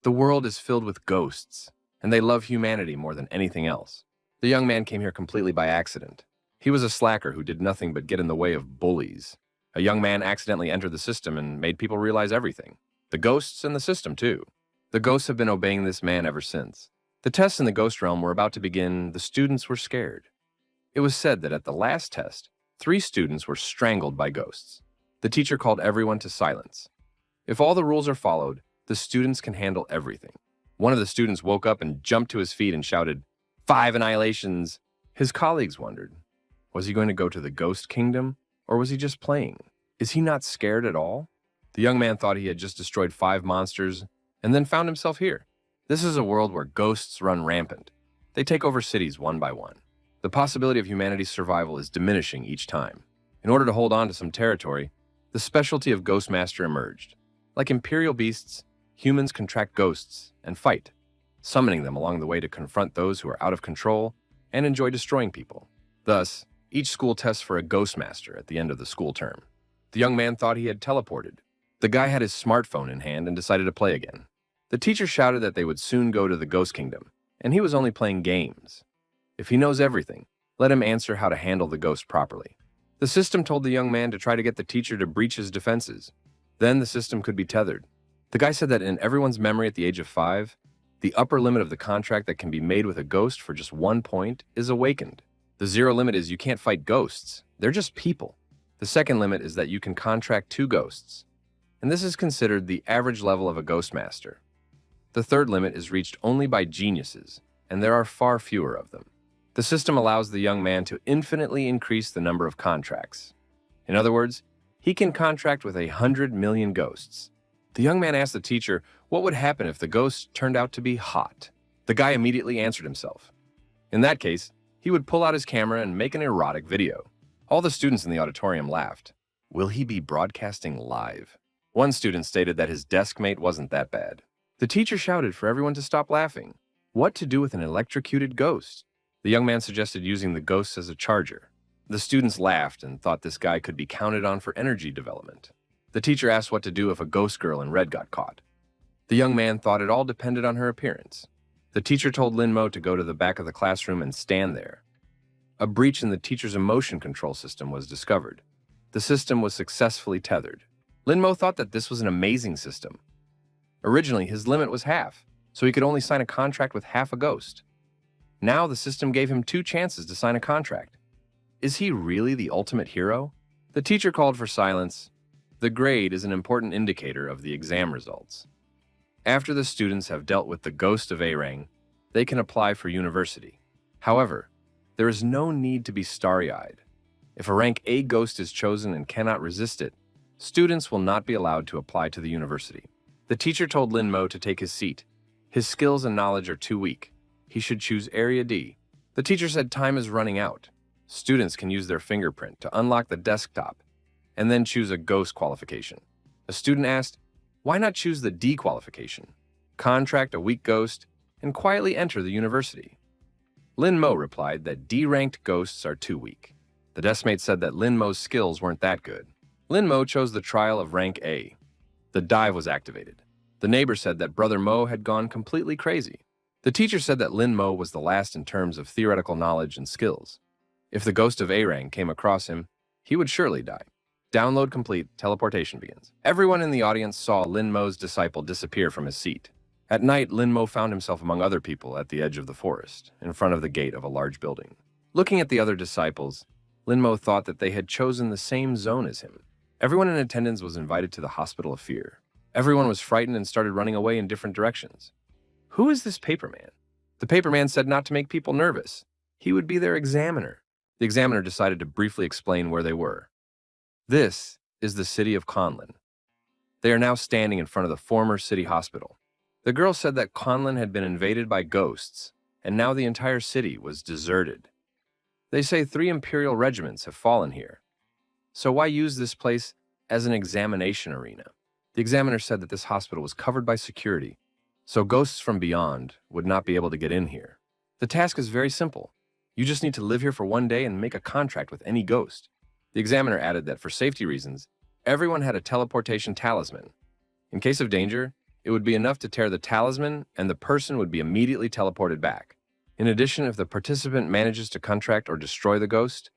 The world is filled with ghosts, and they love humanity more than anything else. The young man came here completely by accident. He was a slacker who did nothing but get in the way of bullies. A young man accidentally entered the system and made people realize everything. The ghosts and the system, too. The ghosts have been obeying this man ever since. The tests in the ghost realm were about to begin. The students were scared. It was said that at the last test, 3 students were strangled by ghosts. The teacher called everyone to silence. If all the rules are followed, the students can handle everything. One of the students woke up and jumped to his feet and shouted, 5 annihilations. His colleagues wondered, was he going to go to the ghost kingdom, or was he just playing? Is he not scared at all? The young man thought he had just destroyed 5 monsters and then found himself here. This is a world where ghosts run rampant. They take over cities one by one. The possibility of humanity's survival is diminishing each time. In order to hold on to some territory, the specialty of Ghostmaster emerged. Like imperial beasts, humans can track ghosts and fight, summoning them along the way to confront those who are out of control and enjoy destroying people. Thus, each school tests for a Ghostmaster at the end of the school term. The young man thought he had teleported. The guy had his smartphone in hand and decided to play again. The teacher shouted that they would soon go to the Ghost Kingdom, and he was only playing games. If he knows everything, let him answer how to handle the ghost properly. The system told the young man to try to get the teacher to breach his defenses. Then the system could be tethered. The guy said that in everyone's memory at the age of 5, the upper limit of the contract that can be made with a ghost for just 1 point is awakened. The 0 limit is you can't fight ghosts. They're just people. The second limit is that you can contract 2 ghosts, and this is considered the average level of a Ghostmaster. The third limit is reached only by geniuses, and there are far fewer of them. The system allows the young man to infinitely increase the number of contracts. In other words, he can contract with 100 million ghosts. The young man asked the teacher what would happen if the ghost turned out to be hot. The guy immediately answered himself. In that case, he would pull out his camera and make an erotic video. All the students in the auditorium laughed. Will he be broadcasting live? One student stated that his desk mate wasn't that bad. The teacher shouted for everyone to stop laughing. What to do with an electrocuted ghost? The young man suggested using the ghosts as a charger. The students laughed and thought this guy could be counted on for energy development. The teacher asked what to do if a ghost girl in red got caught. The young man thought it all depended on her appearance. The teacher told Linmo to go to the back of the classroom and stand there. A breach in the teacher's emotion control system was discovered. The system was successfully tethered. Linmo thought that this was an amazing system. Originally, his limit was half, so he could only sign a contract with half a ghost. Now the system gave him 2 chances to sign a contract. Is he really the ultimate hero? The teacher called for silence. The grade is an important indicator of the exam results. After the students have dealt with the ghost of A-Rang, they can apply for university. However, there is no need to be starry-eyed. If a rank A ghost is chosen and cannot resist it, students will not be allowed to apply to the university. The teacher told Linmo to take his seat. His skills and knowledge are too weak. He should choose Area D. The teacher said time is running out. Students can use their fingerprint to unlock the desktop and then choose a ghost qualification. A student asked, why not choose the D qualification? Contract a weak ghost and quietly enter the university. Linmo replied that D-ranked ghosts are too weak. The deskmate said that Linmo's skills weren't that good. Linmo chose the trial of rank A. The dive was activated. The neighbor said that Brother Mo had gone completely crazy. The teacher said that Linmo was the last in terms of theoretical knowledge and skills. If the ghost of A-Rang came across him, he would surely die. Download complete, teleportation begins. Everyone in the audience saw Linmo's disciple disappear from his seat. At night, Linmo found himself among other people at the edge of the forest, in front of the gate of a large building. Looking at the other disciples, Linmo thought that they had chosen the same zone as him. Everyone in attendance was invited to the Hospital of Fear. Everyone was frightened and started running away in different directions. Who is this paperman? The paperman said not to make people nervous. He would be their examiner. The examiner decided to briefly explain where they were. This is the city of Conlin. They are now standing in front of the former city hospital. The girl said that Conlin had been invaded by ghosts, and now the entire city was deserted. They say 3 imperial regiments have fallen here. So why use this place as an examination arena? The examiner said that this hospital was covered by security, so ghosts from beyond would not be able to get in here. The task is very simple. You just need to live here for 1 day and make a contract with any ghost. The examiner added that for safety reasons, everyone had a teleportation talisman. In case of danger, It would be enough to tear the talisman, and the person would be immediately teleported back. In addition, if the participant manages to contract or destroy the ghost,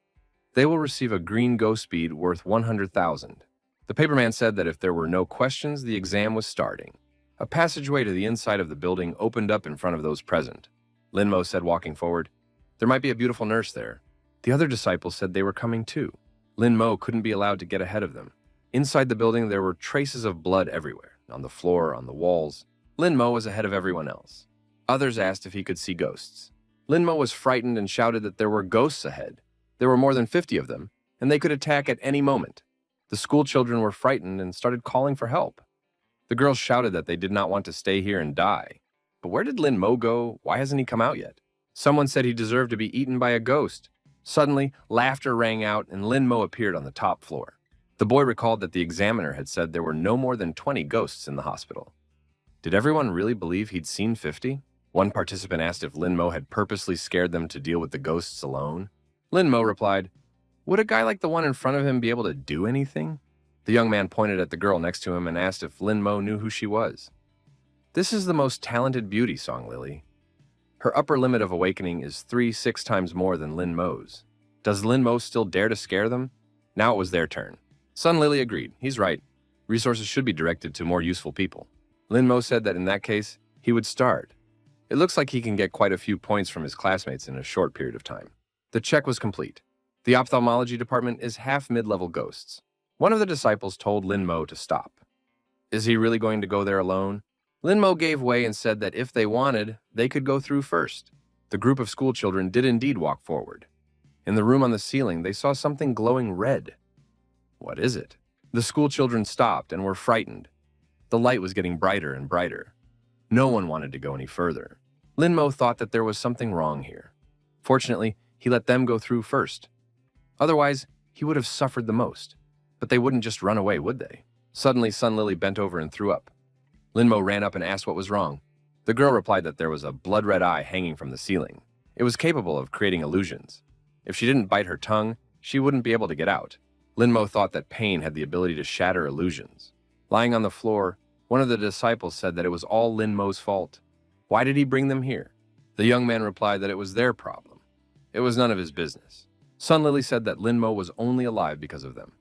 they will receive a green ghost bead worth 100,000. The paperman said that if there were no questions, the exam was starting. A passageway to the inside of the building opened up in front of those present. Linmo said, walking forward, "There might be a beautiful nurse there." The other disciples said they were coming too. Linmo couldn't be allowed to get ahead of them. Inside the building, there were traces of blood everywhere, on the floor, on the walls. Linmo was ahead of everyone else. Others asked if he could see ghosts. Linmo was frightened and shouted that there were ghosts ahead. There were more than 50 of them, and they could attack at any moment. The school children were frightened and started calling for help. The girls shouted that they did not want to stay here and die. But where did Linmo go? Why hasn't he come out yet? Someone said he deserved to be eaten by a ghost. Suddenly, laughter rang out and Linmo appeared on the top floor. The boy recalled that the examiner had said there were no more than 20 ghosts in the hospital. Did everyone really believe he'd seen 50? One participant asked if Linmo had purposely scared them to deal with the ghosts alone. Linmo replied, "Would a guy like the one in front of him be able to do anything?" The young man pointed at the girl next to him and asked if Linmo knew who she was. "This is the most talented beauty song, Lily. Her upper limit of awakening is 6 times more than Linmo's. Does Linmo still dare to scare them?" Now it was their turn. Sun Lily agreed. He's right. Resources should be directed to more useful people. Linmo said that in that case, he would start. It looks like he can get quite a few points from his classmates in a short period of time. The check was complete. The ophthalmology department is half mid-level ghosts. One of the disciples told Linmo to stop. Is he really going to go there alone? Linmo gave way and said that if they wanted, they could go through first. The group of school children did indeed walk forward. In the room on the ceiling, they saw something glowing red. What is it? The school children stopped and were frightened. The light was getting brighter and brighter. No one wanted to go any further. Linmo thought that there was something wrong here. Fortunately, he let them go through first. Otherwise, he would have suffered the most. But they wouldn't just run away, would they? Suddenly, Sun Lily bent over and threw up. Linmo ran up and asked what was wrong. The girl replied that there was a blood-red eye hanging from the ceiling. It was capable of creating illusions. If she didn't bite her tongue, she wouldn't be able to get out. Linmo thought that pain had the ability to shatter illusions. Lying on the floor, one of the disciples said that it was all Linmo's fault. Why did he bring them here? The young man replied that it was their problem. It was none of his business. Sun Lily said that Linmo was only alive because of them.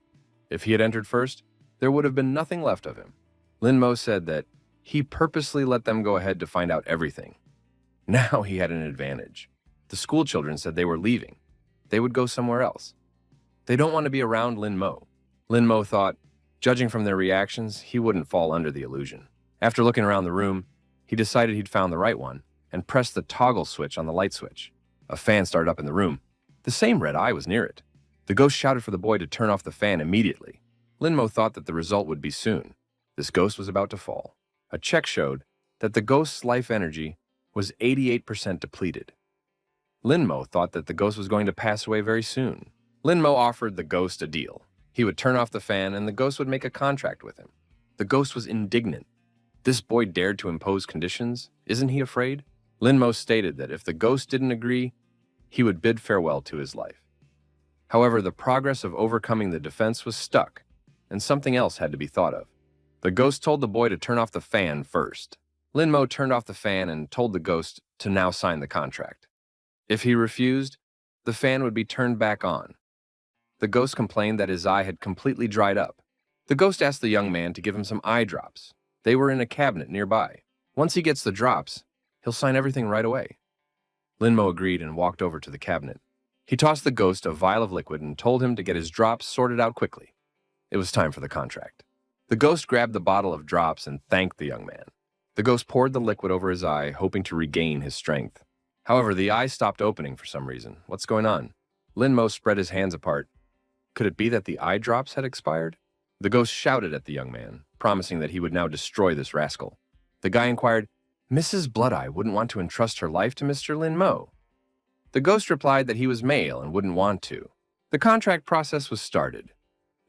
If he had entered first, there would have been nothing left of him. Linmo said that he purposely let them go ahead to find out everything. Now he had an advantage. The school children said they were leaving. They would go somewhere else. They don't want to be around Linmo. Linmo thought, judging from their reactions, he wouldn't fall under the illusion. After looking around the room, he decided he'd found the right one and pressed the toggle switch on the light switch. A fan started up in the room. The same red eye was near it. The ghost shouted for the boy to turn off the fan immediately. Linmo thought that the result would be soon. This ghost was about to fall. A check showed that the ghost's life energy was 88% depleted. Linmo thought that the ghost was going to pass away very soon. Linmo offered the ghost a deal. He would turn off the fan and the ghost would make a contract with him. The ghost was indignant. This boy dared to impose conditions. Isn't he afraid? Linmo stated that if the ghost didn't agree, he would bid farewell to his life. However, the progress of overcoming the defense was stuck, and something else had to be thought of. The ghost told the boy to turn off the fan first. Linmo turned off the fan and told the ghost to now sign the contract. If he refused, the fan would be turned back on. The ghost complained that his eye had completely dried up. The ghost asked the young man to give him some eye drops. They were in a cabinet nearby. Once he gets the drops, he'll sign everything right away. Linmo agreed and walked over to the cabinet. He tossed the ghost a vial of liquid and told him to get his drops sorted out quickly. It was time for the contract. The ghost grabbed the bottle of drops and thanked the young man. The ghost poured the liquid over his eye, hoping to regain his strength. However, the eye stopped opening for some reason. What's going on? Linmo spread his hands apart. Could it be that the eye drops had expired? The ghost shouted at the young man, promising that he would now destroy this rascal. The guy inquired, "Mrs. Bloodeye wouldn't want to entrust her life to Mr. Linmo." The ghost replied that he was male and wouldn't want to. The contract process was started.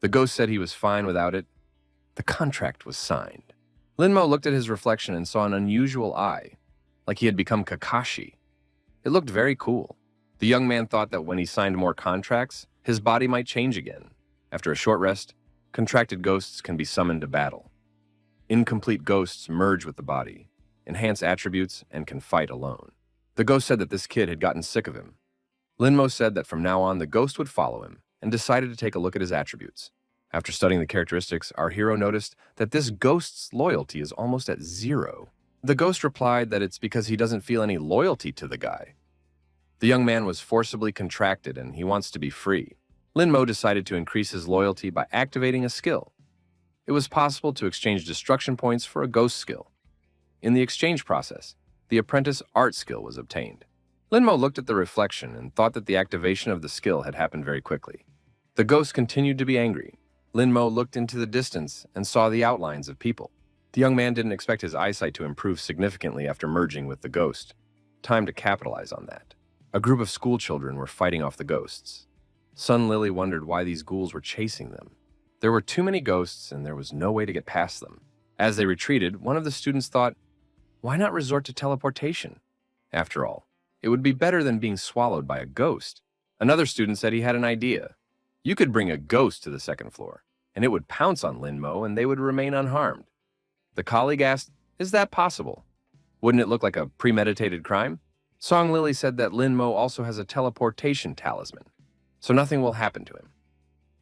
The ghost said he was fine without it. The contract was signed. Linmo looked at his reflection and saw an unusual eye, like he had become Kakashi. It looked very cool. The young man thought that when he signed more contracts, his body might change again. After a short rest, contracted ghosts can be summoned to battle. Incomplete ghosts merge with the body, enhance attributes, and can fight alone. The ghost said that this kid had gotten sick of him. Linmo said that from now on, the ghost would follow him and decided to take a look at his attributes. After studying the characteristics, our hero noticed that this ghost's loyalty is almost at 0. The ghost replied that it's because he doesn't feel any loyalty to the guy. The young man was forcibly contracted and he wants to be free. Linmo decided to increase his loyalty by activating a skill. It was possible to exchange destruction points for a ghost skill. In the exchange process, the apprentice art skill was obtained. Linmo looked at the reflection and thought that the activation of the skill had happened very quickly. The ghost continued to be angry. Linmo looked into the distance and saw the outlines of people. The young man didn't expect his eyesight to improve significantly after merging with the ghost. Time to capitalize on that. A group of school children were fighting off the ghosts. Sun Lily wondered why these ghouls were chasing them. There were too many ghosts and there was no way to get past them. As they retreated, one of the students thought, why not resort to teleportation? After all, it would be better than being swallowed by a ghost. Another student said he had an idea. You could bring a ghost to the second floor, and it would pounce on Linmo and they would remain unharmed. The colleague asked, is that possible? Wouldn't it look like a premeditated crime? Song Lily said that Linmo also has a teleportation talisman, so nothing will happen to him.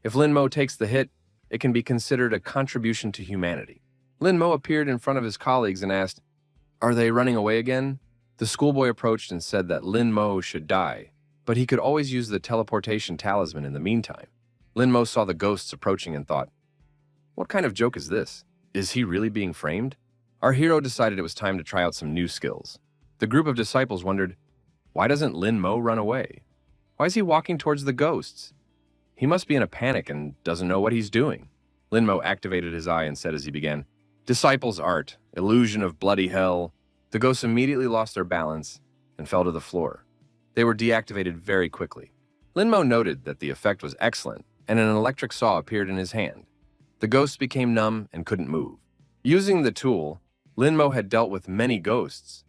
If Linmo takes the hit, it can be considered a contribution to humanity. Linmo appeared in front of his colleagues and asked, are they running away again? The schoolboy approached and said that Linmo should die, but he could always use the teleportation talisman in the meantime. Linmo saw the ghosts approaching and thought, what kind of joke is this? Is he really being framed? Our hero decided it was time to try out some new skills. The group of disciples wondered, why doesn't Linmo run away? Why is he walking towards the ghosts? He must be in a panic and doesn't know what he's doing. Linmo activated his eye and said as he began, Disciples' art, illusion of bloody hell. The ghosts immediately lost their balance and fell to the floor. They were deactivated very quickly. Linmo noted that the effect was excellent and an electric saw appeared in his hand. The ghosts became numb and couldn't move. Using the tool, Linmo had dealt with many ghosts.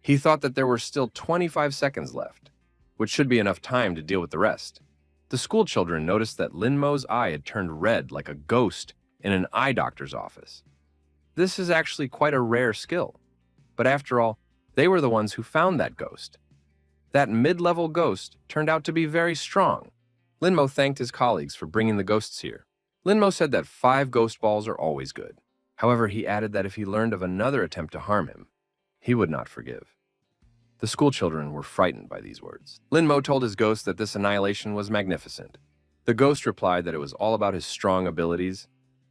He thought that there were still 25 seconds left, which should be enough time to deal with the rest. The school children noticed that Linmo's eye had turned red like a ghost in an eye doctor's office. This is actually quite a rare skill, but after all, they were the ones who found that ghost. That mid-level ghost turned out to be very strong. Linmo thanked his colleagues for bringing the ghosts here. Linmo said that 5 ghost balls are always good. However, he added that if he learned of another attempt to harm him, he would not forgive. The school children were frightened by these words. Linmo told his ghost that this annihilation was magnificent. The ghost replied that it was all about his strong abilities.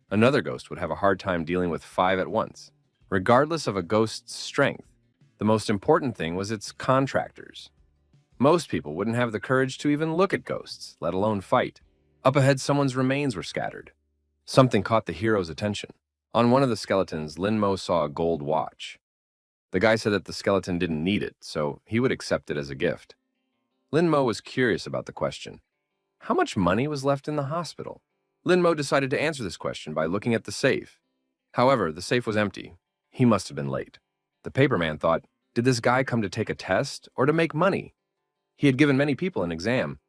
Another ghost would have a hard time dealing with 5 at once. Regardless of a ghost's strength, the most important thing was its contractors. Most people wouldn't have the courage to even look at ghosts, let alone fight. Up ahead, someone's remains were scattered. Something caught the hero's attention. On one of the skeletons, Linmo saw a gold watch. The guy said that the skeleton didn't need it, so he would accept it as a gift. Linmo was curious about the question. How much money was left in the hospital? Linmo decided to answer this question by looking at the safe. However, the safe was empty. He must have been late. The paperman thought, did this guy come to take a test or to make money? He had given many people an exam,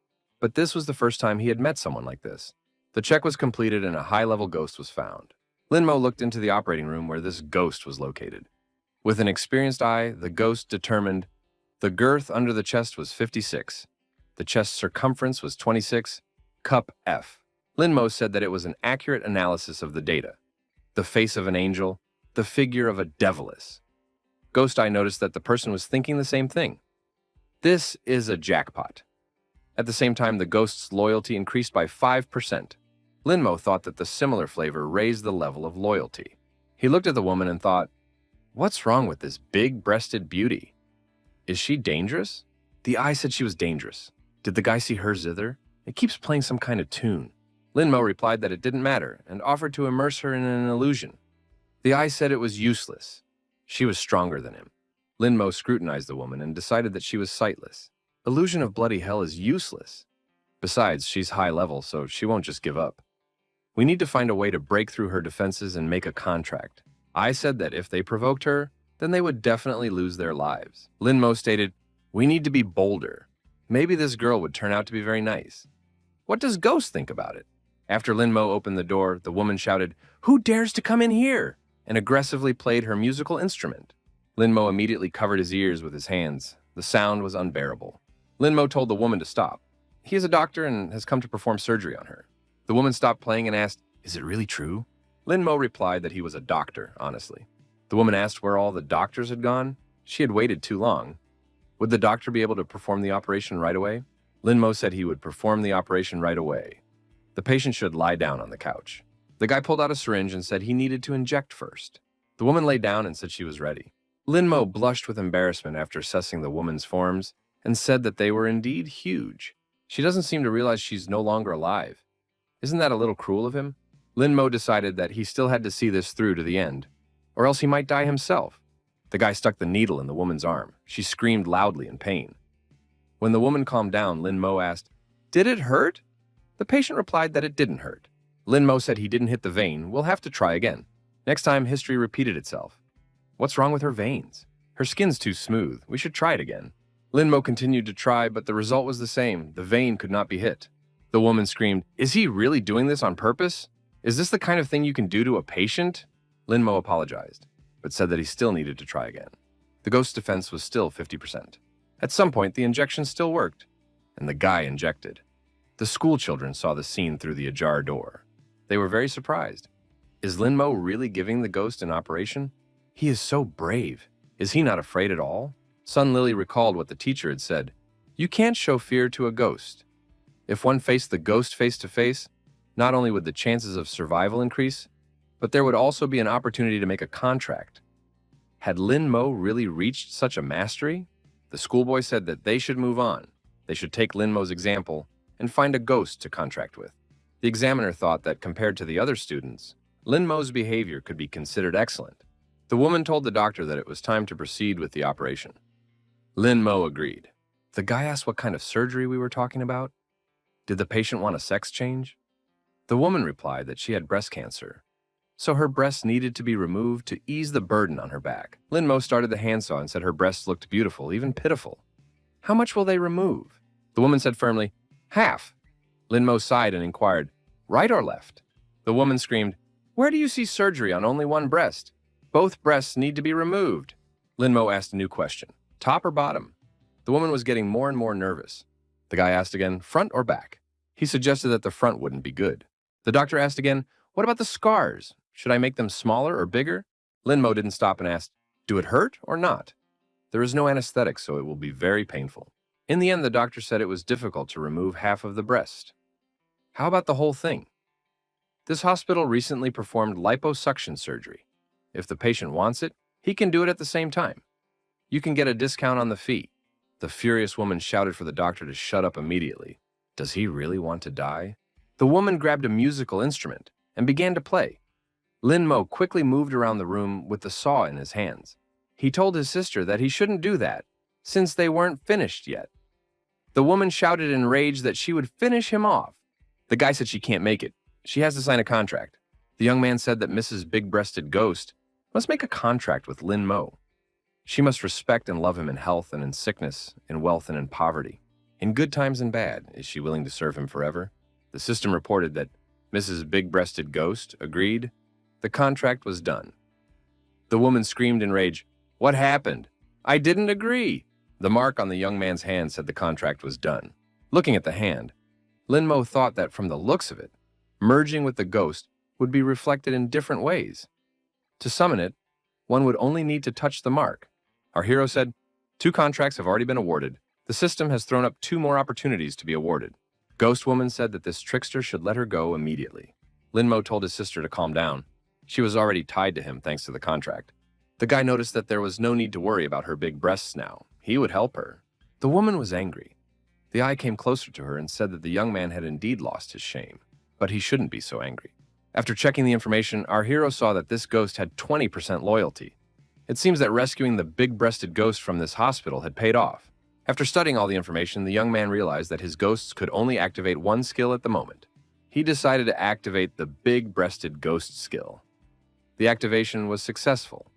but this was the first time he had met someone like this. The check was completed and a high-level ghost was found. Linmo looked into the operating room where this ghost was located. With an experienced eye, the ghost determined the girth under the chest was 56. The chest circumference was 26, cup F. Linmo said that it was an accurate analysis of the data. The face of an angel, the figure of a deviless. Ghost Eye noticed that the person was thinking the same thing. This is a jackpot. At the same time, the ghost's loyalty increased by 5%. Linmo thought that the similar flavor raised the level of loyalty. He looked at the woman and thought, what's wrong with this big-breasted beauty? Is she dangerous? The eye said she was dangerous. Did the guy see her zither? It keeps playing some kind of tune. Linmo replied that it didn't matter and offered to immerse her in an illusion. The eye said it was useless. She was stronger than him. Linmo scrutinized the woman and decided that she was sightless. Illusion of bloody hell is useless. Besides, she's high level, so she won't just give up. We need to find a way to break through her defenses and make a contract. I said that if they provoked her, then they would definitely lose their lives. Linmo stated, we need to be bolder. Maybe this girl would turn out to be very nice. What does Ghost think about it? After Linmo opened the door, the woman shouted, who dares to come in here? and aggressively played her musical instrument. Linmo immediately covered his ears with his hands. The sound was unbearable. Linmo told the woman to stop. He is a doctor and has come to perform surgery on her. The woman stopped playing and asked, "Is it really true?" Linmo replied that he was a doctor, honestly. The woman asked where all the doctors had gone. She had waited too long. Would the doctor be able to perform the operation right away? Linmo said he would perform the operation right away. The patient should lie down on the couch. The guy pulled out a syringe and said he needed to inject first. The woman lay down and said she was ready. Linmo blushed with embarrassment after assessing the woman's forms and said that they were indeed huge. She doesn't seem to realize she's no longer alive. Isn't that a little cruel of him? Linmo decided that he still had to see this through to the end, or else he might die himself. The guy stuck the needle in the woman's arm. She screamed loudly in pain. When the woman calmed down, Linmo asked, "Did it hurt?" The patient replied that it didn't hurt. Linmo said he didn't hit the vein. We'll have to try again. Next time, history repeated itself. What's wrong with her veins? Her skin's too smooth. We should try it again. Linmo continued to try, but the result was the same. The vein could not be hit. The woman screamed, "Is he really doing this on purpose? Is this the kind of thing you can do to a patient?" Linmo apologized, but said that he still needed to try again. The ghost's defense was still 50%. At some point, the injection still worked, and the guy injected. The school children saw the scene through the ajar door. They were very surprised. Is Linmo really giving the ghost an operation? He is so brave. Is he not afraid at all? Sun Lily recalled what the teacher had said. You can't show fear to a ghost. If one faced the ghost face to face, not only would the chances of survival increase, but there would also be an opportunity to make a contract. Had Linmo really reached such a mastery? The schoolboy said that they should move on. They should take Linmo's example and find a ghost to contract with. The examiner thought that compared to the other students, Linmo's behavior could be considered excellent. The woman told the doctor that it was time to proceed with the operation. Linmo agreed. The guy asked what kind of surgery we were talking about. Did the patient want a sex change? The woman replied that she had breast cancer, so her breasts needed to be removed to ease the burden on her back. Linmo started the handsaw and said her breasts looked beautiful, even pitiful. How much will they remove? The woman said firmly, "Half." Linmo sighed and inquired, "Right or left?" The woman screamed, "Where do you see surgery on only one breast? Both breasts need to be removed." Linmo asked a new question, top or bottom? The woman was getting more and more nervous. The guy asked again, front or back? He suggested that the front wouldn't be good. The doctor asked again, what about the scars? Should I make them smaller or bigger? Linmo didn't stop and asked, do it hurt or not? There is no anesthetic, so it will be very painful. In the end, the doctor said it was difficult to remove half of the breast. How about the whole thing? This hospital recently performed liposuction surgery. If the patient wants it, he can do it at the same time. You can get a discount on the fee. The furious woman shouted for the doctor to shut up immediately. Does he really want to die? The woman grabbed a musical instrument and began to play. Linmo quickly moved around the room with the saw in his hands. He told his sister that he shouldn't do that, since they weren't finished yet. The woman shouted in rage that she would finish him off. The guy said she can't make it. She has to sign a contract. The young man said that Mrs. Big-Breasted Ghost must make a contract with Linmo. She must respect and love him in health and in sickness, in wealth and in poverty. In good times and bad, is she willing to serve him forever? The system reported that Mrs. Big-Breasted Ghost agreed. The contract was done. The woman screamed in rage, "What happened? I didn't agree." The mark on the young man's hand said the contract was done. Looking at the hand, Linmo thought that from the looks of it, merging with the ghost would be reflected in different ways. To summon it, one would only need to touch the mark. Our hero said, 2 contracts have already been awarded. The system has thrown up 2 more opportunities to be awarded. Ghost Woman said that this trickster should let her go immediately. Linmo told his sister to calm down. She was already tied to him thanks to the contract. The guy noticed that there was no need to worry about her big breasts now. He would help her. The woman was angry. The eye came closer to her and said that the young man had indeed lost his shame. But he shouldn't be so angry. After checking the information, our hero saw that this ghost had 20% loyalty. It seems that rescuing the big-breasted ghost from this hospital had paid off. After studying all the information, the young man realized that his ghosts could only activate one skill at the moment. He decided to activate the big-breasted ghost skill. The activation was successful.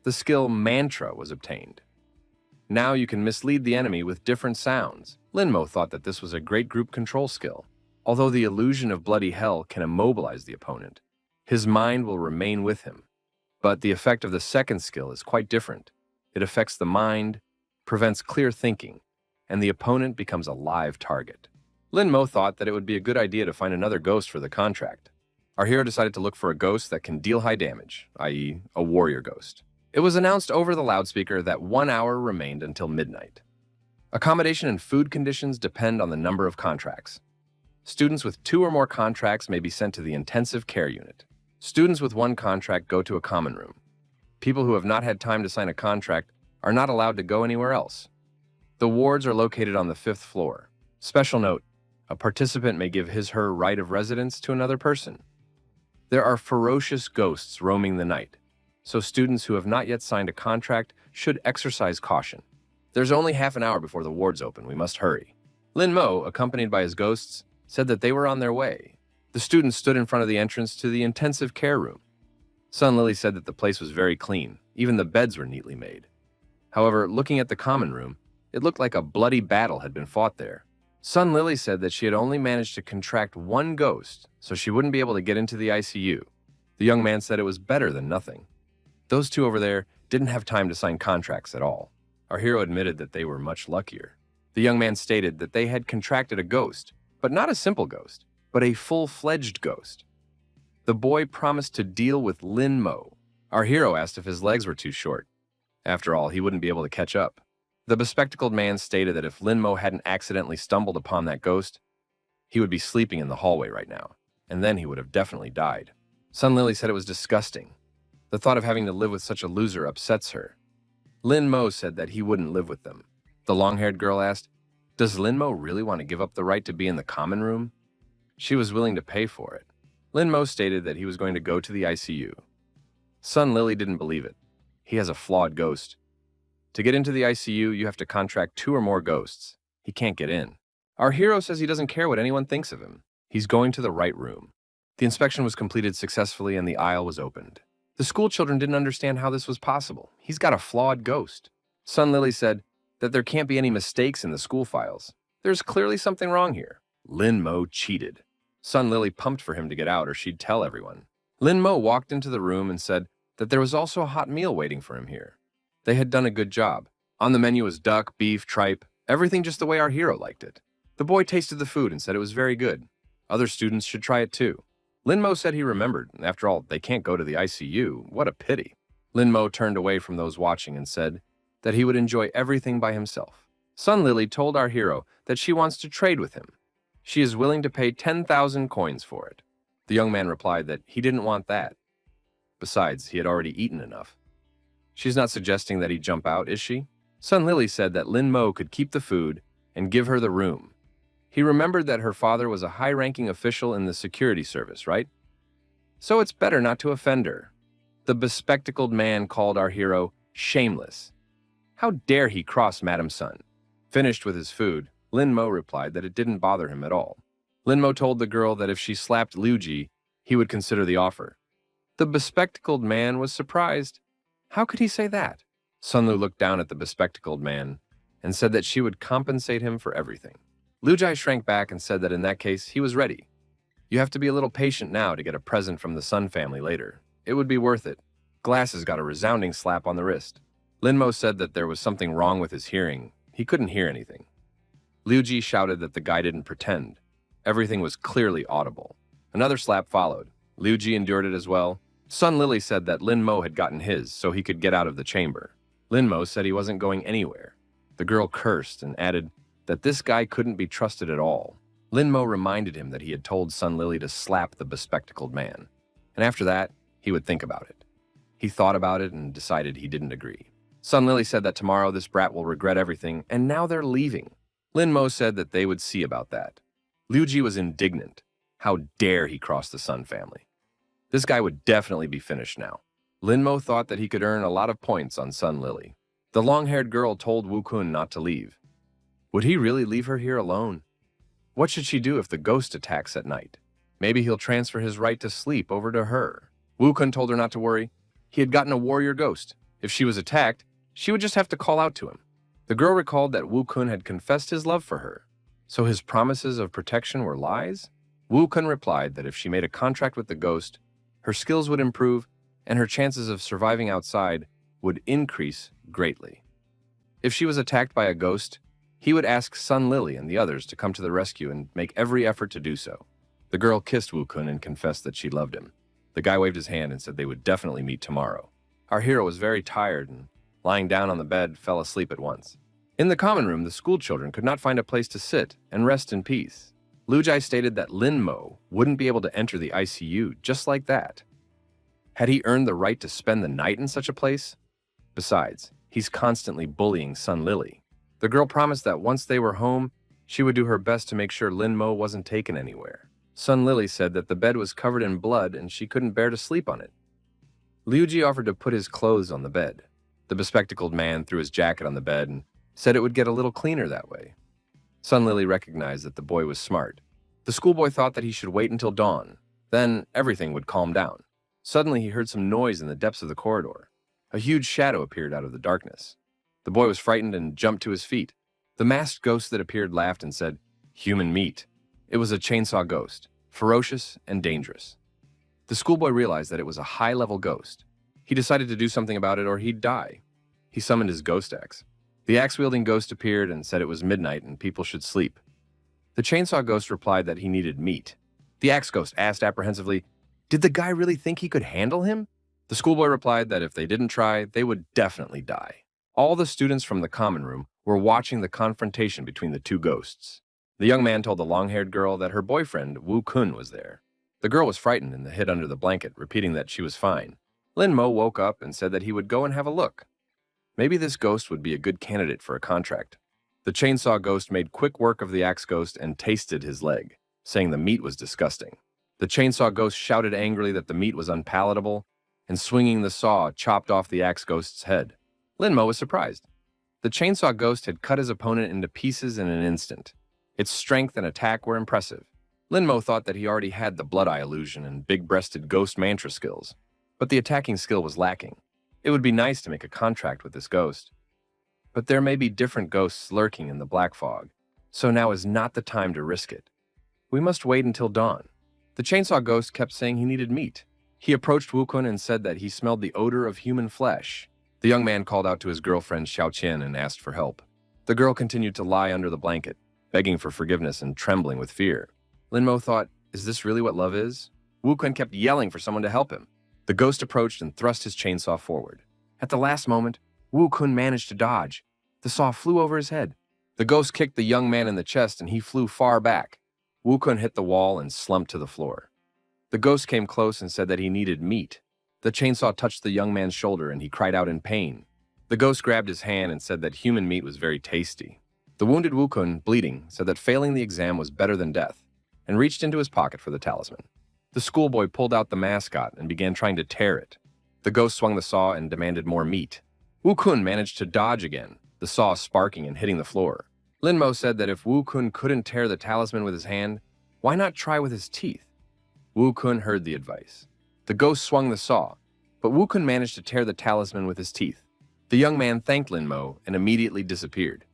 The skill Mantra was obtained. Now you can mislead the enemy with different sounds. Linmo thought that this was a great group control skill. Although the illusion of bloody hell can immobilize the opponent, his mind will remain with him. But the effect of the second skill is quite different. It affects the mind, prevents clear thinking, and the opponent becomes a live target. Lin Mo thought that it would be a good idea to find another ghost for the contract. Our hero decided to look for a ghost that can deal high damage, i.e., a warrior ghost. It was announced over the loudspeaker that 1 hour remained until midnight. Accommodation and food conditions depend on the number of contracts. Students with 2 or more contracts may be sent to the intensive care unit. Students with 1 contract go to a common room. People who have not had time to sign a contract are not allowed to go anywhere else. The wards are located on the 5th floor. Special note, a participant may give his/her right of residence to another person. There are ferocious ghosts roaming the night, so students who have not yet signed a contract should exercise caution. There's only half an hour before the wards open. We must hurry. Lin Mo, accompanied by his ghosts, said that they were on their way. The students stood in front of the entrance to the intensive care room. Sun Lily said that the place was very clean. Even the beds were neatly made. However, looking at the common room, it looked like a bloody battle had been fought there. Sun Lily said that she had only managed to contract 1 ghost, so she wouldn't be able to get into the ICU. The young man said it was better than nothing. Those 2 over there didn't have time to sign contracts at all. Our hero admitted that they were much luckier. The young man stated that they had contracted a ghost, but not a simple ghost, but a full-fledged ghost. The boy promised to deal with Lin Mo. Our hero asked if his legs were too short. After all, he wouldn't be able to catch up. The bespectacled man stated that if Lin Mo hadn't accidentally stumbled upon that ghost, he would be sleeping in the hallway right now, and then he would have definitely died. Sun Lily said it was disgusting. The thought of having to live with such a loser upsets her. Lin Mo said that he wouldn't live with them. The long-haired girl asked, "Does Lin Mo really want to give up the right to be in the common room?" She was willing to pay for it. Lin Mo stated that he was going to go to the ICU. Sun Lily didn't believe it. He has a flawed ghost. To get into the ICU, you have to contract 2 or more ghosts. He can't get in. Our hero says he doesn't care what anyone thinks of him. He's going to the right room. The inspection was completed successfully and the aisle was opened. The school children didn't understand how this was possible. He's got a flawed ghost. Sun Lily said that there can't be any mistakes in the school files. There's clearly something wrong here. Lin Mo cheated. Sun Lily pumped for him to get out or she'd tell everyone. Lin Mo walked into the room and said that there was also a hot meal waiting for him here. They had done a good job. On the menu was duck, beef, tripe, everything just the way our hero liked it. The boy tasted the food and said it was very good. Other students should try it too. Lin Mo said he remembered. After all, they can't go to the ICU. What a pity. Lin Mo turned away from those watching and said that he would enjoy everything by himself. Sun Lily told our hero that she wants to trade with him. She is willing to pay 10,000 coins for it. The young man replied that he didn't want that. Besides, he had already eaten enough. She's not suggesting that he jump out, is she? Sun Lily said that Lin Mo could keep the food and give her the room. He remembered that her father was a high-ranking official in the security service, right? So it's better not to offend her. The bespectacled man called our hero shameless. How dare he cross Madam Sun? Finished with his food, Lin Mo replied that it didn't bother him at all. Lin Mo told the girl that if she slapped Liu Ji, he would consider the offer. The bespectacled man was surprised. How could he say that? Sun Lu looked down at the bespectacled man and said that she would compensate him for everything. Liu Jai shrank back and said that in that case, he was ready. You have to be a little patient now to get a present from the Sun family later. It would be worth it. Glasses got a resounding slap on the wrist. Lin Mo said that there was something wrong with his hearing. He couldn't hear anything. Liu Ji shouted that the guy didn't pretend. Everything was clearly audible. Another slap followed. Liu Ji endured it as well. Sun Lily said that Lin Mo had gotten his so he could get out of the chamber. Lin Mo said he wasn't going anywhere. The girl cursed and added that this guy couldn't be trusted at all. Lin Mo reminded him that he had told Sun Lily to slap the bespectacled man. And after that, he would think about it. He thought about it and decided he didn't agree. Sun Lily said that tomorrow this brat will regret everything, and now they're leaving. Lin Mo said that they would see about that. Liu Ji was indignant. How dare he cross the Sun family? This guy would definitely be finished now. Lin Mo thought that he could earn a lot of points on Sun Lily. The long-haired girl told Wu Kun not to leave. Would he really leave her here alone? What should she do if the ghost attacks at night? Maybe he'll transfer his right to sleep over to her. Wu Kun told her not to worry. He had gotten a warrior ghost. If she was attacked, she would just have to call out to him. The girl recalled that Wu Kun had confessed his love for her. So his promises of protection were lies? Wu Kun replied that if she made a contract with the ghost, her skills would improve and her chances of surviving outside would increase greatly. If she was attacked by a ghost, he would ask Sun Lily and the others to come to the rescue and make every effort to do so. The girl kissed Wukun and confessed that she loved him. The guy waved his hand and said they would definitely meet tomorrow. Our hero was very tired and, lying down on the bed, fell asleep at once. In the common room, the school children could not find a place to sit and rest in peace. Lujai stated that Lin Mo wouldn't be able to enter the ICU just like that. Had he earned the right to spend the night in such a place? Besides, he's constantly bullying Sun Lily. The girl promised that once they were home, she would do her best to make sure Lin Mo wasn't taken anywhere. Sun Lily said that the bed was covered in blood and she couldn't bear to sleep on it. Liuji offered to put his clothes on the bed. The bespectacled man threw his jacket on the bed and said it would get a little cleaner that way. Sun Lily recognized that the boy was smart. The schoolboy thought that he should wait until dawn. Then everything would calm down. Suddenly he heard some noise in the depths of the corridor. A huge shadow appeared out of the darkness. The boy was frightened and jumped to his feet. The masked ghost that appeared laughed and said, "Human meat." It was a chainsaw ghost, ferocious and dangerous. The schoolboy realized that it was a high-level ghost. He decided to do something about it or he'd die. He summoned his ghost axe. The axe-wielding ghost appeared and said it was midnight and people should sleep. The chainsaw ghost replied that he needed meat. The axe ghost asked apprehensively, "Did the guy really think he could handle him?" The schoolboy replied that if they didn't try, they would definitely die. All the students from the common room were watching the confrontation between the two ghosts. The young man told the long-haired girl that her boyfriend, Wu Kun, was there. The girl was frightened and hid under the blanket, repeating that she was fine. Lin Mo woke up and said that he would go and have a look. Maybe this ghost would be a good candidate for a contract. The chainsaw ghost made quick work of the axe ghost and tasted his leg, saying the meat was disgusting. The chainsaw ghost shouted angrily that the meat was unpalatable, and swinging the saw, chopped off the axe ghost's head. Lin Mo was surprised. The chainsaw ghost had cut his opponent into pieces in an instant. Its strength and attack were impressive. Lin Mo thought that he already had the blood eye illusion and big-breasted ghost mantra skills, but the attacking skill was lacking. It would be nice to make a contract with this ghost. But there may be different ghosts lurking in the black fog, so now is not the time to risk it. We must wait until dawn. The chainsaw ghost kept saying he needed meat. He approached Wukun and said that he smelled the odor of human flesh. The young man called out to his girlfriend Xiaoqian and asked for help. The girl continued to lie under the blanket, begging for forgiveness and trembling with fear. Lin Mo thought, is this really what love is? Wukun kept yelling for someone to help him. The ghost approached and thrust his chainsaw forward. At the last moment, Wukun managed to dodge. The saw flew over his head. The ghost kicked the young man in the chest and he flew far back. Wukun hit the wall and slumped to the floor. The ghost came close and said that he needed meat. The chainsaw touched the young man's shoulder and he cried out in pain. The ghost grabbed his hand and said that human meat was very tasty. The wounded Wukun, bleeding, said that failing the exam was better than death, and reached into his pocket for the talisman. The schoolboy pulled out the mascot and began trying to tear it. The ghost swung the saw and demanded more meat. Wukun managed to dodge again, the saw sparking and hitting the floor. Lin Mo said that if Wukun couldn't tear the talisman with his hand, why not try with his teeth? Wukun heard the advice. The ghost swung the saw, but Wukun managed to tear the talisman with his teeth. The young man thanked Lin Mo and immediately disappeared.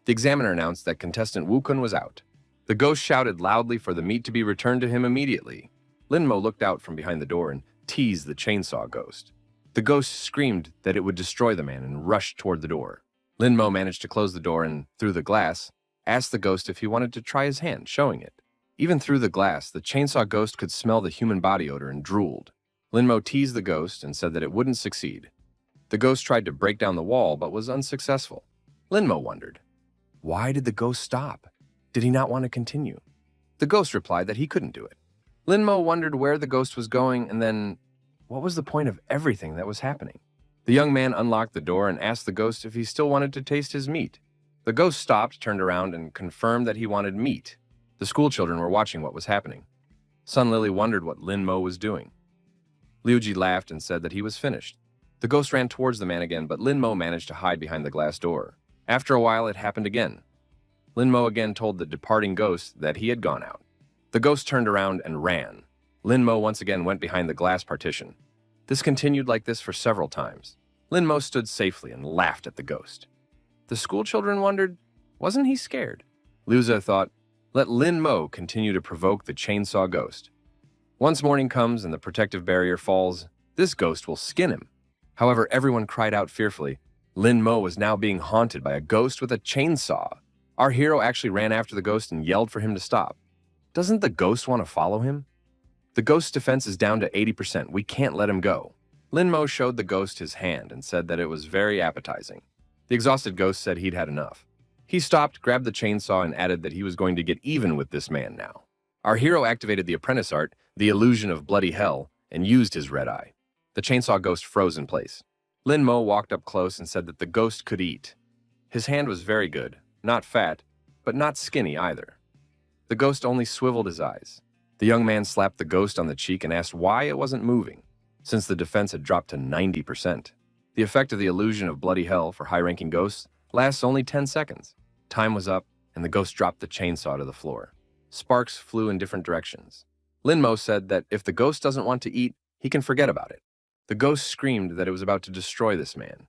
The examiner announced that contestant Wukun was out. The ghost shouted loudly for the meat to be returned to him immediately. Lin Mo looked out from behind the door and teased the chainsaw ghost. The ghost screamed that it would destroy the man and rushed toward the door. Lin Mo managed to close the door and, through the glass, asked the ghost if he wanted to try his hand, showing it. Even through the glass, the chainsaw ghost could smell the human body odor and drooled. Lin Mo teased the ghost and said that it wouldn't succeed. The ghost tried to break down the wall but was unsuccessful. Lin Mo wondered, why did the ghost stop? Did he not want to continue? The ghost replied that he couldn't do it. Lin Mo wondered where the ghost was going and then, what was the point of everything that was happening? The young man unlocked the door and asked the ghost if he still wanted to taste his meat. The ghost stopped, turned around, and confirmed that he wanted meat. The schoolchildren were watching what was happening. Sun Lily wondered what Lin Mo was doing. Liuji laughed and said that he was finished. The ghost ran towards the man again, but Lin Mo managed to hide behind the glass door. After a while, it happened again. Lin Mo again told the departing ghost that he had gone out. The ghost turned around and ran. Lin Mo once again went behind the glass partition. This continued like this for several times. Lin Mo stood safely and laughed at the ghost. The schoolchildren wondered, wasn't he scared? Liuza thought, let Lin Mo continue to provoke the chainsaw ghost. Once morning comes and the protective barrier falls, This ghost will skin him. However, everyone cried out fearfully. Lin Mo was now being haunted by a ghost with a chainsaw. Our hero actually ran after the ghost and yelled for him to stop. Doesn't the ghost want to follow him? The ghost's defense is down to 80%. We can't let him go. Lin Mo showed the ghost his hand and said that it was very appetizing. The exhausted ghost said he'd had enough. He stopped, grabbed the chainsaw, and added that he was going to get even with this man now. Our hero activated the apprentice art, the illusion of bloody hell, and used his red eye. The chainsaw ghost froze in place. Lin Mo walked up close and said that the ghost could eat. His hand was very good, not fat, but not skinny either. The ghost only swiveled his eyes. The young man slapped the ghost on the cheek and asked why it wasn't moving, since the defense had dropped to 90%. The effect of the illusion of bloody hell for high-ranking ghosts lasts only 10 seconds. Time was up, and the ghost dropped the chainsaw to the floor. Sparks flew in different directions. Lin Mo said that if the ghost doesn't want to eat, he can forget about it. The ghost screamed that it was about to destroy this man.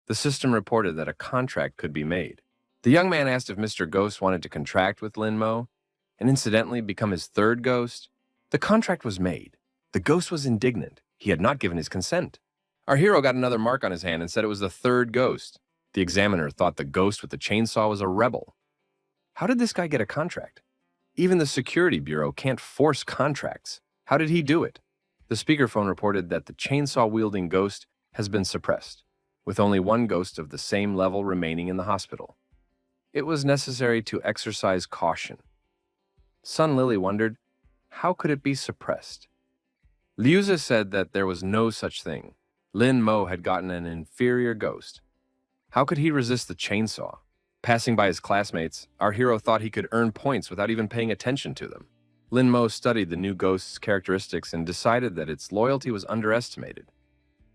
The system reported that a contract could be made. The young man asked if Mr. Ghost wanted to contract with Lin Mo and incidentally become his third ghost. The contract was made. The ghost was indignant. He had not given his consent. Our hero got another mark on his hand and said it was the third ghost. The examiner thought the ghost with the chainsaw was a rebel. How did this guy get a contract? Even the security bureau can't force contracts. How did he do it? The speakerphone reported that the chainsaw-wielding ghost has been suppressed, with only one ghost of the same level remaining in the hospital. It was necessary to exercise caution. Sun Lily wondered, how could it be suppressed? Liuza said that there was no such thing. Lin Mo had gotten an inferior ghost. How could he resist the chainsaw? Passing by his classmates, our hero thought he could earn points without even paying attention to them. Lin Mo studied the new ghost's characteristics and decided that its loyalty was underestimated.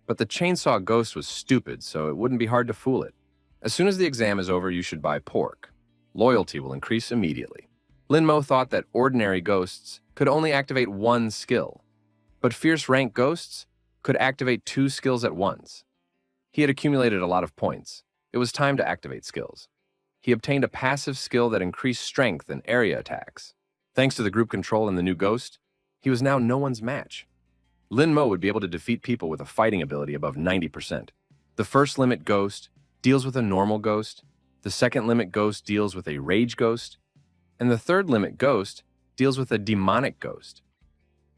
But the chainsaw ghost was stupid, so it wouldn't be hard to fool it. As soon as the exam is over, you should buy pork. Loyalty will increase immediately. Lin Mo thought that ordinary ghosts could only activate one skill, but fierce rank ghosts could activate 2 skills at once. He had accumulated a lot of points. It was time to activate skills. He obtained a passive skill that increased strength and area attacks. Thanks to the group control and the new ghost, he was now no one's match. Lin Mo would be able to defeat people with a fighting ability above 90%. The first limit ghost deals with a normal ghost, the second limit ghost deals with a rage ghost, and the third limit ghost deals with a demonic ghost.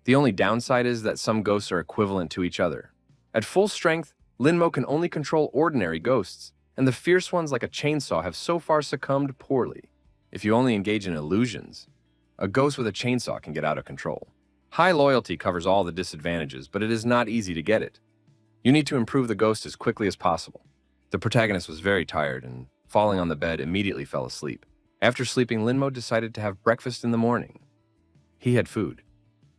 The only downside is that some ghosts are equivalent to each other. At full strength, Lin Mo can only control ordinary ghosts, and the fierce ones like a chainsaw have so far succumbed poorly. If you only engage in illusions, a ghost with a chainsaw can get out of control. High loyalty covers all the disadvantages, but it is not easy to get it. You need to improve the ghost as quickly as possible. The protagonist was very tired and, falling on the bed, immediately fell asleep. After sleeping, Lin Mo decided to have breakfast in the morning. He had food.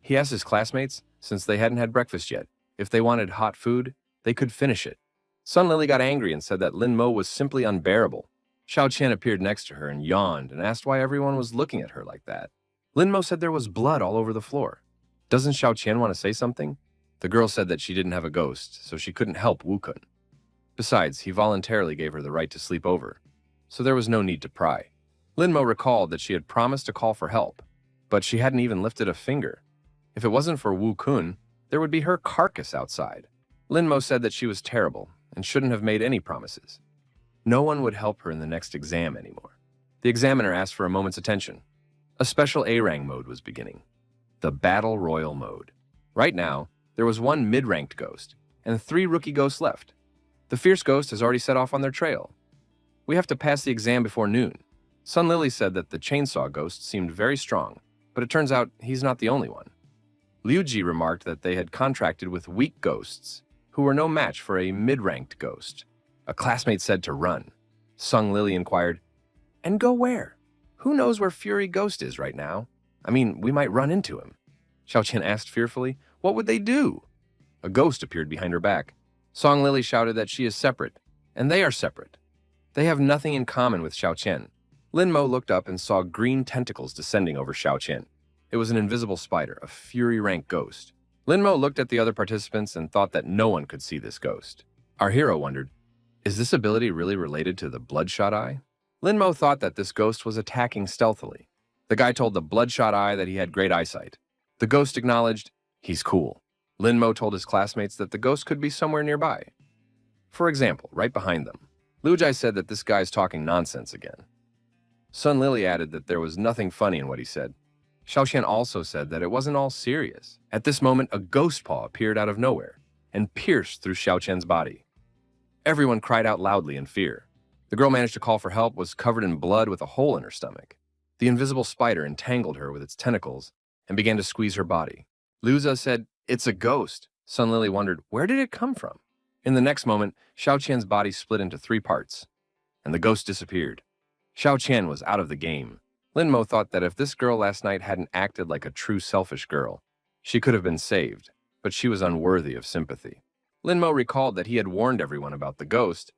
He asked his classmates, since they hadn't had breakfast yet, if they wanted hot food, they could finish it. Sun Lily got angry and said that Lin Mo was simply unbearable. Xiao Qian appeared next to her and yawned and asked why everyone was looking at her like that. Lin Mo said there was blood all over the floor. Doesn't Xiao Qian want to say something? The girl said that she didn't have a ghost, so she couldn't help Wu Kun. Besides, he voluntarily gave her the right to sleep over, so there was no need to pry. Lin Mo recalled that she had promised to call for help, but she hadn't even lifted a finger. If it wasn't for Wu Kun, there would be her carcass outside. Lin Mo said that she was terrible and shouldn't have made any promises. No one would help her in the next exam anymore. The examiner asked for a moment's attention. A special A-rank mode was beginning. The Battle Royal mode. Right now, there was one mid-ranked ghost and 3 rookie ghosts left. The fierce ghost has already set off on their trail. We have to pass the exam before noon. Sun Lily said that the chainsaw ghost seemed very strong, but it turns out he's not the only one. Liu Ji remarked that they had contracted with weak ghosts, who were no match for a mid-ranked ghost. A classmate said to run. Sung Lily inquired, "And go where? Who knows where Fury Ghost is right now? I mean, we might run into him." Xiao Qian asked fearfully, "What would they do?" A ghost appeared behind her back. Song Lily shouted that she is separate, and they are separate. They have nothing in common with Xiao Qian. Lin Mo looked up and saw green tentacles descending over Xiao Qian. It was an invisible spider, a Fury-rank ghost. Lin Mo looked at the other participants and thought that no one could see this ghost. Our hero wondered, is this ability really related to the Bloodshot Eye? Lin Mo thought that this ghost was attacking stealthily. The guy told the Bloodshot Eye that he had great eyesight. The ghost acknowledged, he's cool. Lin Mo told his classmates that the ghost could be somewhere nearby. For example, right behind them. Liu Jai said that this guy's talking nonsense again. Sun Lily added that there was nothing funny in what he said. Xiaoqian also said that it wasn't all serious. At this moment, a ghost paw appeared out of nowhere and pierced through Xiaoqian's body. Everyone cried out loudly in fear. The girl managed to call for help, was covered in blood with a hole in her stomach. The invisible spider entangled her with its tentacles and began to squeeze her body. Liuza said, "It's a ghost." Sun Lily wondered, where did it come from? In the next moment, Xiaoqian's body split into 3 parts, and the ghost disappeared. Xiaoqian was out of the game. Lin Mo thought that if this girl last night hadn't acted like a true selfish girl, she could have been saved, but she was unworthy of sympathy. Lin Mo recalled that he had warned everyone about the ghost,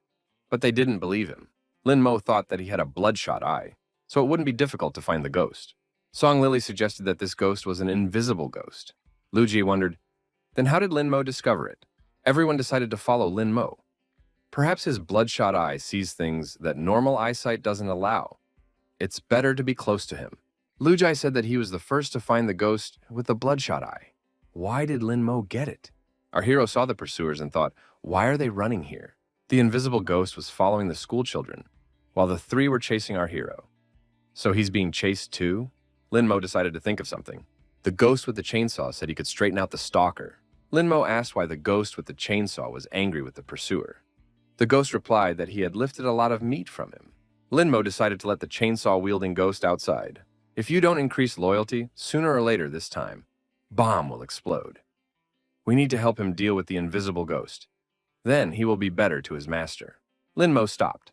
but they didn't believe him. Lin Mo thought that he had a bloodshot eye, so it wouldn't be difficult to find the ghost. Song Lily suggested that this ghost was an invisible ghost. Lu Ji wondered, then how did Lin Mo discover it? Everyone decided to follow Lin Mo. Perhaps his bloodshot eye sees things that normal eyesight doesn't allow. It's better to be close to him. Lu Jai said that he was the first to find the ghost with the bloodshot eye. Why did Lin Mo get it? Our hero saw the pursuers and thought, why are they running here? The invisible ghost was following the school children, while the 3 were chasing our hero. So he's being chased too? Lin Mo decided to think of something. The ghost with the chainsaw said he could straighten out the stalker. Lin Mo asked why the ghost with the chainsaw was angry with the pursuer. The ghost replied that he had lifted a lot of meat from him. Lin Mo decided to let the chainsaw-wielding ghost outside. If you don't increase loyalty, sooner or later this time, bomb will explode. We need to help him deal with the invisible ghost. Then he will be better to his master. Lin Mo stopped.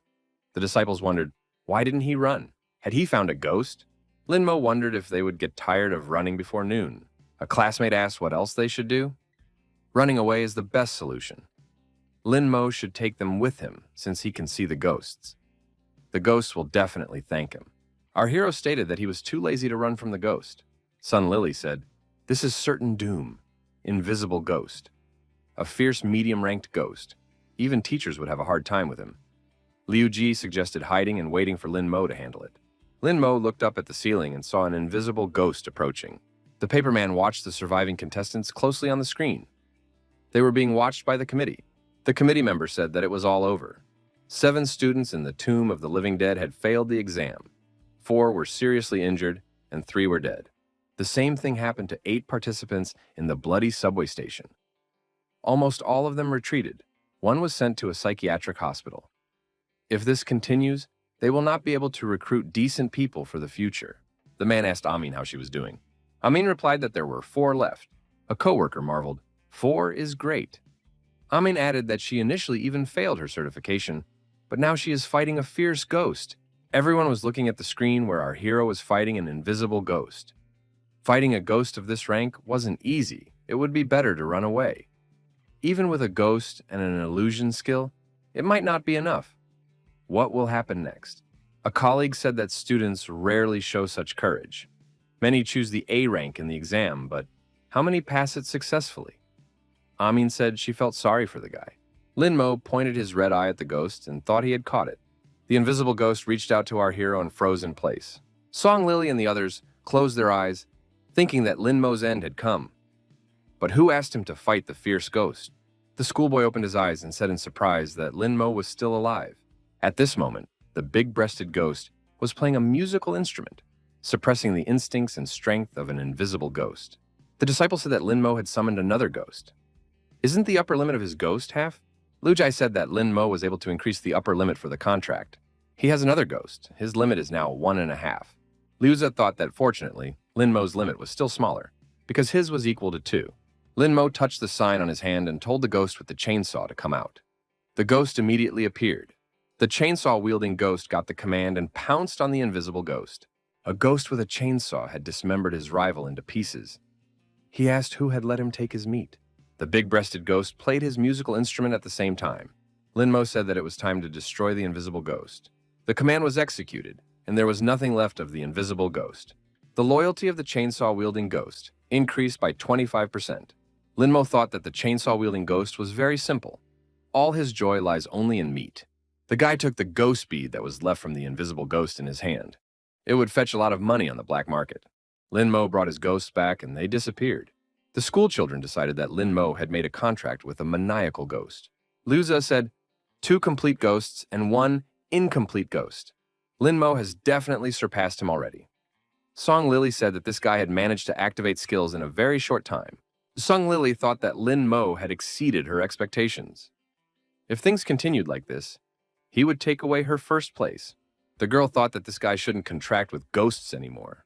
The disciples wondered, why didn't he run? Had he found a ghost? Lin Mo wondered if they would get tired of running before noon. A classmate asked what else they should do. Running away is the best solution. Lin Mo should take them with him since he can see the ghosts. The ghosts will definitely thank him. Our hero stated that he was too lazy to run from the ghost. Sun Lily said, this is certain doom. Invisible ghost. A fierce medium-ranked ghost. Even teachers would have a hard time with him. Liu Ji suggested hiding and waiting for Lin Mo to handle it. Lin Mo looked up at the ceiling and saw an invisible ghost approaching. The paperman watched the surviving contestants closely on the screen. They were being watched by the committee. The committee member said that it was all over. 7 students in the Tomb of the Living Dead had failed the exam. 4 were seriously injured, and 3 were dead. The same thing happened to 8 participants in the bloody subway station. Almost all of them retreated. 1 was sent to a psychiatric hospital. If this continues, they will not be able to recruit decent people for the future. The man asked Amin how she was doing. Amin replied that there were 4 left. A coworker marveled, 4 is great. Amin added that she initially even failed her certification, but now she is fighting a fierce ghost. Everyone was looking at the screen where our hero was fighting an invisible ghost. Fighting a ghost of this rank wasn't easy. It would be better to run away. Even with a ghost and an illusion skill, it might not be enough. What will happen next? A colleague said that students rarely show such courage. Many choose the A rank in the exam, but how many pass it successfully? Amin said she felt sorry for the guy. Lin Mo pointed his red eye at the ghost and thought he had caught it. The invisible ghost reached out to our hero and froze in place. Song Lily and the others closed their eyes, thinking that Lin Mo's end had come. But who asked him to fight the fierce ghost? The schoolboy opened his eyes and said in surprise that Lin Mo was still alive. At this moment, the big-breasted ghost was playing a musical instrument, suppressing the instincts and strength of an invisible ghost. The disciple said that Lin Mo had summoned another ghost. Isn't the upper limit of his ghost half? Lu Jai said that Lin Mo was able to increase the upper limit for the contract. He has another ghost. His limit is now 1.5. Liuza thought that fortunately, Lin Mo's limit was still smaller, because his was equal to 2. Lin Mo touched the sign on his hand and told the ghost with the chainsaw to come out. The ghost immediately appeared. The chainsaw-wielding ghost got the command and pounced on the invisible ghost. A ghost with a chainsaw had dismembered his rival into pieces. He asked who had let him take his meat. The big-breasted ghost played his musical instrument at the same time. Lin Mo said that it was time to destroy the invisible ghost. The command was executed, and there was nothing left of the invisible ghost. The loyalty of the chainsaw-wielding ghost increased by 25%. Lin Mo thought that the chainsaw-wielding ghost was very simple. All his joy lies only in meat. The guy took the ghost bead that was left from the invisible ghost in his hand. It would fetch a lot of money on the black market. Lin Mo brought his ghosts back and they disappeared. The school children decided that Lin Mo had made a contract with a maniacal ghost. Luza said, 2 complete ghosts and 1 incomplete ghost. Lin Mo has definitely surpassed him already. Song Lily said that this guy had managed to activate skills in a very short time. Sung Lily thought that Lin Mo had exceeded her expectations. If things continued like this, he would take away her first place. The girl thought that this guy shouldn't contract with ghosts anymore,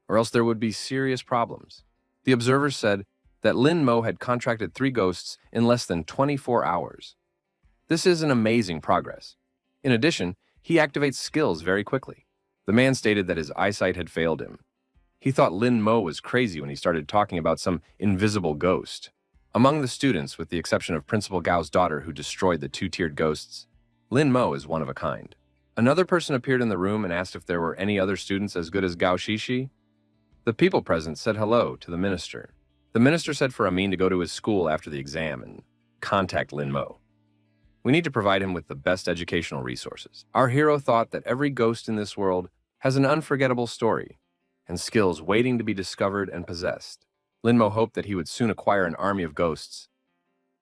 or else there would be serious problems. The observers said that Lin Mo had contracted 3 ghosts in less than 24 hours. This is an amazing progress. In addition, he activates skills very quickly. The man stated that his eyesight had failed him. He thought Lin Mo was crazy when he started talking about some invisible ghost. Among the students, with the exception of Principal Gao's daughter who destroyed the 2-tiered ghosts, Lin Mo is one of a kind. Another person appeared in the room and asked if there were any other students as good as Gao Shishi. The people present said hello to the minister. The minister said for Amin to go to his school after the exam and contact Lin Mo. We need to provide him with the best educational resources. Our hero thought that every ghost in this world has an unforgettable story and skills waiting to be discovered and possessed. Lin Mo hoped that he would soon acquire an army of ghosts,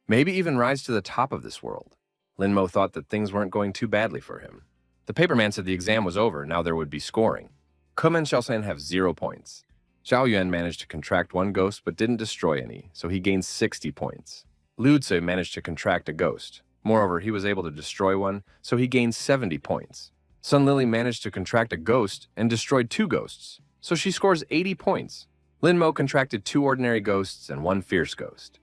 maybe even rise to the top of this world. Lin Mo thought that things weren't going too badly for him. The paperman said the exam was over, now there would be scoring. Kum and Xiaosan have 0 points. Xiao Yuan managed to contract 1 ghost but didn't destroy any, so he gained 60 points. Liu Zi managed to contract a ghost. Moreover, he was able to destroy 1, so he gained 70 points. Sun Lily managed to contract a ghost and destroyed 2 ghosts, so she scores 80 points. Lin Mo contracted 2 ordinary ghosts and 1 fierce ghost.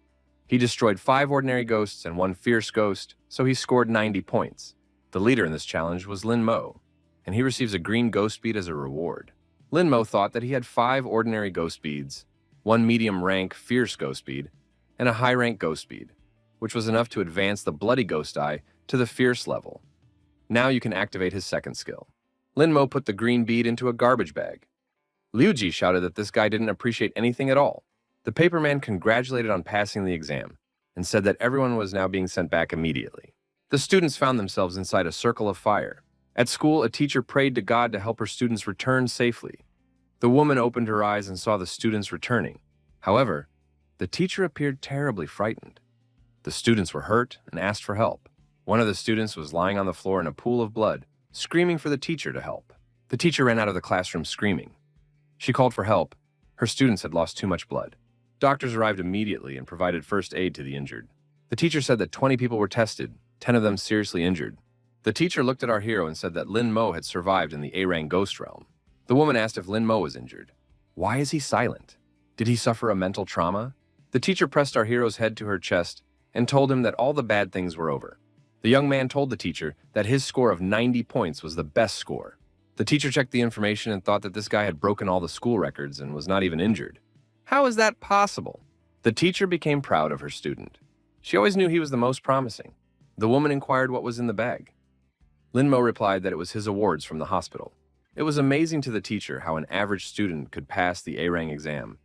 He destroyed 5 ordinary ghosts and 1 fierce ghost, so he scored 90 points. The leader in this challenge was Lin Mo, and he receives a green ghost bead as a reward. Lin Mo thought that he had 5 ordinary ghost beads, 1 medium-rank fierce ghost bead, and a high-rank ghost bead, which was enough to advance the bloody ghost eye to the fierce level. Now you can activate his second skill. Lin Mo put the green bead into a garbage bag. Liu Ji shouted that this guy didn't appreciate anything at all. The paperman congratulated on passing the exam and said that everyone was now being sent back immediately. The students found themselves inside a circle of fire. At school, a teacher prayed to God to help her students return safely. The woman opened her eyes and saw the students returning. However, the teacher appeared terribly frightened. The students were hurt and asked for help. One of the students was lying on the floor in a pool of blood, screaming for the teacher to help. The teacher ran out of the classroom screaming. She called for help. Her students had lost too much blood. Doctors arrived immediately and provided first aid to the injured. The teacher said that 20 people were tested, 10 of them seriously injured. The teacher looked at our hero and said that Lin Mo had survived in the A-Rang ghost realm. The woman asked if Lin Mo was injured. Why is he silent? Did he suffer a mental trauma? The teacher pressed our hero's head to her chest and told him that all the bad things were over. The young man told the teacher that his score of 90 points was the best score. The teacher checked the information and thought that this guy had broken all the school records and was not even injured. How is that possible? The teacher became proud of her student. She always knew he was the most promising. The woman inquired what was in the bag. Lin Mo replied that it was his awards from the hospital. It was amazing to the teacher how an average student could pass the A-Rang exam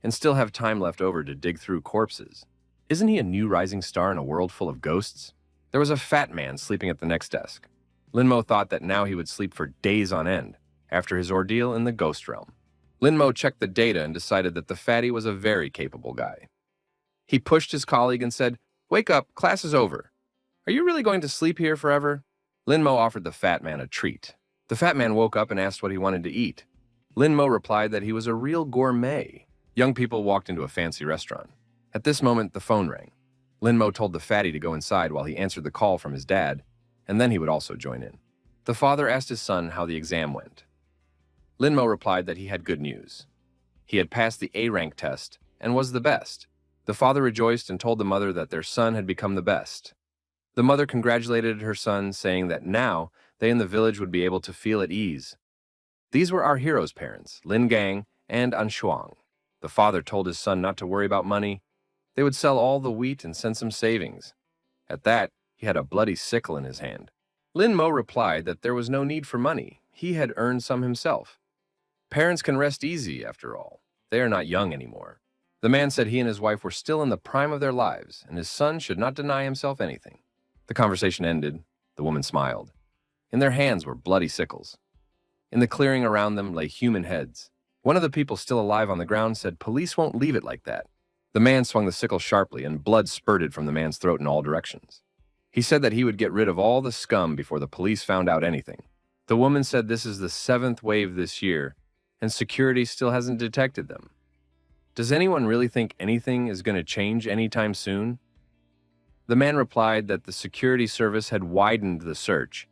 and still have time left over to dig through corpses. Isn't he a new rising star in a world full of ghosts? There was a fat man sleeping at the next desk. Lin Mo thought that now he would sleep for days on end after his ordeal in the ghost realm. Lin Mo checked the data and decided that the fatty was a very capable guy. He pushed his colleague and said, "Wake up, class is over. Are you really going to sleep here forever?" Lin Mo offered the fat man a treat. The fat man woke up and asked what he wanted to eat. Lin Mo replied that he was a real gourmet. Young people walked into a fancy restaurant. At this moment, the phone rang. Lin Mo told the fatty to go inside while he answered the call from his dad, and then he would also join in. The father asked his son how the exam went. Lin Mo replied that he had good news. He had passed the A-rank test and was the best. The father rejoiced and told the mother that their son had become the best. The mother congratulated her son, saying that now they in the village would be able to feel at ease. These were our hero's parents, Lin Gang and An Shuang. The father told his son not to worry about money. They would sell all the wheat and send some savings. At that, he had a bloody sickle in his hand. Lin Mo replied that there was no need for money. He had earned some himself. Parents can rest easy, after all. They are not young anymore. The man said he and his wife were still in the prime of their lives, and his son should not deny himself anything. The conversation ended. The woman smiled. In their hands were bloody sickles. In the clearing around them lay human heads. One of the people still alive on the ground said, "Police won't leave it like that." The man swung the sickle sharply, and blood spurted from the man's throat in all directions. He said that he would get rid of all the scum before the police found out anything. The woman said this is the 7th wave this year, and security still hasn't detected them. Does anyone really think anything is going to change anytime soon? The man replied that the security service had widened the search,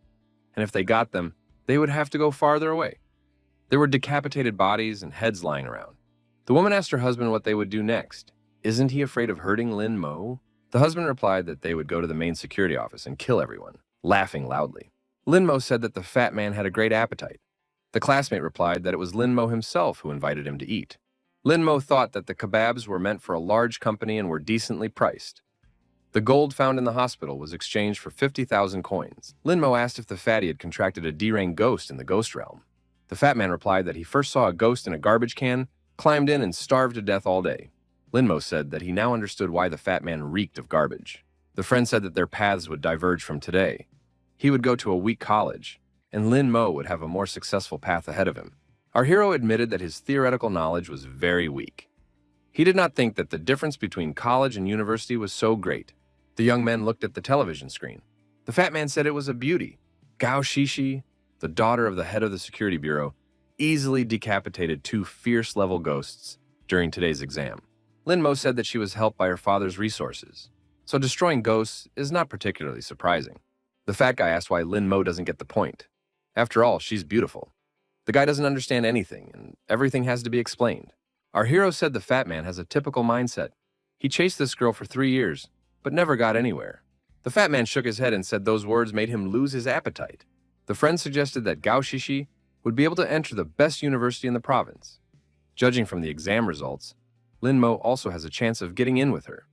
and if they got them, they would have to go farther away. There were decapitated bodies and heads lying around. The woman asked her husband what they would do next. Isn't he afraid of hurting Lin Mo? The husband replied that they would go to the main security office and kill everyone, laughing loudly. Lin Mo said that the fat man had a great appetite. The classmate replied that it was Lin Mo himself who invited him to eat. Lin Mo thought that the kebabs were meant for a large company and were decently priced. The gold found in the hospital was exchanged for 50,000 coins. Lin Mo asked if the fatty had contracted a deranged ghost in the ghost realm. The fat man replied that he first saw a ghost in a garbage can, climbed in, and starved to death all day. Lin Mo said that he now understood why the fat man reeked of garbage. The friend said that their paths would diverge from today. He would go to a weak college, and Lin Mo would have a more successful path ahead of him. Our hero admitted that his theoretical knowledge was very weak. He did not think that the difference between college and university was so great. The young men looked at the television screen. The fat man said it was a beauty. Gao Shishi, the daughter of the head of the security bureau, easily decapitated 2 fierce-level ghosts during today's exam. Lin Mo said that she was helped by her father's resources, so destroying ghosts is not particularly surprising. The fat guy asked why Lin Mo doesn't get the point. After all, she's beautiful. The guy doesn't understand anything, and everything has to be explained. Our hero said the fat man has a typical mindset. He chased this girl for 3 years, but never got anywhere. The fat man shook his head and said those words made him lose his appetite. The friend suggested that Gao Shishi would be able to enter the best university in the province. Judging from the exam results, Lin Mo also has a chance of getting in with her.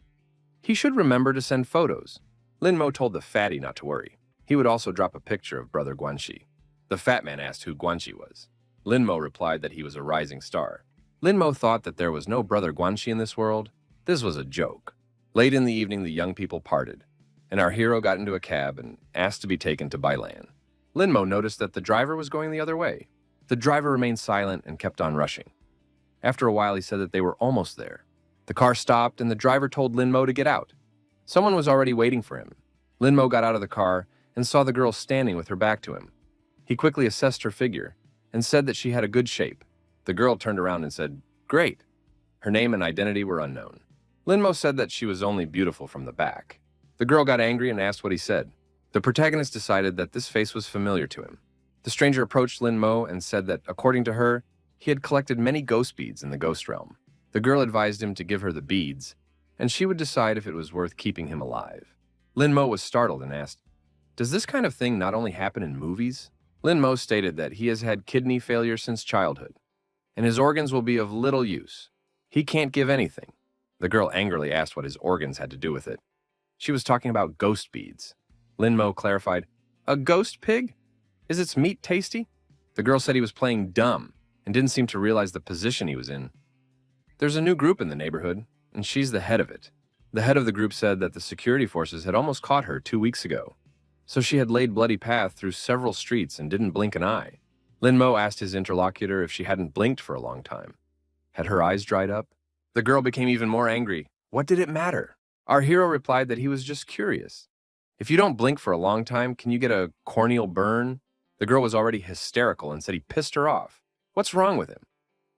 He should remember to send photos. Lin Mo told the fatty not to worry. He would also drop a picture of brother Guanxi. The fat man asked who Guanxi was. Lin Mo replied that he was a rising star. Lin Mo thought that there was no brother Guanxi in this world. This was a joke. Late in the evening, the young people parted, and our hero got into a cab and asked to be taken to Bailan. Lin Mo noticed that the driver was going the other way. The driver remained silent and kept on rushing. After a while, he said that they were almost there. The car stopped, and the driver told Lin Mo to get out. Someone was already waiting for him. Lin Mo got out of the car and saw the girl standing with her back to him. He quickly assessed her figure and said that she had a good shape. The girl turned around and said, "Great." Her name and identity were unknown. Lin Mo said that she was only beautiful from the back. The girl got angry and asked what he said. The protagonist decided that this face was familiar to him. The stranger approached Lin Mo and said that, according to her, he had collected many ghost beads in the ghost realm. The girl advised him to give her the beads, and she would decide if it was worth keeping him alive. Lin Mo was startled and asked, "Does this kind of thing not only happen in movies?" Lin Mo stated that he has had kidney failure since childhood, and his organs will be of little use. He can't give anything. The girl angrily asked what his organs had to do with it. She was talking about ghost beads. Lin Mo clarified, "A ghost pig? Is its meat tasty?" The girl said he was playing dumb and didn't seem to realize the position he was in. There's a new group in the neighborhood, and she's the head of it. The head of the group said that the security forces had almost caught her 2 weeks ago, so she had laid bloody path through several streets and didn't blink an eye. Lin Mo asked his interlocutor if she hadn't blinked for a long time. Had her eyes dried up? The girl became even more angry. What did it matter? Our hero replied that he was just curious. If you don't blink for a long time, can you get a corneal burn? The girl was already hysterical and said he pissed her off. What's wrong with him?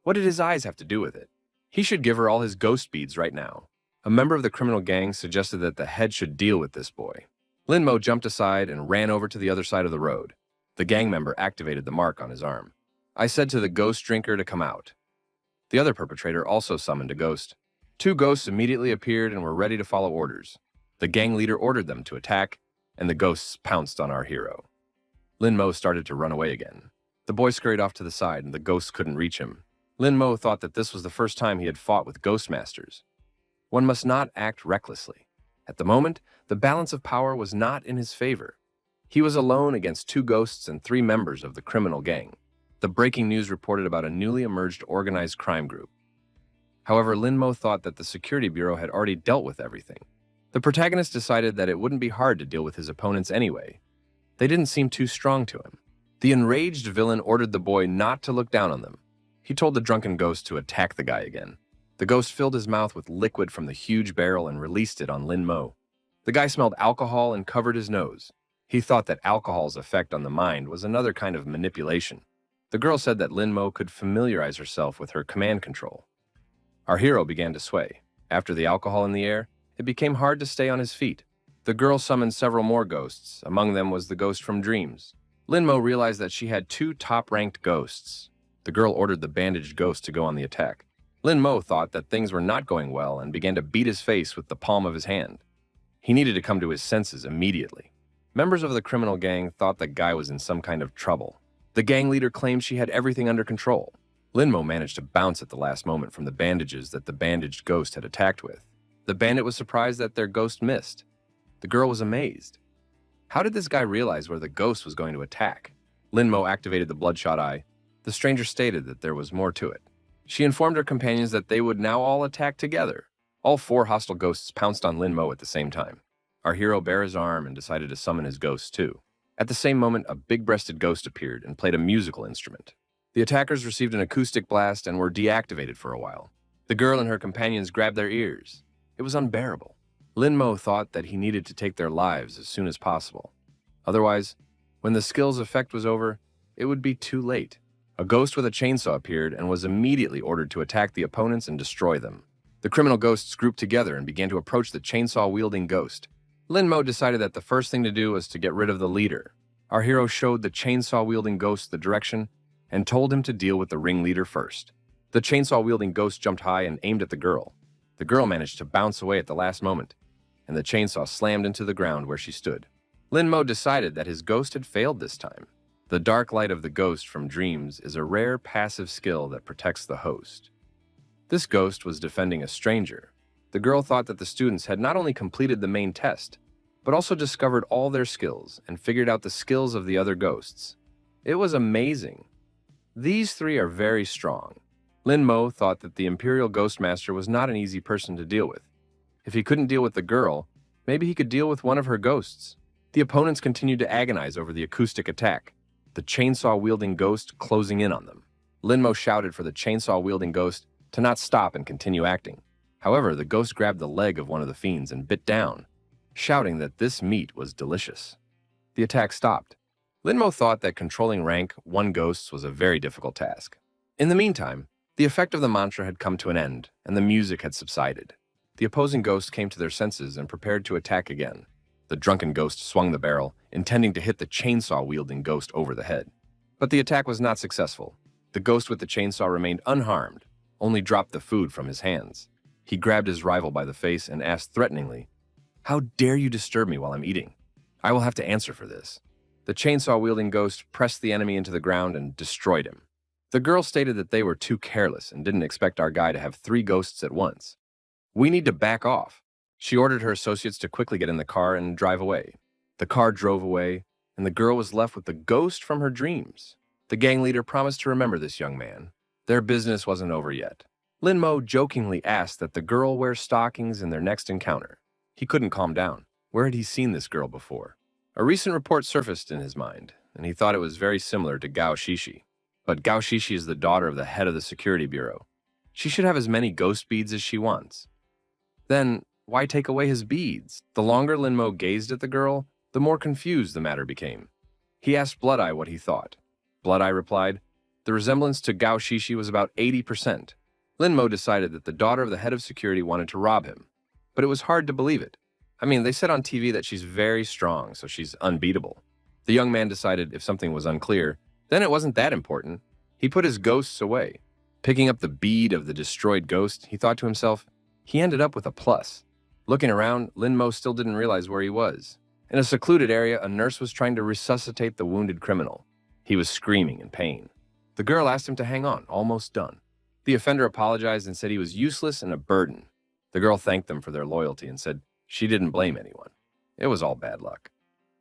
What did his eyes have to do with it? He should give her all his ghost beads right now. A member of the criminal gang suggested that the head should deal with this boy. Lin Mo jumped aside and ran over to the other side of the road. The gang member activated the mark on his arm. I said to the ghost drinker to come out. The other perpetrator also summoned a ghost. 2 ghosts immediately appeared and were ready to follow orders. The gang leader ordered them to attack, and the ghosts pounced on our hero. Lin Mo started to run away again. The boy scurried off to the side, and the ghosts couldn't reach him. Lin Mo thought that this was the first time he had fought with ghost masters. One must not act recklessly. At the moment, the balance of power was not in his favor. He was alone against 2 ghosts and 3 members of the criminal gang. The breaking news reported about a newly emerged organized crime group. However, Lin Mo thought that the security bureau had already dealt with everything. The protagonist decided that it wouldn't be hard to deal with his opponents anyway. They didn't seem too strong to him. The enraged villain ordered the boy not to look down on them. He told the drunken ghost to attack the guy again. The ghost filled his mouth with liquid from the huge barrel and released it on Lin Mo. The guy smelled alcohol and covered his nose. He thought that alcohol's effect on the mind was another kind of manipulation. The girl said that Lin Mo could familiarize herself with her command control. Our hero began to sway. After the alcohol in the air, it became hard to stay on his feet. The girl summoned several more ghosts. Among them was the ghost from dreams. Lin Mo realized that she had two top-ranked ghosts. The girl ordered the bandaged ghost to go on the attack. Lin Mo thought that things were not going well and began to beat his face with the palm of his hand. He needed to come to his senses immediately. Members of the criminal gang thought the guy was in some kind of trouble. The gang leader claimed she had everything under control. Lin Mo managed to bounce at the last moment from the bandages that the bandaged ghost had attacked with. The bandit was surprised that their ghost missed. The girl was amazed. How did this guy realize where the ghost was going to attack? Lin Mo activated the bloodshot eye. The stranger stated that there was more to it. She informed her companions that they would now all attack together. All four hostile ghosts pounced on Lin Mo at the same time. Our hero bare his arm and decided to summon his ghosts too. At the same moment, a big-breasted ghost appeared and played a musical instrument. The attackers received an acoustic blast and were deactivated for a while. The girl and her companions grabbed their ears. It was unbearable. Lin Mo thought that he needed to take their lives as soon as possible. Otherwise, when the skill's effect was over, it would be too late. A ghost with a chainsaw appeared and was immediately ordered to attack the opponents and destroy them. The criminal ghosts grouped together and began to approach the chainsaw-wielding ghost. Lin Mo decided that the first thing to do was to get rid of the leader. Our hero showed the chainsaw-wielding ghost the direction and told him to deal with the ringleader first. The chainsaw-wielding ghost jumped high and aimed at the girl. The girl managed to bounce away at the last moment, and the chainsaw slammed into the ground where she stood. Lin Mo decided that his ghost had failed this time. The dark light of the ghost from dreams is a rare passive skill that protects the host. This ghost was defending a stranger. The girl thought that the students had not only completed the main test, but also discovered all their skills and figured out the skills of the other ghosts. It was amazing. These three are very strong. Lin Mo thought that the Imperial Ghost Master was not an easy person to deal with. If he couldn't deal with the girl, maybe he could deal with one of her ghosts. The opponents continued to agonize over the acoustic attack, the chainsaw-wielding ghost closing in on them. Lin Mo shouted for the chainsaw-wielding ghost to not stop and continue acting. However, the ghost grabbed the leg of one of the fiends and bit down, shouting that this meat was delicious. The attack stopped. Lin Mo thought that controlling rank 1 ghosts was a very difficult task. In the meantime, the effect of the mantra had come to an end, and the music had subsided. The opposing ghosts came to their senses and prepared to attack again. The drunken ghost swung the barrel, intending to hit the chainsaw-wielding ghost over the head. But the attack was not successful. The ghost with the chainsaw remained unharmed, only dropped the food from his hands. He grabbed his rival by the face and asked threateningly, "How dare you disturb me while I'm eating? I will have to answer for this." The chainsaw-wielding ghost pressed the enemy into the ground and destroyed him. The girl stated that they were too careless and didn't expect our guy to have 3 ghosts at once. "We need to back off." She ordered her associates to quickly get in the car and drive away. The car drove away, and the girl was left with the ghost from her dreams. The gang leader promised to remember this young man. Their business wasn't over yet. Lin Mo jokingly asked that the girl wear stockings in their next encounter. He couldn't calm down. Where had he seen this girl before? A recent report surfaced in his mind, and he thought it was very similar to Gao Shishi. But Gao Shishi is the daughter of the head of the security bureau. She should have as many ghost beads as she wants. Then, why take away his beads? The longer Lin Mo gazed at the girl, the more confused the matter became. He asked Blood Eye what he thought. Blood Eye replied, the resemblance to Gao Shishi was about 80%. Lin Mo decided that the daughter of the head of security wanted to rob him. But it was hard to believe it. I mean, they said on TV that she's very strong, so she's unbeatable. The young man decided if something was unclear, then it wasn't that important. He put his ghosts away. Picking up the bead of the destroyed ghost, he thought to himself, he ended up with a plus. Looking around, Lin Mo still didn't realize where he was. In a secluded area, a nurse was trying to resuscitate the wounded criminal. He was screaming in pain. The girl asked him to hang on, almost done. The offender apologized and said he was useless and a burden. The girl thanked them for their loyalty and said she didn't blame anyone. It was all bad luck.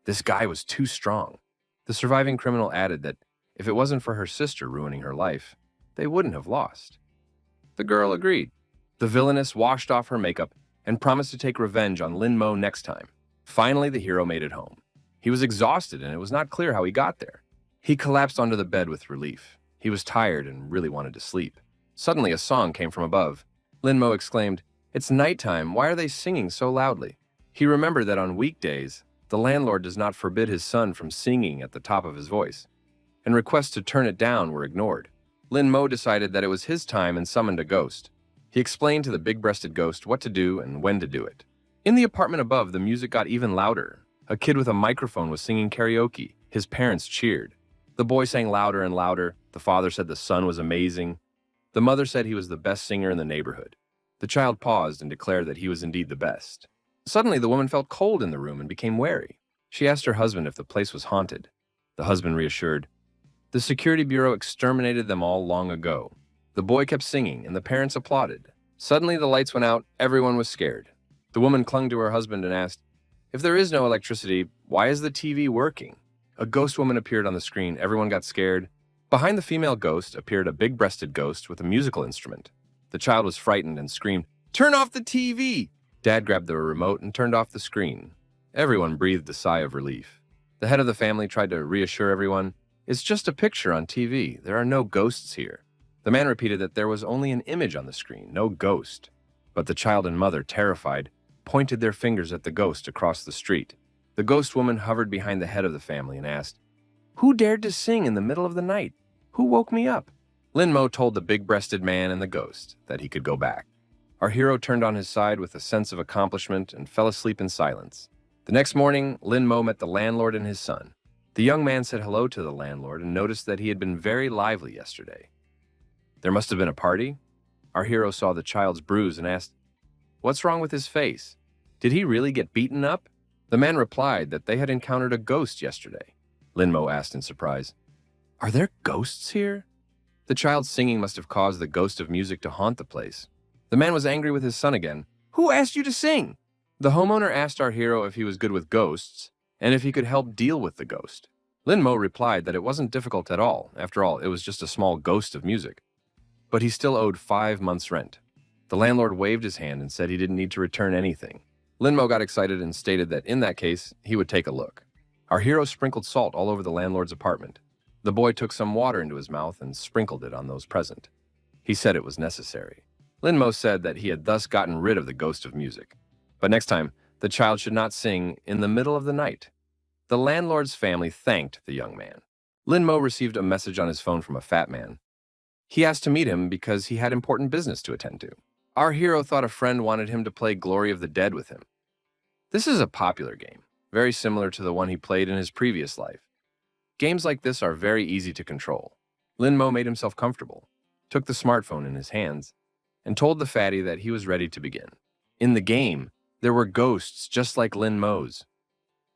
This guy was too strong. The surviving criminal added that if it wasn't for her sister ruining her life, they wouldn't have lost. The girl agreed. The villainess washed off her makeup and promised to take revenge on Lin Mo next time. Finally, the hero made it home. He was exhausted and it was not clear how he got there. He collapsed onto the bed with relief. He was tired and really wanted to sleep. Suddenly, a song came from above. Lin-mo exclaimed, "It's nighttime. Why are they singing so loudly?" He remembered that on weekdays, the landlord does not forbid his son from singing at the top of his voice, and requests to turn it down were ignored. Lin-mo decided that it was his time and summoned a ghost. He explained to the big-breasted ghost what to do and when to do it. In the apartment above, the music got even louder. A kid with a microphone was singing karaoke. His parents cheered. The boy sang louder and louder. The father said the son was amazing. The mother said he was the best singer in the neighborhood. The child paused and declared that he was indeed the best. Suddenly, the woman felt cold in the room and became wary. She asked her husband if the place was haunted. The husband reassured, "The security bureau exterminated them all long ago." The boy kept singing, and the parents applauded. Suddenly, the lights went out. Everyone was scared. The woman clung to her husband and asked, "If there is no electricity, why is the TV working?" A ghost woman appeared on the screen. Everyone got scared. Behind the female ghost appeared a big-breasted ghost with a musical instrument. The child was frightened and screamed, "Turn off the TV!" Dad grabbed the remote and turned off the screen. Everyone breathed a sigh of relief. The head of the family tried to reassure everyone, "It's just a picture on TV. There are no ghosts here." The man repeated that there was only an image on the screen, no ghost. But the child and mother, terrified, pointed their fingers at the ghost across the street. The ghost woman hovered behind the head of the family and asked, "Who dared to sing in the middle of the night? Who woke me up?" Lin-mo told the big-breasted man and the ghost that he could go back. Our hero turned on his side with a sense of accomplishment and fell asleep in silence. The next morning, Lin-mo met the landlord and his son. The young man said hello to the landlord and noticed that he had been very lively yesterday. There must have been a party? Our hero saw the child's bruise and asked, "What's wrong with his face? Did he really get beaten up?" The man replied that they had encountered a ghost yesterday. Lin-mo asked in surprise, "Are there ghosts here?" The child's singing must have caused the ghost of music to haunt the place. The man was angry with his son again. "Who asked you to sing?" The homeowner asked our hero if he was good with ghosts and if he could help deal with the ghost. Lin-mo replied that it wasn't difficult at all. After all, it was just a small ghost of music. But he still owed 5 months' rent. The landlord waved his hand and said he didn't need to return anything. Lin-mo got excited and stated that in that case, he would take a look. Our hero sprinkled salt all over the landlord's apartment. The boy took some water into his mouth and sprinkled it on those present. He said it was necessary. Lin-mo said that he had thus gotten rid of the ghost of music. But next time, the child should not sing in the middle of the night. The landlord's family thanked the young man. Lin-mo received a message on his phone from a fat man. He asked to meet him because he had important business to attend to. Our hero thought a friend wanted him to play Glory of the Dead with him. This is a popular game, very similar to the one he played in his previous life. Games like this are very easy to control. Lin-mo made himself comfortable, took the smartphone in his hands, and told the fatty that he was ready to begin. In the game, there were ghosts just like Lin-mo's.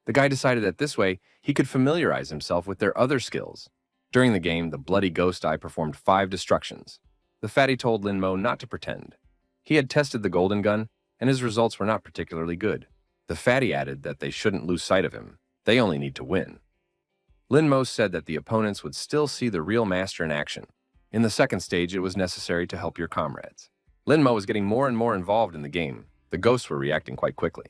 The guy decided that this way, he could familiarize himself with their other skills. During the game, the bloody ghost eye performed 5 destructions. The fatty told Lin-mo not to pretend. He had tested the golden gun, and his results were not particularly good. The fatty added that they shouldn't lose sight of him. They only need to win. Lin-mo said that the opponents would still see the real master in action. In the second stage, it was necessary to help your comrades. Lin-mo was getting more and more involved in the game. The ghosts were reacting quite quickly.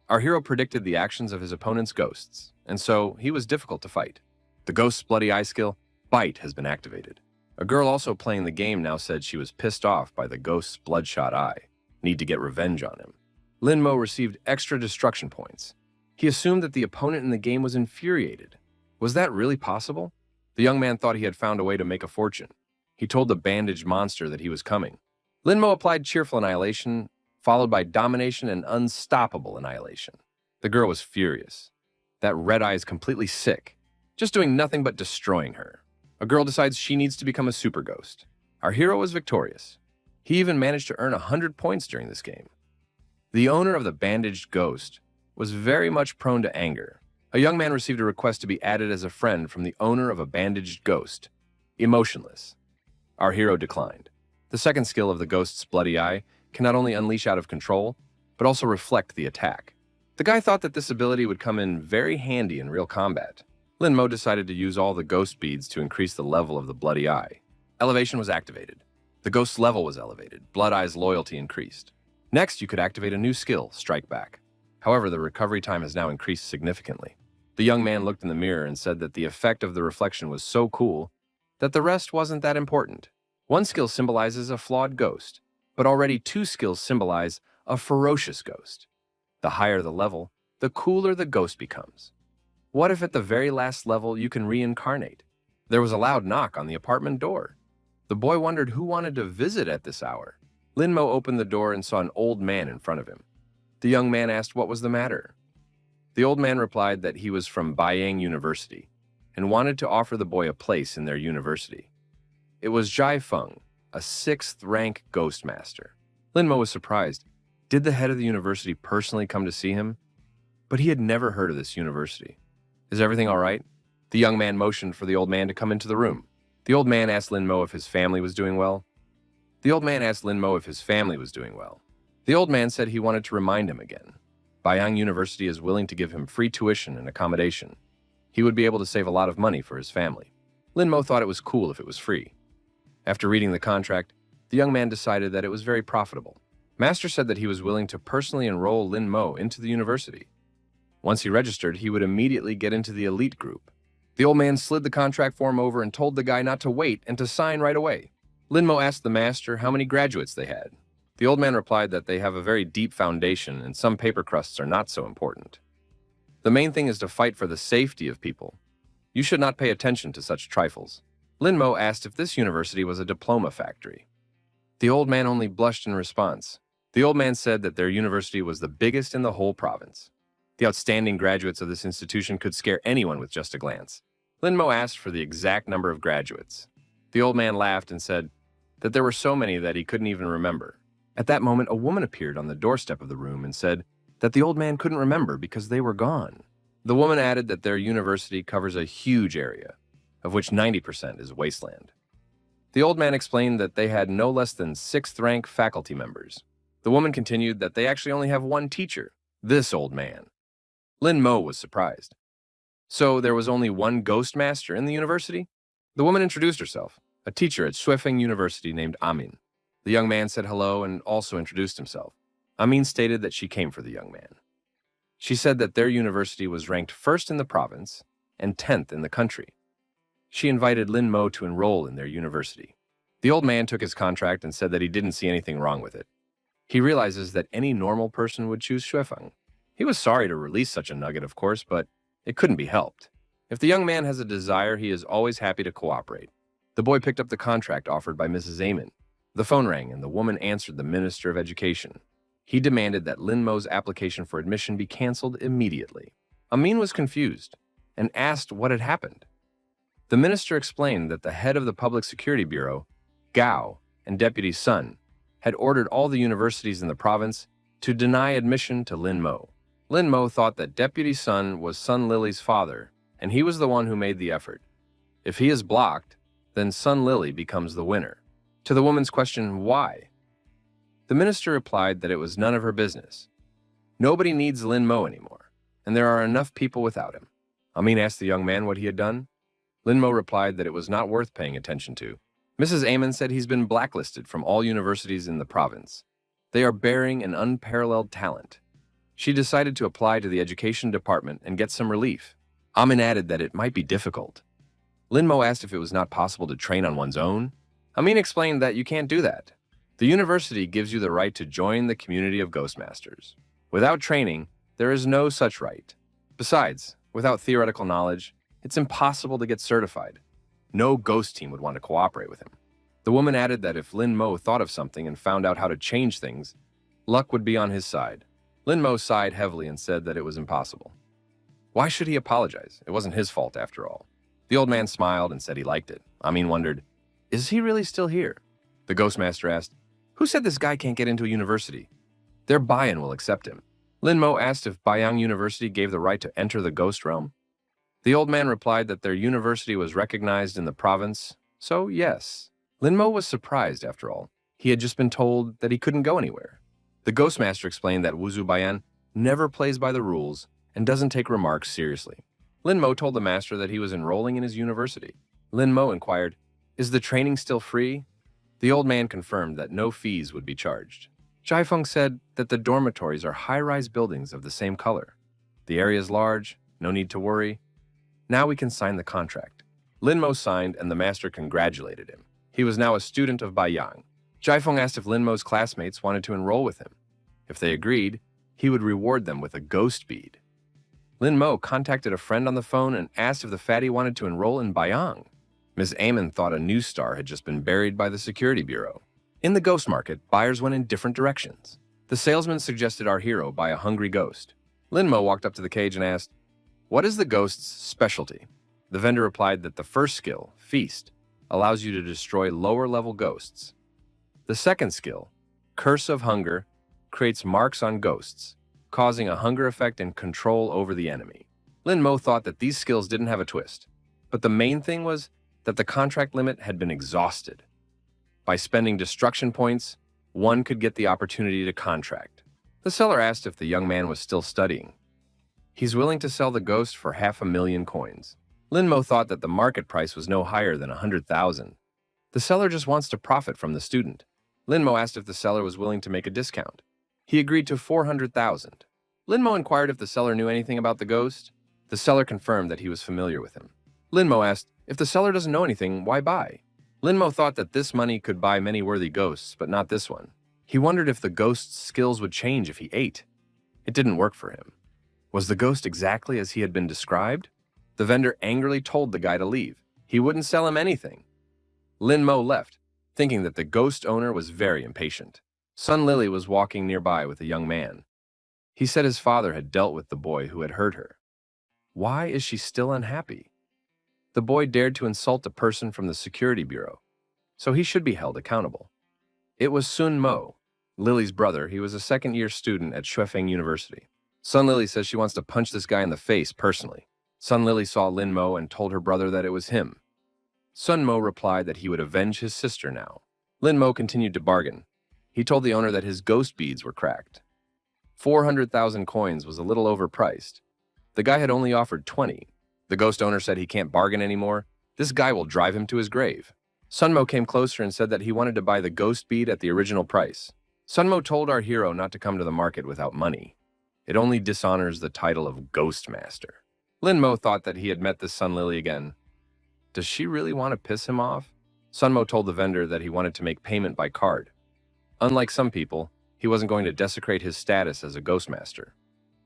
Our hero predicted the actions of his opponent's ghosts, and so he was difficult to fight. The ghost's bloody eye skill, Bite, has been activated. A girl also playing the game now said she was pissed off by the ghost's bloodshot eye. Need to get revenge on him. Lin-mo received extra destruction points. He assumed that the opponent in the game was infuriated. Was that really possible? The young man thought he had found a way to make a fortune. He told the bandaged monster that he was coming. Lin-mo applied cheerful annihilation, followed by domination and unstoppable annihilation. The girl was furious. That red eye is completely sick, just doing nothing but destroying her. A girl decides she needs to become a super ghost. Our hero was victorious. He even managed to earn 100 points during this game. The owner of the bandaged ghost was very much prone to anger. A young man received a request to be added as a friend from the owner of a bandaged ghost, emotionless. Our hero declined. The second skill of the ghost's bloody eye can not only unleash out of control, but also reflect the attack. The guy thought that this ability would come in very handy in real combat. Lin-mo decided to use all the ghost beads to increase the level of the bloody eye. Elevation was activated. The ghost's level was elevated. Blood Eye's loyalty increased. Next, you could activate a new skill, Strike Back. However, the recovery time has now increased significantly. The young man looked in the mirror and said that the effect of the reflection was so cool that the rest wasn't that important. One skill symbolizes a flawed ghost. but already 2 skills symbolize a ferocious ghost. The higher the level, the cooler the ghost becomes. What if at the very last level you can reincarnate? There was a loud knock on the apartment door. The boy wondered who wanted to visit at this hour. Linmo opened the door and saw an old man in front of him. The young man asked what was the matter. The old man replied that he was from Baiyang University and wanted to offer the boy a place in their university. It was Jai Feng, a 6th-rank ghost master. Linmo was surprised. Did the head of the university personally come to see him? But he had never heard of this university. Is everything all right? The young man motioned for the old man to come into the room. The old man asked Linmo if his family was doing well. The old man said he wanted to remind him again. Baiyang University is willing to give him free tuition and accommodation. He would be able to save a lot of money for his family. Linmo thought it was cool if it was free. After reading the contract, the young man decided that it was very profitable. Master said that he was willing to personally enroll Linmo into the university. Once he registered, he would immediately get into the elite group. The old man slid the contract form over and told the guy not to wait and to sign right away. Linmo asked the master how many graduates they had. The old man replied that they have a very deep foundation and some paper crusts are not so important. The main thing is to fight for the safety of people. You should not pay attention to such trifles. Linmo asked if this university was a diploma factory. The old man only blushed in response. The old man said that their university was the biggest in the whole province. The outstanding graduates of this institution could scare anyone with just a glance. Linmo asked for the exact number of graduates. The old man laughed and said that there were so many that he couldn't even remember. At that moment, a woman appeared on the doorstep of the room and said that the old man couldn't remember because they were gone. The woman added that their university covers a huge area, of which 90% is wasteland. The old man explained that they had no less than 6th-rank faculty members. The woman continued that they actually only have 1 teacher, this old man. Linmo was surprised. So there was only 1 ghost master in the university? The woman introduced herself, a teacher at Shuifeng University named Amin. The young man said hello and also introduced himself. Amin stated that she came for the young man. She said that their university was ranked 1st in the province and 10th in the country. She invited Linmo to enroll in their university. The old man took his contract and said that he didn't see anything wrong with it. He realizes that any normal person would choose Shuifeng. He was sorry to release such a nugget, of course, but it couldn't be helped. If the young man has a desire, he is always happy to cooperate. The boy picked up the contract offered by Mrs. Amin. The phone rang and the woman answered the Minister of Education. He demanded that Linmo's application for admission be canceled immediately. Amin was confused and asked what had happened. The minister explained that the head of the Public Security Bureau, Gao, and Deputy Sun had ordered all the universities in the province to deny admission to Linmo. Linmo thought that Deputy Sun was Sun Lily's father, and he was the one who made the effort. If he is blocked, then Sun Lily becomes the winner. To the woman's question, why? The minister replied that it was none of her business. Nobody needs Linmo anymore, and there are enough people without him. Amin asked the young man what he had done. Linmo replied that it was not worth paying attention to. Mrs. Amin said he's been blacklisted from all universities in the province. They are bearing an unparalleled talent. She decided to apply to the education department and get some relief. Amin added that it might be difficult. Linmo asked if it was not possible to train on one's own. Amin explained that you can't do that. The university gives you the right to join the community of Ghostmasters. Without training, there is no such right. Besides, without theoretical knowledge, it's impossible to get certified. No ghost team would want to cooperate with him. The woman added that if Linmo thought of something and found out how to change things, luck would be on his side. Linmo sighed heavily and said that it was impossible. Why should he apologize? It wasn't his fault after all. The old man smiled and said he liked it. Amin wondered, is he really still here? The Ghostmaster asked, who said this guy can't get into a university? Their Bayan will accept him. Linmo asked if Baiyang University gave the right to enter the ghost realm. The old man replied that their university was recognized in the province, so yes. Linmo was surprised after all. He had just been told that he couldn't go anywhere. The Ghostmaster explained that Wuzu Bayan never plays by the rules and doesn't take remarks seriously. Linmo told the master that he was enrolling in his university. Linmo inquired, is the training still free? The old man confirmed that no fees would be charged. Jaifeng said that the dormitories are high-rise buildings of the same color. The area is large, no need to worry. Now we can sign the contract. Linmo signed and the master congratulated him. He was now a student of Baiyang. Jaifeng asked if Lin Mo's classmates wanted to enroll with him. If they agreed, he would reward them with a ghost bead. Lin Mo contacted a friend on the phone and asked if the fatty wanted to enroll in Bayang. Ms. Amon thought a news star had just been buried by the security bureau. In the ghost market, buyers went in different directions. The salesman suggested our hero buy a hungry ghost. Lin Mo walked up to the cage and asked, "What is the ghost's specialty?" The vendor replied that the first skill, Feast, allows you to destroy lower-level ghosts. The second skill, Curse of Hunger, creates marks on ghosts, causing a hunger effect and control over the enemy. Lin Mo thought that these skills didn't have a twist, but the main thing was that the contract limit had been exhausted. By spending destruction points, one could get the opportunity to contract. The seller asked if the young man was still studying. He's willing to sell the ghost for 500,000 coins. Lin Mo thought that the market price was no higher than 100,000. The seller just wants to profit from the student. Lin Mo asked if the seller was willing to make a discount. He agreed to 400,000. Lin Mo inquired if the seller knew anything about the ghost. The seller confirmed that he was familiar with him. Lin Mo asked, if the seller doesn't know anything, why buy? Lin Mo thought that this money could buy many worthy ghosts, but not this one. He wondered if the ghost's skills would change if he ate. It didn't work for him. Was the ghost exactly as he had been described? The vendor angrily told the guy to leave. He wouldn't sell him anything. Lin Mo left, thinking that the ghost owner was very impatient. Sun Lily was walking nearby with a young man. He said his father had dealt with the boy who had hurt her. Why is she still unhappy? The boy dared to insult a person from the security bureau, so he should be held accountable. It was Sun Mo, Lily's brother. He was a second-year student at Xuefeng University. Sun Lily says she wants to punch this guy in the face personally. Sun Lily saw Lin Mo and told her brother that it was him. Sun Mo replied that he would avenge his sister now. Lin Mo continued to bargain. He told the owner that his ghost beads were cracked. 400,000 coins was a little overpriced. The guy had only offered 20. The ghost owner said he can't bargain anymore. This guy will drive him to his grave. Sun Mo came closer and said that he wanted to buy the ghost bead at the original price. Sun Mo told our hero not to come to the market without money. It only dishonors the title of Ghost Master. Lin Mo thought that he had met this Sun Lily again. Does she really want to piss him off? Sun Mo told the vendor that he wanted to make payment by card. Unlike some people, he wasn't going to desecrate his status as a Ghost Master.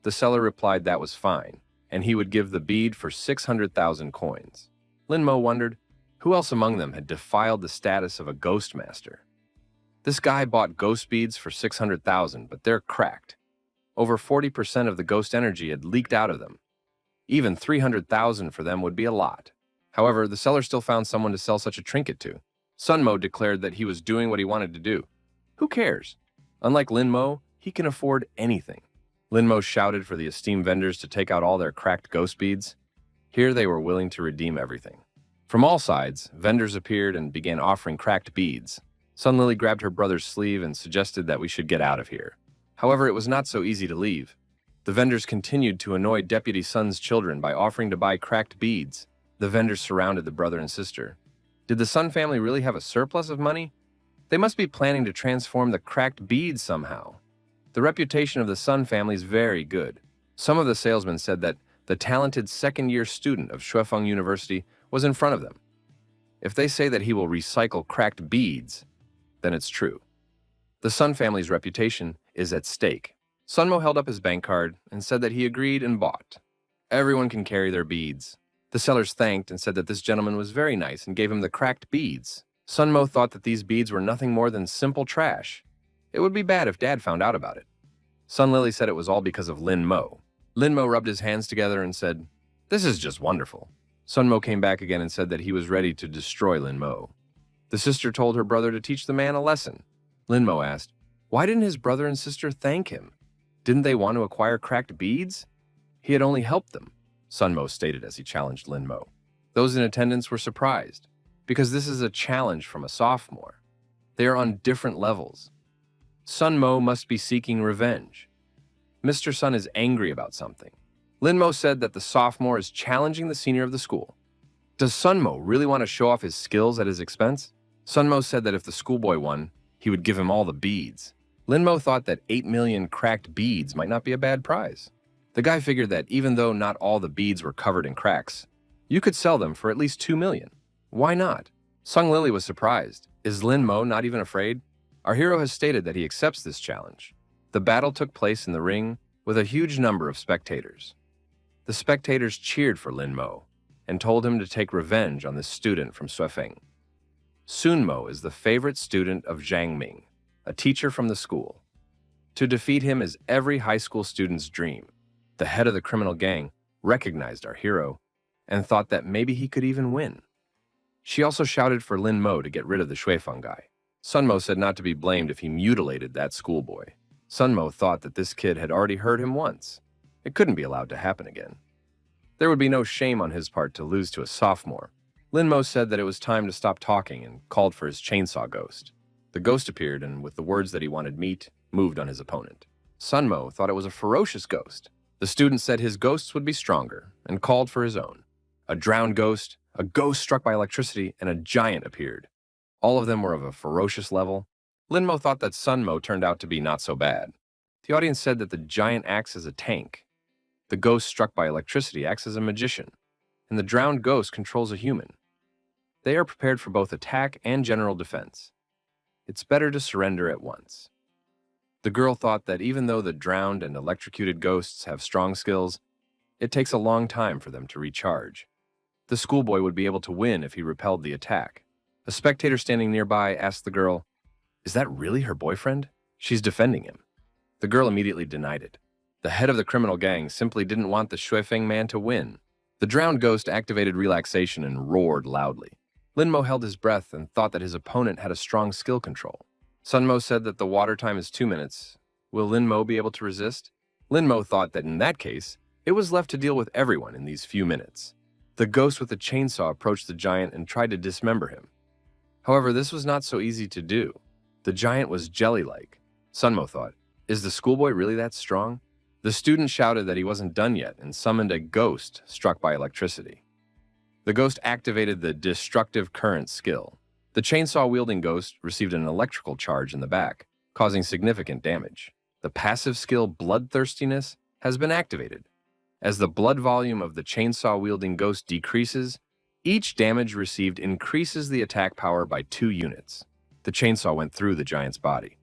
The seller replied that was fine, and he would give the bead for 600,000 coins. Lin Mo wondered, who else among them had defiled the status of a Ghost Master? This guy bought ghost beads for 600,000, but they're cracked. Over 40% of the ghost energy had leaked out of them. Even 300,000 for them would be a lot. However, the seller still found someone to sell such a trinket to. Sun Mo declared that he was doing what he wanted to do. Who cares? Unlike Lin Mo, he can afford anything. Lin Mo shouted for the esteemed vendors to take out all their cracked ghost beads. Here they were willing to redeem everything. From all sides, vendors appeared and began offering cracked beads. Sun Lily grabbed her brother's sleeve and suggested that we should get out of here. However, it was not so easy to leave. The vendors continued to annoy Deputy Sun's children by offering to buy cracked beads. The vendors surrounded the brother and sister. Did the Sun family really have a surplus of money? They must be planning to transform the cracked beads somehow. The reputation of the Sun family is very good. Some of the salesmen said that the talented second-year student of Xuefeng University was in front of them. If they say that he will recycle cracked beads, then it's true. The Sun family's reputation is at stake. Sun Mo held up his bank card and said that he agreed and bought. Everyone can carry their beads. The sellers thanked and said that this gentleman was very nice and gave him the cracked beads. Sun Mo thought that these beads were nothing more than simple trash. It would be bad if Dad found out about it. Sun Lily said it was all because of Lin Mo. Lin Mo rubbed his hands together and said, "This is just wonderful." Sun Mo came back again and said that he was ready to destroy Lin Mo. The sister told her brother to teach the man a lesson. Lin Mo asked, why didn't his brother and sister thank him? Didn't they want to acquire cracked beads? He had only helped them, Sun Mo stated as he challenged Lin Mo. Those in attendance were surprised, because this is a challenge from a sophomore. They are on different levels. Sun Mo must be seeking revenge. Mr. Sun is angry about something. Lin Mo said that the sophomore is challenging the senior of the school. Does Sun Mo really want to show off his skills at his expense? Sun Mo said that if the schoolboy won, he would give him all the beads. Lin Mo thought that 8 million cracked beads might not be a bad prize. The guy figured that even though not all the beads were covered in cracks, you could sell them for at least 2 million. Why not? Sung Lily was surprised. Is Lin Mo not even afraid? Our hero has stated that he accepts this challenge. The battle took place in the ring with a huge number of spectators. The spectators cheered for Lin Mo and told him to take revenge on this student from Suifeng. Sun Mo is the favorite student of Zhang Ming, a teacher from the school. To defeat him is every high school student's dream. The head of the criminal gang recognized our hero and thought that maybe he could even win. She also shouted for Lin Mo to get rid of the Suifeng guy. Sun Mo said not to be blamed if he mutilated that schoolboy. Sun Mo thought that this kid had already hurt him once. It couldn't be allowed to happen again. There would be no shame on his part to lose to a sophomore. Lin Mo said that it was time to stop talking and called for his chainsaw ghost. The ghost appeared and, with the words that he wanted meat, moved on his opponent. Sun Mo thought it was a ferocious ghost. The student said his ghosts would be stronger and called for his own. A drowned ghost, a ghost struck by electricity, and a giant appeared. All of them were of a ferocious level. Lin Mo thought that Sun Mo turned out to be not so bad. The audience said that the giant acts as a tank. The ghost struck by electricity acts as a magician, and the drowned ghost controls a human. They are prepared for both attack and general defense. It's better to surrender at once. The girl thought that even though the drowned and electrocuted ghosts have strong skills, it takes a long time for them to recharge. The schoolboy would be able to win if he repelled the attack. A spectator standing nearby asked the girl, "Is that really her boyfriend? She's defending him." The girl immediately denied it. The head of the criminal gang simply didn't want the Suifeng man to win. The drowned ghost activated relaxation and roared loudly. Lin Mo held his breath and thought that his opponent had a strong skill control. Sun Mo said that the water time is 2 minutes. Will Lin Mo be able to resist? Lin Mo thought that in that case, it was left to deal with everyone in these few minutes. The ghost with the chainsaw approached the giant and tried to dismember him. However, this was not so easy to do. The giant was jelly-like. Sun Mo thought, is the schoolboy really that strong? The student shouted that he wasn't done yet and summoned a ghost struck by electricity. The ghost activated the destructive current skill. The chainsaw-wielding ghost received an electrical charge in the back, causing significant damage. The passive skill Bloodthirstiness has been activated. As the blood volume of the chainsaw-wielding ghost decreases, each damage received increases the attack power by 2 units. The chainsaw went through the giant's body.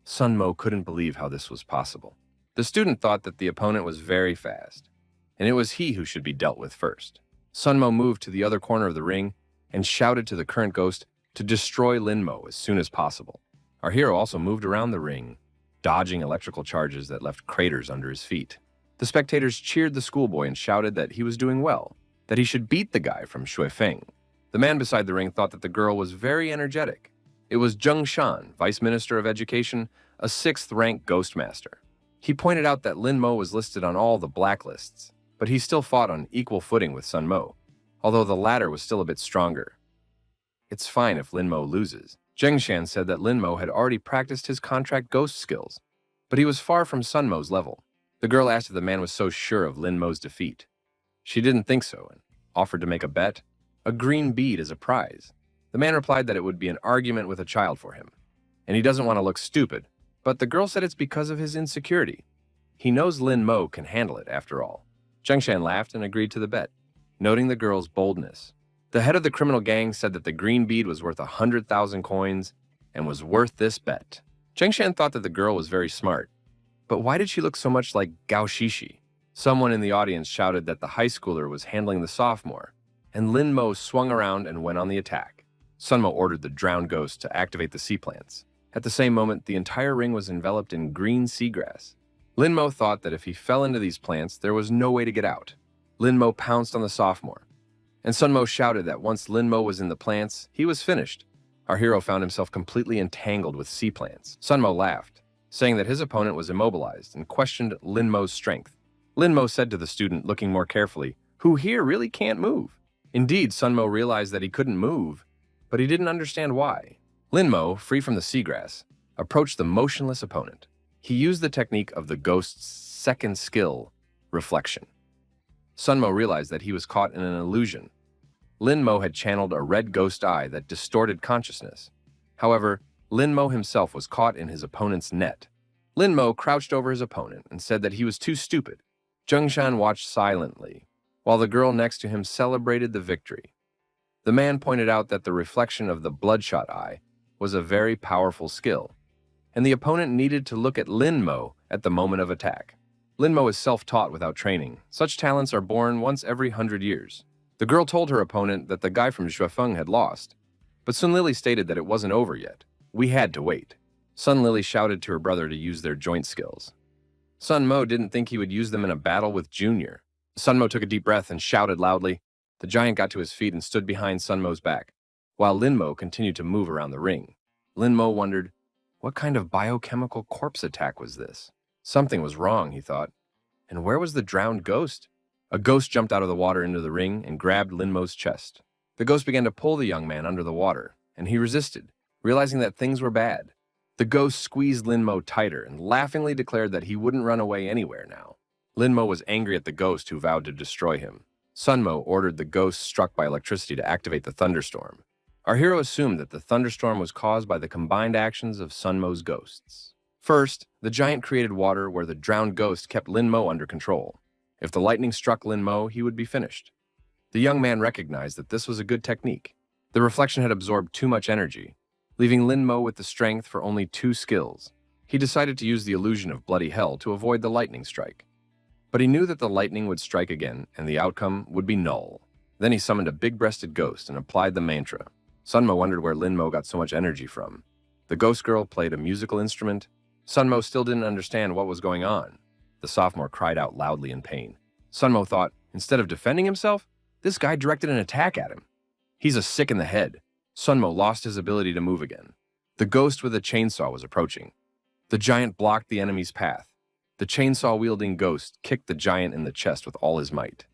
Sun Mo couldn't believe how this was possible. The student thought that the opponent was very fast, and it was he who should be dealt with first. Sun Mo moved to the other corner of the ring and shouted to the current ghost to destroy Lin Mo as soon as possible. Our hero also moved around the ring, dodging electrical charges that left craters under his feet. The spectators cheered the schoolboy and shouted that he was doing well, that he should beat the guy from Suifeng. The man beside the ring thought that the girl was very energetic. It was Zheng Shan, Vice Minister of Education, a 6th-rank ghost master. He pointed out that Lin Mo was listed on all the blacklists, but he still fought on equal footing with Sun Mo, although the latter was still a bit stronger. It's fine if Lin Mo loses. Zheng Shan said that Lin Mo had already practiced his contract ghost skills, but he was far from Sun Mo's level. The girl asked if the man was so sure of Lin Mo's defeat. She didn't think so and offered to make a bet, a green bead as a prize. The man replied that it would be an argument with a child for him, and he doesn't want to look stupid, but the girl said it's because of his insecurity. He knows Lin Mo can handle it after all. Zheng Shan laughed and agreed to the bet, noting the girl's boldness. The head of the criminal gang said that the green bead was worth 100,000 coins and was worth this bet. Zheng Shan thought that the girl was very smart, but why did she look so much like Gao Shishi? Someone in the audience shouted that the high schooler was handling the sophomore, and Lin Mo swung around and went on the attack. Sun Mo ordered the drowned ghost to activate the sea plants. At the same moment, the entire ring was enveloped in green seagrass. Lin Mo thought that if he fell into these plants, there was no way to get out. Lin Mo pounced on the sophomore, and Sun Mo shouted that once Lin Mo was in the plants, he was finished. Our hero found himself completely entangled with sea plants. Sun Mo laughed, saying that his opponent was immobilized and questioned Lin Mo's strength. Lin Mo said to the student, looking more carefully, "Who here really can't move?" Indeed, Sun Mo realized that he couldn't move, but he didn't understand why. Lin Mo, free from the seagrass, approached the motionless opponent. He used the technique of the ghost's second skill, reflection. Sun Mo realized that he was caught in an illusion. Lin Mo had channeled a red ghost eye that distorted consciousness. However, Lin Mo himself was caught in his opponent's net. Lin Mo crouched over his opponent and said that he was too stupid. Zheng Shan watched silently, while the girl next to him celebrated the victory. The man pointed out that the reflection of the bloodshot eye was a very powerful skill, and the opponent needed to look at Lin Mo at the moment of attack. Lin Mo is self-taught without training. Such talents are born once every 100 years. The girl told her opponent that the guy from Xuefeng had lost, but Sun Lily stated that it wasn't over yet. We had to wait. Sun Lily shouted to her brother to use their joint skills. Sun Mo didn't think he would use them in a battle with Junior. Sun Mo took a deep breath and shouted loudly. The giant got to his feet and stood behind Sun Mo's back, while Lin Mo continued to move around the ring. Lin Mo wondered, what kind of biochemical corpse attack was this? Something was wrong, he thought. And where was the drowned ghost? A ghost jumped out of the water into the ring and grabbed Lin Mo's chest. The ghost began to pull the young man under the water, and he resisted, realizing that things were bad. The ghost squeezed Lin Mo tighter and laughingly declared that he wouldn't run away anywhere now. Lin Mo was angry at the ghost who vowed to destroy him. Sun Mo ordered the ghost struck by electricity to activate the thunderstorm. Our hero assumed that the thunderstorm was caused by the combined actions of Sun Mo's ghosts. First, the giant created water where the drowned ghost kept Lin Mo under control. If the lightning struck Lin Mo, he would be finished. The young man recognized that this was a good technique. The reflection had absorbed too much energy, leaving Lin Mo with the strength for only 2 skills. He decided to use the illusion of bloody hell to avoid the lightning strike. But he knew that the lightning would strike again, and the outcome would be null. Then he summoned a big-breasted ghost and applied the mantra. Sun Mo wondered where Lin Mo got so much energy from. The ghost girl played a musical instrument. Sun Mo still didn't understand what was going on. The sophomore cried out loudly in pain. Sun Mo thought, instead of defending himself, this guy directed an attack at him. He's a sick in the head. Sun Mo lost his ability to move again. The ghost with a chainsaw was approaching. The giant blocked the enemy's path. The chainsaw-wielding ghost kicked the giant in the chest with all his might.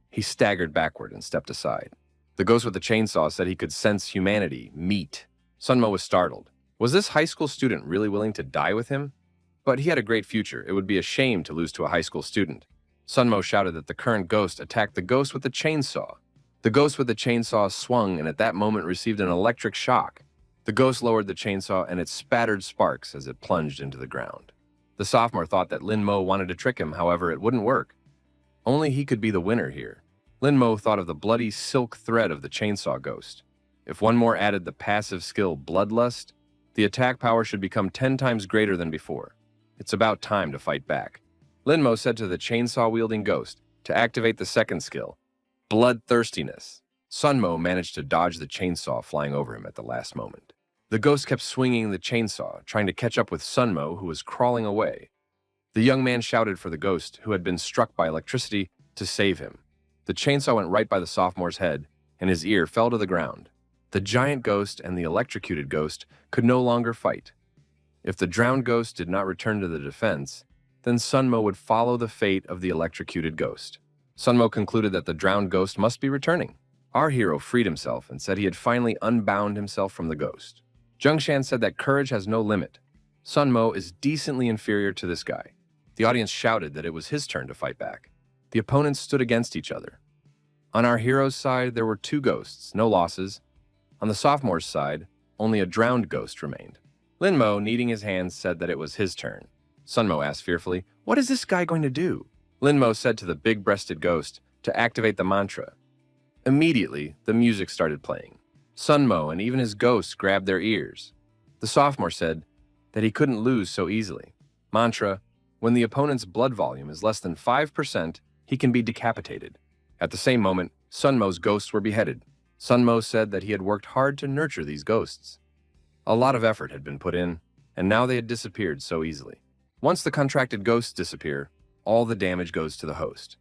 He staggered backward and stepped aside. The ghost with the chainsaw said he could sense humanity, meat. Sun Mo was startled. Was this high school student really willing to die with him? But he had a great future. It would be a shame to lose to a high school student. Sun Mo shouted that the current ghost attacked the ghost with the chainsaw. The ghost with the chainsaw swung and at that moment received an electric shock. The ghost lowered the chainsaw and it spattered sparks as it plunged into the ground. The sophomore thought that Lin Mo wanted to trick him, however, it wouldn't work. Only he could be the winner here. Lin Mo thought of the bloody silk thread of the chainsaw ghost. If one more added the passive skill Bloodlust, the attack power should become 10 times greater than before. It's about time to fight back. Lin Mo said to the chainsaw-wielding ghost to activate the second skill, Bloodthirstiness. Sun Mo managed to dodge the chainsaw flying over him at the last moment. The ghost kept swinging the chainsaw, trying to catch up with Sun Mo, who was crawling away. The young man shouted for the ghost, who had been struck by electricity, to save him. The chainsaw went right by the sophomore's head, and his ear fell to the ground. The giant ghost and the electrocuted ghost could no longer fight. If the drowned ghost did not return to the defense, then Sun Mo would follow the fate of the electrocuted ghost. Sun Mo concluded that the drowned ghost must be returning. Our hero freed himself and said he had finally unbound himself from the ghost. Zhengshan said that courage has no limit. Sun Mo is decently inferior to this guy. The audience shouted that it was his turn to fight back. The opponents stood against each other. On our hero's side, there were 2 ghosts, no losses. On the sophomore's side, only a drowned ghost remained. Lin Mo, kneading his hands, said that it was his turn. Sun Mo asked fearfully, "What is this guy going to do?" Lin Mo said to the big-breasted ghost to activate the mantra. Immediately, the music started playing. Sun Mo and even his ghosts grabbed their ears. The sophomore said that he couldn't lose so easily. Mantra: when the opponent's blood volume is less than 5%, he can be decapitated. At the same moment, Sun Mo's ghosts were beheaded. Sun Mo said that he had worked hard to nurture these ghosts. A lot of effort had been put in, and now they had disappeared so easily. Once the contracted ghosts disappear, all the damage goes to the host.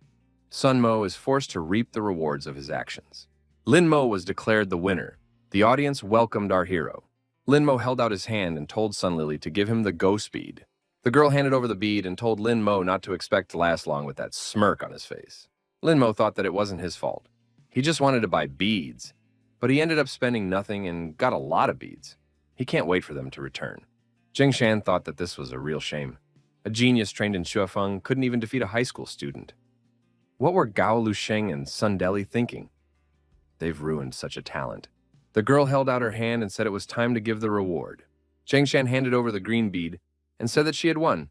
Sun Mo is forced to reap the rewards of his actions. Lin Mo was declared the winner. The audience welcomed our hero. Lin Mo held out his hand and told Sun Lily to give him the ghost bead. The girl handed over the bead and told Lin Mo not to expect to last long with that smirk on his face. Lin Mo thought that it wasn't his fault. He just wanted to buy beads, but he ended up spending nothing and got a lot of beads. He can't wait for them to return. Zhengshan thought that this was a real shame. A genius trained in Xuefeng couldn't even defeat a high school student. What were Gao Lusheng and Sun Deli thinking? They've ruined such a talent. The girl held out her hand and said it was time to give the reward. Zhengshan handed over the green bead and said that she had won.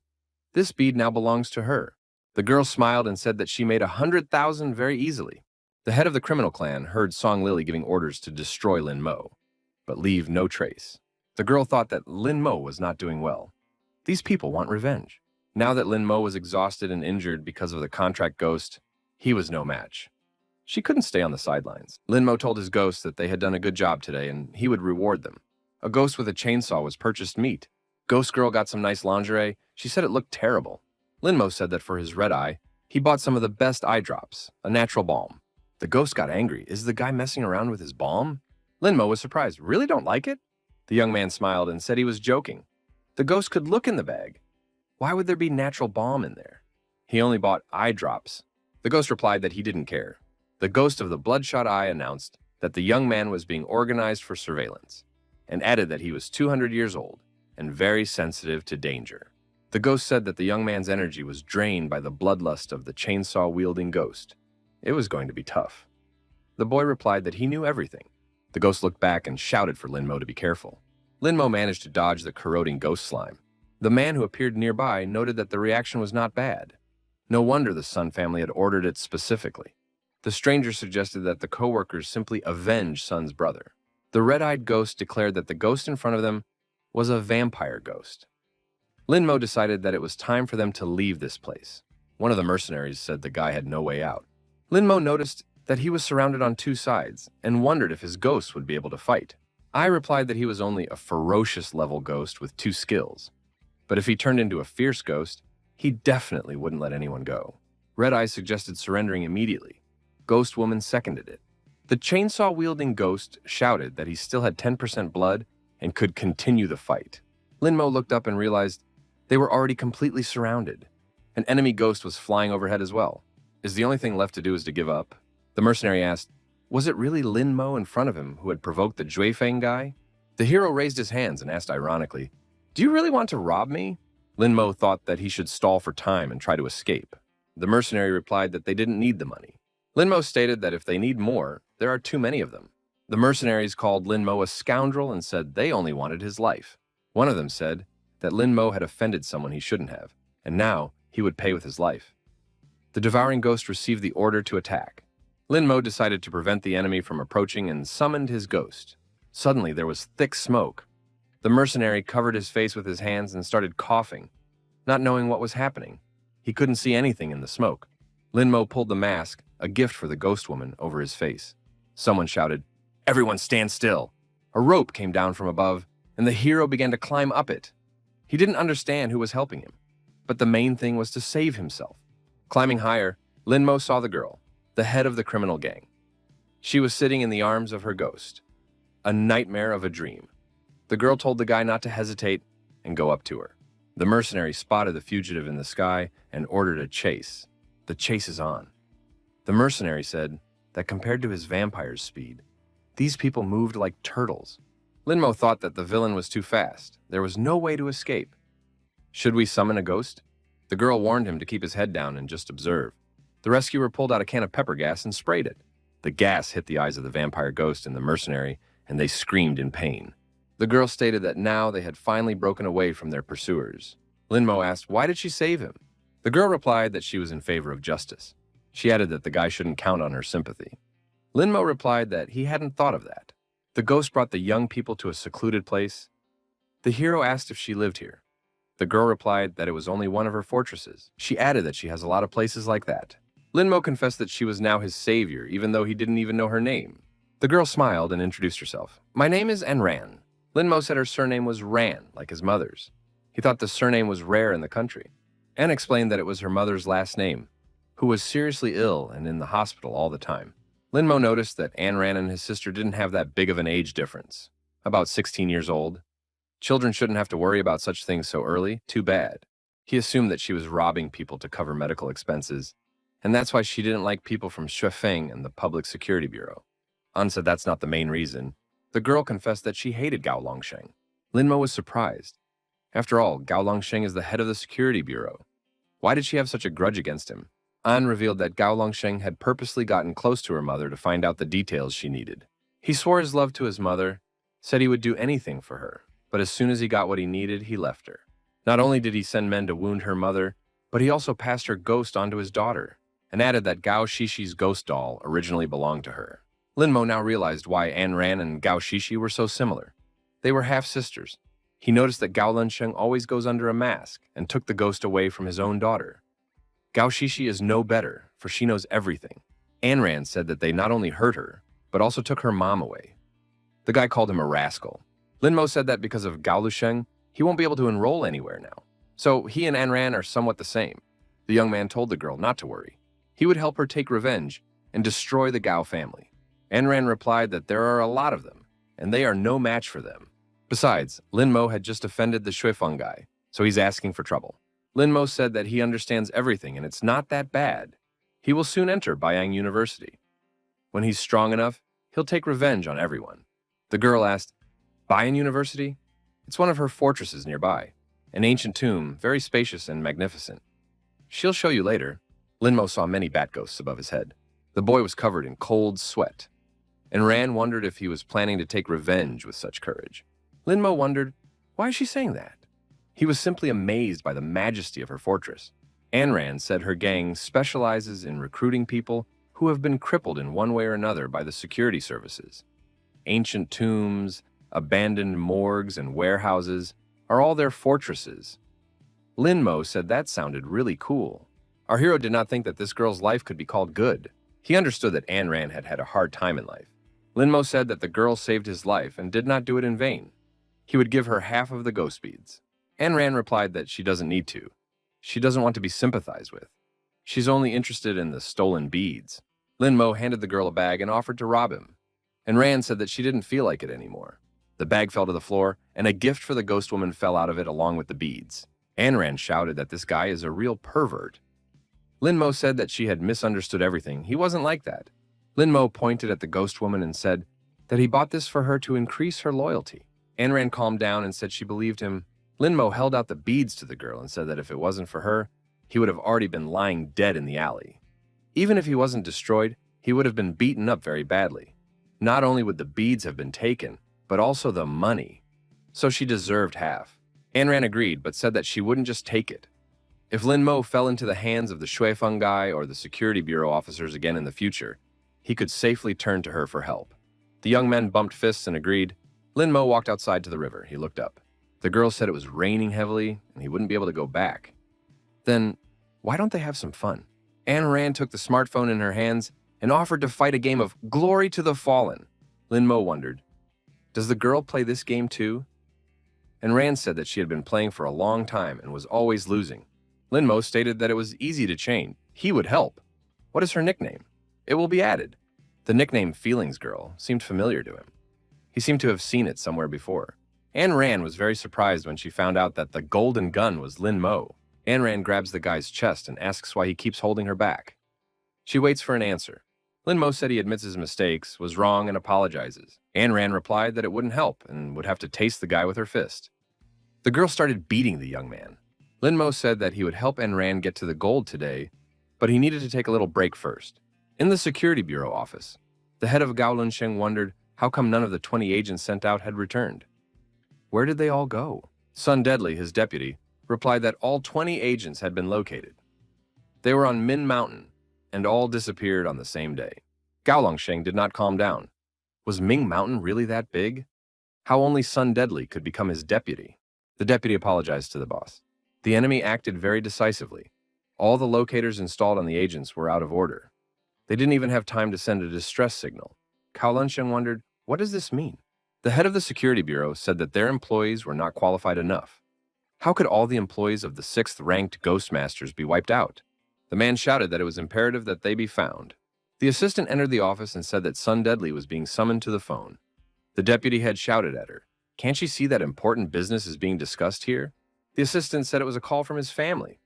This bead now belongs to her. The girl smiled and said that she made 100,000 very easily. The head of the criminal clan heard Song Lily giving orders to destroy Lin Mo, but leave no trace. The girl thought that Lin Mo was not doing well. These people want revenge. Now that Lin Mo was exhausted and injured because of the contract ghost, he was no match. She couldn't stay on the sidelines. Lin Mo told his ghost that they had done a good job today and he would reward them. A ghost with a chainsaw was purchased meat. Ghost girl got some nice lingerie. She said it looked terrible. Lin Mo said that for his red eye, he bought some of the best eye drops, a natural balm. The ghost got angry. Is the guy messing around with his balm? Lin Mo was surprised. Really don't like it? The young man smiled and said he was joking. The ghost could look in the bag. Why would there be natural balm in there? He only bought eye drops. The ghost replied that he didn't care. The ghost of the bloodshot eye announced that the young man was being organized for surveillance and added that he was 200 years old and very sensitive to danger. The ghost said that the young man's energy was drained by the bloodlust of the chainsaw-wielding ghost. It was going to be tough. The boy replied that he knew everything. The ghost looked back and shouted for Lin Mo to be careful. Lin Mo managed to dodge the corroding ghost slime. The man who appeared nearby noted that the reaction was not bad. No wonder the Sun family had ordered it specifically. The stranger suggested that the co-workers simply avenge Sun's brother. The red-eyed ghost declared that the ghost in front of them was a vampire ghost. Lin Mo decided that it was time for them to leave this place. One of the mercenaries said the guy had no way out. Lin Mo noticed that he was surrounded on two sides and wondered if his ghost would be able to fight. I replied that he was only a ferocious level ghost with 2 skills. But if he turned into a fierce ghost, he definitely wouldn't let anyone go. Red Eye suggested surrendering immediately. Ghost Woman seconded it. The chainsaw-wielding ghost shouted that he still had 10% blood and could continue the fight. Lin Mo looked up and realized they were already completely surrounded. An enemy ghost was flying overhead as well. Is the only thing left to do is to give up? The mercenary asked, was it really Lin Mo in front of him who had provoked the Juefeng guy? The hero raised his hands and asked ironically, do you really want to rob me? Lin Mo thought that he should stall for time and try to escape. The mercenary replied that they didn't need the money. Lin Mo stated that if they need more, there are too many of them. The mercenaries called Lin Mo a scoundrel and said they only wanted his life. One of them said that Lin Mo had offended someone he shouldn't have, and now he would pay with his life. The devouring ghost received the order to attack. Lin Mo decided to prevent the enemy from approaching and summoned his ghost. Suddenly, there was thick smoke. The mercenary covered his face with his hands and started coughing, not knowing what was happening. He couldn't see anything in the smoke. Lin Mo pulled the mask, a gift for the ghost woman, over his face. Someone shouted, everyone stand still. A rope came down from above, and the hero began to climb up it. He didn't understand who was helping him, but the main thing was to save himself. Climbing higher, Lin Mo saw the girl, the head of the criminal gang. She was sitting in the arms of her ghost, a nightmare of a dream. The girl told the guy not to hesitate and go up to her. The mercenary spotted the fugitive in the sky and ordered a chase. The chase is on. The mercenary said that compared to his vampire's speed, these people moved like turtles. Lin Mo thought that the villain was too fast. There was no way to escape. Should we summon a ghost? The girl warned him to keep his head down and just observe. The rescuer pulled out a can of pepper gas and sprayed it. The gas hit the eyes of the vampire ghost and the mercenary, and they screamed in pain. The girl stated that now they had finally broken away from their pursuers. Lin Mo asked, why did she save him? The girl replied that she was in favor of justice. She added that the guy shouldn't count on her sympathy. Lin Mo replied that he hadn't thought of that. The ghost brought the young people to a secluded place. The hero asked if she lived here. The girl replied that it was only one of her fortresses. She added that she has a lot of places like that. Lin Mo confessed that she was now his savior, even though he didn't even know her name. The girl smiled and introduced herself. My name is Enran. Lin Mo said her surname was Ran, like his mother's. He thought the surname was rare in the country. Anne explained that it was her mother's last name, who was seriously ill and in the hospital all the time. Lin Mo noticed that Anran and his sister didn't have that big of an age difference, about 16 years old. Children shouldn't have to worry about such things so early. Too bad. He assumed that she was robbing people to cover medical expenses, and that's why she didn't like people from Xuefeng and the Public Security Bureau. An said that's not the main reason. The girl confessed that she hated Gao Longsheng. Lin Mo was surprised. After all, Gao Longsheng is the head of the Security Bureau. Why did she have such a grudge against him? An revealed that Gao Longsheng had purposely gotten close to her mother to find out the details she needed. He swore his love to his mother, said he would do anything for her, but as soon as he got what he needed, he left her. Not only did he send men to wound her mother, but he also passed her ghost onto his daughter, and added that Gao Shishi's ghost doll originally belonged to her. Lin Mo now realized why An Ran and Gao Shishi were so similar. They were half-sisters. He noticed that Gao Lunsheng always goes under a mask and took the ghost away from his own daughter. Gao Shishi is no better, for she knows everything. Anran said that they not only hurt her, but also took her mom away. The guy called him a rascal. Linmo said that because of Gao Lusheng, he won't be able to enroll anywhere now. So he and Anran are somewhat the same. The young man told the girl not to worry. He would help her take revenge and destroy the Gao family. Anran replied that there are a lot of them, and they are no match for them. Besides, Linmo had just offended the Shuifeng guy, so he's asking for trouble. Linmo said that he understands everything and it's not that bad. He will soon enter Baiyang University. When he's strong enough, he'll take revenge on everyone. The girl asked, Baiyang University? It's one of her fortresses nearby. An ancient tomb, very spacious and magnificent. She'll show you later. Linmo saw many bat ghosts above his head. The boy was covered in cold sweat, and Ran wondered if he was planning to take revenge with such courage. Linmo wondered, why is she saying that? He was simply amazed by the majesty of her fortress. Anran said her gang specializes in recruiting people who have been crippled in one way or another by the security services. Ancient tombs, abandoned morgues, and warehouses are all their fortresses. Linmo said that sounded really cool. Our hero did not think that this girl's life could be called good. He understood that Anran had had a hard time in life. Linmo said that the girl saved his life and did not do it in vain. He would give her half of the ghost beads. Anran replied that she doesn't need to. She doesn't want to be sympathized with. She's only interested in the stolen beads. Linmo handed the girl a bag and offered to rob him. And Ran said that she didn't feel like it anymore. The bag fell to the floor, and a gift for the ghost woman fell out of it along with the beads. Anran shouted that this guy is a real pervert. Linmo said that she had misunderstood everything. He wasn't like that. Linmo pointed at the ghost woman and said that he bought this for her to increase her loyalty. Anran calmed down and said she believed him. Linmo held out the beads to the girl and said that if it wasn't for her, he would have already been lying dead in the alley. Even if he wasn't destroyed, he would have been beaten up very badly. Not only would the beads have been taken, but also the money. So she deserved half. Anran agreed, but said that she wouldn't just take it. If Linmo fell into the hands of the Shuifeng guy or the security bureau officers again in the future, he could safely turn to her for help. The young men bumped fists and agreed. Linmo walked outside to the river. He looked up. The girl said it was raining heavily and he wouldn't be able to go back. Then, why don't they have some fun? Anran took the smartphone in her hands and offered to fight a game of Glory to the Fallen. Linmo wondered, does the girl play this game too? And Ran said that she had been playing for a long time and was always losing. Linmo stated that it was easy to change. He would help. What is her nickname? It will be added. The nickname Feelings Girl seemed familiar to him. He seemed to have seen it somewhere before. Anne Ran was very surprised when she found out that the golden gun was Linmo. Anne Ran grabs the guy's chest and asks why he keeps holding her back. She waits for an answer. Linmo said he admits his mistakes, was wrong, and apologizes. Anne Ran replied that it wouldn't help and would have to taste the guy with her fist. The girl started beating the young man. Linmo said that he would help Anne Ran get to the gold today, but he needed to take a little break first. In the security bureau office, the head of Gao Lunsheng wondered how come none of the 20 agents sent out had returned. Where did they all go? Sun Deadly, his deputy, replied that all 20 agents had been located. They were on Min Mountain, and all disappeared on the same day. Gao Longsheng did not calm down. Was Ming Mountain really that big? How only Sun Deadly could become his deputy? The deputy apologized to the boss. The enemy acted very decisively. All the locators installed on the agents were out of order. They didn't even have time to send a distress signal. Gao Longsheng wondered, what does this mean? The head of the security bureau said that their employees were not qualified enough. How could all the employees of the 6th-ranked Ghostmasters be wiped out? The man shouted that it was imperative that they be found. The assistant entered the office and said that Sun Deadly was being summoned to the phone. The deputy head shouted at her, "Can't she see that important business is being discussed here?" The assistant said it was a call from his family.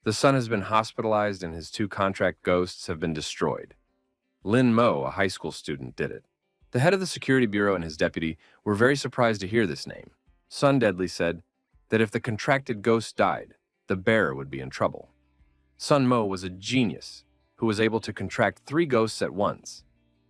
The son has been hospitalized and his 2 contract ghosts have been destroyed. Lin Mo, a high school student, did it. The head of the security bureau and his deputy were very surprised to hear this name. Sun Deadly said that if the contracted ghost died, the bearer would be in trouble. Sun Mo was a genius who was able to contract 3 ghosts at once,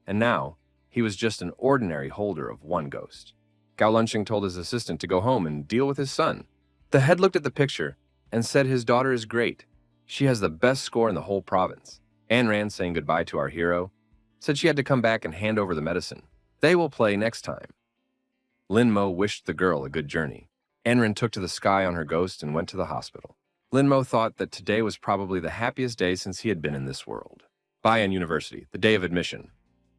and now he was just an ordinary holder of 1 ghost. Gao Lunsheng told his assistant to go home and deal with his son. The head looked at the picture and said his daughter is great. She has the best score in the whole province. Anne Ran, saying goodbye to our hero, said she had to come back and hand over the medicine. They will play next time. Lin Mo wished the girl a good journey. Enrin took to the sky on her ghost and went to the hospital. Lin Mo thought that today was probably the happiest day since he had been in this world. Bayan University, the day of admission.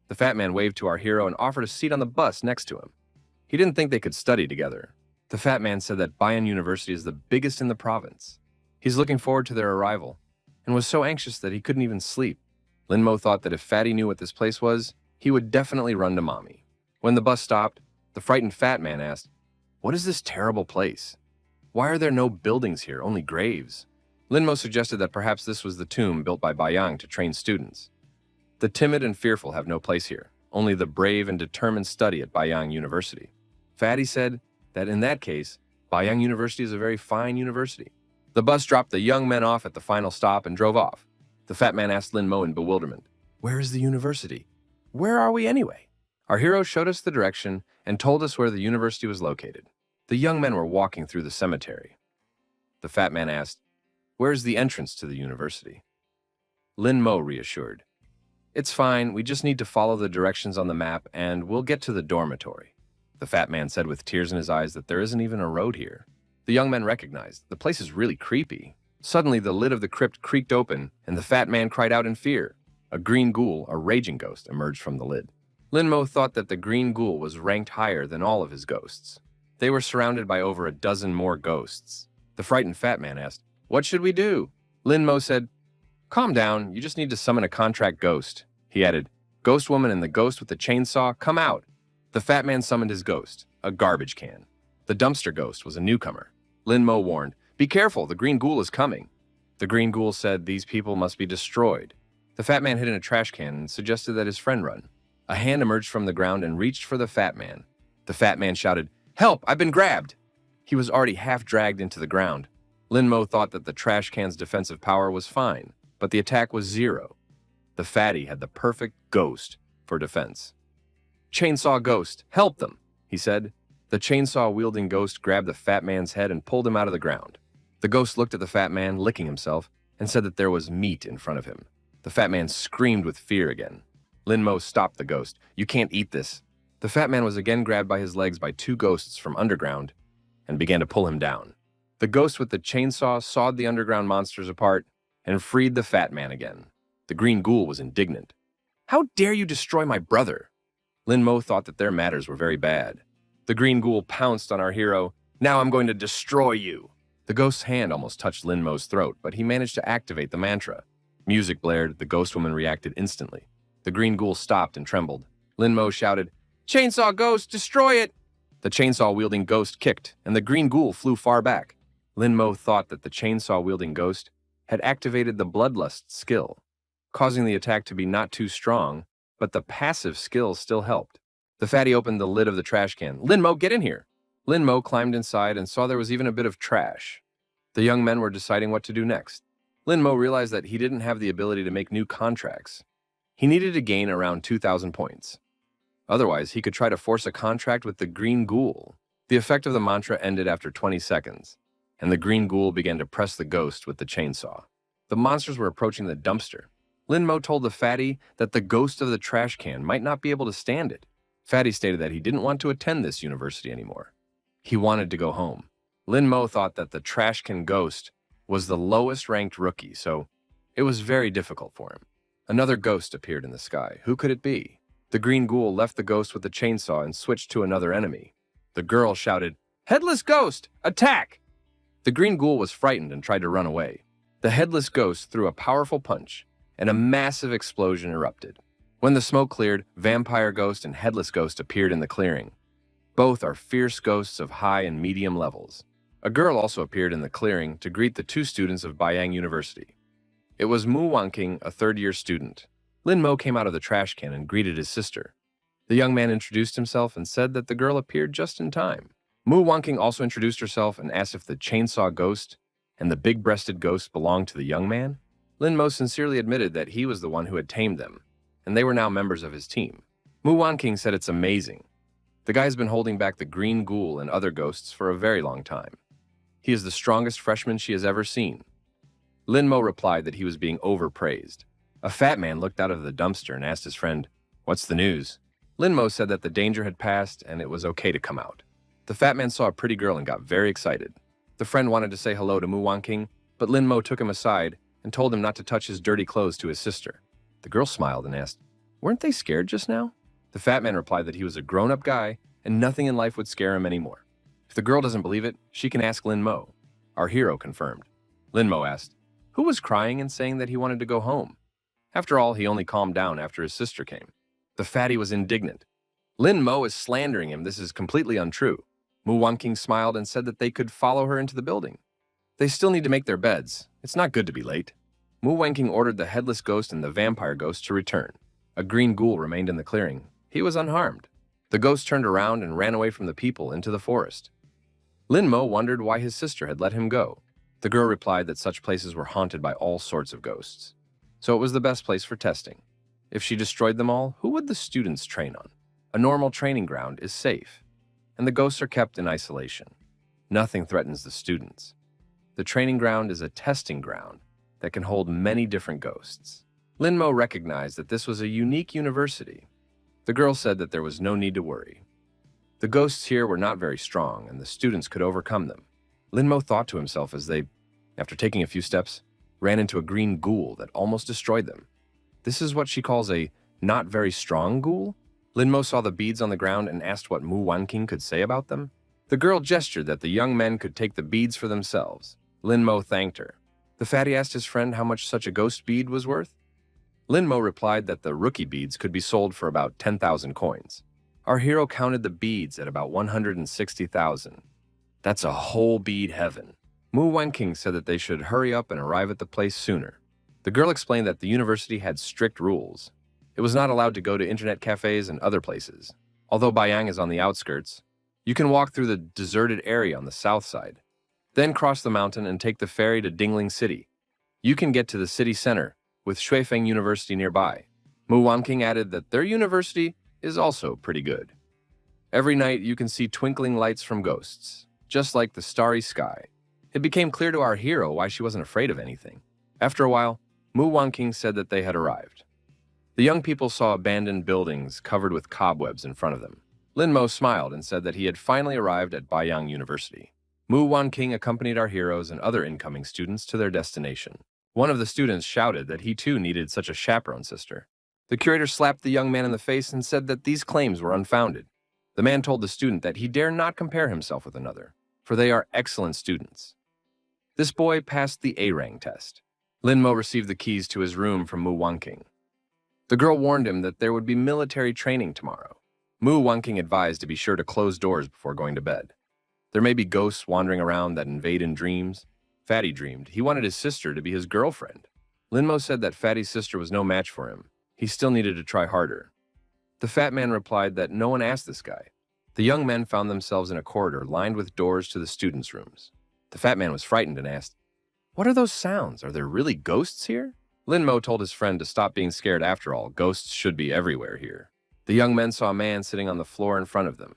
The fat man waved to our hero and offered a seat on the bus next to him. He didn't think they could study together. The fat man said that Bayan University is the biggest in the province. He's looking forward to their arrival, and was so anxious that he couldn't even sleep. Lin Mo thought that if Fatty knew what this place was, he would definitely run to Mommy. When the bus stopped, the frightened fat man asked, "What is this terrible place? Why are there no buildings here, only graves?" Lin Mo suggested that perhaps this was the tomb built by Bayang to train students. The timid and fearful have no place here. Only the brave and determined study at Bayang University. Fatty said that in that case, Bayang University is a very fine university. The bus dropped the young men off at the final stop and drove off. The fat man asked Lin Mo in bewilderment, "Where is the university? Where are we anyway?" Our hero showed us the direction and told us where the university was located. The young men were walking through the cemetery. The fat man asked, "Where is the entrance to the university?" Lin Mo reassured, "It's fine, we just need to follow the directions on the map and we'll get to the dormitory." The fat man said with tears in his eyes that there isn't even a road here. The young men recognized, the place is really creepy. Suddenly the lid of the crypt creaked open and the fat man cried out in fear. A green ghoul, a raging ghost, emerged from the lid. Lin Mo thought that the green ghoul was ranked higher than all of his ghosts. They were surrounded by over a dozen more ghosts. The frightened fat man asked, "What should we do?" Lin Mo said, "Calm down, you just need to summon a contract ghost." He added, "Ghost woman and the ghost with the chainsaw, come out." The fat man summoned his ghost, a garbage can. The dumpster ghost was a newcomer. Lin Mo warned, "Be careful, the green ghoul is coming." The green ghoul said these people must be destroyed. The fat man hid in a trash can and suggested that his friend run. A hand emerged from the ground and reached for the fat man. The fat man shouted, "Help, I've been grabbed!" He was already half dragged into the ground. Lin Mo thought that the trash can's defensive power was fine, but the attack was 0. The fatty had the perfect ghost for defense. "Chainsaw ghost, help them," he said. The chainsaw-wielding ghost grabbed the fat man's head and pulled him out of the ground. The ghost looked at the fat man, licking himself, and said that there was meat in front of him. The fat man screamed with fear again. Lin Mo stopped the ghost. "You can't eat this." The fat man was again grabbed by his legs by 2 ghosts from underground and began to pull him down. The ghost with the chainsaw sawed the underground monsters apart and freed the fat man again. The green ghoul was indignant. "How dare you destroy my brother?" Lin Mo thought that their matters were very bad. The green ghoul pounced on our hero. "Now I'm going to destroy you." The ghost's hand almost touched Lin Mo's throat, but he managed to activate the mantra. Music blared. The ghost woman reacted instantly. The green ghoul stopped and trembled. Lin Mo shouted, "Chainsaw ghost, destroy it!" The chainsaw-wielding ghost kicked, and the green ghoul flew far back. Lin Mo thought that the chainsaw-wielding ghost had activated the bloodlust skill, causing the attack to be not too strong, but the passive skill still helped. The fatty opened the lid of the trash can. "Lin Mo, get in here!" Lin Mo climbed inside and saw there was even a bit of trash. The young men were deciding what to do next. Lin Mo realized that he didn't have the ability to make new contracts. He needed to gain around 2,000 points. Otherwise, he could try to force a contract with the green ghoul. The effect of the mantra ended after 20 seconds, and the green ghoul began to press the ghost with the chainsaw. The monsters were approaching the dumpster. Lin Mo told the fatty that the ghost of the trash can might not be able to stand it. Fatty stated that he didn't want to attend this university anymore. He wanted to go home. Lin Mo thought that the trash can ghost was the lowest ranked rookie, so it was very difficult for him. Another ghost appeared in the sky. Who could it be? The green ghoul left the ghost with the chainsaw and switched to another enemy. The girl shouted, "Headless ghost, attack!" The green ghoul was frightened and tried to run away. The headless ghost threw a powerful punch, and a massive explosion erupted. When the smoke cleared, Vampire Ghost and Headless Ghost appeared in the clearing. Both are fierce ghosts of high and medium levels. A girl also appeared in the clearing to greet the 2 students of Bayang University. It was Mu Wanking, a 3rd-year student. Lin Mo came out of the trash can and greeted his sister. The young man introduced himself and said that the girl appeared just in time. Mu Wanking also introduced herself and asked if the chainsaw ghost and the big-breasted ghost belonged to the young man. Lin Mo sincerely admitted that he was the one who had tamed them, and they were now members of his team. Mu Wanking said it's amazing. The guy's been holding back the green ghoul and other ghosts for a very long time. He is the strongest freshman she has ever seen. Lin Mo replied that he was being overpraised. A fat man looked out of the dumpster and asked his friend, "What's the news?" Lin Mo said that the danger had passed and it was okay to come out. The fat man saw a pretty girl and got very excited. The friend wanted to say hello to Mu Wanking, but Lin Mo took him aside and told him not to touch his dirty clothes to his sister. The girl smiled and asked, "Weren't they scared just now?" The fat man replied that he was a grown-up guy and nothing in life would scare him anymore. If the girl doesn't believe it, she can ask Lin Mo. Our hero confirmed. Lin Mo asked, "Who was crying and saying that he wanted to go home?" After all, he only calmed down after his sister came. The fatty was indignant. "Lin Mo is slandering him. This is completely untrue." Mu Wanking smiled and said that they could follow her into the building. They still need to make their beds. It's not good to be late. Mu Wanking ordered the headless ghost and the vampire ghost to return. A green ghoul remained in the clearing. He was unharmed. The ghost turned around and ran away from the people into the forest. Lin Mo wondered why his sister had let him go. The girl replied that such places were haunted by all sorts of ghosts. So it was the best place for testing. If she destroyed them all, who would the students train on? A normal training ground is safe, and the ghosts are kept in isolation. Nothing threatens the students. The training ground is a testing ground that can hold many different ghosts. Lin Mo recognized that this was a unique university. The girl said that there was no need to worry. The ghosts here were not very strong, and the students could overcome them. Lin Mo thought to himself as they, after taking a few steps, ran into a green ghoul that almost destroyed them. This is what she calls a not very strong ghoul? Lin Mo saw the beads on the ground and asked what Mu Wanking could say about them. The girl gestured that the young men could take the beads for themselves. Lin Mo thanked her. The fatty asked his friend how much such a ghost bead was worth. Lin Mo replied that the rookie beads could be sold for about 10,000 coins. Our hero counted the beads at about 160,000. That's a whole bead heaven. Mu Wanking said that they should hurry up and arrive at the place sooner. The girl explained that the university had strict rules. It was not allowed to go to internet cafes and other places. Although Baiyang is on the outskirts, you can walk through the deserted area on the south side, then cross the mountain and take the ferry to Dingling City. You can get to the city center, with Shuifeng University nearby. Mu Wanking added that their university is also pretty good. Every night you can see twinkling lights from ghosts, just like the starry sky. It became clear to our hero why she wasn't afraid of anything. After a while, Mu Wanking said that they had arrived. The young people saw abandoned buildings covered with cobwebs in front of them. Lin Mo smiled and said that he had finally arrived at Baiyang University. Mu Wanking accompanied our heroes and other incoming students to their destination. One of the students shouted that he too needed such a chaperone sister. The curator slapped the young man in the face and said that these claims were unfounded. The man told the student that he dare not compare himself with another, for they are excellent students. This boy passed the A-Rang test. Lin Mo received the keys to his room from Mu Wanking. The girl warned him that there would be military training tomorrow. Mu Wanking advised to be sure to close doors before going to bed. There may be ghosts wandering around that invade in dreams. Fatty dreamed he wanted his sister to be his girlfriend. Lin Mo said that Fatty's sister was no match for him. He still needed to try harder. The fat man replied that no one asked this guy. The young men found themselves in a corridor lined with doors to the students' rooms. The fat man was frightened and asked, "What are those sounds? Are there really ghosts here?" Lin Mo told his friend to stop being scared. After all, ghosts should be everywhere here. The young men saw a man sitting on the floor in front of them.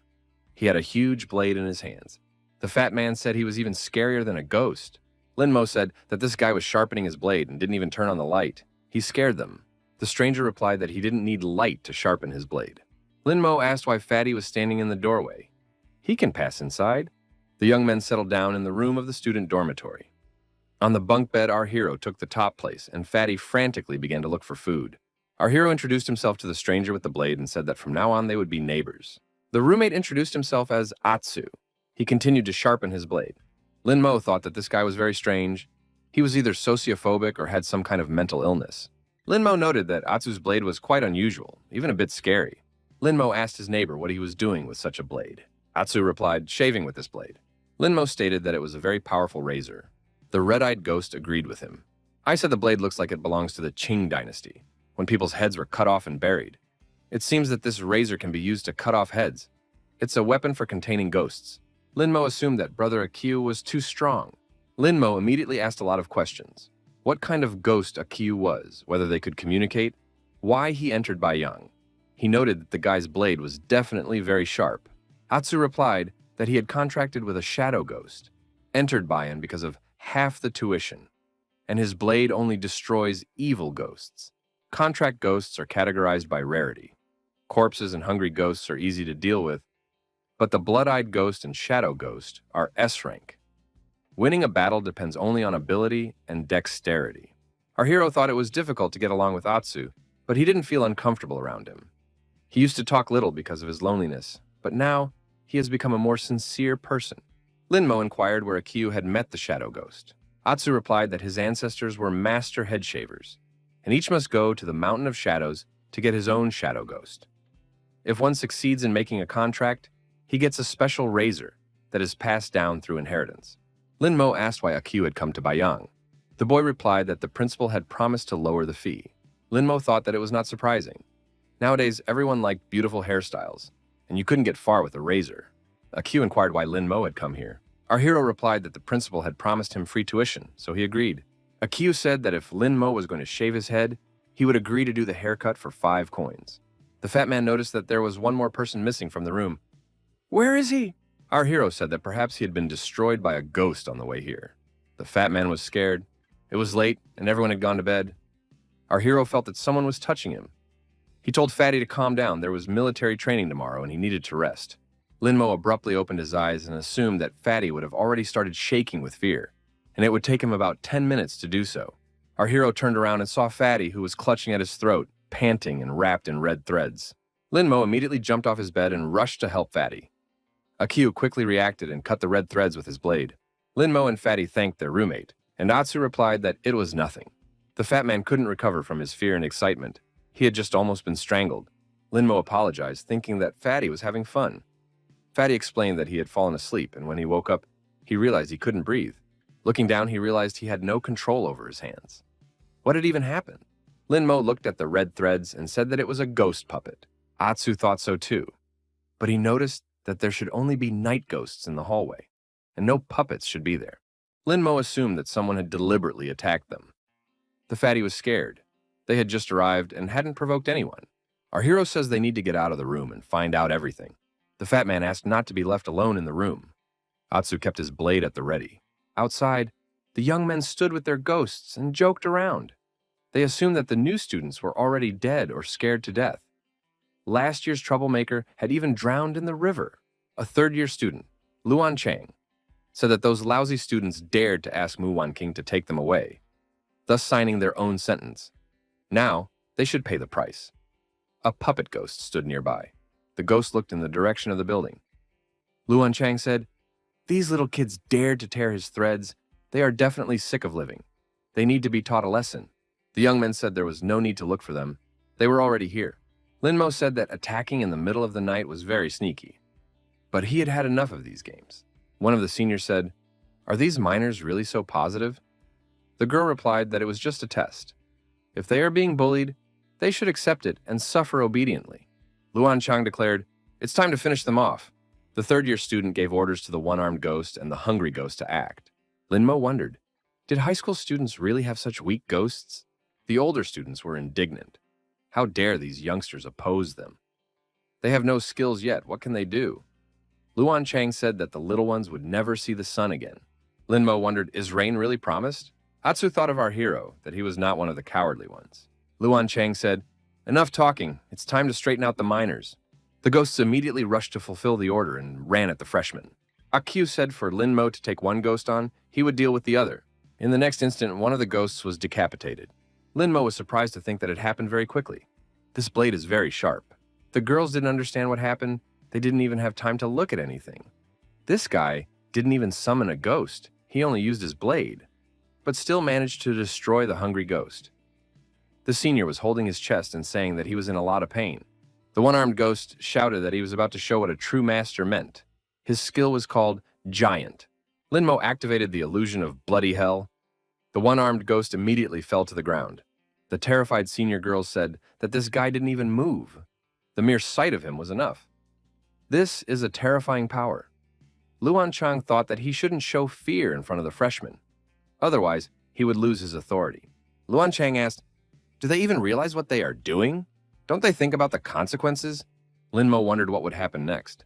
He had a huge blade in his hands. The fat man said he was even scarier than a ghost. Lin Mo said that this guy was sharpening his blade and didn't even turn on the light. He scared them. The stranger replied that he didn't need light to sharpen his blade. Lin Mo asked why Fatty was standing in the doorway. "He can pass inside." The young men settled down in the room of the student dormitory. On the bunk bed, our hero took the top place, and Fatty frantically began to look for food. Our hero introduced himself to the stranger with the blade and said that from now on they would be neighbors. The roommate introduced himself as Atsu. He continued to sharpen his blade. Lin Mo thought that this guy was very strange. He was either sociophobic or had some kind of mental illness. Lin Mo noted that Atsu's blade was quite unusual, even a bit scary. Lin Mo asked his neighbor what he was doing with such a blade. Atsu replied, "Shaving with this blade." Lin Mo stated that it was a very powerful razor. The red-eyed ghost agreed with him. "I said the blade looks like it belongs to the Qing dynasty, when people's heads were cut off and buried. It seems that this razor can be used to cut off heads. It's a weapon for containing ghosts." Lin Mo assumed that Brother Akiu was too strong. Lin Mo immediately asked a lot of questions. What kind of ghost Akiu was, whether they could communicate, why he entered Baiyang. He noted that the guy's blade was definitely very sharp. Atsu replied that he had contracted with a shadow ghost, entered Baiyang because of half the tuition, and his blade only destroys evil ghosts. Contract ghosts are categorized by rarity. Corpses and hungry ghosts are easy to deal with, but the blood-eyed ghost and shadow ghost are S rank. Winning a battle depends only on ability and dexterity. Our hero thought it was difficult to get along with Atsu, but he didn't feel uncomfortable around him. He used to talk little because of his loneliness, but now he has become a more sincere person. Linmo inquired where Akiu had met the shadow ghost. Atsu replied that his ancestors were master head shavers, and each must go to the Mountain of Shadows to get his own shadow ghost. If one succeeds in making a contract, he gets a special razor that is passed down through inheritance. Linmo asked why Akiu had come to Bayang. The boy replied that the principal had promised to lower the fee. Linmo thought that it was not surprising. Nowadays, everyone liked beautiful hairstyles, and you couldn't get far with a razor. Akiu inquired why Linmo had come here. Our hero replied that the principal had promised him free tuition, so he agreed. Akiu said that if Linmo was going to shave his head, he would agree to do the haircut for 5 coins. The fat man noticed that there was one more person missing from the room. "Where is he?" Our hero said that perhaps he had been destroyed by a ghost on the way here. The fat man was scared. It was late, and everyone had gone to bed. Our hero felt that someone was touching him. He told Fatty to calm down. There was military training tomorrow, and he needed to rest. Linmo abruptly opened his eyes and assumed that Fatty would have already started shaking with fear, and it would take him about 10 minutes to do so. Our hero turned around and saw Fatty, who was clutching at his throat, panting and wrapped in red threads. Linmo immediately jumped off his bed and rushed to help Fatty. Akiu quickly reacted and cut the red threads with his blade. Linmo and Fatty thanked their roommate, and Atsu replied that it was nothing. The fat man couldn't recover from his fear and excitement. He had just almost been strangled. Linmo apologized, thinking that Fatty was having fun. Fatty explained that he had fallen asleep, and when he woke up, he realized he couldn't breathe. Looking down, he realized he had no control over his hands. What had even happened? Linmo looked at the red threads and said that it was a ghost puppet. Atsu thought so too, but he noticed that there should only be night ghosts in the hallway, and no puppets should be there. Linmo assumed that someone had deliberately attacked them. The fatty was scared. They had just arrived and hadn't provoked anyone. Our hero says they need to get out of the room and find out everything. The fat man asked not to be left alone in the room. Atsu kept his blade at the ready. Outside, the young men stood with their ghosts and joked around. They assumed that the new students were already dead or scared to death. Last year's troublemaker had even drowned in the river. A third-year student, Luan Chang, said that those lousy students dared to ask Muwan King to take them away, thus signing their own sentence. Now, they should pay the price. A puppet ghost stood nearby. The ghost looked in the direction of the building. Luan Chang said, "These little kids dared to tear his threads. They are definitely sick of living. They need to be taught a lesson." The young men said there was no need to look for them. They were already here. Linmo said that attacking in the middle of the night was very sneaky, but he had had enough of these games. One of the seniors said, "Are these minors really so positive?" The girl replied that it was just a test. If they are being bullied, they should accept it and suffer obediently. Luan Chang declared, "It's time to finish them off." The third-year student gave orders to the one-armed ghost and the hungry ghost to act. Linmo wondered, did high school students really have such weak ghosts? The older students were indignant. How dare these youngsters oppose them? They have no skills yet. What can they do? Luan Chang said that the little ones would never see the sun again. Linmo wondered, is rain really promised? Atsu thought of our hero, that he was not one of the cowardly ones. Luan Chang said, "Enough talking. It's time to straighten out the minors." The ghosts immediately rushed to fulfill the order and ran at the freshmen. Akiu said for Linmo to take one ghost on, he would deal with the other. In the next instant, one of the ghosts was decapitated. Linmo was surprised to think that it happened very quickly. This blade is very sharp. The girls didn't understand what happened. They didn't even have time to look at anything. This guy didn't even summon a ghost. He only used his blade, but still managed to destroy the hungry ghost. The senior was holding his chest and saying that he was in a lot of pain. The one-armed ghost shouted that he was about to show what a true master meant. His skill was called Giant. Linmo activated the illusion of bloody hell. The one-armed ghost immediately fell to the ground. The terrified senior girls said that this guy didn't even move. The mere sight of him was enough. This is a terrifying power. Luan Chang thought that he shouldn't show fear in front of the freshmen. Otherwise, he would lose his authority. Luan Chang asked, "Do they even realize what they are doing? Don't they think about the consequences?" Linmo wondered what would happen next.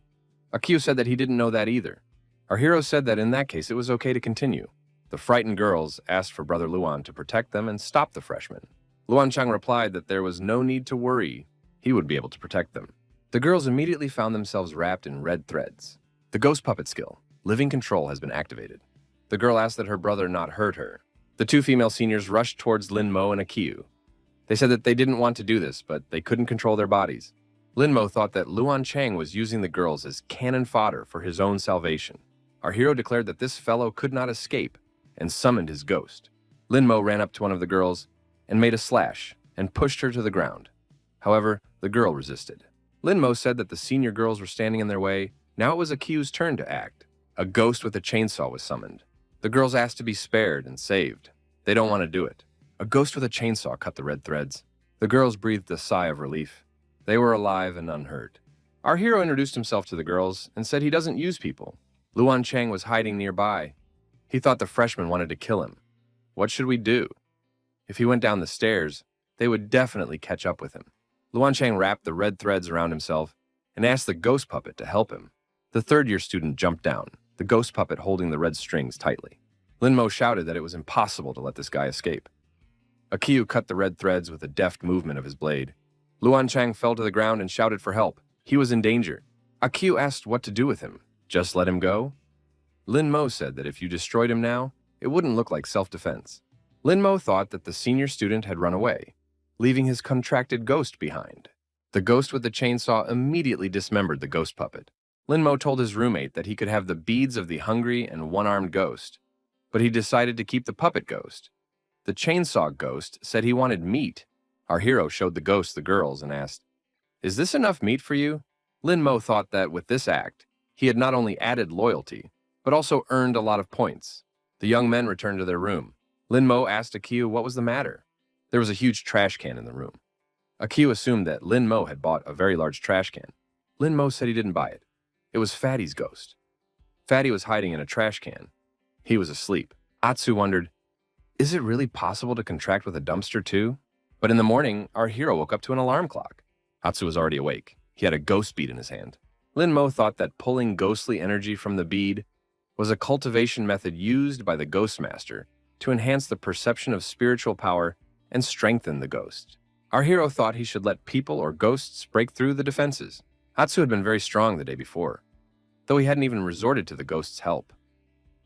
Akiu said that he didn't know that either. Our hero said that in that case it was okay to continue. The frightened girls asked for Brother Luan to protect them and stop the freshmen. Luan Chang replied that there was no need to worry. he would be able to protect them. The girls immediately found themselves wrapped in red threads. The ghost puppet skill, living control, has been activated. The girl asked that her brother not hurt her. The two female seniors rushed towards Lin Mo and Akiu. They said that they didn't want to do this, but they couldn't control their bodies. Lin Mo thought that Luan Chang was using the girls as cannon fodder for his own salvation. Our hero declared that this fellow could not escape and summoned his ghost. Lin Mo ran up to one of the girls and made a slash and pushed her to the ground. However, the girl resisted. Lin Mo said that the senior girls were standing in their way. Now it was Akiu's turn to act. A ghost with a chainsaw was summoned. The girls asked to be spared and saved. They don't want to do it. A ghost with a chainsaw cut the red threads. The girls breathed a sigh of relief. They were alive and unhurt. Our hero introduced himself to the girls and said he doesn't use people. Luan Chang was hiding nearby. He thought the freshman wanted to kill him. What should we do? If he went down the stairs, they would definitely catch up with him. Luan Chang wrapped the red threads around himself and asked the ghost puppet to help him. The third-year student jumped down, the ghost puppet holding the red strings tightly. Lin Mo shouted that it was impossible to let this guy escape. Akiu cut the red threads with a deft movement of his blade. Luan Chang fell to the ground and shouted for help. He was in danger. Akiu asked what to do with him. Just let him go? Lin Mo said that if you destroyed him now, it wouldn't look like self-defense. Lin Mo thought that the senior student had run away, leaving his contracted ghost behind. The ghost with the chainsaw immediately dismembered the ghost puppet. Lin Mo told his roommate that he could have the beads of the hungry and one-armed ghost, but he decided to keep the puppet ghost. The chainsaw ghost said he wanted meat. Our hero showed the ghost the girls and asked, "Is this enough meat for you?" Lin Mo thought that with this act, he had not only added loyalty, but also earned a lot of points. The young men returned to their room. Lin Mo asked Akiu what was the matter. There was a huge trash can in the room. Akiu assumed that Lin Mo had bought a very large trash can. Lin Mo said he didn't buy it. It was Fatty's ghost. Fatty was hiding in a trash can. He was asleep. Atsu wondered, is it really possible to contract with a dumpster too? But in the morning, our hero woke up to an alarm clock. Atsu was already awake. He had a ghost bead in his hand. Lin Mo thought that pulling ghostly energy from the bead was a cultivation method used by the ghost master to enhance the perception of spiritual power and strengthen the ghost. Our hero thought he should let people or ghosts break through the defenses. Atsu had been very strong the day before, though he hadn't even resorted to the ghost's help.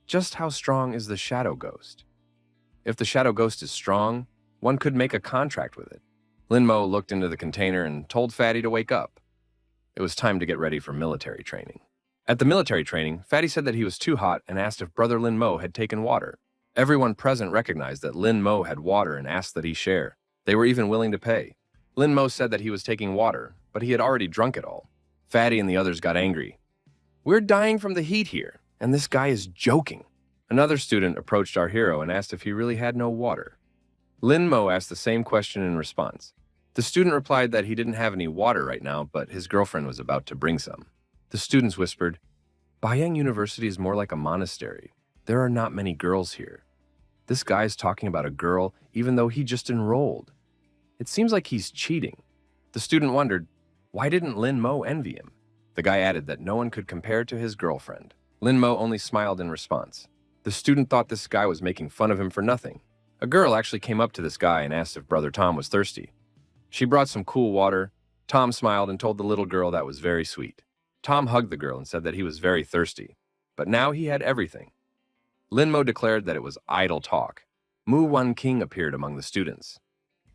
Just how strong is the shadow ghost? If the shadow ghost is strong, one could make a contract with it. Lin Mo looked into the container and told Fatty to wake up. It was time to get ready for military training. At the military training, Fatty said that he was too hot and asked if Brother Lin Mo had taken water. Everyone present recognized that Lin Mo had water and asked that he share. They were even willing to pay. Lin Mo said that he was taking water, but he had already drunk it all. Fatty and the others got angry. We're dying from the heat here, and this guy is joking. Another student approached our hero and asked if he really had no water. Lin Mo asked the same question in response. The student replied that he didn't have any water right now, but his girlfriend was about to bring some. The students whispered, Bayang University is more like a monastery. There are not many girls here. This guy's talking about a girl even though he just enrolled. It seems like he's cheating. The student wondered, why didn't Lin Mo envy him? The guy added that no one could compare to his girlfriend. Lin Mo only smiled in response. The student thought this guy was making fun of him for nothing. A girl actually came up to this guy and asked if Brother Tom was thirsty. She brought some cool water. Tom smiled and told the little girl that was very sweet. Tom hugged the girl and said that he was very thirsty, but now he had everything. Lin Mo declared that it was idle talk. Mu Wan King appeared among the students.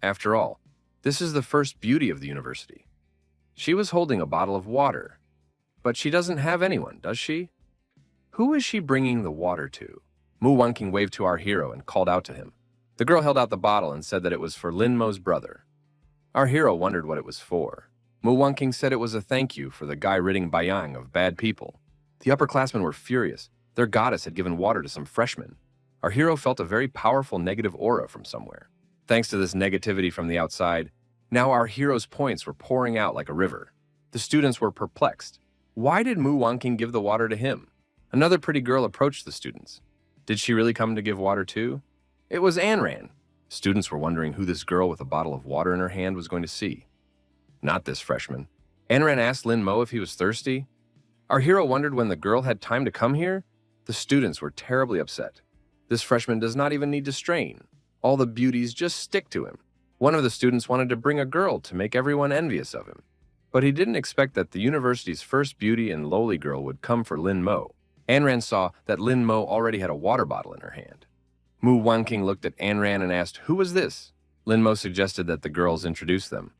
After all, this is the first beauty of the university. She was holding a bottle of water, but she doesn't have anyone, does she? Who is she bringing the water to? Mu Wan King waved to our hero and called out to him. The girl held out the bottle and said that it was for Lin Mo's brother. Our hero wondered what it was for. Mu Wan King said it was a thank you for the guy ridding Bayang of bad people. The upperclassmen were furious. Their goddess had given water to some freshmen. Our hero felt a very powerful negative aura from somewhere. Thanks to this negativity from the outside, now our hero's points were pouring out like a river. The students were perplexed. Why did Mu Wan King give the water to him? Another pretty girl approached the students. Did she really come to give water too? It was Anran. Students were wondering who this girl with a bottle of water in her hand was going to see. Not this freshman. Anran asked Lin Mo if he was thirsty. Our hero wondered when the girl had time to come here. The students were terribly upset. This freshman does not even need to strain. All the beauties just stick to him. One of the students wanted to bring a girl to make everyone envious of him, but he didn't expect that the university's first beauty and lowly girl would come for Lin Mo. Anran saw that Lin Mo already had a water bottle in her hand. Mu Wanking looked at Anran and asked, "Who was this?" Lin Mo suggested that the girls introduce them.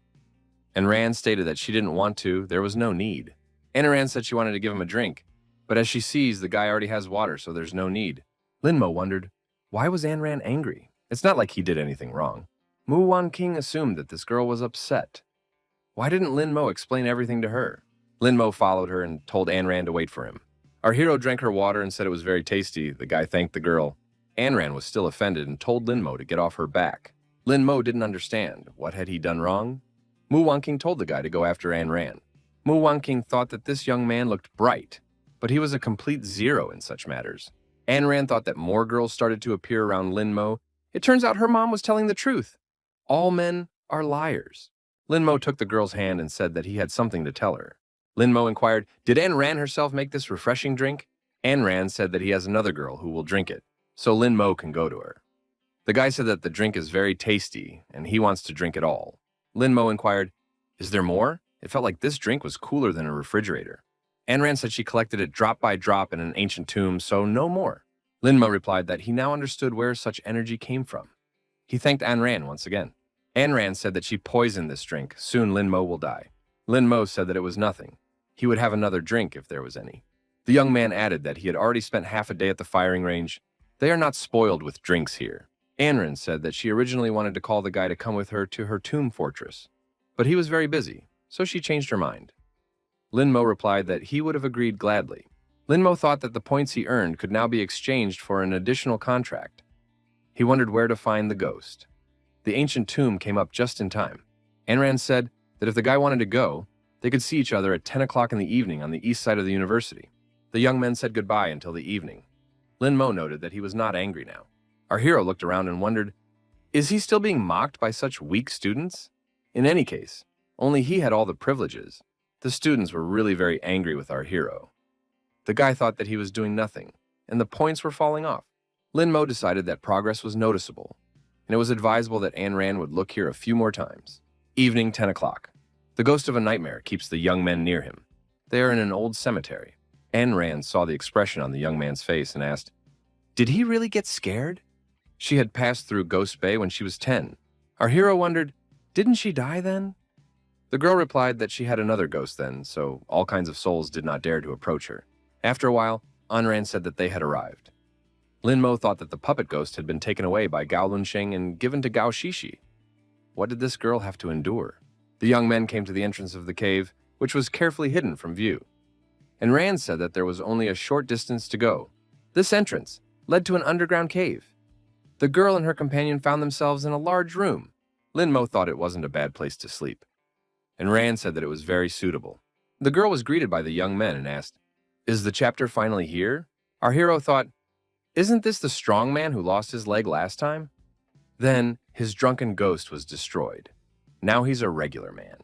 Anran stated that she didn't want to, there was no need. Anran said she wanted to give him a drink, but as she sees, the guy already has water, so there's no need. Lin Mo wondered, why was Anran angry? It's not like he did anything wrong. Mu Wanking assumed that this girl was upset. Why didn't Lin Mo explain everything to her? Lin Mo followed her and told Anran to wait for him. Our hero drank her water and said it was very tasty. The guy thanked the girl. Anran was still offended and told Lin Mo to get off her back. Lin Mo didn't understand. What had he done wrong? Mu Wanking told the guy to go after Anran. Mu Wanking thought that this young man looked bright, but he was a complete zero in such matters. Anran thought that more girls started to appear around Lin Mo. It turns out her mom was telling the truth. All men are liars. Lin Mo took the girl's hand and said that he had something to tell her. Lin Mo inquired, did Anran herself make this refreshing drink? Anran said that he has another girl who will drink it, so Lin Mo can go to her. The guy said that the drink is very tasty, and he wants to drink it all. Lin Mo inquired, is there more? It felt like this drink was cooler than a refrigerator. Anran said she collected it drop by drop in an ancient tomb, so no more. Lin Mo replied that he now understood where such energy came from. He thanked Anran once again. Anran said that she poisoned this drink. Soon Lin Mo will die. Lin Mo said that it was nothing. He would have another drink if there was any. The young man added that he had already spent half a day at the firing range. They are not spoiled with drinks here. Anran said that she originally wanted to call the guy to come with her to her tomb fortress, but he was very busy, so she changed her mind. Lin Mo replied that he would have agreed gladly. Lin Mo thought that the points he earned could now be exchanged for an additional contract. He wondered where to find the ghost. The ancient tomb came up just in time. Anran said that if the guy wanted to go, they could see each other at 10 o'clock in the evening on the east side of the university. The young men said goodbye until the evening. Lin Mo noted that he was not angry now. Our hero looked around and wondered, is he still being mocked by such weak students? In any case, only he had all the privileges. The students were really very angry with our hero. The guy thought that he was doing nothing, and the points were falling off. Lin Mo decided that progress was noticeable, and it was advisable that Anran would look here a few more times. Evening, 10 o'clock. The ghost of a nightmare keeps the young men near him. They are in an old cemetery. Anran saw the expression on the young man's face and asked, did he really get scared? She had passed through Ghost Bay when she was 10. Our hero wondered, didn't she die then? The girl replied that she had another ghost then, so all kinds of souls did not dare to approach her. After a while, Anran said that they had arrived. Lin Mo thought that the puppet ghost had been taken away by Gao Lunsheng and given to Gao Shishi. What did this girl have to endure? The young men came to the entrance of the cave, which was carefully hidden from view. And Rand said that there was only a short distance to go. This entrance led to an underground cave. The girl and her companion found themselves in a large room. Lin Mo thought it wasn't a bad place to sleep, and Rand said that it was very suitable. The girl was greeted by the young men and asked, is the chapter finally here? Our hero thought, isn't this the strong man who lost his leg last time? Then his drunken ghost was destroyed. Now he's a regular man.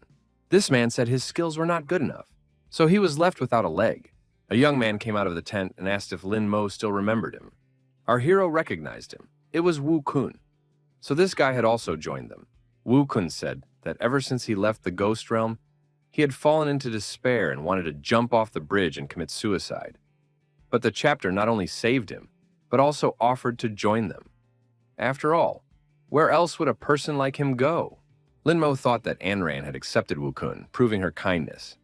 This man said his skills were not good enough, so he was left without a leg. A young man came out of the tent and asked if Lin Mo still remembered him. Our hero recognized him. It was Wu Kun. So this guy had also joined them. Wu Kun said that ever since he left the ghost realm, he had fallen into despair and wanted to jump off the bridge and commit suicide. But the chapter not only saved him, but also offered to join them. After all, where else would a person like him go? Lin Mo thought that Anran had accepted Wu Kun, proving her kindness.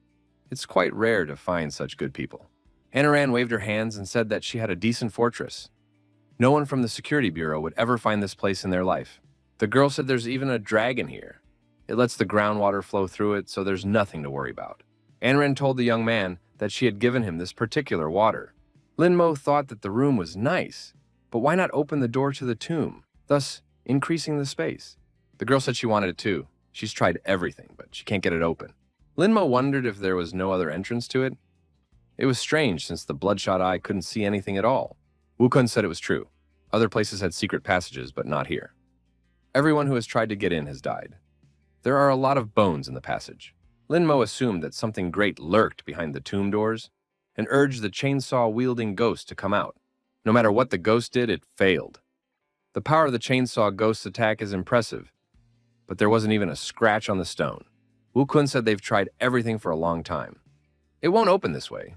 It's quite rare to find such good people. Anran waved her hands and said that she had a decent fortress. No one from the security bureau would ever find this place in their life. The girl said there's even a dragon here. It lets the groundwater flow through it, so there's nothing to worry about. Anran told the young man that she had given him this particular water. Lin Mo thought that the room was nice, but why not open the door to the tomb, thus increasing the space? The girl said she wanted it too. She's tried everything, but she can't get it open. Lin Mo wondered if there was no other entrance to it. It was strange since the bloodshot eye couldn't see anything at all. Wu Kun said it was true. Other places had secret passages, but not here. Everyone who has tried to get in has died. There are a lot of bones in the passage. Lin Mo assumed that something great lurked behind the tomb doors and urged the chainsaw-wielding ghost to come out. No matter what the ghost did, it failed. The power of the chainsaw ghost's attack is impressive. but there wasn't even a scratch on the stone. Wukun said they've tried everything for a long time. It won't open this way.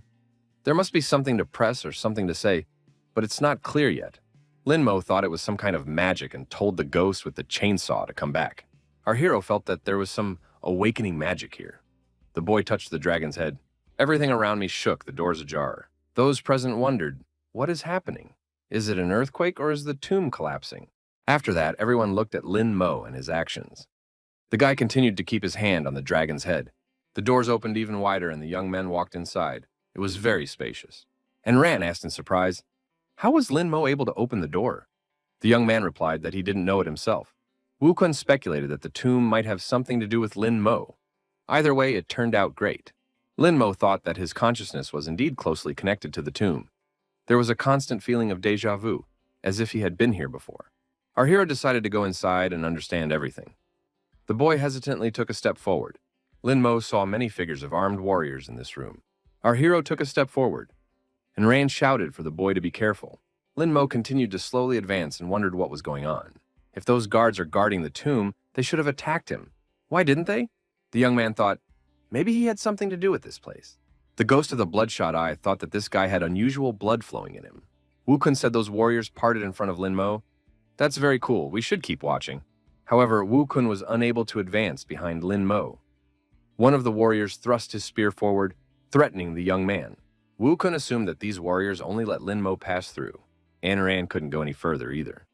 There must be something to press or something to say, but it's not clear yet. Linmo thought it was some kind of magic and told the ghost with the chainsaw to come back. Our hero felt that there was some awakening magic here. The boy touched the dragon's head. Everything around me shook, the doors ajar. Those present wondered, what is happening? Is it an earthquake or is the tomb collapsing? After that, everyone looked at Lin Mo and his actions. The guy continued to keep his hand on the dragon's head. The doors opened even wider and the young men walked inside. It was very spacious. And Ran asked in surprise, how was Lin Mo able to open the door? The young man replied that he didn't know it himself. Wukun speculated that the tomb might have something to do with Lin Mo. Either way, it turned out great. Lin Mo thought that his consciousness was indeed closely connected to the tomb. There was a constant feeling of déjà vu, as if he had been here before. Our hero decided to go inside and understand everything. The boy hesitantly took a step forward. Lin Mo saw many figures of armed warriors in this room. Our hero took a step forward, and Ran shouted for the boy to be careful. Lin Mo continued to slowly advance and wondered what was going on. If those guards are guarding the tomb, they should have attacked him. Why didn't they? The young man thought, maybe he had something to do with this place. The ghost of the bloodshot eye thought that this guy had unusual blood flowing in him. Wukun said those warriors parted in front of Lin Mo. That's very cool, we should keep watching. However, Wukun was unable to advance behind Lin Mo. One of the warriors thrust his spear forward, threatening the young man. Wukun assumed that these warriors only let Lin Mo pass through. Ran couldn't go any further either.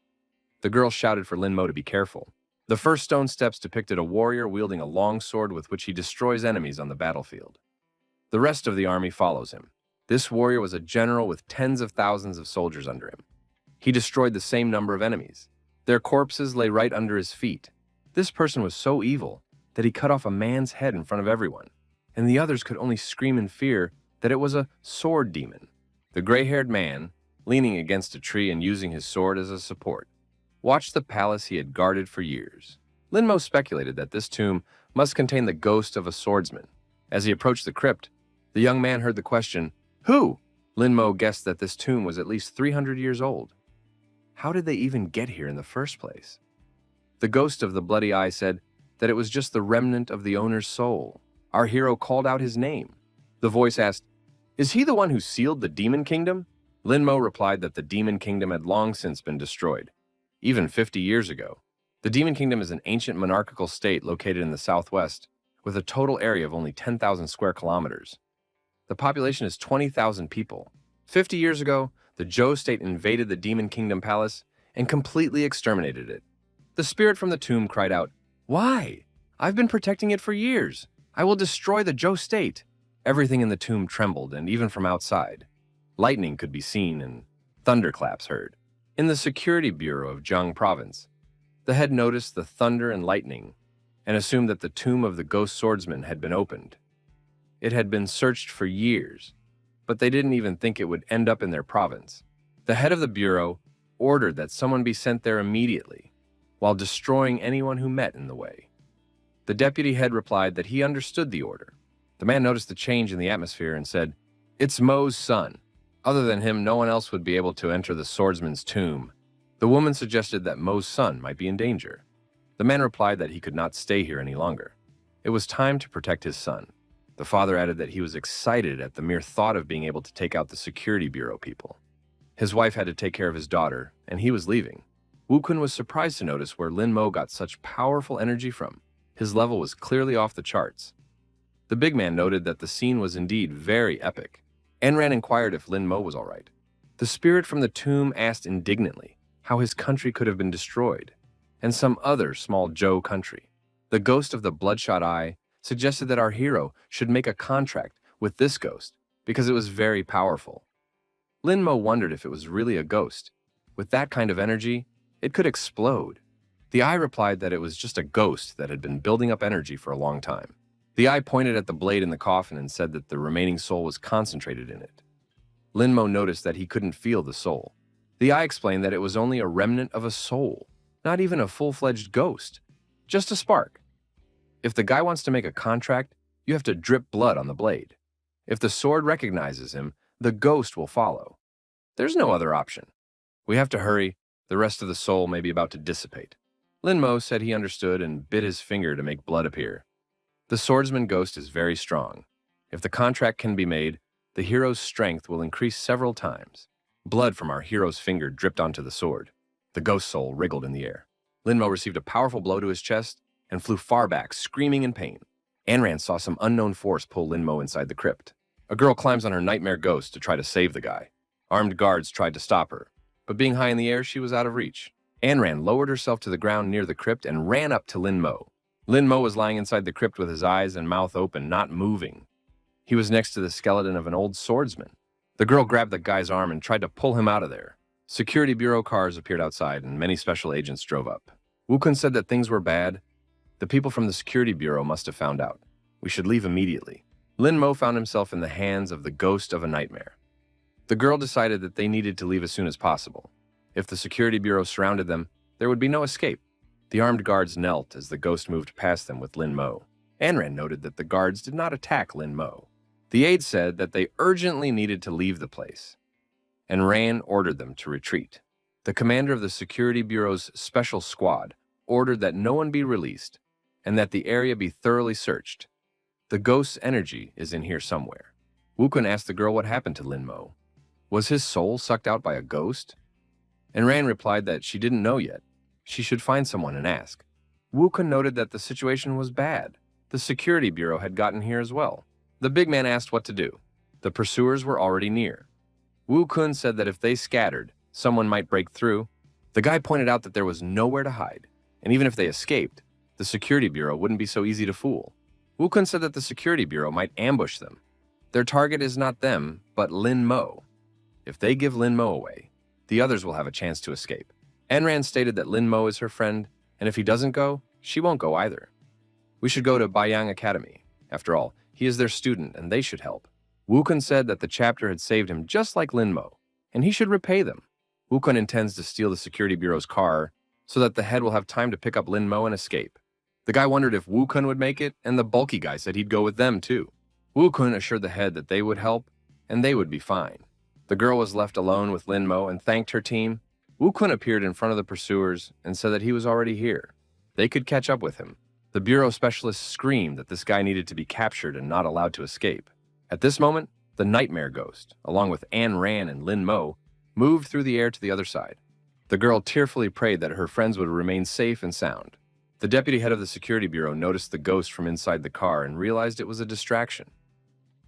The girl shouted for Lin Mo to be careful. The first stone steps depicted a warrior wielding a long sword with which he destroys enemies on the battlefield. The rest of the army follows him. This warrior was a general with tens of thousands of soldiers under him. He destroyed the same number of enemies. Their corpses lay right under his feet. This person was so evil that he cut off a man's head in front of everyone, and the others could only scream in fear that it was a sword demon. The gray-haired man, leaning against a tree and using his sword as a support, watched the palace he had guarded for years. Lin Mo speculated that this tomb must contain the ghost of a swordsman. As he approached the crypt, the young man heard the question, who? Lin Mo guessed that this tomb was at least 300 years old. How did they even get here in the first place? The ghost of the bloody eye said that it was just the remnant of the owner's soul. Our hero called out his name. The voice asked, is he the one who sealed the demon kingdom? Lin Mo replied that the demon kingdom had long since been destroyed, even 50 years ago. The demon kingdom is an ancient monarchical state located in the southwest, with a total area of only 10,000 square kilometers. The population is 20,000 people. 50 years ago, the Zhou state invaded the Demon Kingdom Palace and completely exterminated it. The spirit from the tomb cried out, why? I've been protecting it for years. I will destroy the Zhou state. Everything in the tomb trembled, and even from outside. Lightning could be seen and thunderclaps heard. In the security bureau of Zhang province, the head noticed the thunder and lightning and assumed that the tomb of the ghost swordsman had been opened. It had been searched for years, but they didn't even think it would end up in their province. The head of the bureau ordered that someone be sent there immediately, while destroying anyone who met in the way. The deputy head replied that he understood the order. The man noticed the change in the atmosphere and said, it's Mo's son. Other than him, no one else would be able to enter the swordsman's tomb. The woman suggested that Mo's son might be in danger. The man replied that he could not stay here any longer. It was time to protect his son. The father added that he was excited at the mere thought of being able to take out the security bureau people. His wife had to take care of his daughter, and he was leaving. Wukun was surprised to notice where Lin Mo got such powerful energy from. His level was clearly off the charts. The big man noted that the scene was indeed very epic. Enran inquired if Lin Mo was all right. The spirit from the tomb asked indignantly how his country could have been destroyed, and some other small Zhou country. The ghost of the bloodshot eye suggested that our hero should make a contract with this ghost because it was very powerful. Lin Mo wondered if it was really a ghost. With that kind of energy, it could explode. The eye replied that it was just a ghost that had been building up energy for a long time. The eye pointed at the blade in the coffin and said that the remaining soul was concentrated in it. Lin Mo noticed that he couldn't feel the soul. The eye explained that it was only a remnant of a soul, not even a full-fledged ghost, just a spark. If the guy wants to make a contract, you have to drip blood on the blade. If the sword recognizes him, the ghost will follow. There's no other option. We have to hurry. The rest of the soul may be about to dissipate. Lin Mo said he understood and bit his finger to make blood appear. The swordsman ghost is very strong. If the contract can be made, the hero's strength will increase several times. Blood from our hero's finger dripped onto the sword. The ghost soul wriggled in the air. Lin Mo received a powerful blow to his chest and flew far back, screaming in pain. Anran saw some unknown force pull Lin Mo inside the crypt. A girl climbs on her nightmare ghost to try to save the guy. Armed guards tried to stop her, but being high in the air, she was out of reach. Anran lowered herself to the ground near the crypt and ran up to Lin Mo. Lin Mo was lying inside the crypt with his eyes and mouth open, not moving. He was next to the skeleton of an old swordsman. The girl grabbed the guy's arm and tried to pull him out of there. Security Bureau cars appeared outside and many special agents drove up. Wukun said that things were bad. The people from the Security Bureau must have found out. We should leave immediately. Lin Mo found himself in the hands of the ghost of a nightmare. The girl decided that they needed to leave as soon as possible. If the Security Bureau surrounded them, there would be no escape. The armed guards knelt as the ghost moved past them with Lin Mo. Anran noted that the guards did not attack Lin Mo. The aide said that they urgently needed to leave the place, and Ran ordered them to retreat. The commander of the Security Bureau's special squad ordered that no one be released and that the area be thoroughly searched. The ghost's energy is in here somewhere. Wukun asked the girl what happened to Lin Mo. Was his soul sucked out by a ghost? And Ran replied that she didn't know yet. She should find someone and ask. Wukun noted that the situation was bad. The Security Bureau had gotten here as well. The big man asked what to do. The pursuers were already near. Wukun said that if they scattered, someone might break through. The guy pointed out that there was nowhere to hide, and even if they escaped, the Security Bureau wouldn't be so easy to fool. Wukun said that the Security Bureau might ambush them. Their target is not them, but Lin Mo. If they give Lin Mo away, the others will have a chance to escape. Enran stated that Lin Mo is her friend, and if he doesn't go, she won't go either. We should go to Bayang Academy. After all, he is their student, and they should help. Wukun said that the chapter had saved him just like Lin Mo, and he should repay them. Wukun intends to steal the Security Bureau's car so that the head will have time to pick up Lin Mo and escape. The guy wondered if Wukun would make it, and the bulky guy said he'd go with them too. Wukun assured the head that they would help, and they would be fine. The girl was left alone with Lin Mo and thanked her team. Wukun appeared in front of the pursuers and said that he was already here. They could catch up with him. The Bureau specialists screamed that this guy needed to be captured and not allowed to escape. At this moment, the Nightmare Ghost, along with Ann Ran and Lin Mo, moved through the air to the other side. The girl tearfully prayed that her friends would remain safe and sound. The deputy head of the Security Bureau noticed the ghost from inside the car and realized it was a distraction.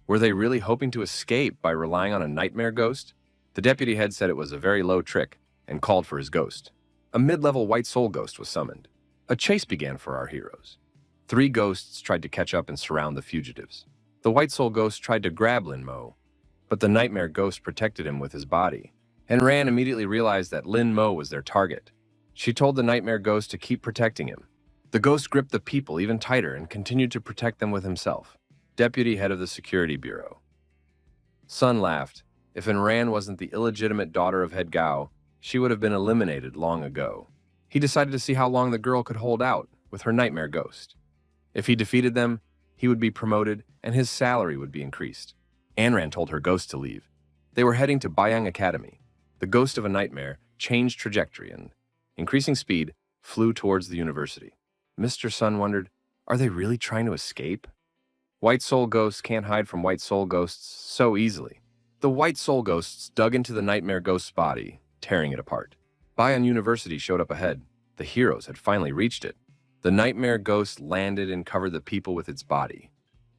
Were they really hoping to escape by relying on a Nightmare Ghost? The deputy head said it was a very low trick and called for his ghost. A mid-level White Soul Ghost was summoned. A chase began for our heroes. 3 ghosts tried to catch up and surround the fugitives. The White Soul Ghost tried to grab Lin Mo, but the Nightmare Ghost protected him with his body. And Ran immediately realized that Lin Mo was their target. She told the Nightmare Ghost to keep protecting him. The ghost gripped the people even tighter and continued to protect them with himself. Deputy head of the Security Bureau. Sun laughed. If Enran wasn't the illegitimate daughter of Head Gao, she would have been eliminated long ago. He decided to see how long the girl could hold out with her Nightmare Ghost. If he defeated them, he would be promoted and his salary would be increased. Anran told her ghost to leave. They were heading to Bayang Academy. The ghost of a nightmare changed trajectory and, increasing speed, flew towards the university. Mr. Sun wondered, are they really trying to escape? White Soul Ghosts can't hide from White Soul Ghosts so easily. The White Soul Ghosts dug into the Nightmare Ghost's body, tearing it apart. Bayang University showed up ahead. The heroes had finally reached it. The Nightmare Ghost landed and covered the people with its body,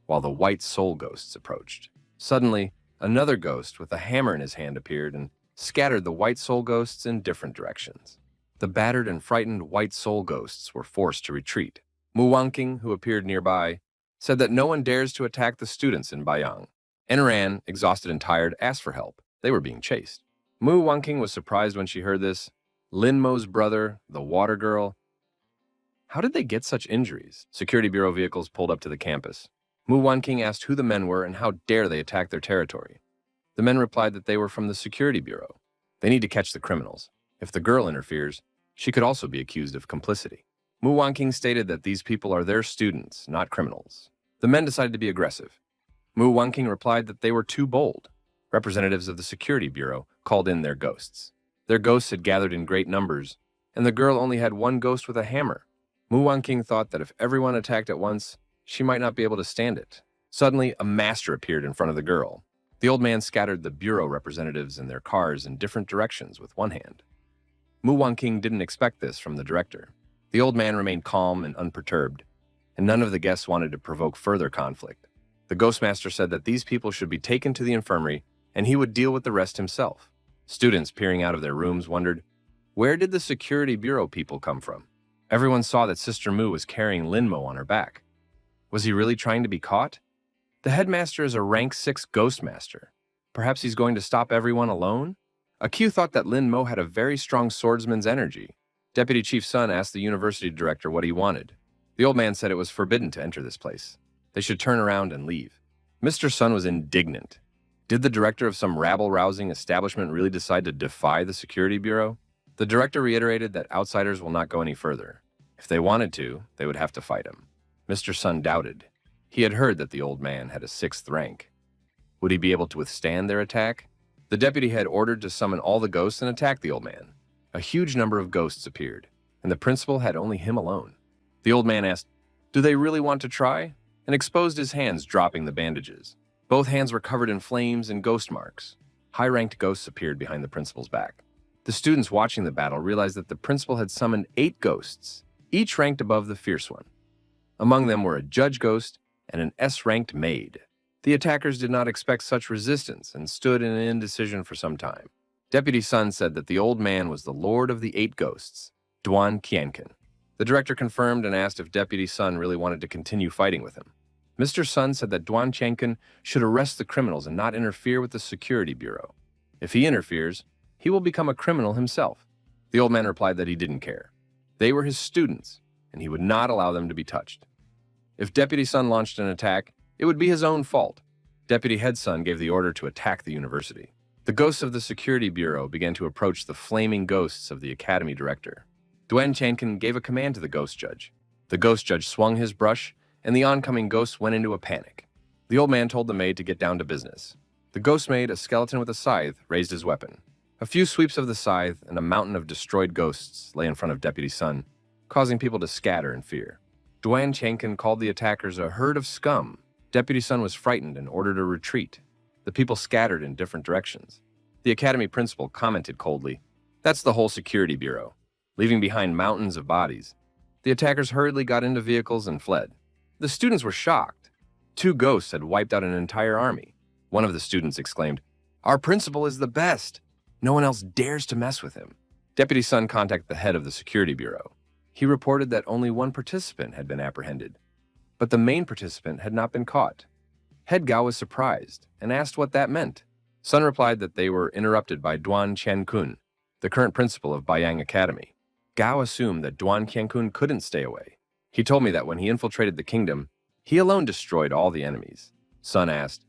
while the White Soul Ghosts approached. Suddenly, another ghost with a hammer in his hand appeared and scattered the White Soul Ghosts in different directions. The battered and frightened White Soul Ghosts were forced to retreat. Mu Wanking, who appeared nearby, said that no one dares to attack the students in Bayang. Enran, exhausted and tired, asked for help. They were being chased. Mu Wanking was surprised when she heard this. Lin Mo's brother, the water girl. How did they get such injuries? Security Bureau vehicles pulled up to the campus. Mu Wanking asked who the men were and how dare they attack their territory. The men replied that they were from the Security Bureau. They need to catch the criminals. If the girl interferes, she could also be accused of complicity. Mu Wanking stated that these people are their students, not criminals. The men decided to be aggressive. Mu Wanking replied that they were too bold. Representatives of the Security Bureau called in their ghosts. Their ghosts had gathered in great numbers, and the girl only had one ghost with a hammer. Mu Wanqing thought that if everyone attacked at once, she might not be able to stand it. Suddenly, a master appeared in front of the girl. The old man scattered the bureau representatives and their cars in different directions with one hand. Mu Wanqing didn't expect this from the director. The old man remained calm and unperturbed, and none of the guests wanted to provoke further conflict. The Ghostmaster said that these people should be taken to the infirmary, and he would deal with the rest himself. Students peering out of their rooms wondered, where did the security bureau people come from? Everyone saw that Sister Mu was carrying Linmo on her back. Was he really trying to be caught? The headmaster is a rank 6 Ghostmaster. Perhaps he's going to stop everyone alone? Aq thought that Lin Mo had a very strong swordsman's energy. Deputy Chief Sun asked the university director what he wanted. The old man said it was forbidden to enter this place. They should turn around and leave. Mr. Sun was indignant. Did the director of some rabble-rousing establishment really decide to defy the security bureau? The director reiterated that outsiders will not go any further. If they wanted to, they would have to fight him. Mr. Sun doubted. He had heard that the old man had a 6th rank. Would he be able to withstand their attack? The deputy had ordered to summon all the ghosts and attack the old man. A huge number of ghosts appeared, and the principal had only him alone. The old man asked, "Do they really want to try?" and exposed his hands, dropping the bandages. Both hands were covered in flames and ghost marks. High-ranked ghosts appeared behind the principal's back. The students watching the battle realized that the principal had summoned 8 ghosts, each ranked above the fierce one. Among them were a judge ghost and an S-ranked maid. The attackers did not expect such resistance and stood in indecision for some time. Deputy Sun said that the old man was the lord of the 8 ghosts, Duan Qianqin. The director confirmed and asked if Deputy Sun really wanted to continue fighting with him. Mr. Sun said that Duan Qianqin should arrest the criminals and not interfere with the security bureau. If he interferes, he will become a criminal himself. The old man replied that he didn't care. They were his students, and he would not allow them to be touched. If Deputy Sun launched an attack, it would be his own fault. Deputy Head Sun gave the order to attack the university. The ghosts of the security bureau began to approach the flaming ghosts of the academy director. Duan Qianqin gave a command to the ghost judge. The ghost judge swung his brush, and the oncoming ghosts went into a panic. The old man told the maid to get down to business. The ghost maid, a skeleton with a scythe, raised his weapon. A few sweeps of the scythe, and a mountain of destroyed ghosts lay in front of Deputy Sun, causing people to scatter in fear. Duan Qianqin called the attackers a herd of scum. Deputy Sun was frightened and ordered a retreat. The people scattered in different directions. The academy principal commented coldly, "That's the whole security bureau," leaving behind mountains of bodies. The attackers hurriedly got into vehicles and fled. The students were shocked. 2 ghosts had wiped out an entire army. One of the students exclaimed, "Our principal is the best. No one else dares to mess with him." Deputy Sun contacted the head of the security bureau. He reported that only one participant had been apprehended, but the main participant had not been caught. Head Gao was surprised and asked what that meant. Sun replied that they were interrupted by Duan Qiankun, the current principal of Baiyang Academy. Gao assumed that Duan Qiankun couldn't stay away. He told me that when he infiltrated the kingdom, he alone destroyed all the enemies. Sun asked,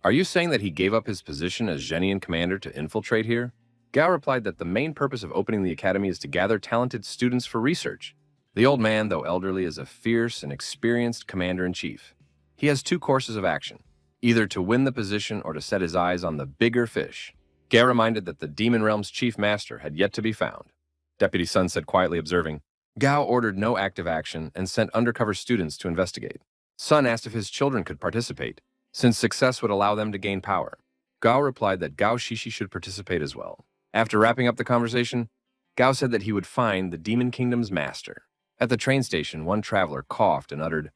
"Are you saying that he gave up his position as Zhenian commander to infiltrate here?" Gao replied that the main purpose of opening the academy is to gather talented students for research. The old man, though elderly, is a fierce and experienced commander-in-chief. He has 2 courses of action, either to win the position or to set his eyes on the bigger fish. Gao reminded that the Demon Realm's chief master had yet to be found. Deputy Sun said quietly, observing, Gao ordered no active action and sent undercover students to investigate. Sun asked if his children could participate, since success would allow them to gain power. Gao replied that Gao Shishi should participate as well. After wrapping up the conversation, Gao said that he would find the Demon Kingdom's master. At the train station, one traveler coughed and uttered,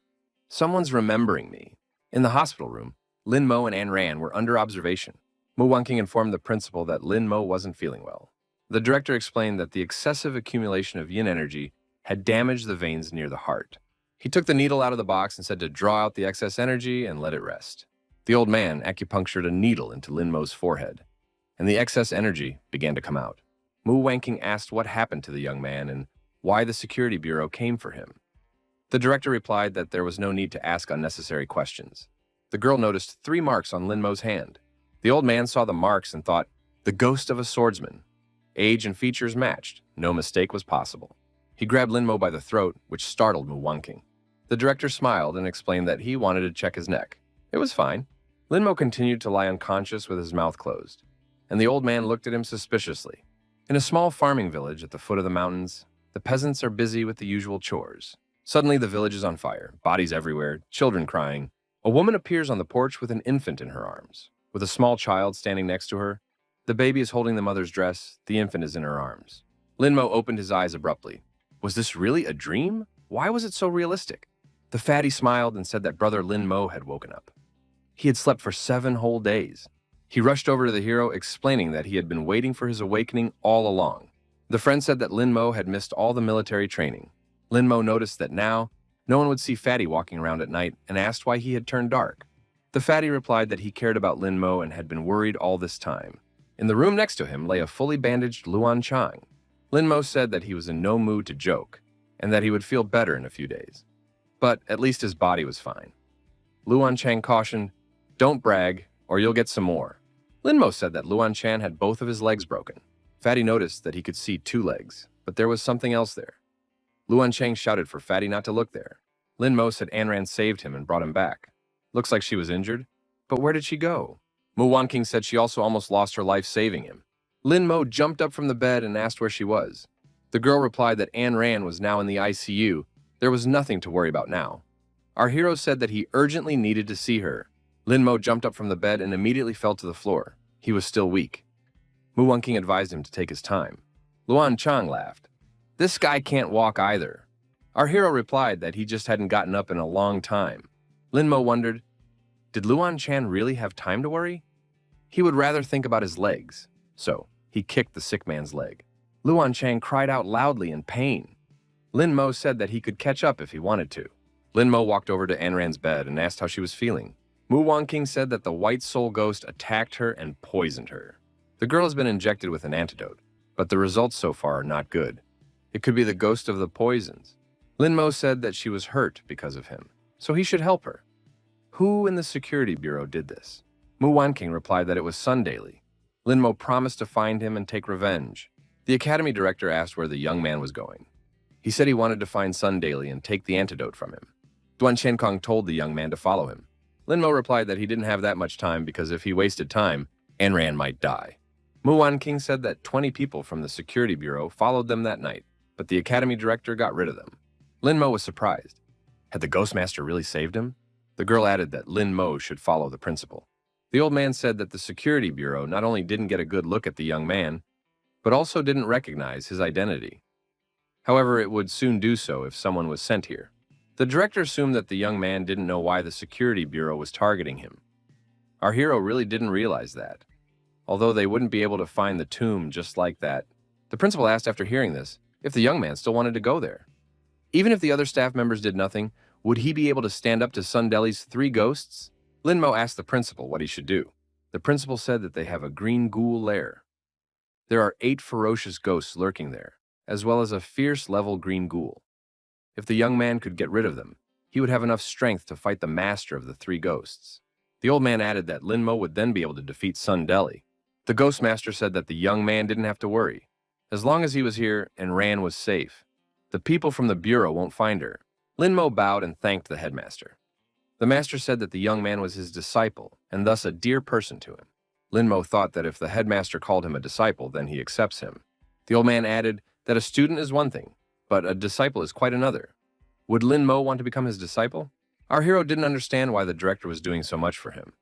"Someone's remembering me." In the hospital room, Lin Mo and An Ran were under observation. Mu Wanqing informed the principal that Lin Mo wasn't feeling well. The director explained that the excessive accumulation of yin energy had damaged the veins near the heart. He took the needle out of the box and said to draw out the excess energy and let it rest. The old man acupunctured a needle into Lin Mo's forehead, and the excess energy began to come out. Mu Wanqing asked what happened to the young man and why the security bureau came for him. The director replied that there was no need to ask unnecessary questions. The girl noticed 3 marks on Lin Mo's hand. The old man saw the marks and thought, the ghost of a swordsman. Age and features matched. No mistake was possible. He grabbed Lin Mo by the throat, which startled Mu Wanqing. The director smiled and explained that he wanted to check his neck. It was fine. Lin Mo continued to lie unconscious with his mouth closed, and the old man looked at him suspiciously. In a small farming village at the foot of the mountains, the peasants are busy with the usual chores. Suddenly, the village is on fire, bodies everywhere, children crying. A woman appears on the porch with an infant in her arms, with a small child standing next to her. The baby is holding the mother's dress, the infant is in her arms. Linmo opened his eyes abruptly. Was this really a dream? Why was it so realistic? The fatty smiled and said that brother Linmo had woken up. He had slept for 7 whole days. He rushed over to the hero, explaining that he had been waiting for his awakening all along. The friend said that Linmo had missed all the military training. Linmo noticed that now, no one would see Fatty walking around at night and asked why he had turned dark. The fatty replied that he cared about Linmo and had been worried all this time. In the room next to him lay a fully bandaged Luan Chang. Linmo said that he was in no mood to joke and that he would feel better in a few days. But at least his body was fine. Luan Chang cautioned, "Don't brag, or you'll get some more." Linmo said that Luan Chan had both of his legs broken. Fatty noticed that he could see 2 legs, but there was something else there. Luan Chang shouted for Fatty not to look there. Linmo said Anran saved him and brought him back. Looks like she was injured, but where did she go? Mu Wanking said she also almost lost her life saving him. Linmo jumped up from the bed and asked where she was. The girl replied that Anne Ran was now in the ICU. There was nothing to worry about now. Our hero said that he urgently needed to see her. Linmo jumped up from the bed and immediately fell to the floor. He was still weak. Mu Wanking advised him to take his time. Luan Chang laughed. This guy can't walk either. Our hero replied that he just hadn't gotten up in a long time. Linmo wondered, did Luan Chan really have time to worry? He would rather think about his legs. So, he kicked the sick man's leg. Luan Chang cried out loudly in pain. Linmo said that he could catch up if he wanted to. Linmo walked over to Anran's bed and asked how she was feeling. Mu Wanking said that the white soul ghost attacked her and poisoned her. The girl has been injected with an antidote, but the results so far are not good. It could be the ghost of the poisons. Linmo said that she was hurt because of him, so he should help her. Who in the security bureau did this? Mu Wanking replied that it was Sun Daily. Linmo promised to find him and take revenge. The academy director asked where the young man was going. He said he wanted to find Sun Daily and take the antidote from him. Duan Chenkong told the young man to follow him. Linmo replied that he didn't have that much time because if he wasted time, Anran might die. Mu Wanking said that 20 people from the security bureau followed them that night, but the academy director got rid of them. Linmo was surprised. Had the Ghostmaster really saved him? The girl added that Linmo should follow the principal. The old man said that the security bureau not only didn't get a good look at the young man, but also didn't recognize his identity. However, it would soon do so if someone was sent here. The director assumed that the young man didn't know why the security bureau was targeting him. Our hero really didn't realize that. Although they wouldn't be able to find the tomb just like that, the principal asked after hearing this if the young man still wanted to go there. Even if the other staff members did nothing, would he be able to stand up to Sun Deli's 3 ghosts? Linmo asked the principal what he should do. The principal said that they have a green ghoul lair. There are 8 ferocious ghosts lurking there, as well as a fierce level green ghoul. If the young man could get rid of them, he would have enough strength to fight the master of the 3 ghosts. The old man added that Linmo would then be able to defeat Sun Deli. The Ghostmaster said that the young man didn't have to worry. As long as he was here and Ran was safe, the people from the bureau won't find her. Linmo bowed and thanked the headmaster. The master said that the young man was his disciple and thus a dear person to him. Linmo thought that if the headmaster called him a disciple, then he accepts him. The old man added that a student is one thing, but a disciple is quite another. Would Linmo want to become his disciple? Our hero didn't understand why the director was doing so much for him.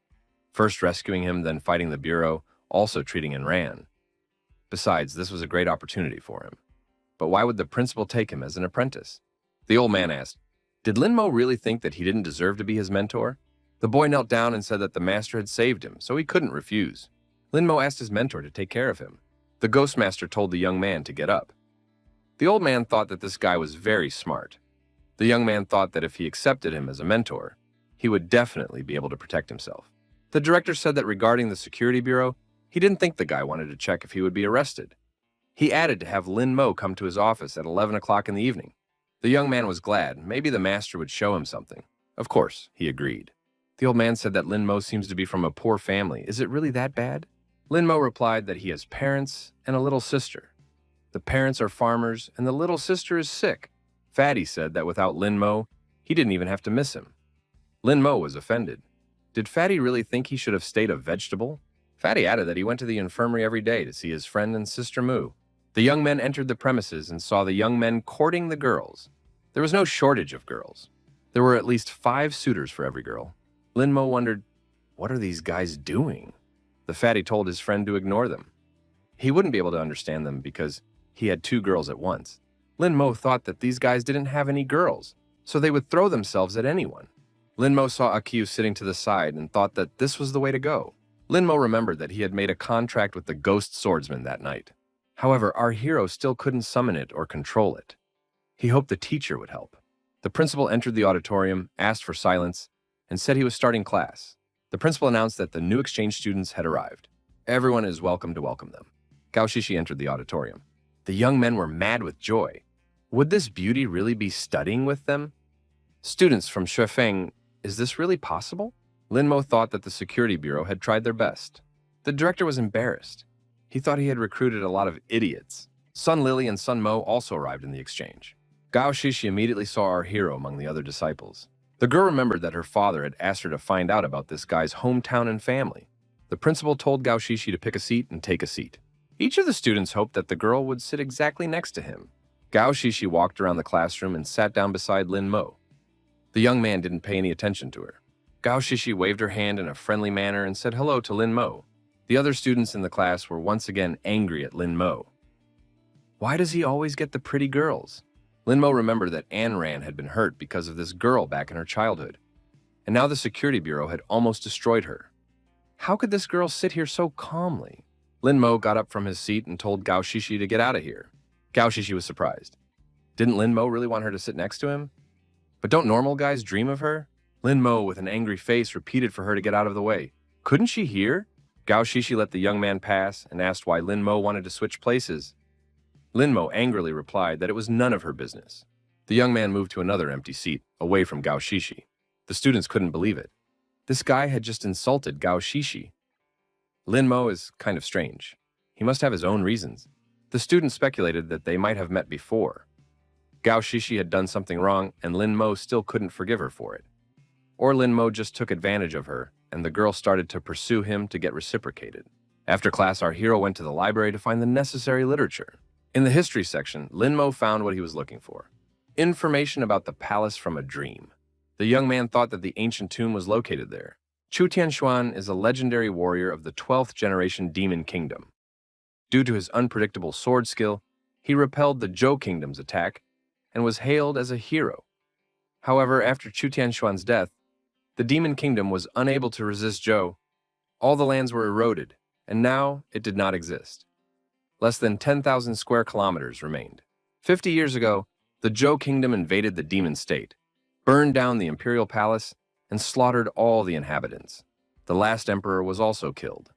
First rescuing him, then fighting the bureau, also treating Enran. Besides, this was a great opportunity for him. But why would the principal take him as an apprentice? The old man asked, did Linmo really think that he didn't deserve to be his mentor? The boy knelt down and said that the master had saved him, so he couldn't refuse. Linmo asked his mentor to take care of him. The Ghostmaster told the young man to get up. The old man thought that this guy was very smart. The young man thought that if he accepted him as a mentor, he would definitely be able to protect himself. The director said that regarding the security bureau, he didn't think the guy wanted to check if he would be arrested. He added to have Linmo come to his office at 11 o'clock in the evening. The young man was glad. Maybe the master would show him something. Of course, he agreed. The old man said that Linmo seems to be from a poor family. Is it really that bad? Linmo replied that he has parents and a little sister. The parents are farmers and the little sister is sick. Fatty said that without Linmo, he didn't even have to miss him. Linmo was offended. Did Fatty really think he should have stayed a vegetable? Fatty added that he went to the infirmary every day to see his friend and sister Moo. The young men entered the premises and saw the young men courting the girls. There was no shortage of girls. There were at least 5 suitors for every girl. Lin Mo wondered, what are these guys doing? The fatty told his friend to ignore them. He wouldn't be able to understand them because he had 2 girls at once. Lin Mo thought that these guys didn't have any girls, so they would throw themselves at anyone. Lin Mo saw Akio sitting to the side and thought that this was the way to go. Lin Mo remembered that he had made a contract with the ghost swordsman that night. However, our hero still couldn't summon it or control it. He hoped the teacher would help. The principal entered the auditorium, asked for silence, and said he was starting class. The principal announced that the new exchange students had arrived. Everyone is welcome to welcome them. Gao Shishi entered the auditorium. The young men were mad with joy. Would this beauty really be studying with them? Students from Shuifeng, is this really possible? Lin Mo thought that the security bureau had tried their best. The director was embarrassed. He thought he had recruited a lot of idiots. Sun Lily and Sun Mo also arrived in the exchange. Gao Shishi immediately saw our hero among the other disciples. The girl remembered that her father had asked her to find out about this guy's hometown and family. The principal told Gao Shishi to pick a seat and take a seat. Each of the students hoped that the girl would sit exactly next to him. Gao Shishi walked around the classroom and sat down beside Lin Mo. The young man didn't pay any attention to her. Gao Shishi waved her hand in a friendly manner and said hello to Lin Mo. The other students in the class were once again angry at Lin Mo. Why does he always get the pretty girls? Lin Mo remembered that Ann Ran had been hurt because of this girl back in her childhood, and now the security bureau had almost destroyed her. How could this girl sit here so calmly? Lin Mo got up from his seat and told Gao Shishi to get out of here. Gao Shishi was surprised. Didn't Lin Mo really want her to sit next to him? But don't normal guys dream of her? Lin Mo, with an angry face, repeated for her to get out of the way. Couldn't she hear? Gao Shishi let the young man pass and asked why Lin Mo wanted to switch places. Lin Mo angrily replied that it was none of her business. The young man moved to another empty seat, away from Gao Shishi. The students couldn't believe it. This guy had just insulted Gao Shishi. Lin Mo is kind of strange. He must have his own reasons. The students speculated that they might have met before. Gao Shishi had done something wrong, and Lin Mo still couldn't forgive her for it. Or Lin Mo just took advantage of her, and the girl started to pursue him to get reciprocated. After class, our hero went to the library to find the necessary literature. In the history section, Lin Mo found what he was looking for. Information about the palace from a dream. The young man thought that the ancient tomb was located there. Chu Tianshuan is a legendary warrior of the 12th generation Demon Kingdom. Due to his unpredictable sword skill, he repelled the Zhou Kingdom's attack and was hailed as a hero. However, after Chu Tianshuan's death, the Demon Kingdom was unable to resist Zhou. All the lands were eroded, and now it did not exist. Less than 10,000 square kilometers remained. 50 years ago, the Zhou Kingdom invaded the demon state, burned down the imperial palace, and slaughtered all the inhabitants. The last emperor was also killed.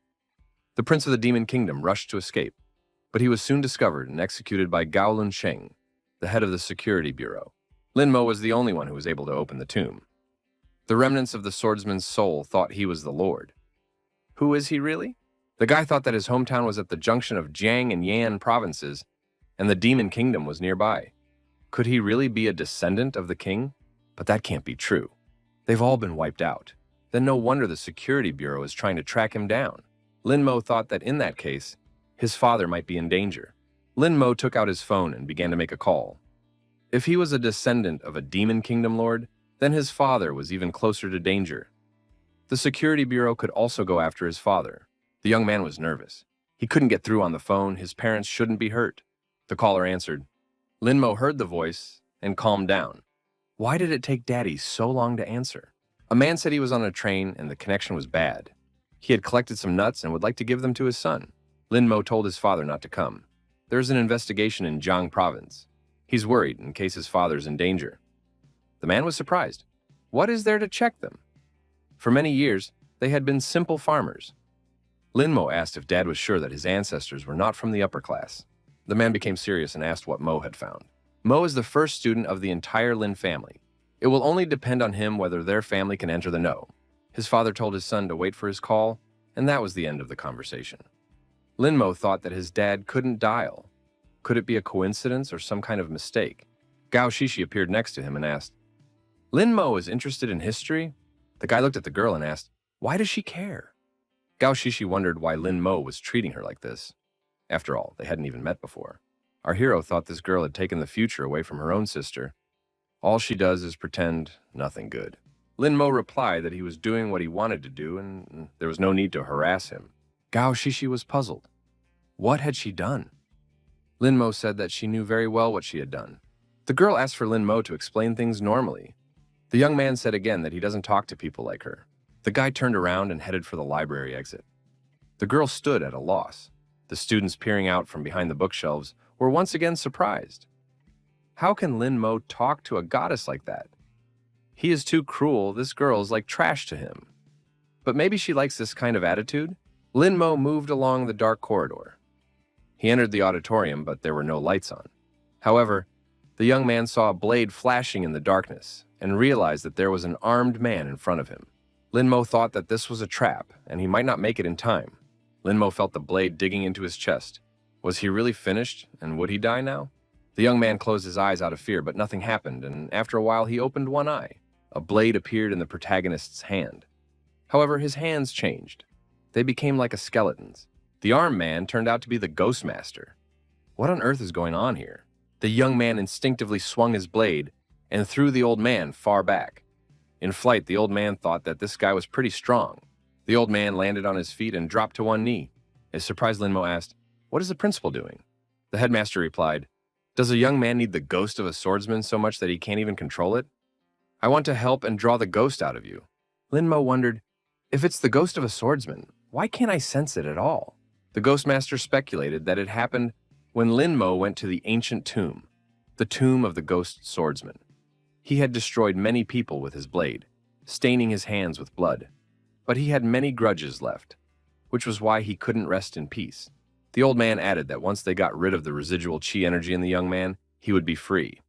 The prince of the demon kingdom rushed to escape, but he was soon discovered and executed by Gao Lunsheng, the head of the security bureau. Lin Mo was the only one who was able to open the tomb. The remnants of the swordsman's soul thought he was the lord. Who is he really? The guy thought that his hometown was at the junction of Jiang and Yan provinces, and the demon kingdom was nearby. Could he really be a descendant of the king? But that can't be true. They've all been wiped out. Then no wonder the security bureau is trying to track him down. Lin Mo thought that in that case, his father might be in danger. Lin Mo took out his phone and began to make a call. If he was a descendant of a demon kingdom lord, then his father was even closer to danger. The security bureau could also go after his father. The young man was nervous. He couldn't get through on the phone. His parents shouldn't be hurt. The caller answered. Lin Mo heard the voice and calmed down. Why did it take Daddy so long to answer? A man said he was on a train and the connection was bad. He had collected some nuts and would like to give them to his son. Lin Mo told his father not to come. There's an investigation in Jiang province. He's worried in case his father's in danger. The man was surprised. What is there to check them? For many years, they had been simple farmers. Lin Mo asked if Dad was sure that his ancestors were not from the upper class. The man became serious and asked what Mo had found. Mo is the first student of the entire Lin family. It will only depend on him whether their family can enter the know. His father told his son to wait for his call, and that was the end of the conversation. Lin Mo thought that his dad couldn't dial. Could it be a coincidence or some kind of mistake? Gao Shishi appeared next to him and asked, Lin Mo is interested in history? The guy looked at the girl and asked, why does she care? Gao Shishi wondered why Lin Mo was treating her like this. After all, they hadn't even met before. Our hero thought this girl had taken the future away from her own sister. All she does is pretend nothing good. Lin Mo replied that he was doing what he wanted to do and there was no need to harass him. Gao Shishi was puzzled. What had she done? Lin Mo said that she knew very well what she had done. The girl asked for Lin Mo to explain things normally. The young man said again that he doesn't talk to people like her. The guy turned around and headed for the library exit. The girl stood at a loss. The students peering out from behind the bookshelves were once again surprised. How can Lin Mo talk to a goddess like that? He is too cruel. This girl is like trash to him. But maybe she likes this kind of attitude? Lin Mo moved along the dark corridor. He entered the auditorium, but there were no lights on. However, the young man saw a blade flashing in the darkness and realized that there was an armed man in front of him. Lin Mo thought that this was a trap, and he might not make it in time. Lin Mo felt the blade digging into his chest. Was he really finished, and would he die now? The young man closed his eyes out of fear, but nothing happened, and after a while he opened one eye. A blade appeared in the protagonist's hand. However, his hands changed. They became like a skeleton's. The armed man turned out to be the Ghost Master. What on earth is going on here? The young man instinctively swung his blade and threw the old man far back. In flight, the old man thought that this guy was pretty strong. The old man landed on his feet and dropped to one knee. As surprised, Lin Mo asked, "What is the principal doing?" The headmaster replied, "Does a young man need the ghost of a swordsman so much that he can't even control it? I want to help and draw the ghost out of you." Lin Mo wondered, if it's the ghost of a swordsman, why can't I sense it at all? The ghost master speculated that it happened when Lin Mo went to the ancient tomb, the tomb of the ghost swordsman. He had destroyed many people with his blade, staining his hands with blood. But he had many grudges left, which was why he couldn't rest in peace. The old man added that once they got rid of the residual chi energy in the young man, he would be free.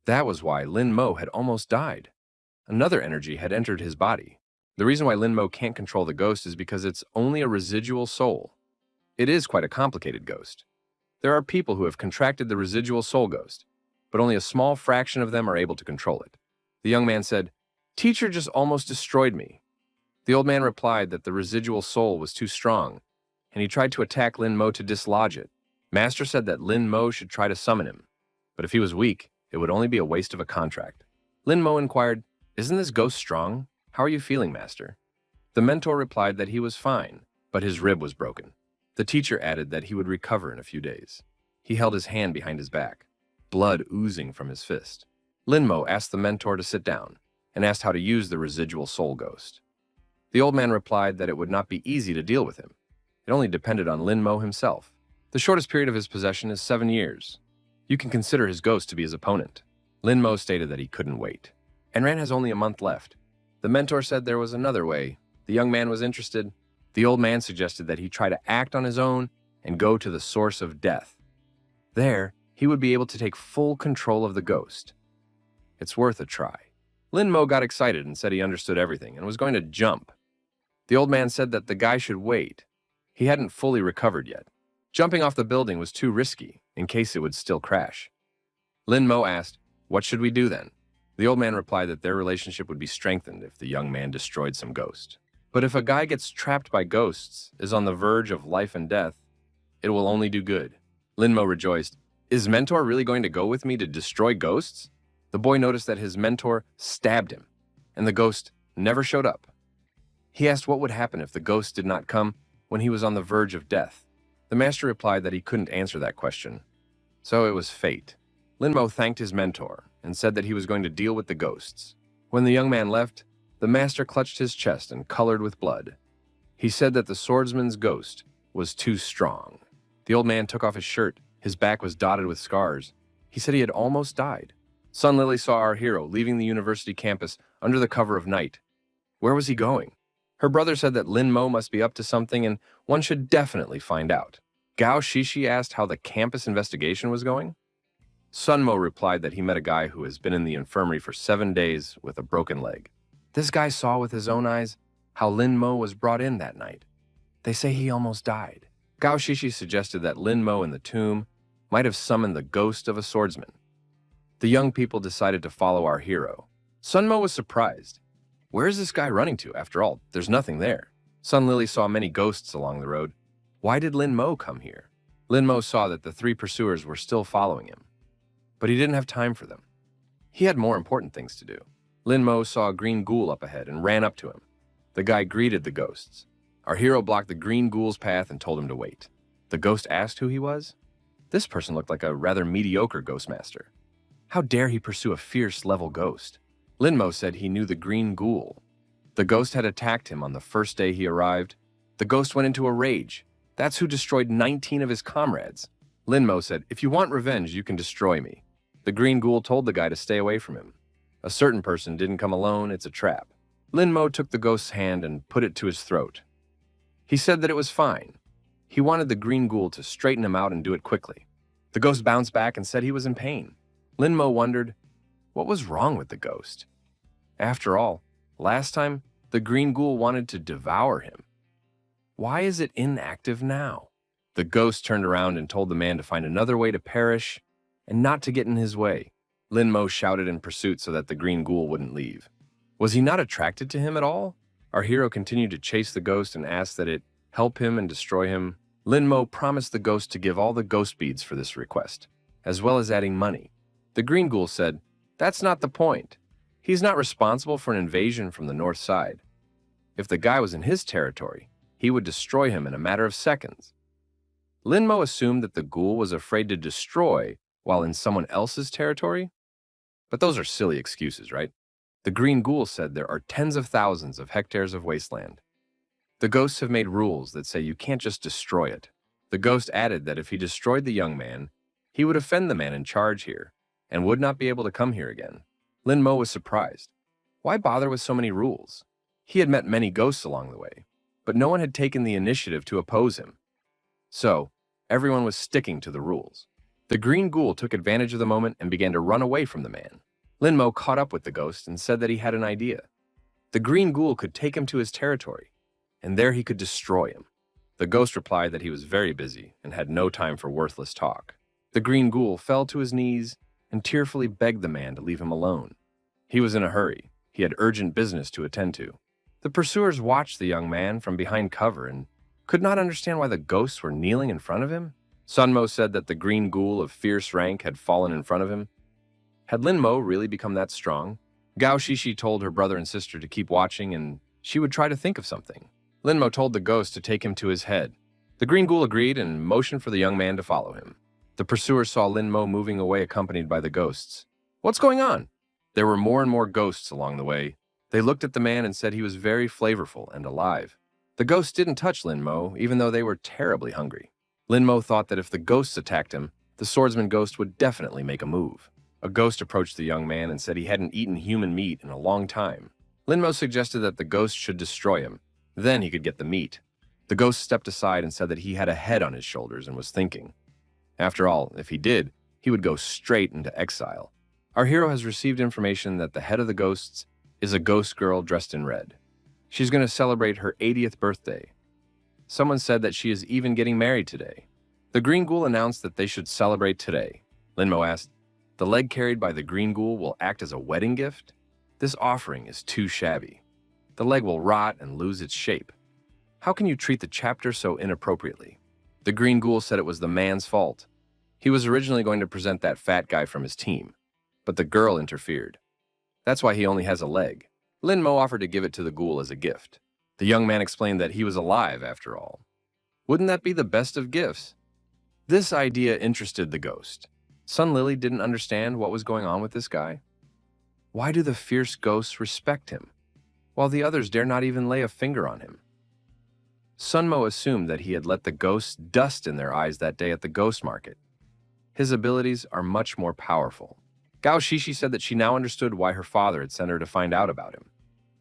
That was why Lin Mo had almost died. Another energy had entered his body. The reason why Lin Mo can't control the ghost is because it's only a residual soul. It is quite a complicated ghost. There are people who have contracted the residual soul ghost, but only a small fraction of them are able to control it. The young man said, "Teacher just almost destroyed me." The old man replied that the residual soul was too strong, and he tried to attack Lin Mo to dislodge it. Master said that Lin Mo should try to summon him, but if he was weak, it would only be a waste of a contract. Lin Mo inquired, "Isn't this ghost strong? How are you feeling, Master?" The mentor replied that he was fine, but his rib was broken. The teacher added that he would recover in a few days. He held his hand behind his back, blood oozing from his fist. Lin Mo asked the mentor to sit down and asked how to use the residual soul ghost. The old man replied that it would not be easy to deal with him. It only depended on Lin Mo himself. The shortest period of his possession is 7 years. You can consider his ghost to be his opponent. Lin Mo stated that he couldn't wait. Enran has only a month left. The mentor said there was another way. The young man was interested. The old man suggested that he try to act on his own and go to the source of death. There, he would be able to take full control of the ghost. It's worth a try. Lin Mo got excited and said he understood everything and was going to jump. The old man said that the guy should wait. He hadn't fully recovered yet. Jumping off the building was too risky in case it would still crash. Lin Mo asked, "What should we do then?" The old man replied that their relationship would be strengthened if the young man destroyed some ghost. But if a guy gets trapped by ghosts, is on the verge of life and death, it will only do good. Lin Mo rejoiced, "Is mentor really going to go with me to destroy ghosts?" The boy noticed that his mentor stabbed him, and the ghost never showed up. He asked what would happen if the ghost did not come when he was on the verge of death. The master replied that he couldn't answer that question, so it was fate. Lin Mo thanked his mentor and said that he was going to deal with the ghosts. When the young man left, the master clutched his chest and colored with blood. He said that the swordsman's ghost was too strong. The old man took off his shirt. His back was dotted with scars. He said he had almost died. Sun Lily saw our hero leaving the university campus under the cover of night. Where was he going? Her brother said that Lin Mo must be up to something and one should definitely find out. Gao Shishi asked how the campus investigation was going. Sun Mo replied that he met a guy who has been in the infirmary for 7 days with a broken leg. This guy saw with his own eyes how Lin Mo was brought in that night. They say he almost died. Gao Shishi suggested that Lin Mo in the tomb might have summoned the ghost of a swordsman. The young people decided to follow our hero. Sun Mo was surprised. Where is this guy running to? After all, there's nothing there. Sun Lily saw many ghosts along the road. Why did Lin Mo come here? Linmo saw that the three pursuers were still following him, but he didn't have time for them. He had more important things to do. Linmo saw a green ghoul up ahead and ran up to him. The guy greeted the ghosts. Our hero blocked the green ghoul's path and told him to wait. The ghost asked who he was. This person looked like a rather mediocre ghostmaster. How dare he pursue a fierce level ghost? Linmo said he knew the green ghoul. The ghost had attacked him on the first day he arrived. The ghost went into a rage. That's who destroyed 19 of his comrades. Linmo said, if you want revenge, you can destroy me. The green ghoul told the guy to stay away from him. A certain person didn't come alone, it's a trap. Linmo took the ghost's hand and put it to his throat. He said that it was fine. He wanted the green ghoul to straighten him out and do it quickly. The ghost bounced back and said he was in pain. Linmo wondered, what was wrong with the ghost? After all, last time, the green ghoul wanted to devour him. Why is it inactive now? The ghost turned around and told the man to find another way to perish and not to get in his way. Linmo shouted in pursuit so that the green ghoul wouldn't leave. Was he not attracted to him at all? Our hero continued to chase the ghost and asked that it help him and destroy him. Linmo promised the ghost to give all the ghost beads for this request, as well as adding money. The green ghoul said, that's not the point. He's not responsible for an invasion from the north side. If the guy was in his territory, he would destroy him in a matter of seconds. Linmo assumed that the ghoul was afraid to destroy while in someone else's territory. But those are silly excuses, right? The green ghoul said there are tens of thousands of hectares of wasteland. The ghosts have made rules that say you can't just destroy it. The ghost added that if he destroyed the young man, he would offend the man in charge here and would not be able to come here again. Linmo was surprised. Why bother with so many rules? He had met many ghosts along the way, but no one had taken the initiative to oppose him. So, everyone was sticking to the rules. The green ghoul took advantage of the moment and began to run away from the man. Linmo caught up with the ghost and said that he had an idea. The green ghoul could take him to his territory, and there he could destroy him. The ghost replied that he was very busy and had no time for worthless talk. The green ghoul fell to his knees and tearfully begged the man to leave him alone. He was in a hurry. He had urgent business to attend to. The pursuers watched the young man from behind cover and could not understand why the ghosts were kneeling in front of him. Sunmo said that the green ghoul of fierce rank had fallen in front of him. Had Linmo really become that strong? Gao Shishi told her brother and sister to keep watching and she would try to think of something. Linmo told the ghost to take him to his head. The green ghoul agreed and motioned for the young man to follow him. The pursuers saw Linmo moving away accompanied by the ghosts. What's going on? There were more and more ghosts along the way. They looked at the man and said he was very flavorful and alive. The ghosts didn't touch Linmo, even though they were terribly hungry. Linmo thought that if the ghosts attacked him, the swordsman ghost would definitely make a move. A ghost approached the young man and said he hadn't eaten human meat in a long time. Linmo suggested that the ghost should destroy him. Then he could get the meat. The ghost stepped aside and said that he had a head on his shoulders and was thinking. After all, if he did, he would go straight into exile. Our hero has received information that the head of the ghosts is a ghost girl dressed in red. She's going to celebrate her 80th birthday. Someone said that she is even getting married today. The green ghoul announced that they should celebrate today. Linmo asked, the leg carried by the green ghoul will act as a wedding gift? This offering is too shabby. The leg will rot and lose its shape. How can you treat the chapter so inappropriately? The green ghoul said it was the man's fault. He was originally going to present that fat guy from his team, but the girl interfered. That's why he only has a leg. Linmo offered to give it to the ghoul as a gift. The young man explained that he was alive after all. Wouldn't that be the best of gifts? This idea interested the ghost. Sun Lily didn't understand what was going on with this guy. Why do the fierce ghosts respect him, while the others dare not even lay a finger on him? Sunmo assumed that he had let the ghosts dust in their eyes that day at the ghost market. His abilities are much more powerful. Gao Shishi said that she now understood why her father had sent her to find out about him.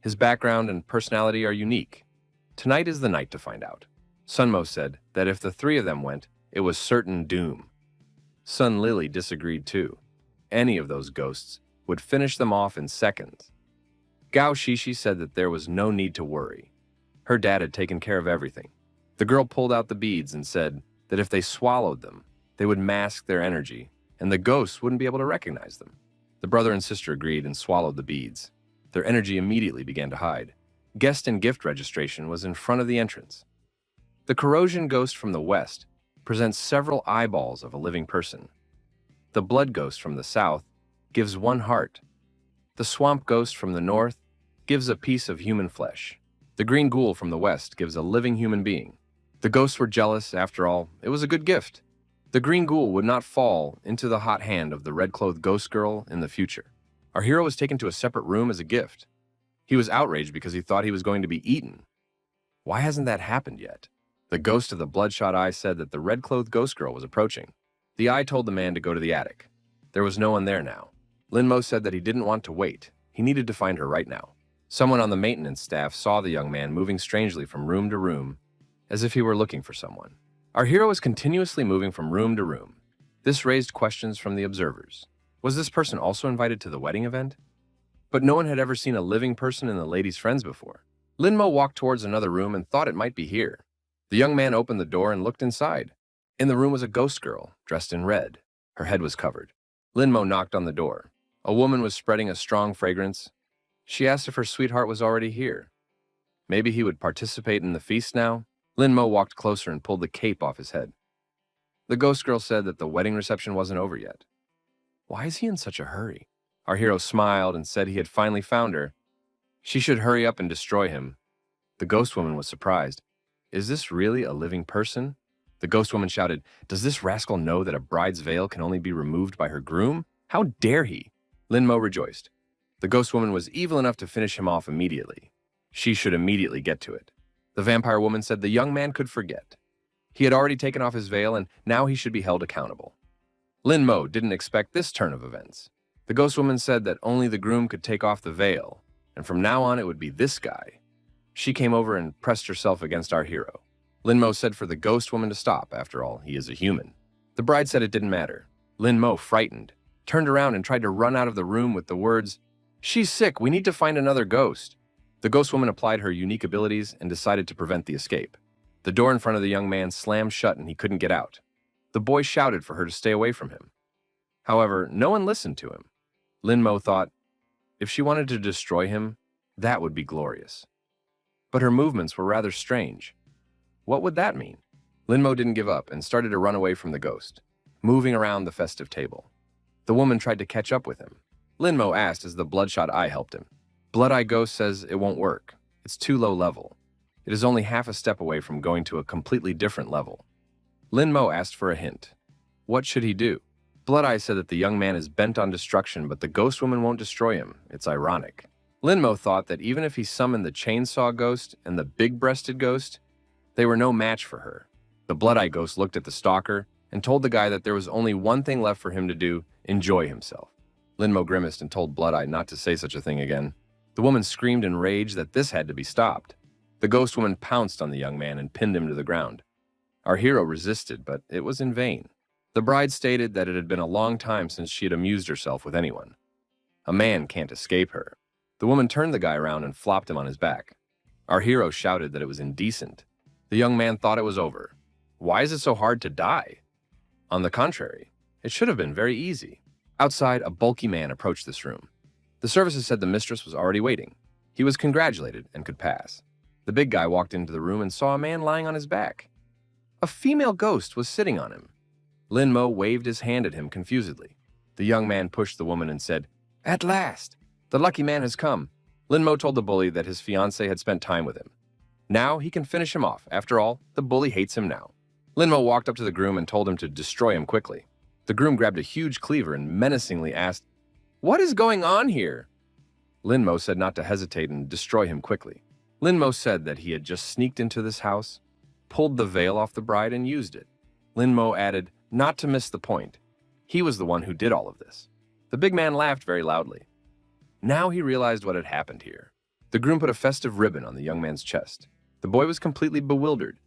His background and personality are unique. Tonight is the night to find out. Sunmo said that if the three of them went, it was certain doom. Sun Lily disagreed too. Any of those ghosts would finish them off in seconds. Gao Shishi said that there was no need to worry. Her dad had taken care of everything. The girl pulled out the beads and said that if they swallowed them, they would mask their energy, and the ghosts wouldn't be able to recognize them. The brother and sister agreed and swallowed the beads. Their energy immediately began to hide. Guest and gift registration was in front of the entrance. The corrosion ghost from the west presents several eyeballs of a living person. The blood ghost from the south gives one heart. The swamp ghost from the north gives a piece of human flesh. The green ghoul from the west gives a living human being. The ghosts were jealous, after all, it was a good gift. The green ghoul would not fall into the hot hand of the red-clothed ghost girl in the future. Our hero was taken to a separate room as a gift. He was outraged because he thought he was going to be eaten. Why hasn't that happened yet? The ghost of the bloodshot eye said that the red-clothed ghost girl was approaching. The eye told the man to go to the attic. There was no one there now. Linmo said that he didn't want to wait. He needed to find her right now. Someone on the maintenance staff saw the young man moving strangely from room to room, as if he were looking for someone. Our hero was continuously moving from room to room. This raised questions from the observers. Was this person also invited to the wedding event? But no one had ever seen a living person in the lady's friends before. Linmo walked towards another room and thought it might be here. The young man opened the door and looked inside. In the room was a ghost girl, dressed in red. Her head was covered. Linmo knocked on the door. A woman was spreading a strong fragrance. She asked if her sweetheart was already here. Maybe he would participate in the feast now? Linmo walked closer and pulled the cape off his head. The ghost girl said that the wedding reception wasn't over yet. Why is he in such a hurry? Our hero smiled and said he had finally found her. She should hurry up and destroy him. The ghost woman was surprised. Is this really a living person? The ghost woman shouted, "Does this rascal know that a bride's veil can only be removed by her groom? How dare he?" Linmo rejoiced. The ghost woman was evil enough to finish him off immediately. She should immediately get to it. The vampire woman said the young man could forget. He had already taken off his veil and now he should be held accountable. Linmo didn't expect this turn of events. The ghost woman said that only the groom could take off the veil, and from now on it would be this guy. She came over and pressed herself against our hero. Linmo said for the ghost woman to stop, after all, he is a human. The bride said it didn't matter. Linmo, frightened, turned around and tried to run out of the room with the words, "She's sick, we need to find another ghost." The ghost woman applied her unique abilities and decided to prevent the escape. The door in front of the young man slammed shut and he couldn't get out. The boy shouted for her to stay away from him. However, no one listened to him. Linmo thought, if she wanted to destroy him, that would be glorious. But her movements were rather strange. What would that mean? Linmo didn't give up and started to run away from the ghost, moving around the festive table. The woman tried to catch up with him. Linmo asked as the bloodshot eye helped him. Blood Eye Ghost says it won't work. It's too low level. It is only half a step away from going to a completely different level. Linmo asked for a hint. What should he do? Blood Eye said that the young man is bent on destruction, but the ghost woman won't destroy him. It's ironic. Linmo thought that even if he summoned the chainsaw ghost and the big-breasted ghost, they were no match for her. The Blood Eye Ghost looked at the stalker and told the guy that there was only one thing left for him to do, enjoy himself. Linmo grimaced and told Blood Eye not to say such a thing again. The woman screamed in rage that this had to be stopped. The ghost woman pounced on the young man and pinned him to the ground. Our hero resisted, but it was in vain. The bride stated that it had been a long time since she had amused herself with anyone. A man can't escape her. The woman turned the guy around and flopped him on his back. Our hero shouted that it was indecent. The young man thought it was over. Why is it so hard to die? On the contrary, it should have been very easy. Outside, a bulky man approached this room. The services said the mistress was already waiting. He was congratulated and could pass. The big guy walked into the room and saw a man lying on his back. A female ghost was sitting on him. Linmo waved his hand at him confusedly. The young man pushed the woman and said, "At last! The lucky man has come." Linmo told the bully that his fiancée had spent time with him. Now he can finish him off. After all, the bully hates him now. Linmo walked up to the groom and told him to destroy him quickly. The groom grabbed a huge cleaver and menacingly asked, "What is going on here?" Linmo said not to hesitate and destroy him quickly. Linmo said that he had just sneaked into this house, pulled the veil off the bride and used it. Linmo added, not to miss the point. He was the one who did all of this. The big man laughed very loudly. Now he realized what had happened here. The groom put a festive ribbon on the young man's chest. The boy was completely bewildered.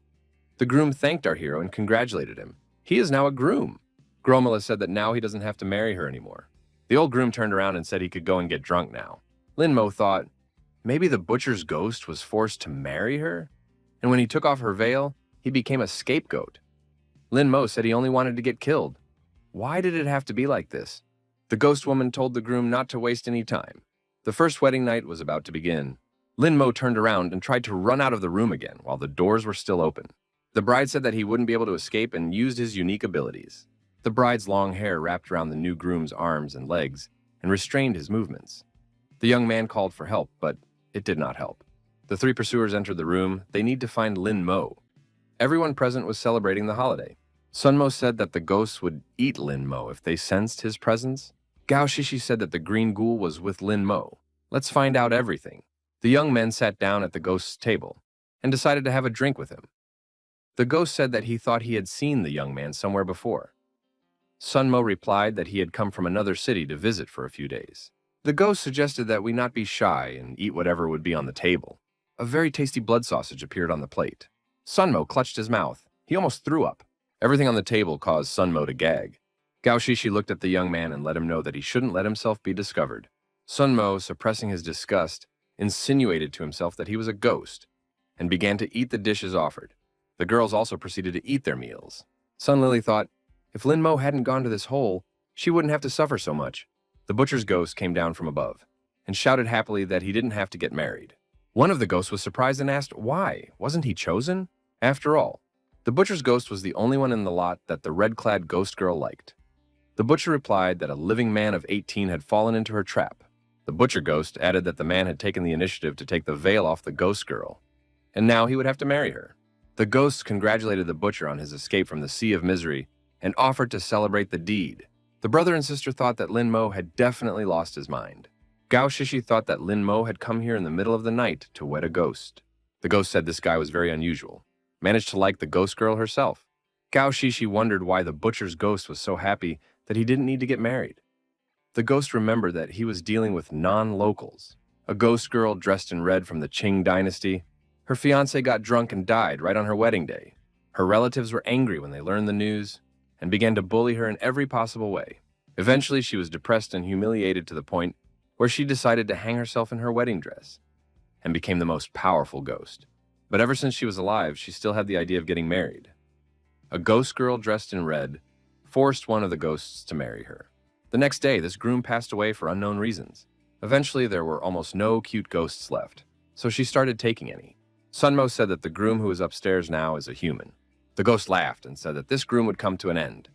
The groom thanked our hero and congratulated him. He is now a groom. Gromala said that now he doesn't have to marry her anymore. The old groom turned around and said he could go and get drunk now. Linmo thought, maybe the butcher's ghost was forced to marry her? And when he took off her veil, he became a scapegoat. Linmo said he only wanted to get killed. Why did it have to be like this? The ghost woman told the groom not to waste any time. The first wedding night was about to begin. Linmo turned around and tried to run out of the room again while the doors were still open. The bride said that he wouldn't be able to escape and used his unique abilities. The bride's long hair wrapped around the new groom's arms and legs and restrained his movements. The young man called for help, but it did not help. The three pursuers entered the room. They need to find Lin Mo. Everyone present was celebrating the holiday. Sun Mo said that the ghosts would eat Lin Mo if they sensed his presence. Gao Shishi said that the green ghoul was with Lin Mo. Let's find out everything. The young men sat down at the ghost's table and decided to have a drink with him. The ghost said that he thought he had seen the young man somewhere before. Sun Mo replied that he had come from another city to visit for a few days. The ghost suggested that we not be shy and eat whatever would be on the table. A very tasty blood sausage appeared on the plate. Sun Mo clutched his mouth. He almost threw up. Everything on the table caused Sun Mo to gag. Gao Shishi looked at the young man and let him know that he shouldn't let himself be discovered. Sun Mo, suppressing his disgust, insinuated to himself that he was a ghost and began to eat the dishes offered. The girls also proceeded to eat their meals. Sun Lily thought, if Lin Mo hadn't gone to this hole, she wouldn't have to suffer so much. The butcher's ghost came down from above and shouted happily that he didn't have to get married. One of the ghosts was surprised and asked why. Wasn't he chosen? After all, the butcher's ghost was the only one in the lot that the red-clad ghost girl liked. The butcher replied that a living man of 18 had fallen into her trap. The butcher ghost added that the man had taken the initiative to take the veil off the ghost girl, and now he would have to marry her. The ghosts congratulated the butcher on his escape from the sea of misery and offered to celebrate the deed. The brother and sister thought that Lin Mo had definitely lost his mind. Gao Shishi thought that Lin Mo had come here in the middle of the night to wed a ghost. The ghost said this guy was very unusual, managed to like the ghost girl herself. Gao Shishi wondered why the butcher's ghost was so happy that he didn't need to get married. The ghost remembered that he was dealing with non-locals. A ghost girl dressed in red from the Qing dynasty. Her fiancé got drunk and died right on her wedding day. Her relatives were angry when they learned the news and began to bully her in every possible way. Eventually, she was depressed and humiliated to the point where she decided to hang herself in her wedding dress and became the most powerful ghost. But ever since she was alive, she still had the idea of getting married. A ghost girl dressed in red forced one of the ghosts to marry her. The next day, this groom passed away for unknown reasons. Eventually, there were almost no cute ghosts left, so she started taking any. Sun Mo said that the groom who is upstairs now is a human. The ghost laughed and said that this groom would come to an end.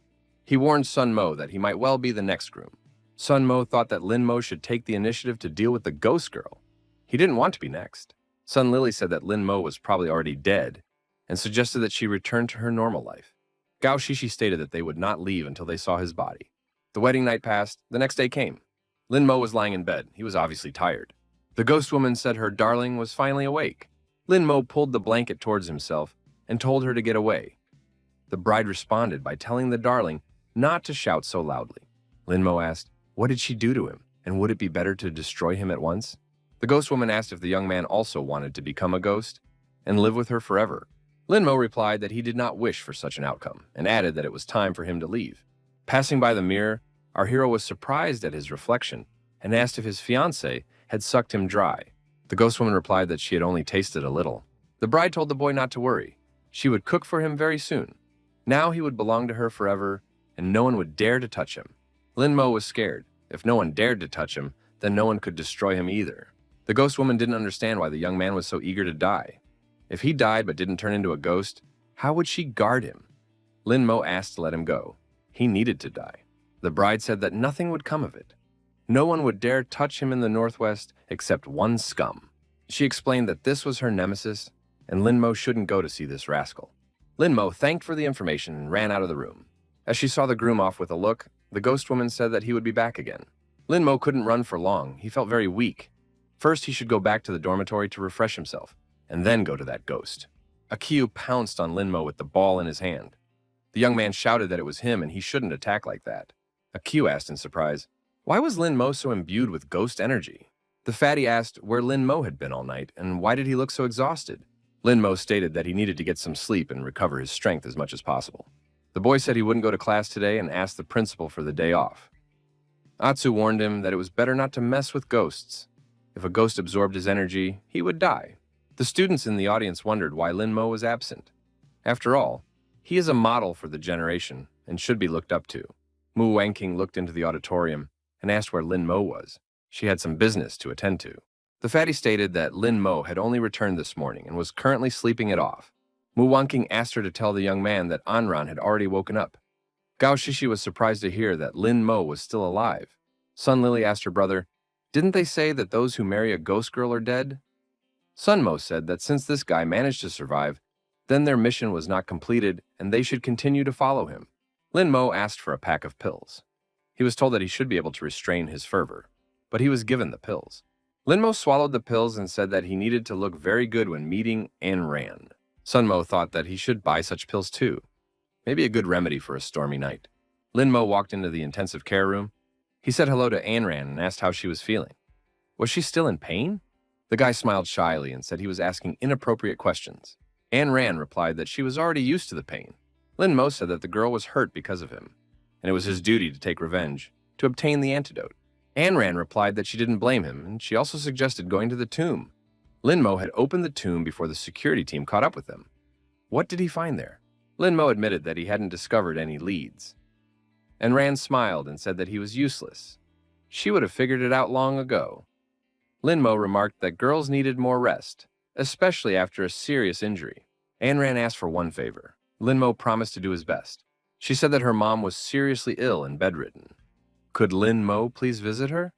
He warned Sun Mo that he might well be the next groom. Sun Mo thought that Lin Mo should take the initiative to deal with the ghost girl. He didn't want to be next. Sun Lily said that Lin Mo was probably already dead and suggested that she return to her normal life. Gao Shishi stated that they would not leave until they saw his body. The wedding night passed. The next day came. Lin Mo was lying in bed. He was obviously tired. The ghost woman said her darling was finally awake. Lin Mo pulled the blanket towards himself and told her to get away. The bride responded by telling the darling not to shout so loudly. Lin Mo asked, what did she do to him, and would it be better to destroy him at once? The ghost woman asked if the young man also wanted to become a ghost and live with her forever. Lin Mo replied that he did not wish for such an outcome and added that it was time for him to leave. Passing by the mirror, our hero was surprised at his reflection and asked if his fiancée had sucked him dry. The ghost woman replied that she had only tasted a little. The bride told the boy not to worry. She would cook for him very soon. Now he would belong to her forever, and no one would dare to touch him. Lin Mo was scared. If no one dared to touch him, then no one could destroy him either. The ghost woman didn't understand why the young man was so eager to die. If he died but didn't turn into a ghost, how would she guard him? Lin Mo asked to let him go. He needed to die. The bride said that nothing would come of it. No one would dare touch him in the Northwest except one scum. She explained that this was her nemesis, and Lin Mo shouldn't go to see this rascal. Lin Mo thanked for the information and ran out of the room. As she saw the groom off with a look, the ghost woman said that he would be back again. Lin Mo couldn't run for long. He felt very weak. First, he should go back to the dormitory to refresh himself, and then go to that ghost. Akiu pounced on Lin Mo with the ball in his hand. The young man shouted that it was him and he shouldn't attack like that. Akiu asked in surprise, why was Lin Mo so imbued with ghost energy? The fatty asked where Lin Mo had been all night and why did he look so exhausted. Lin Mo stated that he needed to get some sleep and recover his strength as much as possible. The boy said he wouldn't go to class today and asked the principal for the day off. Atsu warned him that it was better not to mess with ghosts. If a ghost absorbed his energy, he would die. The students in the audience wondered why Lin Mo was absent. After all, he is a model for the generation and should be looked up to. Mu Wanking looked into the auditorium and asked where Lin Mo was. She had some business to attend to. The fatty stated that Lin Mo had only returned this morning and was currently sleeping it off. Muwanking asked her to tell the young man that Anran had already woken up. Gao Shishi was surprised to hear that Lin Mo was still alive. Sun Lily asked her brother, "Didn't they say that those who marry a ghost girl are dead?" Sun Mo said that since this guy managed to survive, then their mission was not completed and they should continue to follow him. Lin Mo asked for a pack of pills. He was told that he should be able to restrain his fervor, but he was given the pills. Lin Mo swallowed the pills and said that he needed to look very good when meeting Anran. Sun Mo thought that he should buy such pills too. Maybe a good remedy for a stormy night. Lin Mo walked into the intensive care room. He said hello to Anran and asked how she was feeling. Was she still in pain? The guy smiled shyly and said he was asking inappropriate questions. Anran replied that she was already used to the pain. Lin Mo said that the girl was hurt because of him, and it was his duty to take revenge, to obtain the antidote. Anran replied that she didn't blame him, and she also suggested going to the tomb. Lin Mo had opened the tomb before the security team caught up with them. What did he find there? Lin Mo admitted that he hadn't discovered any leads. Anran smiled and said that he was useless. She would have figured it out long ago. Lin Mo remarked that girls needed more rest, especially after a serious injury. Anran asked for one favor. Lin Mo promised to do his best. She said that her mom was seriously ill and bedridden. Could Lin Mo please visit her?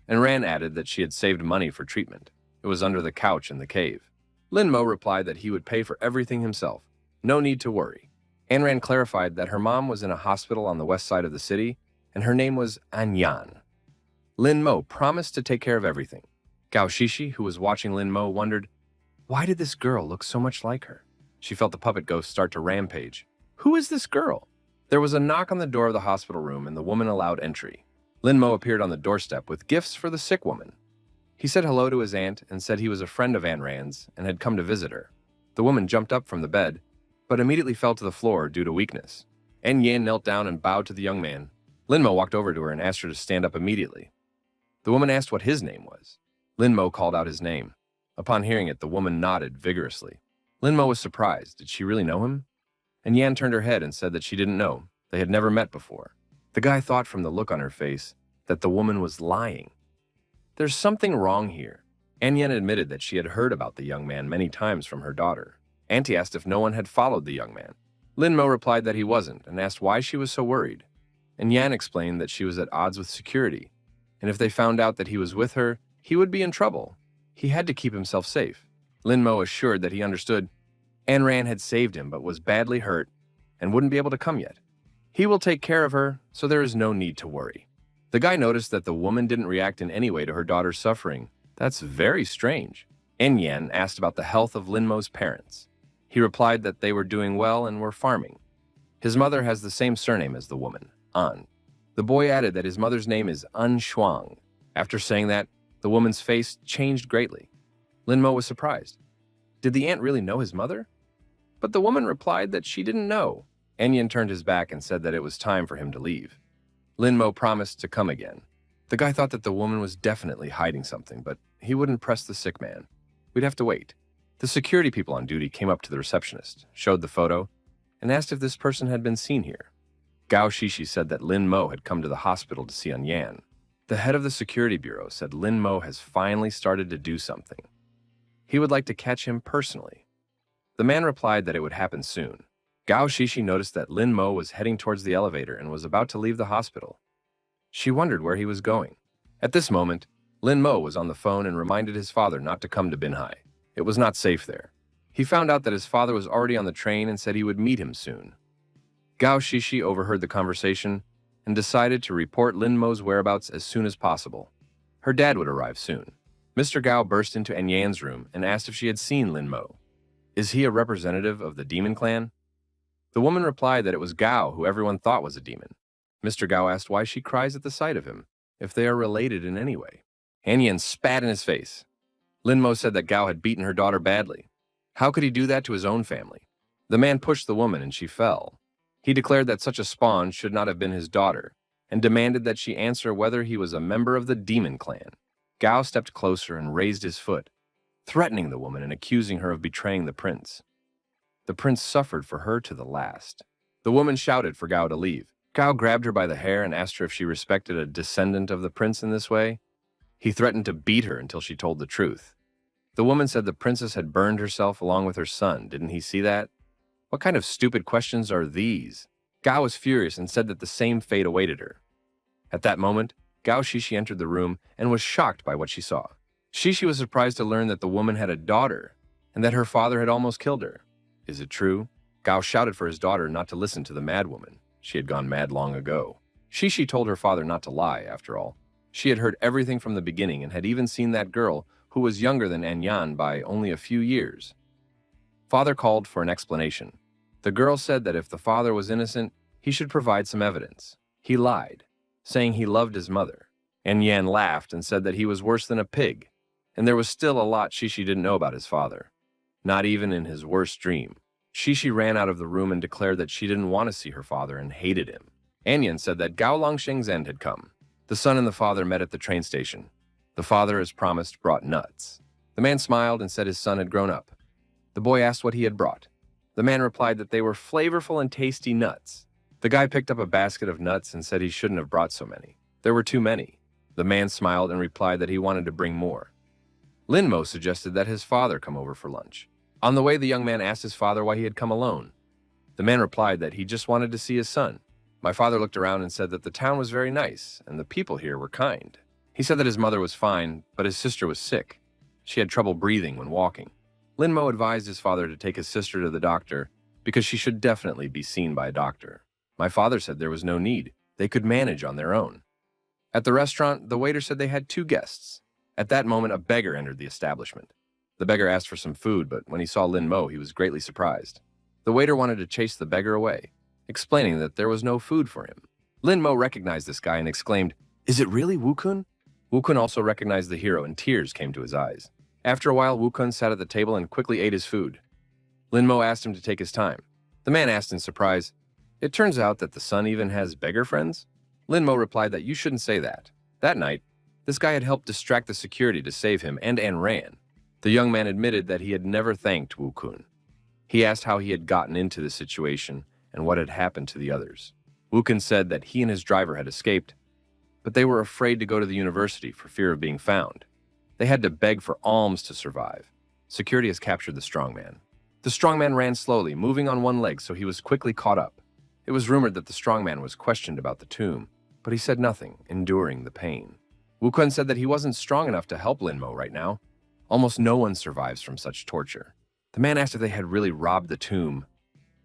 Anran added that she had saved money for treatment. It was under the couch in the cave. Lin Mo replied that he would pay for everything himself. No need to worry. Anran clarified that her mom was in a hospital on the west side of the city, and her name was Anyan. Lin Mo promised to take care of everything. Gao Shishi, who was watching Lin Mo, wondered, why did this girl look so much like her? She felt the puppet ghost start to rampage. Who is this girl? There was a knock on the door of the hospital room, and the woman allowed entry. Lin Mo appeared on the doorstep with gifts for the sick woman. He said hello to his aunt and said he was a friend of Anran's and had come to visit her. The woman jumped up from the bed, but immediately fell to the floor due to weakness. En Yan knelt down and bowed to the young man. Lin Mo walked over to her and asked her to stand up immediately. The woman asked what his name was. Lin Mo called out his name. Upon hearing it, the woman nodded vigorously. Lin Mo was surprised. Did she really know him? And Yan turned her head and said that she didn't know. They had never met before. The guy thought from the look on her face that the woman was lying. There's something wrong here. En Yan admitted that she had heard about the young man many times from her daughter. Auntie asked if no one had followed the young man. Lin Mo replied that he wasn't and asked why she was so worried. And Yan explained that she was at odds with security, and if they found out that he was with her, he would be in trouble. He had to keep himself safe. Lin Mo assured that he understood. Anran had saved him but was badly hurt and wouldn't be able to come yet. He will take care of her, so there is no need to worry. The guy noticed that the woman didn't react in any way to her daughter's suffering. That's very strange. En Yan asked about the health of Lin Mo's parents. He replied that they were doing well and were farming. His mother has the same surname as the woman, An. The boy added that his mother's name is An Shuang. After saying that, the woman's face changed greatly. Lin Mo was surprised. Did the aunt really know his mother? But the woman replied that she didn't know. En Yan turned his back and said that it was time for him to leave. Lin Mo promised to come again. The guy thought that the woman was definitely hiding something, but he wouldn't press the sick man. We'd have to wait. The security people on duty came up to the receptionist, showed the photo, and asked if this person had been seen here. Gao Shishi said that Lin Mo had come to the hospital to see An Yan. The head of the security bureau said Lin Mo has finally started to do something. He would like to catch him personally. The man replied that it would happen soon. Gao Shishi noticed that Lin Mo was heading towards the elevator and was about to leave the hospital. She wondered where he was going. At this moment, Lin Mo was on the phone and reminded his father not to come to Binhai. It was not safe there. He found out that his father was already on the train and said he would meet him soon. Gao Shishi overheard the conversation and decided to report Lin Mo's whereabouts as soon as possible. Her dad would arrive soon. Mr. Gao burst into En Yan's room and asked if she had seen Lin Mo. Is he a representative of the demon clan? The woman replied that it was Gao, who everyone thought was a demon. Mr. Gao asked why she cries at the sight of him, if they are related in any way. En Yan spat in his face. Lin Mo said that Gao had beaten her daughter badly. How could he do that to his own family? The man pushed the woman and she fell. He declared that such a spawn should not have been his daughter and demanded that she answer whether he was a member of the demon clan. Gao stepped closer and raised his foot, threatening the woman and accusing her of betraying the prince. The prince suffered for her to the last. The woman shouted for Gao to leave. Gao grabbed her by the hair and asked her if she respected a descendant of the prince in this way. He threatened to beat her until she told the truth. The woman said the princess had burned herself along with her son. Didn't he see that? What kind of stupid questions are these? Gao was furious and said that the same fate awaited her. At that moment, Gao Shishi entered the room and was shocked by what she saw. Shishi was surprised to learn that the woman had a daughter and that her father had almost killed her. Is it true? Gao shouted for his daughter not to listen to the mad woman. She had gone mad long ago. Shishi told her father not to lie, after all. She had heard everything from the beginning and had even seen that girl who was younger than Anyan by only a few years. Father called for an explanation. The girl said that if the father was innocent, he should provide some evidence. He lied, saying he loved his mother. Anyan laughed and said that he was worse than a pig, and there was still a lot Shishi didn't know about his father. Not even in his worst dream. Shishi ran out of the room and declared that she didn't want to see her father and hated him. Anyan said that Gao Longsheng's end had come. The son and the father met at the train station. The father, as promised, brought nuts. The man smiled and said his son had grown up. The boy asked what he had brought. The man replied that they were flavorful and tasty nuts. The guy picked up a basket of nuts and said he shouldn't have brought so many. There were too many. The man smiled and replied that he wanted to bring more. Linmo suggested that his father come over for lunch. On the way, the young man asked his father why he had come alone. The man replied that he just wanted to see his son. My father looked around and said that the town was very nice and the people here were kind. He said that his mother was fine, but his sister was sick. She had trouble breathing when walking. Linmo advised his father to take his sister to the doctor because she should definitely be seen by a doctor. My father said there was no need. They could manage on their own. At the restaurant, the waiter said they had 2 guests. At that moment, a beggar entered the establishment. The beggar asked for some food, but when he saw Linmo, he was greatly surprised. The waiter wanted to chase the beggar away, explaining that there was no food for him. Linmo recognized this guy and exclaimed, "Is it really Wukun?" Wukun also recognized the hero and tears came to his eyes. After a while, Wukun sat at the table and quickly ate his food. Linmo asked him to take his time. The man asked in surprise, "It turns out that the son even has beggar friends?" Linmo replied that you shouldn't say that. That night, this guy had helped distract the security to save him and ran. The young man admitted that he had never thanked Wukun. He asked how he had gotten into the situation and what had happened to the others. Wukun said that he and his driver had escaped, but they were afraid to go to the university for fear of being found. They had to beg for alms to survive. Security has captured the strongman. The strongman ran slowly, moving on one leg, so he was quickly caught up. It was rumored that the strongman was questioned about the tomb, but he said nothing, enduring the pain. Wukun said that he wasn't strong enough to help Linmo right now. Almost no one survives from such torture. The man asked if they had really robbed the tomb,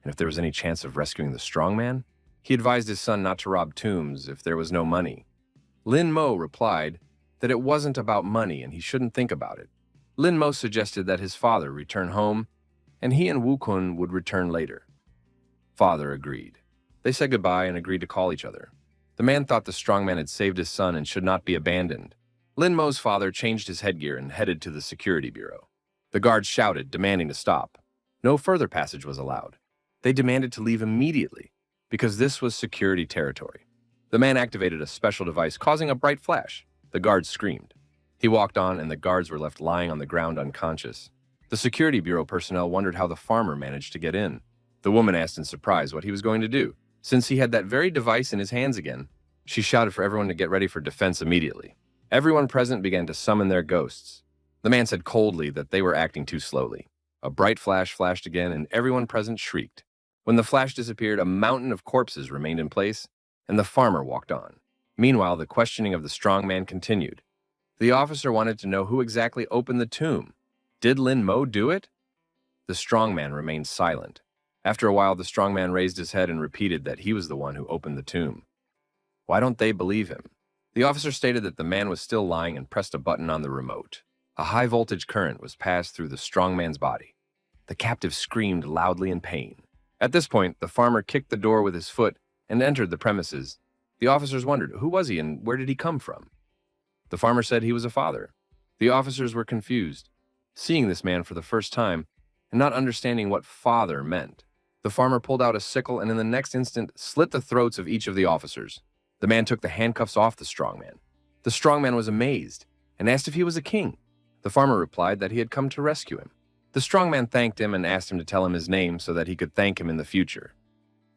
and if there was any chance of rescuing the strongman. He advised his son not to rob tombs if there was no money. Linmo replied that it wasn't about money and he shouldn't think about it. Linmo suggested that his father return home, and he and Wukun would return later. Father agreed. They said goodbye and agreed to call each other. The man thought the strongman had saved his son and should not be abandoned. Linmo's father changed his headgear and headed to the security bureau. The guards shouted, demanding to stop. No further passage was allowed. They demanded to leave immediately, because this was security territory. The man activated a special device, causing a bright flash. The guards screamed. He walked on, and the guards were left lying on the ground unconscious. The security bureau personnel wondered how the farmer managed to get in. The woman asked in surprise what he was going to do. Since he had that very device in his hands again, she shouted for everyone to get ready for defense immediately. Everyone present began to summon their ghosts. The man said coldly that they were acting too slowly. A bright flash flashed again, and everyone present shrieked. When the flash disappeared, a mountain of corpses remained in place, and the farmer walked on. Meanwhile, the questioning of the strong man continued. The officer wanted to know who exactly opened the tomb. Did Linmo do it? The strong man remained silent. After a while, the strong man raised his head and repeated that he was the one who opened the tomb. Why don't they believe him? The officer stated that the man was still lying and pressed a button on the remote. A high-voltage current was passed through the strong man's body. The captive screamed loudly in pain. At this point, the farmer kicked the door with his foot and entered the premises. The officers wondered, who was he and where did he come from? The farmer said he was a father. The officers were confused, seeing this man for the first time and not understanding what father meant. The farmer pulled out a sickle and in the next instant slit the throats of each of the officers. The man took the handcuffs off the strongman. The strongman was amazed and asked if he was a king. The farmer replied that he had come to rescue him. The strongman thanked him and asked him to tell him his name so that he could thank him in the future.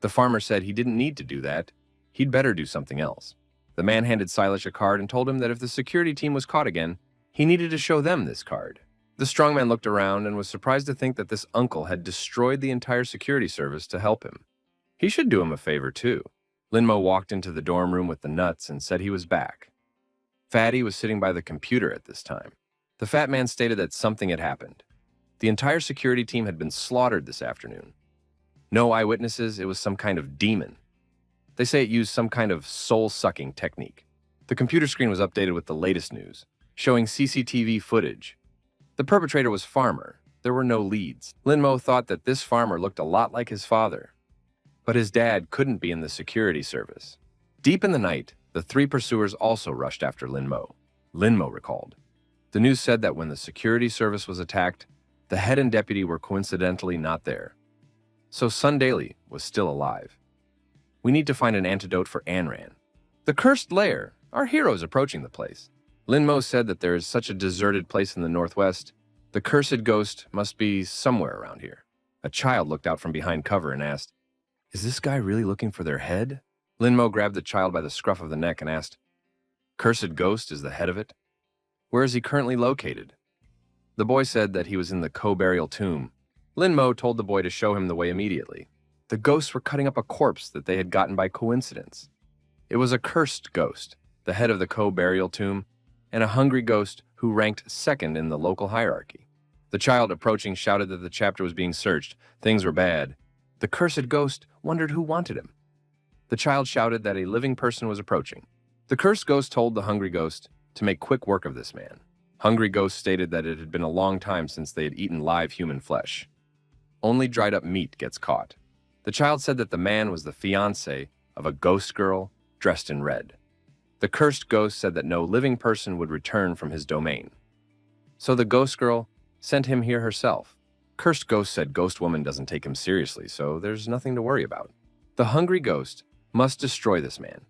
The farmer said he didn't need to do that. He'd better do something else. The man handed Silas a card and told him that if the security team was caught again, he needed to show them this card. The The strongman looked around and was surprised to think that this uncle had destroyed the entire security service to help him. He should do him a favor, too. Linmo walked into the dorm room with the nuts and said he was back. Fatty was sitting by the computer at this time. The fat man stated that something had happened. The entire security team had been slaughtered this afternoon. No eyewitnesses, it was some kind of demon. They say it used some kind of soul-sucking technique. The computer screen was updated with the latest news, showing CCTV footage. The perpetrator was Farmer. There were no leads. Linmo thought that this farmer looked a lot like his father. But his dad couldn't be in the security service. Deep in the night, the three pursuers also rushed after Linmo. Linmo recalled. The news said that when the security service was attacked, the head and deputy were coincidentally not there. So Sun Daily was still alive. We need to find an antidote for Anran. The cursed lair. Our hero is approaching the place. Linmo said that there is such a deserted place in the northwest. The cursed ghost must be somewhere around here. A child looked out from behind cover and asked, "Is this guy really looking for their head?" Linmo grabbed the child by the scruff of the neck and asked, "Cursed ghost is the head of it? Where is he currently located?" The boy said that he was in the co-burial tomb. Linmo told the boy to show him the way immediately. The ghosts were cutting up a corpse that they had gotten by coincidence. It was a cursed ghost, the head of the co-burial tomb, and a hungry ghost who ranked second in the local hierarchy. The child approaching shouted that the chapter was being searched. Things were bad. The cursed ghost wondered who wanted him. The child shouted that a living person was approaching. The cursed ghost told the hungry ghost to make quick work of this man. Hungry ghost stated that it had been a long time since they had eaten live human flesh. Only dried up meat gets caught. The child said that the man was the fiancé of a ghost girl dressed in red. The cursed ghost said that no living person would return from his domain. So the ghost girl sent him here herself. Cursed ghost said ghost woman doesn't take him seriously, so there's nothing to worry about. The hungry ghost must destroy this man.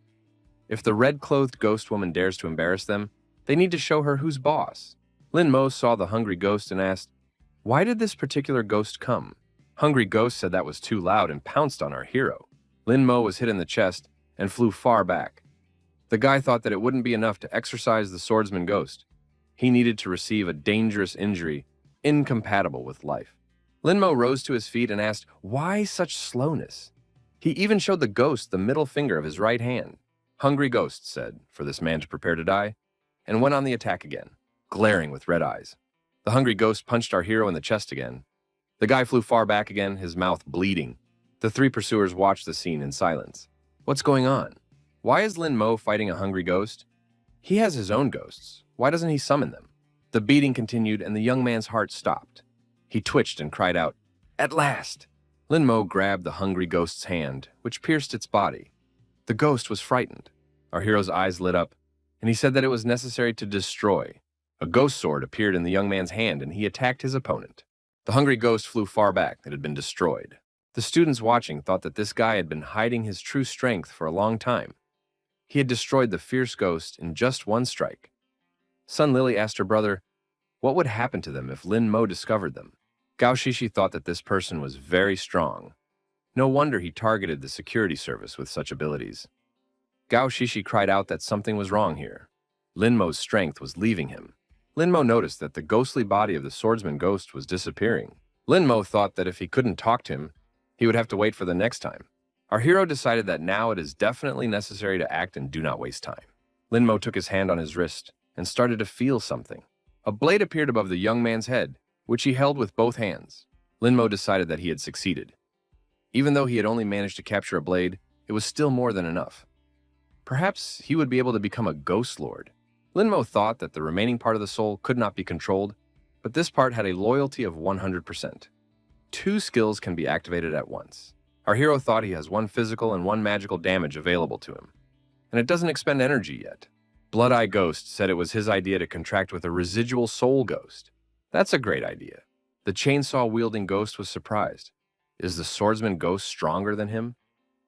If the red-clothed ghost woman dares to embarrass them, they need to show her who's boss. Linmo saw the hungry ghost and asked, "Why did this particular ghost come?" Hungry ghost said that was too loud and pounced on our hero. Linmo was hit in the chest and flew far back. The guy thought that it wouldn't be enough to exorcise the swordsman ghost. He needed to receive a dangerous injury incompatible with life. Linmo rose to his feet and asked, "Why such slowness?" He even showed the ghost the middle finger of his right hand. Hungry ghost said, for this man to prepare to die, and went on the attack again, glaring with red eyes. The hungry ghost punched our hero in the chest again. The guy flew far back again, his mouth bleeding. The three pursuers watched the scene in silence. What's going on? Why is Linmo fighting a hungry ghost? He has his own ghosts. Why doesn't he summon them? The beating continued, and the young man's heart stopped. He twitched and cried out, "At last!" Linmo grabbed the hungry ghost's hand, which pierced its body. The ghost was frightened. Our hero's eyes lit up, and he said that it was necessary to destroy. A ghost sword appeared in the young man's hand, and he attacked his opponent. The hungry ghost flew far back. It had been destroyed. The students watching thought that this guy had been hiding his true strength for a long time. He had destroyed the fierce ghost in just one strike. Sun Lily asked her brother, what would happen to them if Lin Mo discovered them? Gao Shishi thought that this person was very strong. No wonder he targeted the security service with such abilities. Gao Shishi cried out that something was wrong here. Lin Mo's strength was leaving him. Lin Mo noticed that the ghostly body of the swordsman ghost was disappearing. Lin Mo thought that if he couldn't talk to him, he would have to wait for the next time. Our hero decided that now it is definitely necessary to act and do not waste time. Lin Mo took his hand on his wrist and started to feel something. A blade appeared above the young man's head, which he held with both hands. Lin Mo decided that he had succeeded. Even though he had only managed to capture a blade, it was still more than enough. Perhaps he would be able to become a ghost lord. Lin Mo thought that the remaining part of the soul could not be controlled, but this part had a loyalty of 100%. 2 skills can be activated at once. Our hero thought he has 1 physical and 1 magical damage available to him, and it doesn't expend energy yet. Blood-Eye Ghost said it was his idea to contract with a residual soul ghost. That's a great idea. The chainsaw-wielding ghost was surprised. Is the swordsman ghost stronger than him?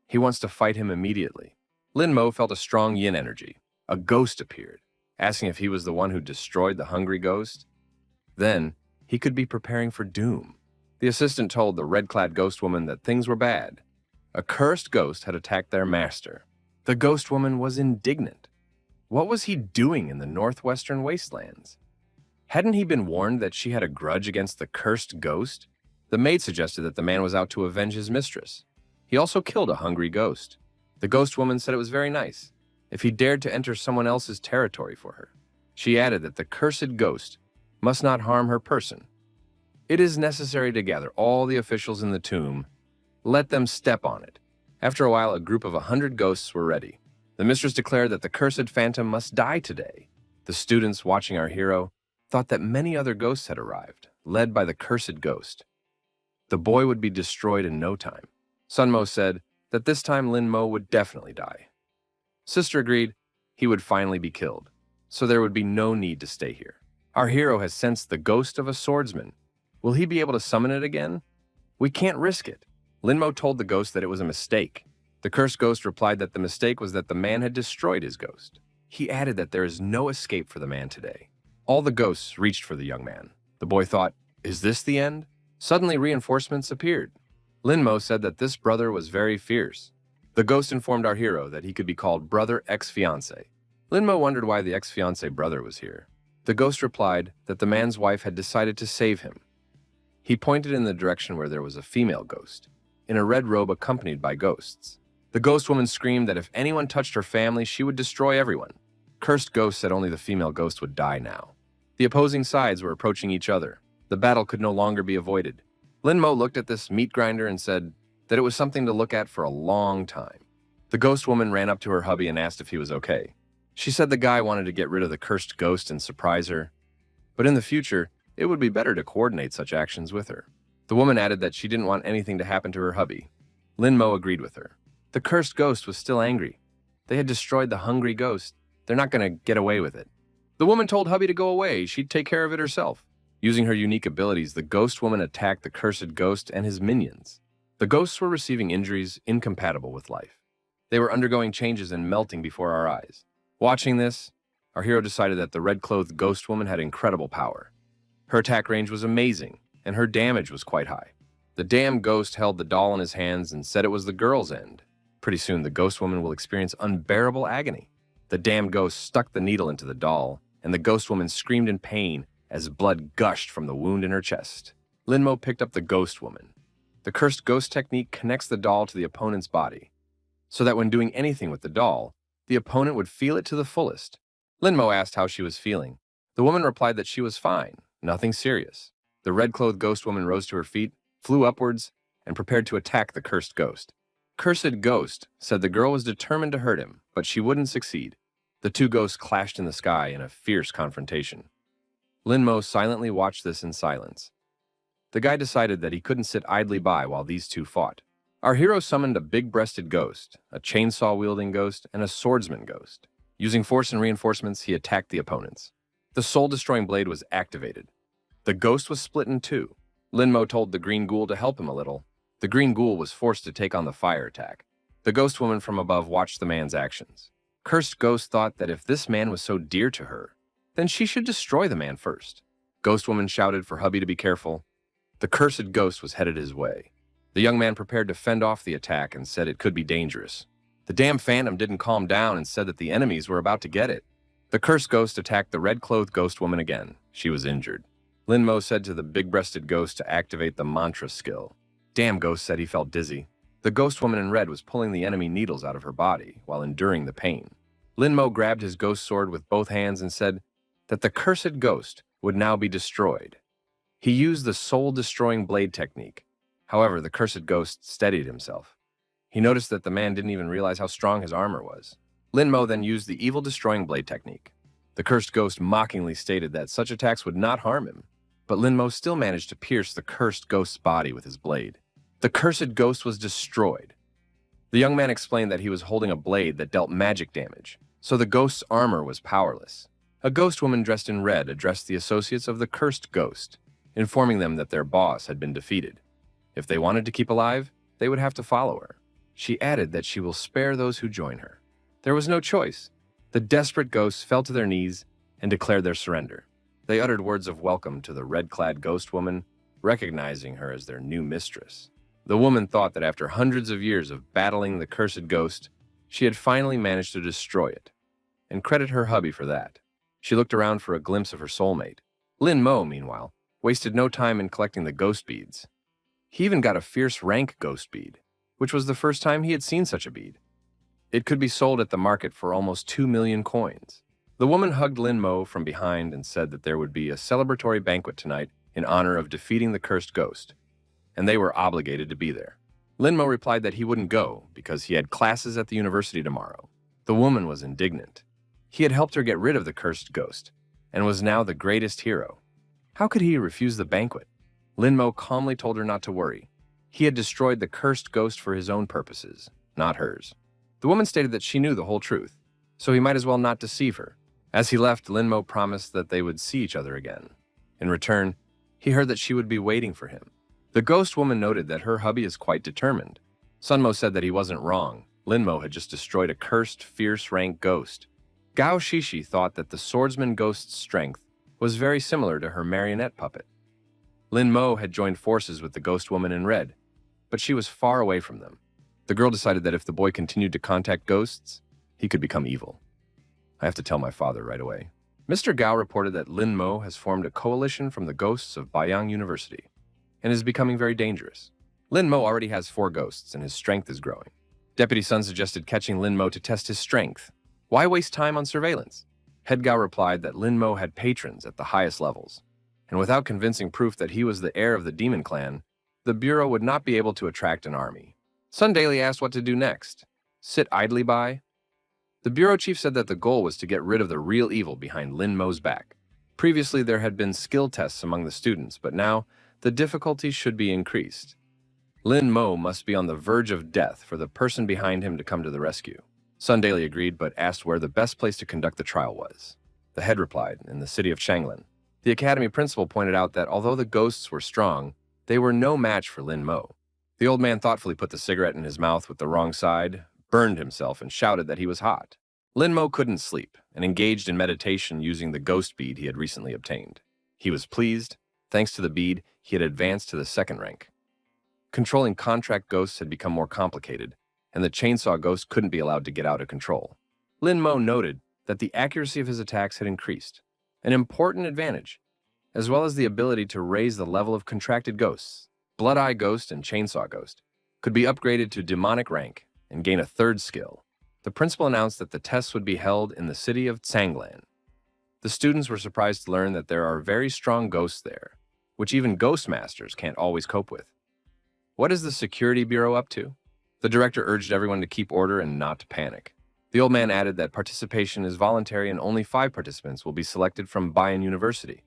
He wants to fight him immediately. Lin Mo felt a strong yin energy. A ghost appeared, asking if he was the one who destroyed the hungry ghost. Then, he could be preparing for doom. The assistant told the red-clad ghost woman that things were bad. A cursed ghost had attacked their master. The ghost woman was indignant. What was he doing in the northwestern wastelands? Hadn't he been warned that she had a grudge against the cursed ghost? The maid suggested that the man was out to avenge his mistress. He also killed a hungry ghost. The ghost woman said it was very nice if he dared to enter someone else's territory for her. She added that the cursed ghost must not harm her person. It is necessary to gather all the officials in the tomb. Let them step on it. After a while, a group of 100 ghosts were ready. The mistress declared that the cursed phantom must die today. The students watching our hero thought that many other ghosts had arrived, led by the cursed ghost. The boy would be destroyed in no time. Sunmo said that this time Linmo would definitely die. Sister agreed he would finally be killed, so there would be no need to stay here. Our hero has sensed the ghost of a swordsman. Will he be able to summon it again? We can't risk it. Linmo told the ghost that it was a mistake. The cursed ghost replied that the mistake was that the man had destroyed his ghost. He added that there is no escape for the man today. All the ghosts reached for the young man. The boy thought, is this the end? Suddenly reinforcements appeared. Linmo said that this brother was very fierce. The ghost informed our hero that he could be called Brother Ex-Fiancé. Linmo wondered why the ex-fiancé brother was here. The ghost replied that the man's wife had decided to save him. He pointed in the direction where there was a female ghost, in a red robe accompanied by ghosts. The ghost woman screamed that if anyone touched her family, she would destroy everyone. Cursed ghost said only the female ghost would die now. The opposing sides were approaching each other. The battle could no longer be avoided. Linmo looked at this meat grinder and said that it was something to look at for a long time. The ghost woman ran up to her hubby and asked if he was okay. She said the guy wanted to get rid of the cursed ghost and surprise her, but in the future, it would be better to coordinate such actions with her. The woman added that she didn't want anything to happen to her hubby. Linmo agreed with her. The cursed ghost was still angry. They had destroyed the hungry ghost. They're not going to get away with it. The woman told hubby to go away. She'd take care of it herself. Using her unique abilities, the ghost woman attacked the cursed ghost and his minions. The ghosts were receiving injuries incompatible with life. They were undergoing changes and melting before our eyes. Watching this, our hero decided that the red-clothed ghost woman had incredible power. Her attack range was amazing, and her damage was quite high. The damn ghost held the doll in his hands and said it was the girl's end. Pretty soon, the ghost woman will experience unbearable agony. The damn ghost stuck the needle into the doll, and the ghost woman screamed in pain as blood gushed from the wound in her chest. Linmo picked up the ghost woman. The cursed ghost technique connects the doll to the opponent's body, so that when doing anything with the doll, the opponent would feel it to the fullest. Linmo asked how she was feeling. The woman replied that she was fine, nothing serious. The red-clothed ghost woman rose to her feet, flew upwards, and prepared to attack the cursed ghost. Cursed Ghost said the girl was determined to hurt him, but she wouldn't succeed. The two ghosts clashed in the sky in a fierce confrontation. Linmo silently watched this in silence. The guy decided that he couldn't sit idly by while these two fought. Our hero summoned a big-breasted ghost, a chainsaw-wielding ghost, and a swordsman ghost. Using force and reinforcements, he attacked the opponents. The soul-destroying blade was activated. The ghost was split in two. Linmo told the green ghoul to help him a little. The green ghoul was forced to take on the fire attack. The ghost woman from above watched the man's actions. Cursed Ghost thought that if this man was so dear to her, then she should destroy the man first. Ghost woman shouted for hubby to be careful. The cursed ghost was headed his way. The young man prepared to fend off the attack and said it could be dangerous. The damn phantom didn't calm down and said that the enemies were about to get it. The cursed ghost attacked the red-clothed ghost woman again. She was injured. Linmo said to the big-breasted ghost to activate the mantra skill. Damn Ghost said he felt dizzy. The ghost woman in red was pulling the enemy needles out of her body while enduring the pain. Linmo grabbed his ghost sword with both hands and said that the cursed ghost would now be destroyed. He used the soul-destroying blade technique. However, the cursed ghost steadied himself. He noticed that the man didn't even realize how strong his armor was. Linmo then used the evil-destroying blade technique. The cursed ghost mockingly stated that such attacks would not harm him, but Linmo still managed to pierce the cursed ghost's body with his blade. The cursed ghost was destroyed. The young man explained that he was holding a blade that dealt magic damage, so the ghost's armor was powerless. A ghost woman dressed in red addressed the associates of the cursed ghost, informing them that their boss had been defeated. If they wanted to keep alive, they would have to follow her. She added that she will spare those who join her. There was no choice. The desperate ghosts fell to their knees and declared their surrender. They uttered words of welcome to the red-clad ghost woman, recognizing her as their new mistress. The woman thought that after hundreds of years of battling the cursed ghost, she had finally managed to destroy it, and credited her hubby for that. She looked around for a glimpse of her soulmate. Lin Mo, meanwhile, wasted no time in collecting the ghost beads. He even got a fierce rank ghost bead, which was the first time he had seen such a bead. It could be sold at the market for almost 2 million coins. The woman hugged Lin Mo from behind and said that there would be a celebratory banquet tonight in honor of defeating the cursed ghost, and they were obligated to be there. Lin Mo replied that he wouldn't go because he had classes at the university tomorrow. The woman was indignant. He had helped her get rid of the cursed ghost, and was now the greatest hero. How could he refuse the banquet? Lin Mo calmly told her not to worry. He had destroyed the cursed ghost for his own purposes, not hers. The woman stated that she knew the whole truth, so he might as well not deceive her. As he left, Lin Mo promised that they would see each other again. In return, he heard that she would be waiting for him. The ghost woman noted that her hubby is quite determined. Sun Mo said that he wasn't wrong. Lin Mo had just destroyed a cursed, fierce rank ghost. Gao Shishi thought that the swordsman ghost's strength was very similar to her marionette puppet. Lin Mo had joined forces with the ghost woman in red, but she was far away from them. The girl decided that if the boy continued to contact ghosts, he could become evil. I have to tell my father right away. Mr. Gao reported that Lin Mo has formed a coalition from the ghosts of Baiyang University and is becoming very dangerous. Lin Mo already has 4 ghosts and his strength is growing. Deputy Sun suggested catching Lin Mo to test his strength. Why waste time on surveillance? Head Gao replied that Lin Mo had patrons at the highest levels, and without convincing proof that he was the heir of the demon clan, the Bureau would not be able to attract an army. Sun Daily asked what to do next. Sit idly by? The Bureau chief said that the goal was to get rid of the real evil behind Lin Mo's back. Previously, there had been skill tests among the students, but now the difficulty should be increased. Lin Mo must be on the verge of death for the person behind him to come to the rescue. Sun Daily agreed, but asked where the best place to conduct the trial was. The head replied, in the city of Changlin. The academy principal pointed out that although the ghosts were strong, they were no match for Lin Mo. The old man thoughtfully put the cigarette in his mouth with the wrong side, burned himself, and shouted that he was hot. Lin Mo couldn't sleep and engaged in meditation using the ghost bead he had recently obtained. He was pleased. Thanks to the bead, he had advanced to the 2nd rank. Controlling contract ghosts had become more complicated, and the chainsaw ghost couldn't be allowed to get out of control. Lin Mo noted that the accuracy of his attacks had increased, an important advantage, as well as the ability to raise the level of contracted ghosts. Blood Eye Ghost and Chainsaw Ghost could be upgraded to demonic rank and gain a 3rd skill. The principal announced that the tests would be held in the city of Tsanglan. The students were surprised to learn that there are very strong ghosts there, which even ghost masters can't always cope with. What is the Security Bureau up to? The director urged everyone to keep order and not to panic. The old man added that participation is voluntary and only 5 participants will be selected from Baiyang University.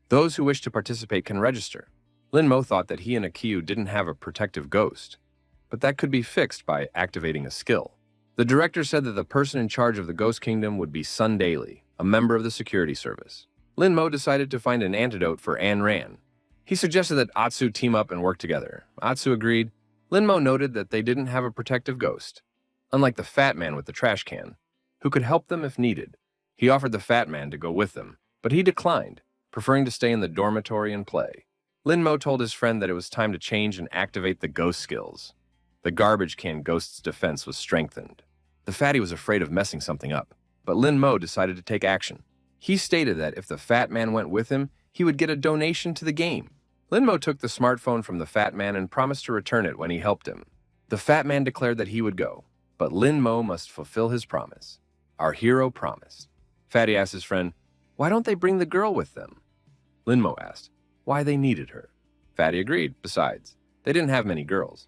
Those who wish to participate can register. Lin Mo thought that he and Akiyu didn't have a protective ghost, but that could be fixed by activating a skill. The director said that the person in charge of the Ghost Kingdom would be Sun Daily, a member of the security service. Lin Mo decided to find an antidote for An Ran. He suggested that Atsu team up and work together. Atsu agreed. Lin Mo noted that they didn't have a protective ghost, unlike the fat man with the trash can, who could help them if needed. He offered the fat man to go with them, but he declined, preferring to stay in the dormitory and play. Lin Mo told his friend that it was time to change and activate the ghost skills. The garbage can ghost's defense was strengthened. The fatty was afraid of messing something up, but Lin Mo decided to take action. He stated that if the fat man went with him, he would get a donation to the game. Lin Mo took the smartphone from the fat man and promised to return it when he helped him. The fat man declared that he would go, but Lin Mo must fulfill his promise. Our hero promised. Fatty asked his friend, "Why don't they bring the girl with them?" Lin Mo asked why they needed her. Fatty agreed. Besides, they didn't have many girls.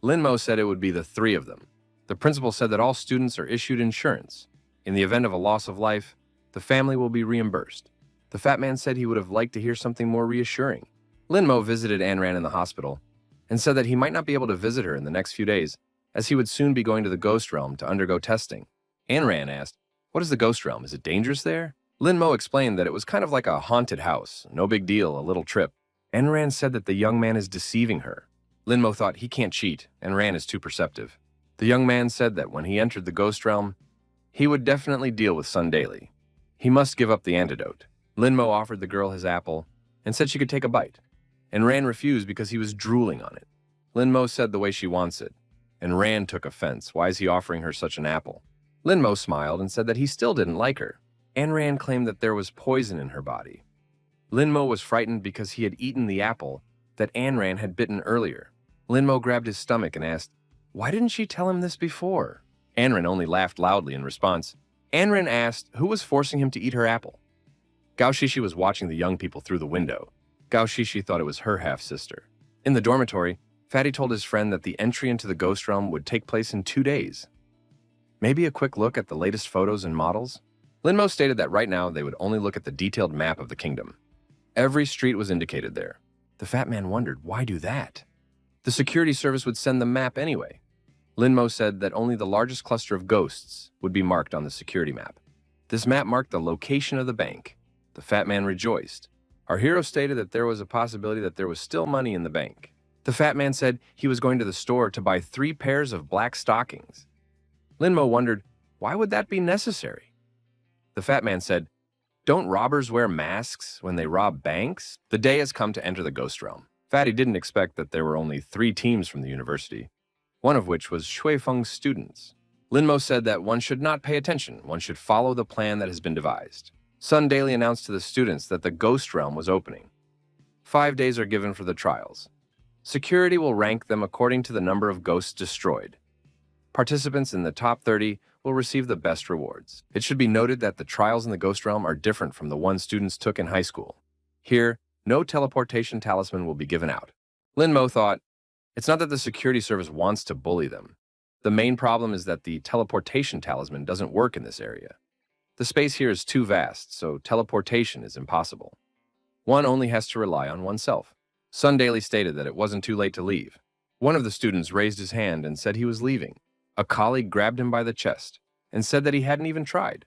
Lin Mo said it would be the 3 of them. The principal said that all students are issued insurance. In the event of a loss of life, the family will be reimbursed. The fat man said he would have liked to hear something more reassuring. Lin Mo visited An Ran in the hospital and said that he might not be able to visit her in the next few days, as he would soon be going to the Ghost Realm to undergo testing. An Ran asked, "What is the Ghost Realm? Is it dangerous there?" Lin Mo explained that it was kind of like a haunted house. No big deal, a little trip. An Ran said that the young man is deceiving her. Lin Mo thought he can't cheat, and Ran is too perceptive. The young man said that when he entered the Ghost Realm, he would definitely deal with Sun Daily. He must give up the antidote. Lin Mo offered the girl his apple and said she could take a bite, and Ran refused because he was drooling on it. Lin Mo said the way she wants it, and Ran took offense. Why is he offering her such an apple? Lin Mo smiled and said that he still didn't like her. An Ran claimed that there was poison in her body. Linmo was frightened because he had eaten the apple that Anran had bitten earlier. Linmo grabbed his stomach and asked, "Why didn't she tell him this before?" Anran only laughed loudly in response. Anran asked who was forcing him to eat her apple. Gao Shishi was watching the young people through the window. Gao Shishi thought it was her half-sister. In the dormitory, Fatty told his friend that the entry into the ghost realm would take place in 2 days. Maybe a quick look at the latest photos and models? Linmo stated that right now they would only look at the detailed map of the kingdom. Every street was indicated there. The fat man wondered, why do that? The security service would send the map anyway. Linmo said that only the largest cluster of ghosts would be marked on the security map. This map marked the location of the bank. The fat man rejoiced. Our hero stated that there was a possibility that there was still money in the bank. The fat man said he was going to the store to buy 3 pairs of black stockings. Linmo wondered, why would that be necessary? The fat man said, "Don't robbers wear masks when they rob banks?" The day has come to enter the ghost realm. Fatty didn't expect that there were only 3 teams from the university, one of which was Shuifeng's students. Linmo said that one should not pay attention, one should follow the plan that has been devised. Sun Daily announced to the students that the ghost realm was opening. 5 days are given for the trials. Security will rank them according to the number of ghosts destroyed. Participants in the top 30 will receive the best rewards. It should be noted that the trials in the ghost realm are different from the ones students took in high school. Here, no teleportation talisman will be given out. Linmo thought, it's not that the security service wants to bully them. The main problem is that the teleportation talisman doesn't work in this area. The space here is too vast, so teleportation is impossible. One only has to rely on oneself. Sun Daily stated that it wasn't too late to leave. One of the students raised his hand and said he was leaving. A colleague grabbed him by the chest and said that he hadn't even tried.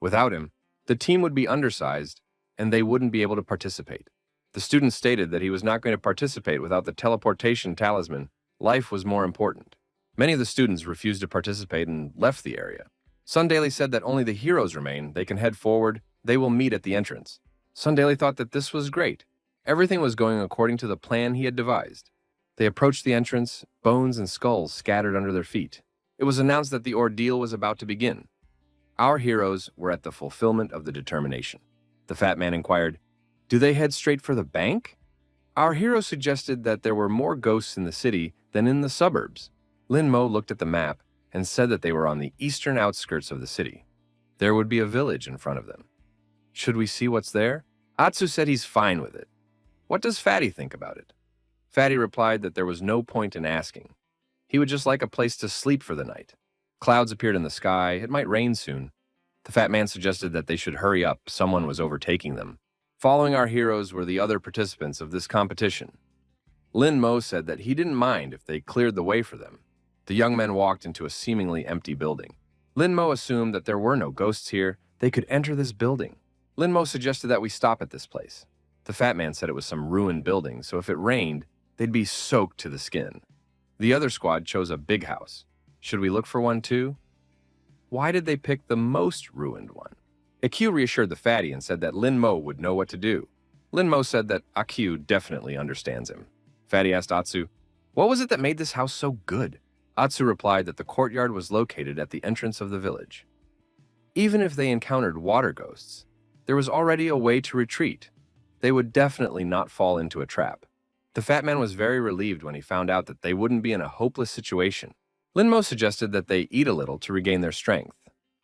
Without him, the team would be undersized and they wouldn't be able to participate. The student stated that he was not going to participate without the teleportation talisman. Life was more important. Many of the students refused to participate and left the area. Sun Daily said that only the heroes remain. They can head forward. They will meet at the entrance. Sun Daily thought that this was great. Everything was going according to the plan he had devised. They approached the entrance, bones and skulls scattered under their feet. It was announced that the ordeal was about to begin. Our heroes were at the fulfillment of the determination. The fat man inquired, "Do they head straight for the bank?" Our hero suggested that there were more ghosts in the city than in the suburbs. Linmo looked at the map and said that they were on the eastern outskirts of the city. There would be a village in front of them. Should we see what's there? Atsu said he's fine with it. What does Fatty think about it? Fatty replied that there was no point in asking. He would just like a place to sleep for the night. Clouds appeared in the sky. It might rain soon. The fat man suggested that they should hurry up. Someone was overtaking them. Following our heroes were the other participants of this competition. Lin Mo said that he didn't mind if they cleared the way for them. The young men walked into a seemingly empty building. Lin Mo assumed that there were no ghosts here. They could enter this building. Lin Mo suggested that we stop at this place. The fat man said it was some ruined building, so if it rained, they'd be soaked to the skin. The other squad chose a big house. Should we look for one too? Why did they pick the most ruined one? Akyu reassured the fatty and said that Lin Mo would know what to do. Lin Mo said that Akyu definitely understands him. Fatty asked Atsu, "What was it that made this house so good?" Atsu replied that the courtyard was located at the entrance of the village. Even if they encountered water ghosts, there was already a way to retreat. They would definitely not fall into a trap. The fat man was very relieved when he found out that they wouldn't be in a hopeless situation. Lin Mo suggested that they eat a little to regain their strength.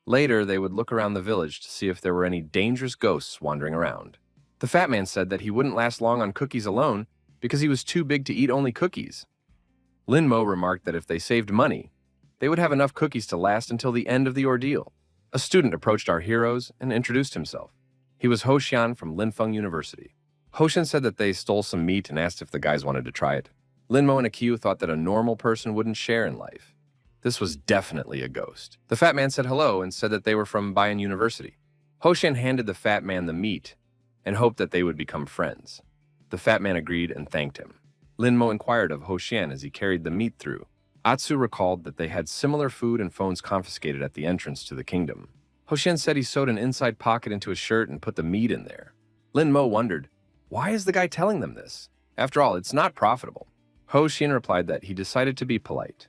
Later, they would look around the village to see if there were any dangerous ghosts wandering around. The fat man said that he wouldn't last long on cookies alone because he was too big to eat only cookies. Lin Mo remarked that if they saved money, they would have enough cookies to last until the end of the ordeal. A student approached our heroes and introduced himself. He was Ho Xian from Linfeng University. Ho Xian said that they stole some meat and asked if the guys wanted to try it. Lin Mo and Akyu thought that a normal person wouldn't share in life. This was definitely a ghost. The fat man said hello and said that they were from Bayan University. Ho Xian handed the fat man the meat and hoped that they would become friends. The fat man agreed and thanked him. Lin Mo inquired of Ho Xian as he carried the meat through. Atsu recalled that they had similar food and phones confiscated at the entrance to the kingdom. Ho Xian said he sewed an inside pocket into his shirt and put the meat in there. Lin Mo wondered, why is the guy telling them this? After all, it's not profitable. Ho Xian replied that he decided to be polite.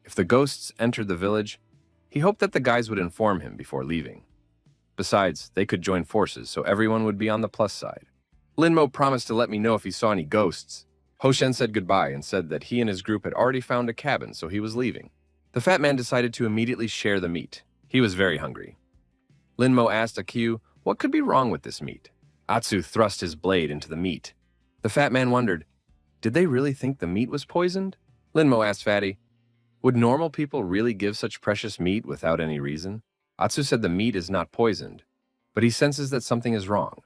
If the ghosts entered the village, he hoped that the guys would inform him before leaving. Besides, they could join forces, so everyone would be on the plus side. Linmo promised to let me know if he saw any ghosts. Hoshen said goodbye and said that he and his group had already found a cabin, so he was leaving. The fat man decided to immediately share the meat. He was very hungry. Linmo asked Akyu what could be wrong with this meat. Atsu thrust his blade into the meat. The fat man wondered, did they really think the meat was poisoned? Linmo asked Fatty, would normal people really give such precious meat without any reason? Atsu said the meat is not poisoned, but he senses that something is wrong.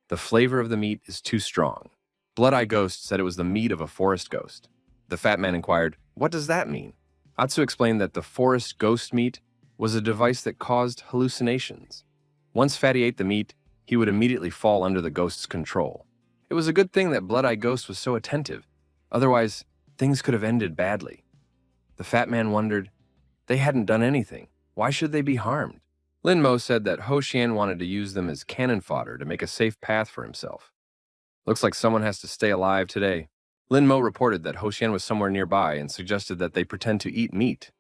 The flavor of the meat is too strong. Blood-Eye Ghost said it was the meat of a forest ghost. The fat man inquired, what does that mean? Atsu explained that the forest ghost meat was a device that caused hallucinations. Once Fatty ate the meat, he would immediately fall under the ghost's control. It was a good thing that Blood-Eye Ghost was so attentive. Otherwise, things could have ended badly. The fat man wondered, they hadn't done anything. Why should they be harmed? Linmo said that Hoshian wanted to use them as cannon fodder to make a safe path for himself. Looks like someone has to stay alive today. Linmo reported that Hoshian was somewhere nearby and suggested that they pretend to eat meat.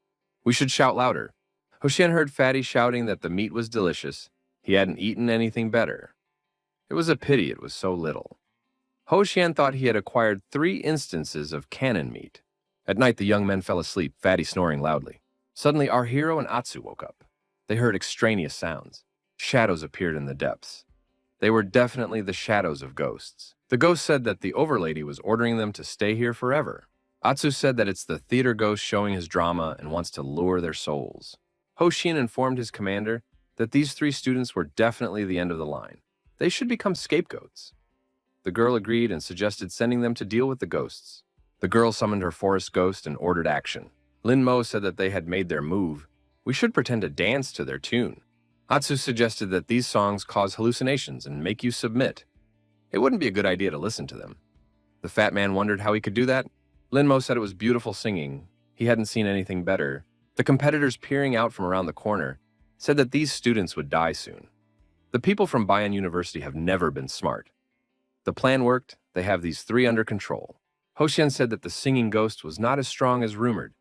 We should shout louder. Hoshian heard Fatty shouting that the meat was delicious. He hadn't eaten anything better. It was a pity it was so little. Hoshian thought he had acquired 3 instances of cannon meat. At night, the young men fell asleep, Fatty snoring loudly. Suddenly, our hero and Atsu woke up. They heard extraneous sounds. Shadows appeared in the depths. They were definitely the shadows of ghosts. The ghost said that the overlady was ordering them to stay here forever. Atsu said that it's the theater ghost showing his drama and wants to lure their souls. Hoshin informed his commander that these 3 students were definitely the end of the line. They should become scapegoats. The girl agreed and suggested sending them to deal with the ghosts. The girl summoned her forest ghost and ordered action. Linmo said that they had made their move. We should pretend to dance to their tune. Atsu suggested that these songs cause hallucinations and make you submit. It wouldn't be a good idea to listen to them. The fat man wondered how he could do that. Linmo said it was beautiful singing. He hadn't seen anything better. The competitors peering out from around the corner said that these students would die soon. The people from Bayan University have never been smart. The plan worked. They have these 3 under control. Hoshian said that the singing ghost was not as strong as rumored.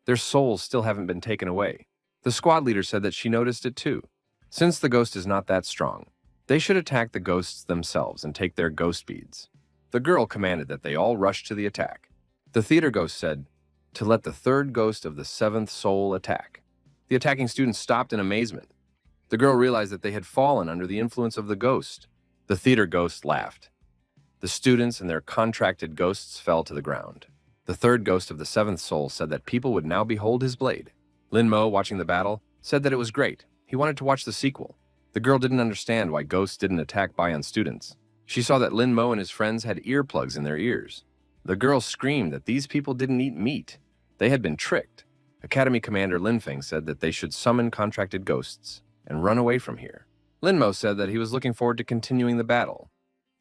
Their souls still haven't been taken away. The squad leader said that she noticed it too. Since the ghost is not that strong, they should attack the ghosts themselves and take their ghost beads. The girl commanded that they all rush to the attack. The theater ghost said to let the 3rd ghost of the 7th soul attack. The attacking students stopped in amazement. The girl realized that they had fallen under the influence of the ghost. The theater ghost laughed. The students and their contracted ghosts fell to the ground. The 3rd ghost of the 7th soul said that people would now behold his blade. Linmo, watching the battle, said that it was great. He wanted to watch the sequel. The girl didn't understand why ghosts didn't attack Bayan students. She saw that Linmo and his friends had earplugs in their ears. The girl screamed that these people didn't eat meat. They had been tricked. Academy Commander Linfeng said that they should summon contracted ghosts and run away from here. Linmo said that he was looking forward to continuing the battle.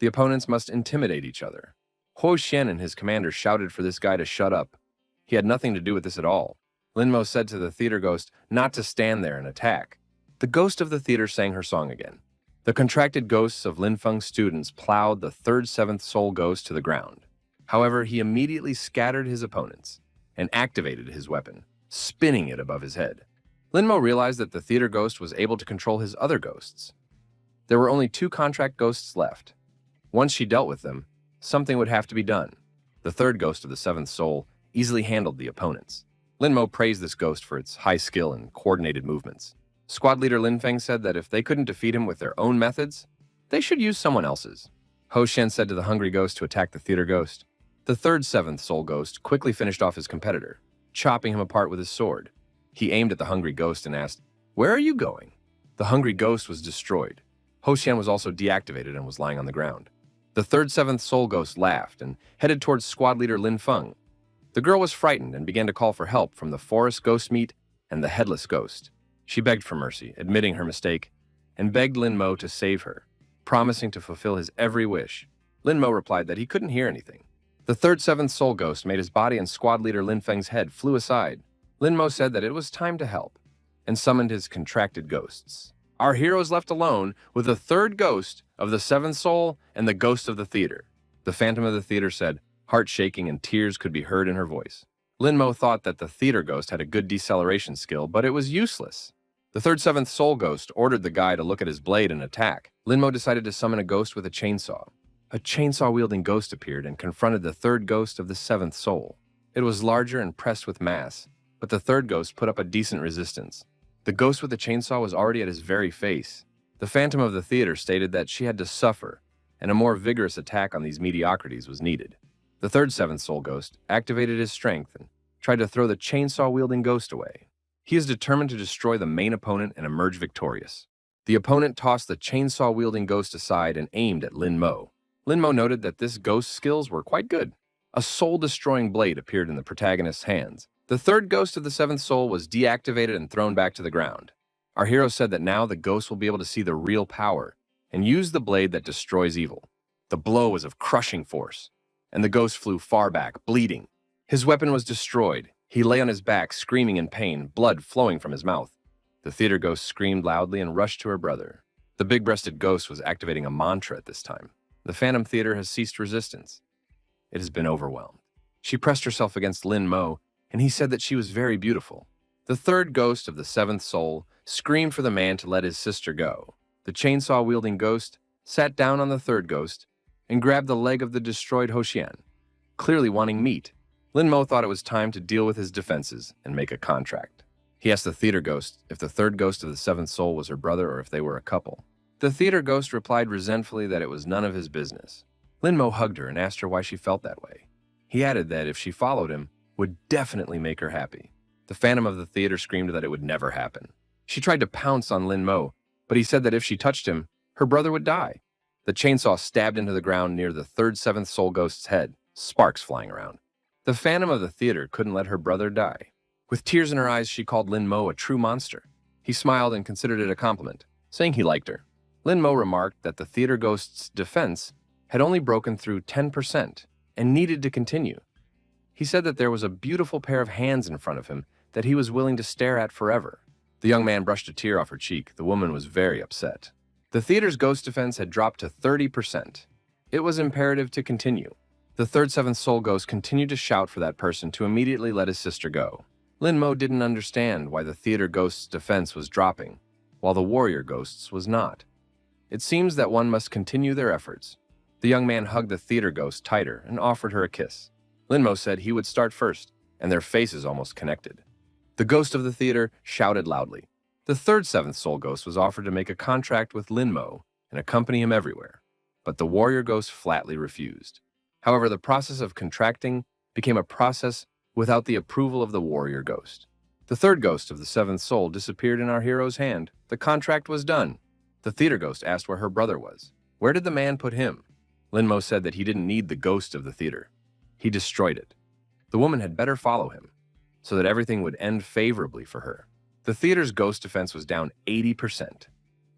The opponents must intimidate each other. Huo Xian and his commander shouted for this guy to shut up. He had nothing to do with this at all. Linmo said to the theater ghost not to stand there and attack. The ghost of the theater sang her song again. The contracted ghosts of Linfeng's students plowed the 3rd 7th soul ghost to the ground. However, he immediately scattered his opponents and activated his weapon, spinning it above his head. Linmo realized that the theater ghost was able to control his other ghosts. There were only 2 contract ghosts left. Once she dealt with them, something would have to be done. The 3rd ghost of the 7th soul easily handled the opponents. Linmo praised this ghost for its high skill and coordinated movements. Squad leader Linfeng said that if they couldn't defeat him with their own methods, they should use someone else's. Ho Shen said to the hungry ghost to attack the theater ghost. The 3rd 7th soul ghost quickly finished off his competitor, chopping him apart with his sword. He aimed at the hungry ghost and asked, "Where are you going?" The hungry ghost was destroyed. Ho Shen was also deactivated and was lying on the ground. The 3rd 7th soul ghost laughed and headed towards squad leader Lin Feng. The girl was frightened and began to call for help from the forest ghost meat and the headless ghost. She begged for mercy, admitting her mistake, and begged Lin Mo to save her, promising to fulfill his every wish. Lin Mo replied that he couldn't hear anything. The 3rd 7th soul ghost made his body and squad leader Lin Feng's head flew aside. Lin Mo said that it was time to help and summoned his contracted ghosts. Our heroes left alone with the 3rd ghost of the 7th soul and the ghost of the theater. The phantom of the theater said, heart shaking and tears could be heard in her voice. Lin Mo thought that the theater ghost had a good deceleration skill, but it was useless. The 3rd 7th soul ghost ordered the guy to look at his blade and attack. Lin Mo decided to summon a ghost with a chainsaw. A chainsaw-wielding ghost appeared and confronted the third ghost of the seventh soul. It was larger and pressed with mass, but the third ghost put up a decent resistance. The ghost with the chainsaw was already at his very face. The phantom of the theater stated that she had to suffer, and a more vigorous attack on these mediocrities was needed. The third seventh soul ghost activated his strength and tried to throw the chainsaw-wielding ghost away. He is determined to destroy the main opponent and emerge victorious. The opponent tossed the chainsaw-wielding ghost aside and aimed at Lin Mo. Lin Mo noted that this ghost's skills were quite good. A soul-destroying blade appeared in the protagonist's hands. The third ghost of the seventh soul was deactivated and thrown back to the ground. Our hero said that now the ghost will be able to see the real power and use the blade that destroys evil. The blow was of crushing force, and the ghost flew far back, bleeding. His weapon was destroyed. He lay on his back, screaming in pain, blood flowing from his mouth. The theater ghost screamed loudly and rushed to her brother. The big-breasted ghost was activating a mantra at this time. The phantom theater has ceased resistance. It has been overwhelmed. She pressed herself against Lin Mo, and he said that she was very beautiful. The third ghost of the seventh soul screamed for the man to let his sister go. The chainsaw-wielding ghost sat down on the third ghost and grabbed the leg of the destroyed Hoshian, clearly wanting meat. Lin Mo thought it was time to deal with his defenses and make a contract. He asked the theater ghost if the third ghost of the seventh soul was her brother or if they were a couple. The theater ghost replied resentfully that it was none of his business. Lin Mo hugged her and asked her why she felt that way. He added that if she followed him, would definitely make her happy. The phantom of the theater screamed that it would never happen. She tried to pounce on Lin Mo, but he said that if she touched him, her brother would die. The chainsaw stabbed into the ground near the third seventh soul ghost's head, sparks flying around. The phantom of the theater couldn't let her brother die. With tears in her eyes, she called Lin Mo a true monster. He smiled and considered it a compliment, saying he liked her. Lin Mo remarked that the theater ghost's defense had only broken through 10% and needed to continue. He said that there was a beautiful pair of hands in front of him that he was willing to stare at forever. The young man brushed a tear off her cheek. The woman was very upset. The theater's ghost defense had dropped to 30%. It was imperative to continue. The third seventh soul ghost continued to shout for that person to immediately let his sister go. Lin Mo didn't understand why the theater ghost's defense was dropping, while the warrior ghost's was not. It seems that one must continue their efforts. The young man hugged the theater ghost tighter and offered her a kiss. Lin Mo said he would start first, and their faces almost connected. The ghost of the theater shouted loudly. The third seventh soul ghost was offered to make a contract with Lin Mo and accompany him everywhere, but the warrior ghost flatly refused. However, the process of contracting became a process without the approval of the warrior ghost. The third ghost of the seventh soul disappeared in our hero's hand. The contract was done. The theater ghost asked where her brother was. Where did the man put him? Lin Mo said that he didn't need the ghost of the theater. He destroyed it. The woman had better follow him, so that everything would end favorably for her. The theater's ghost defense was down 80%.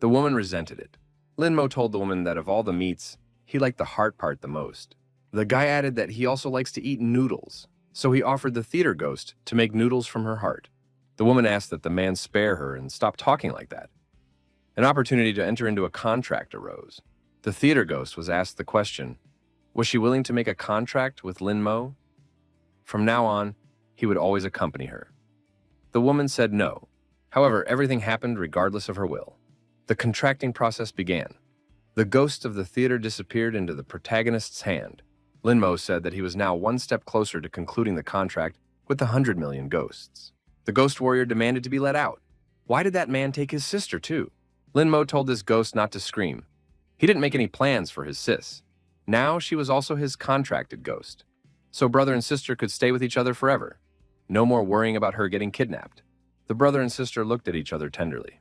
The woman resented it. Lin Mo told the woman that of all the meats, he liked the heart part the most. The guy added that he also likes to eat noodles, so he offered the theater ghost to make noodles from her heart. The woman asked that the man spare her and stop talking like that. An opportunity to enter into a contract arose. The theater ghost was asked the question, was she willing to make a contract with Lin Mo? From now on, he would always accompany her. The woman said no. However, everything happened regardless of her will. The contracting process began. The ghost of the theater disappeared into the protagonist's hand. Lin Mo said that he was now one step closer to concluding the contract with the 100 million ghosts. The ghost warrior demanded to be let out. Why did that man take his sister too? Lin Mo told this ghost not to scream. He didn't make any plans for his sis. Now she was also his contracted ghost. So brother and sister could stay with each other forever. No more worrying about her getting kidnapped. The brother and sister looked at each other tenderly.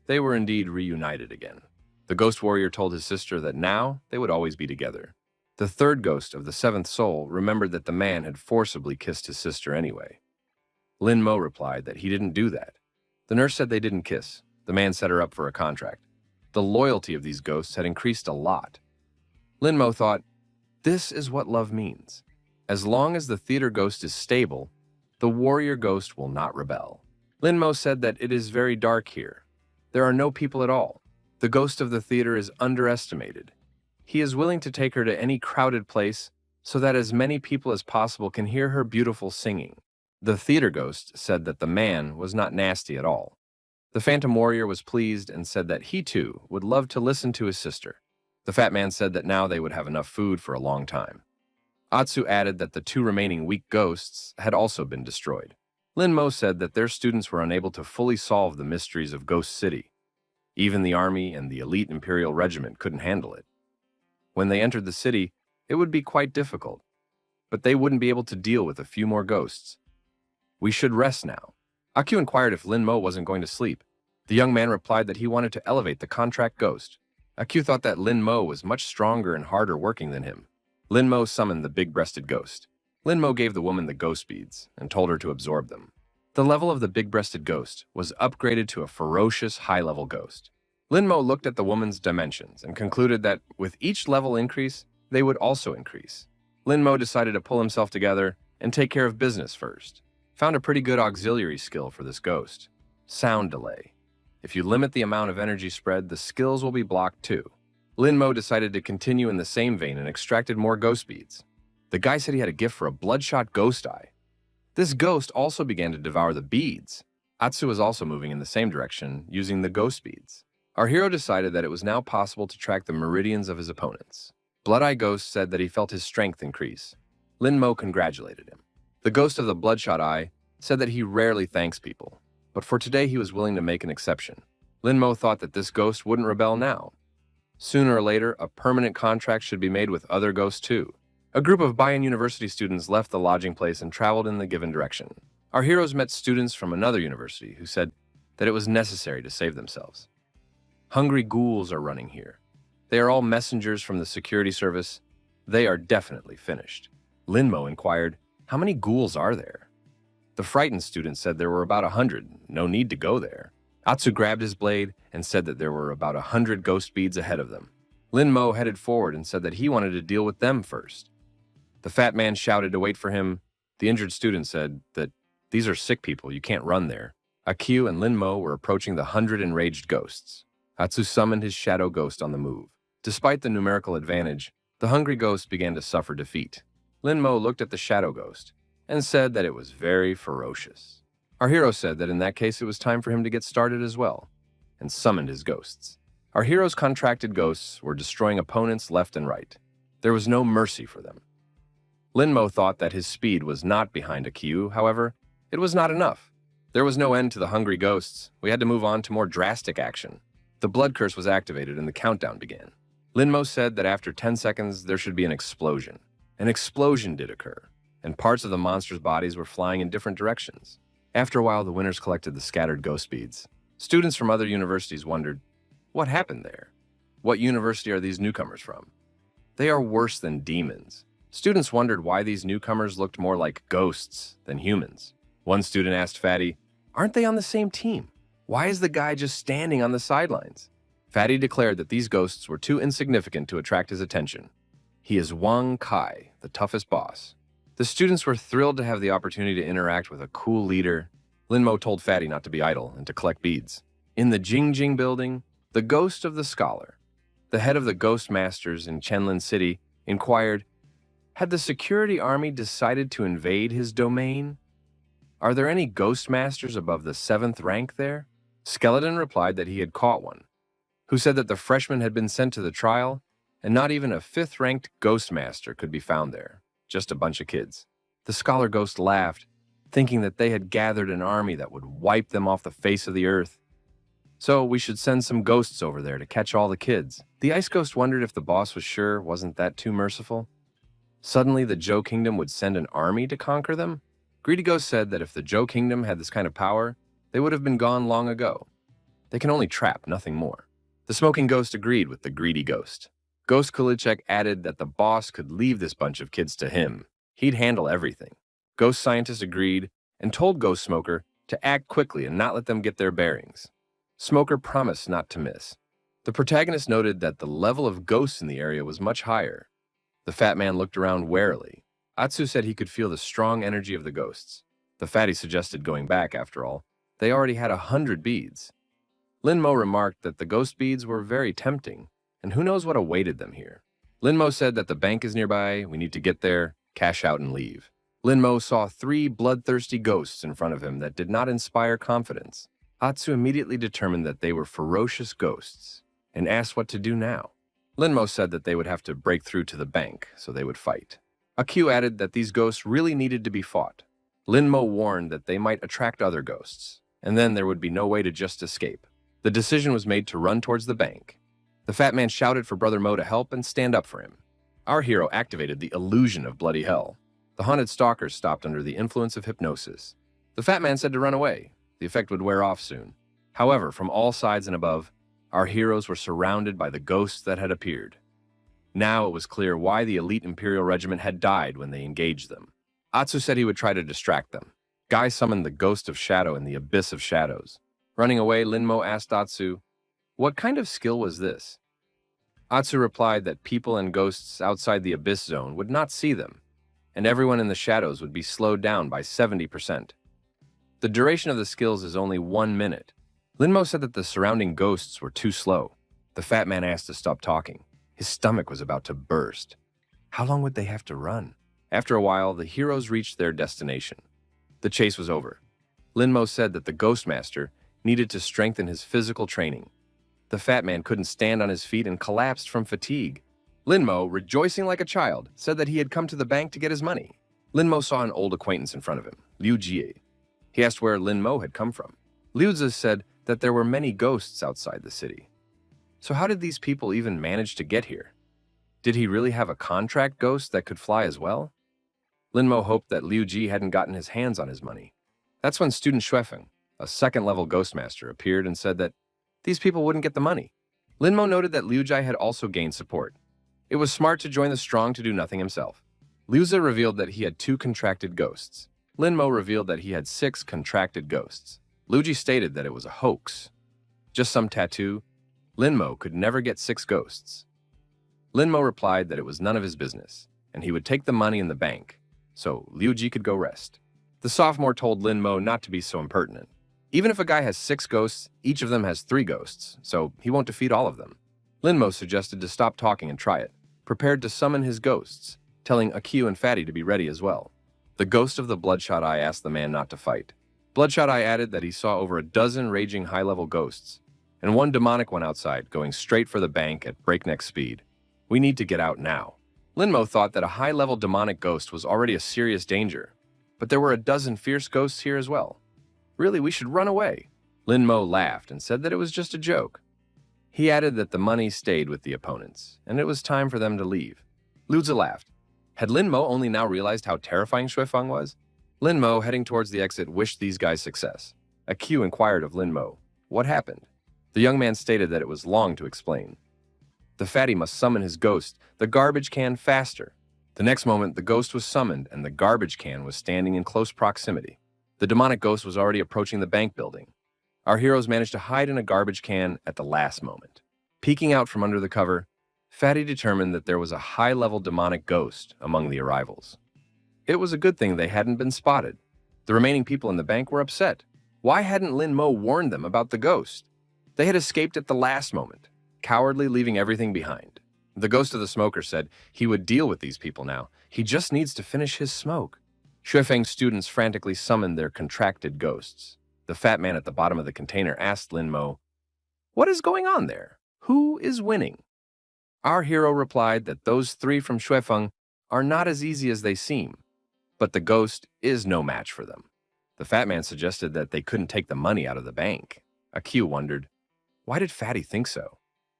They were indeed reunited again. The ghost warrior told his sister that now they would always be together. The third ghost of the seventh soul remembered that the man had forcibly kissed his sister anyway. Lin Mo replied that he didn't do that. The nurse said they didn't kiss. The man set her up for a contract. The loyalty of these ghosts had increased a lot. Lin Mo thought, this is what love means. As long as the theater ghost is stable, the warrior ghost will not rebel. Lin Mo said that it is very dark here. There are no people at all. The ghost of the theater is underestimated. He is willing to take her to any crowded place so that as many people as possible can hear her beautiful singing. The theater ghost said that the man was not nasty at all. The phantom warrior was pleased and said that he too would love to listen to his sister. The fat man said that now they would have enough food for a long time. Atsu added that the two remaining weak ghosts had also been destroyed. Lin Mo said that their students were unable to fully solve the mysteries of Ghost City. Even the army and the elite Imperial Regiment couldn't handle it. When they entered the city, it would be quite difficult, but they wouldn't be able to deal with a few more ghosts. We should rest now. Aku inquired if Lin Mo wasn't going to sleep. The young man replied that he wanted to elevate the contract ghost. Aku thought that Lin Mo was much stronger and harder working than him. Lin Mo summoned the big-breasted ghost. Lin Mo gave the woman the ghost beads and told her to absorb them. The level of the big-breasted ghost was upgraded to a ferocious high-level ghost. Lin Mo looked at the woman's dimensions and concluded that with each level increase, they would also increase. Lin Mo decided to pull himself together and take care of business first. Found a pretty good auxiliary skill for this ghost. Sound delay. If you limit the amount of energy spread, the skills will be blocked too. Lin Mo decided to continue in the same vein and extracted more ghost beads. The guy said he had a gift for a bloodshot ghost eye. This ghost also began to devour the beads. Atsu was also moving in the same direction, using the ghost beads. Our hero decided that it was now possible to track the meridians of his opponents. Blood-Eye Ghost said that he felt his strength increase. Lin Mo congratulated him. The ghost of the Bloodshot Eye said that he rarely thanks people, but for today he was willing to make an exception. Lin Mo thought that this ghost wouldn't rebel now. Sooner or later, a permanent contract should be made with other ghosts too. A group of Bayan University students left the lodging place and traveled in the given direction. Our heroes met students from another university who said that it was necessary to save themselves. Hungry ghouls are running here. They are all messengers from the security service. They are definitely finished. Lin Mo inquired, "How many ghouls are there?" The frightened student said there were about 100. No need to go there. Atsu grabbed his blade and said that there were about 100 ghost beads ahead of them. Lin Mo headed forward and said that he wanted to deal with them first. The fat man shouted to wait for him. The injured student said that these are sick people, you can't run there. Akio and Lin Mo were approaching the 100 enraged ghosts. Atsu summoned his shadow ghost on the move. Despite the numerical advantage, the hungry ghost began to suffer defeat. Lin Mo looked at the shadow ghost and said that it was very ferocious. Our hero said that in that case it was time for him to get started as well, and summoned his ghosts. Our hero's contracted ghosts were destroying opponents left and right. There was no mercy for them. Lin Mo thought that his speed was not behind Akio, however, it was not enough. There was no end to the hungry ghosts. We had to move on to more drastic action. The blood curse was activated and the countdown began. Lin Mo said that after 10 seconds there should be an explosion. An explosion did occur, and parts of the monster's bodies were flying in different directions. After a while, the winners collected the scattered ghost beads. Students from other universities wondered, what happened there? What university are these newcomers from? They are worse than demons. Students wondered why these newcomers looked more like ghosts than humans. One student asked Fatty, aren't they on the same team? Why is the guy just standing on the sidelines? Fatty declared that these ghosts were too insignificant to attract his attention. He is Wang Kai, the toughest boss. The students were thrilled to have the opportunity to interact with a cool leader. Lin Mo told Fatty not to be idle and to collect beads. In the Jingjing building, the ghost of the scholar, the head of the ghost masters in Chenlin City, inquired, had the security army decided to invade his domain? Are there any ghost masters above the 7th rank there? Skeleton replied that he had caught one, who said that the freshman had been sent to the trial, and not even a 5th-ranked ghost master could be found there, just a bunch of kids. The scholar ghost laughed, thinking that they had gathered an army that would wipe them off the face of the earth. So we should send some ghosts over there to catch all the kids. The ice ghost wondered if the boss was sure wasn't that too merciful. Suddenly the Joe Kingdom would send an army to conquer them? Greedy Ghost said that if the Joe Kingdom had this kind of power, they would have been gone long ago. They can only trap, nothing more. The Smoking Ghost agreed with the Greedy Ghost. Ghost Kulichek added that the boss could leave this bunch of kids to him. He'd handle everything. Ghost Scientist agreed and told Ghost Smoker to act quickly and not let them get their bearings. Smoker promised not to miss. The protagonist noted that the level of ghosts in the area was much higher. The fat man looked around warily. Atsu said he could feel the strong energy of the ghosts. The fatty suggested going back, after all. They already had 100 beads. Lin Mo remarked that the ghost beads were very tempting, and who knows what awaited them here. Lin Mo said that the bank is nearby, we need to get there, cash out, and leave. Lin Mo saw 3 bloodthirsty ghosts in front of him that did not inspire confidence. Atsu immediately determined that they were ferocious ghosts, and asked what to do now. Linmo said that they would have to break through to the bank, so they would fight. Aq added that these ghosts really needed to be fought. Linmo warned that they might attract other ghosts, and then there would be no way to just escape. The decision was made to run towards the bank. The fat man shouted for Brother Mo to help and stand up for him. Our hero activated the illusion of bloody hell. The haunted stalkers stopped under the influence of hypnosis. The fat man said to run away. The effect would wear off soon. However, from all sides and above, our heroes were surrounded by the ghosts that had appeared. Now it was clear why the elite Imperial Regiment had died when they engaged them. Atsu said he would try to distract them. Guy summoned the Ghost of Shadow in the Abyss of Shadows. Running away, Linmo asked Atsu, "What kind of skill was this?" Atsu replied that people and ghosts outside the Abyss Zone would not see them, and everyone in the shadows would be slowed down by 70%. The duration of the skills is only 1 minute. Linmo said that the surrounding ghosts were too slow. The fat man asked to stop talking. His stomach was about to burst. How long would they have to run? After a while, the heroes reached their destination. The chase was over. Linmo said that the Ghost Master needed to strengthen his physical training. The fat man couldn't stand on his feet and collapsed from fatigue. Linmo, rejoicing like a child, said that he had come to the bank to get his money. Linmo saw an old acquaintance in front of him, Liu Jie. He asked where Linmo had come from. Liu Jie said that there were many ghosts outside the city. So how did these people even manage to get here? Did he really have a contract ghost that could fly as well? Linmo hoped that Liu Jie hadn't gotten his hands on his money. That's when student Xuefeng, a second-level ghost master, appeared and said that these people wouldn't get the money. Linmo noted that Liu Jie had also gained support. It was smart to join the strong to do nothing himself. Liu Jie revealed that he had 2 contracted ghosts. Linmo revealed that he had 6 contracted ghosts. Liu Jie stated that it was a hoax. Just some tattoo. Linmo could never get 6 ghosts. Linmo replied that it was none of his business, and he would take the money in the bank, so Liu Jie could go rest. The sophomore told Linmo not to be so impertinent. Even if a guy has 6 ghosts, each of them has 3 ghosts, so he won't defeat all of them. Linmo suggested to stop talking and try it, prepared to summon his ghosts, telling Aq and Fatty to be ready as well. The ghost of the Bloodshot Eye asked the man not to fight. Bloodshot Eye added that he saw over a dozen raging high-level ghosts, and one demonic one outside, going straight for the bank at breakneck speed. We need to get out now. Linmo thought that a high-level demonic ghost was already a serious danger, but there were a dozen fierce ghosts here as well. Really, we should run away. Linmo laughed and said that it was just a joke. He added that the money stayed with the opponents, and it was time for them to leave. Liu Jie laughed. Had Linmo only now realized how terrifying Xuefeng was? Linmo, heading towards the exit, wished these guys success. Aq inquired of Linmo, "What happened?" The young man stated that it was long to explain. The fatty must summon his ghost, the garbage can, faster. The next moment, the ghost was summoned, and the garbage can was standing in close proximity. The demonic ghost was already approaching the bank building. Our heroes managed to hide in a garbage can at the last moment. Peeking out from under the cover, Fatty determined that there was a high-level demonic ghost among the arrivals. It was a good thing they hadn't been spotted. The remaining people in the bank were upset. Why hadn't Linmo warned them about the ghost? They had escaped at the last moment, cowardly, leaving everything behind. The ghost of the smoker said he would deal with these people now. He just needs to finish his smoke. Xuefeng's students frantically summoned their contracted ghosts. The fat man at the bottom of the container asked Linmo, "What is going on there? Who is winning?" Our hero replied that those 3 from Xuefeng are not as easy as they seem, but the ghost is no match for them. The fat man suggested that they couldn't take the money out of the bank. Aq wondered, why did Fatty think so?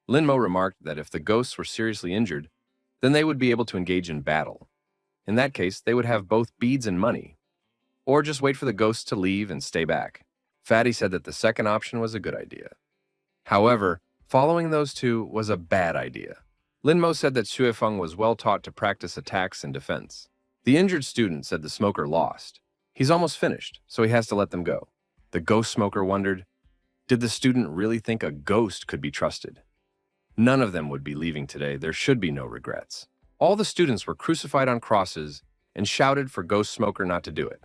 Linmo remarked that if the ghosts were seriously injured, then they would be able to engage in battle. In that case, they would have both beads and money, or just wait for the ghosts to leave and stay back. Fatty said that the second option was a good idea. However, following those 2 was a bad idea. Linmo said that Xuefeng was well taught to practice attacks and defense. The injured student said the smoker lost. He's almost finished, so he has to let them go. The ghost smoker wondered, did the student really think a ghost could be trusted? None of them would be leaving today. There should be no regrets. All the students were crucified on crosses and shouted for Ghost Smoker not to do it.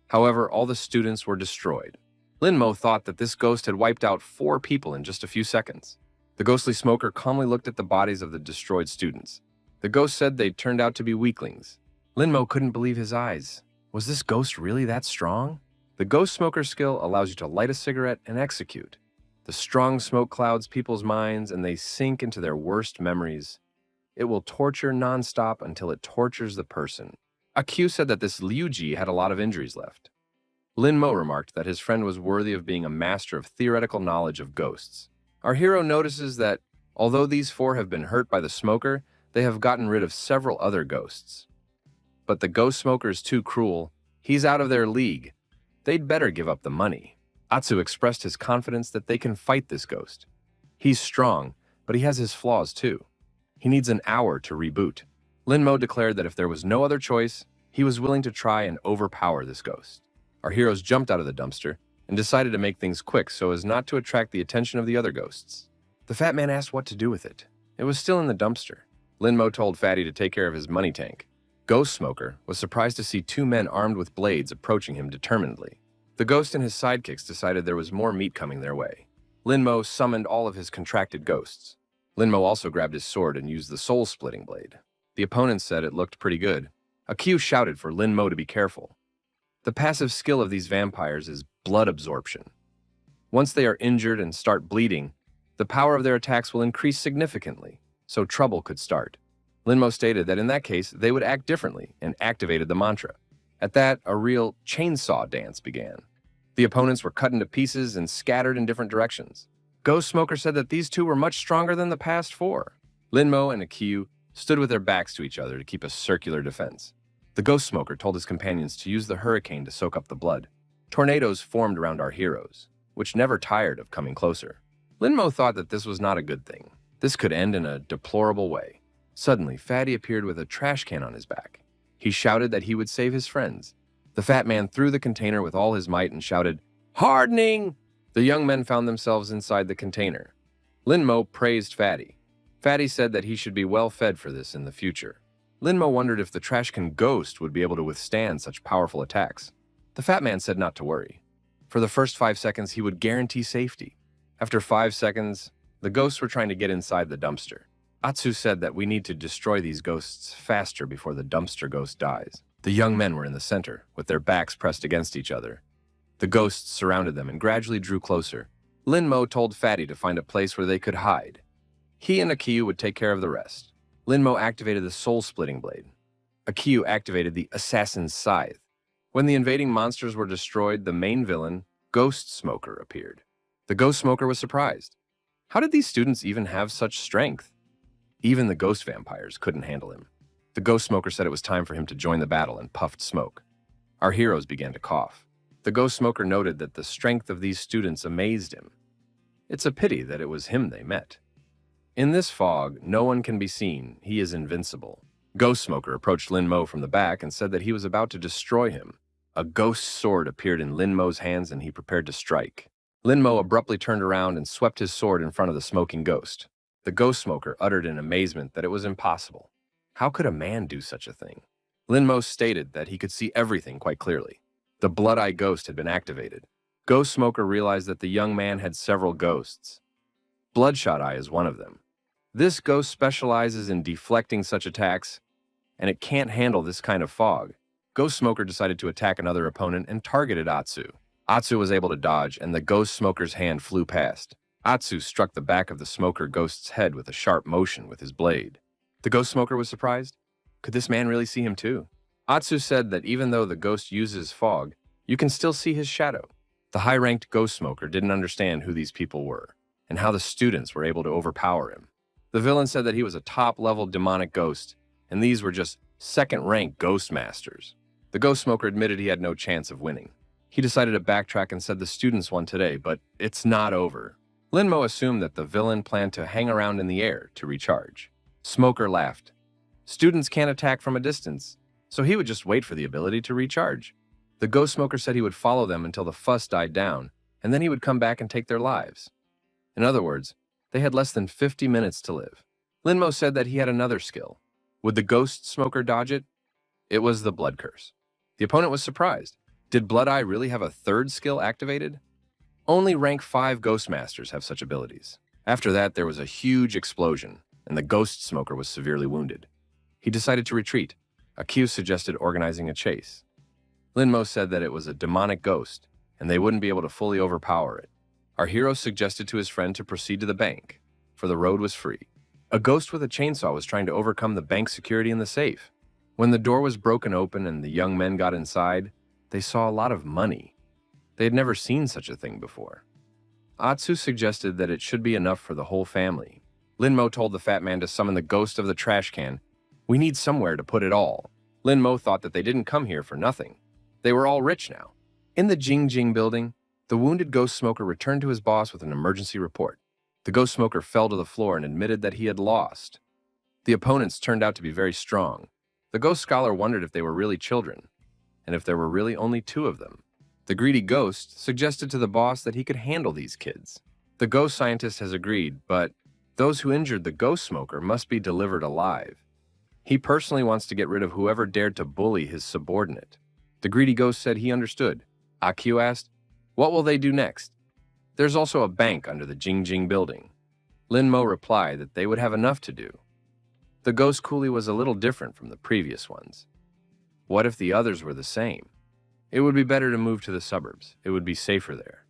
However, all the students were destroyed. Linmo thought that this ghost had wiped out 4 people in just a few seconds. The ghostly smoker calmly looked at the bodies of the destroyed students. The ghost said they turned out to be weaklings. Linmo couldn't believe his eyes. Was this ghost really that strong? The ghost smoker skill allows you to light a cigarette and execute. The strong smoke clouds people's minds and they sink into their worst memories. It will torture nonstop until it tortures the person. Aq said that this Liu Ji had a lot of injuries left. Lin Mo remarked that his friend was worthy of being a master of theoretical knowledge of ghosts. Our hero notices that, although these four have been hurt by the smoker, they have gotten rid of several other ghosts. But the ghost smoker is too cruel. He's out of their league. They'd better give up the money. Atsu expressed his confidence that they can fight this ghost. He's strong, but he has his flaws too. He needs an hour to reboot. Lin Mo declared that if there was no other choice, he was willing to try and overpower this ghost. Our heroes jumped out of the dumpster and decided to make things quick so as not to attract the attention of the other ghosts. The fat man asked what to do with it. It was still in the dumpster. Lin Mo told Fatty to take care of his money tank. Ghost Smoker was surprised to see two men armed with blades approaching him determinedly. The ghost and his sidekicks decided there was more meat coming their way. Lin Mo summoned all of his contracted ghosts. Lin Mo also grabbed his sword and used the soul-splitting blade. The opponents said it looked pretty good. Aq shouted for Lin Mo to be careful. The passive skill of these vampires is blood absorption. Once they are injured and start bleeding, the power of their attacks will increase significantly, so trouble could start. Lin Mo stated that in that case, they would act differently and activated the mantra. At that, a real chainsaw dance began. The opponents were cut into pieces and scattered in different directions. Ghost Smoker said that these two were much stronger than the past four. Lin Mo and Aq stood with their backs to each other to keep a circular defense. The Ghost Smoker told his companions to use the hurricane to soak up the blood. Tornadoes formed around our heroes, which never tired of coming closer. Lin Mo thought that this was not a good thing. This could end in a deplorable way. Suddenly, Fatty appeared with a trash can on his back. He shouted that he would save his friends. The fat man threw the container with all his might and shouted, "Hardening!" The young men found themselves inside the container. Lin Mo praised Fatty. Fatty said that he should be well fed for this in the future. Lin Mo wondered if the trash can ghost would be able to withstand such powerful attacks. The fat man said not to worry. For the first 5 seconds, he would guarantee safety. After 5 seconds, the ghosts were trying to get inside the dumpster. Atsu said that we need to destroy these ghosts faster before the dumpster ghost dies. The young men were in the center, with their backs pressed against each other. The ghosts surrounded them and gradually drew closer. Lin Mo told Fatty to find a place where they could hide. He and Aq would take care of the rest. Lin Mo activated the soul-splitting blade. Aq activated the assassin's scythe. When the invading monsters were destroyed, the main villain, Ghost Smoker, appeared. The Ghost Smoker was surprised. How did these students even have such strength? Even the ghost vampires couldn't handle him. The Ghost Smoker said it was time for him to join the battle and puffed smoke. Our heroes began to cough. The Ghost Smoker noted that the strength of these students amazed him. It's a pity that it was him they met. In this fog, no one can be seen. He is invincible. Ghost Smoker approached Lin Mo from the back and said that he was about to destroy him. A ghost sword appeared in Lin Mo's hands and he prepared to strike. Lin Mo abruptly turned around and swept his sword in front of the smoking ghost. The Ghost Smoker uttered in amazement that it was impossible. How could a man do such a thing? Lin Mo stated that he could see everything quite clearly. The Blood-Eye Ghost had been activated. Ghost Smoker realized that the young man had several ghosts. Bloodshot Eye is one of them. This ghost specializes in deflecting such attacks, and it can't handle this kind of fog. Ghost Smoker decided to attack another opponent and targeted Atsu. Atsu was able to dodge, and the Ghost Smoker's hand flew past. Atsu struck the back of the Smoker Ghost's head with a sharp motion with his blade. The Ghost Smoker was surprised. Could this man really see him too? Atsu said that even though the ghost uses fog, you can still see his shadow. The high-ranked Ghost Smoker didn't understand who these people were, and how the students were able to overpower him. The villain said that he was a top-level demonic ghost, and these were just second-rank ghost masters. The Ghost Smoker admitted he had no chance of winning. He decided to backtrack and said the students won today, but it's not over. Lin Mo assumed that the villain planned to hang around in the air to recharge. Smoker laughed. Students can't attack from a distance, so he would just wait for the ability to recharge. The Ghost Smoker said he would follow them until the fuss died down, and then he would come back and take their lives. In other words, they had less than 50 minutes to live. Lin Mo said that he had another skill. Would the Ghost Smoker dodge it? It was the Blood Curse. The opponent was surprised. Did Blood Eye really have a third skill activated? Only rank 5 Ghost Masters have such abilities. After that, there was a huge explosion, and the Ghost Smoker was severely wounded. He decided to retreat. Aq suggested organizing a chase. Lin Mo said that it was a demonic ghost, and they wouldn't be able to fully overpower it. Our hero suggested to his friend to proceed to the bank, for the road was free. A ghost with a chainsaw was trying to overcome the bank security in the safe. When the door was broken open and the young men got inside, they saw a lot of money. They had never seen such a thing before. Atsu suggested that it should be enough for the whole family. Linmo told the fat man to summon the ghost of the trash can. We need somewhere to put it all. Linmo thought that they didn't come here for nothing. They were all rich now. In the Jing building, the wounded ghost smoker returned to his boss with an emergency report. The ghost smoker fell to the floor and admitted that he had lost. The opponents turned out to be very strong. The ghost scholar wondered if they were really children, and if there were really only two of them. The greedy ghost suggested to the boss that he could handle these kids. The ghost scientist has agreed, but those who injured the ghost smoker must be delivered alive. He personally wants to get rid of whoever dared to bully his subordinate. The greedy ghost said he understood. Akio asked, "What will they do next?" "There's also a bank under the Jing building." Linmo replied that they would have enough to do. The ghost coolie was a little different from the previous ones. What if the others were the same? It would be better to move to the suburbs. It would be safer there.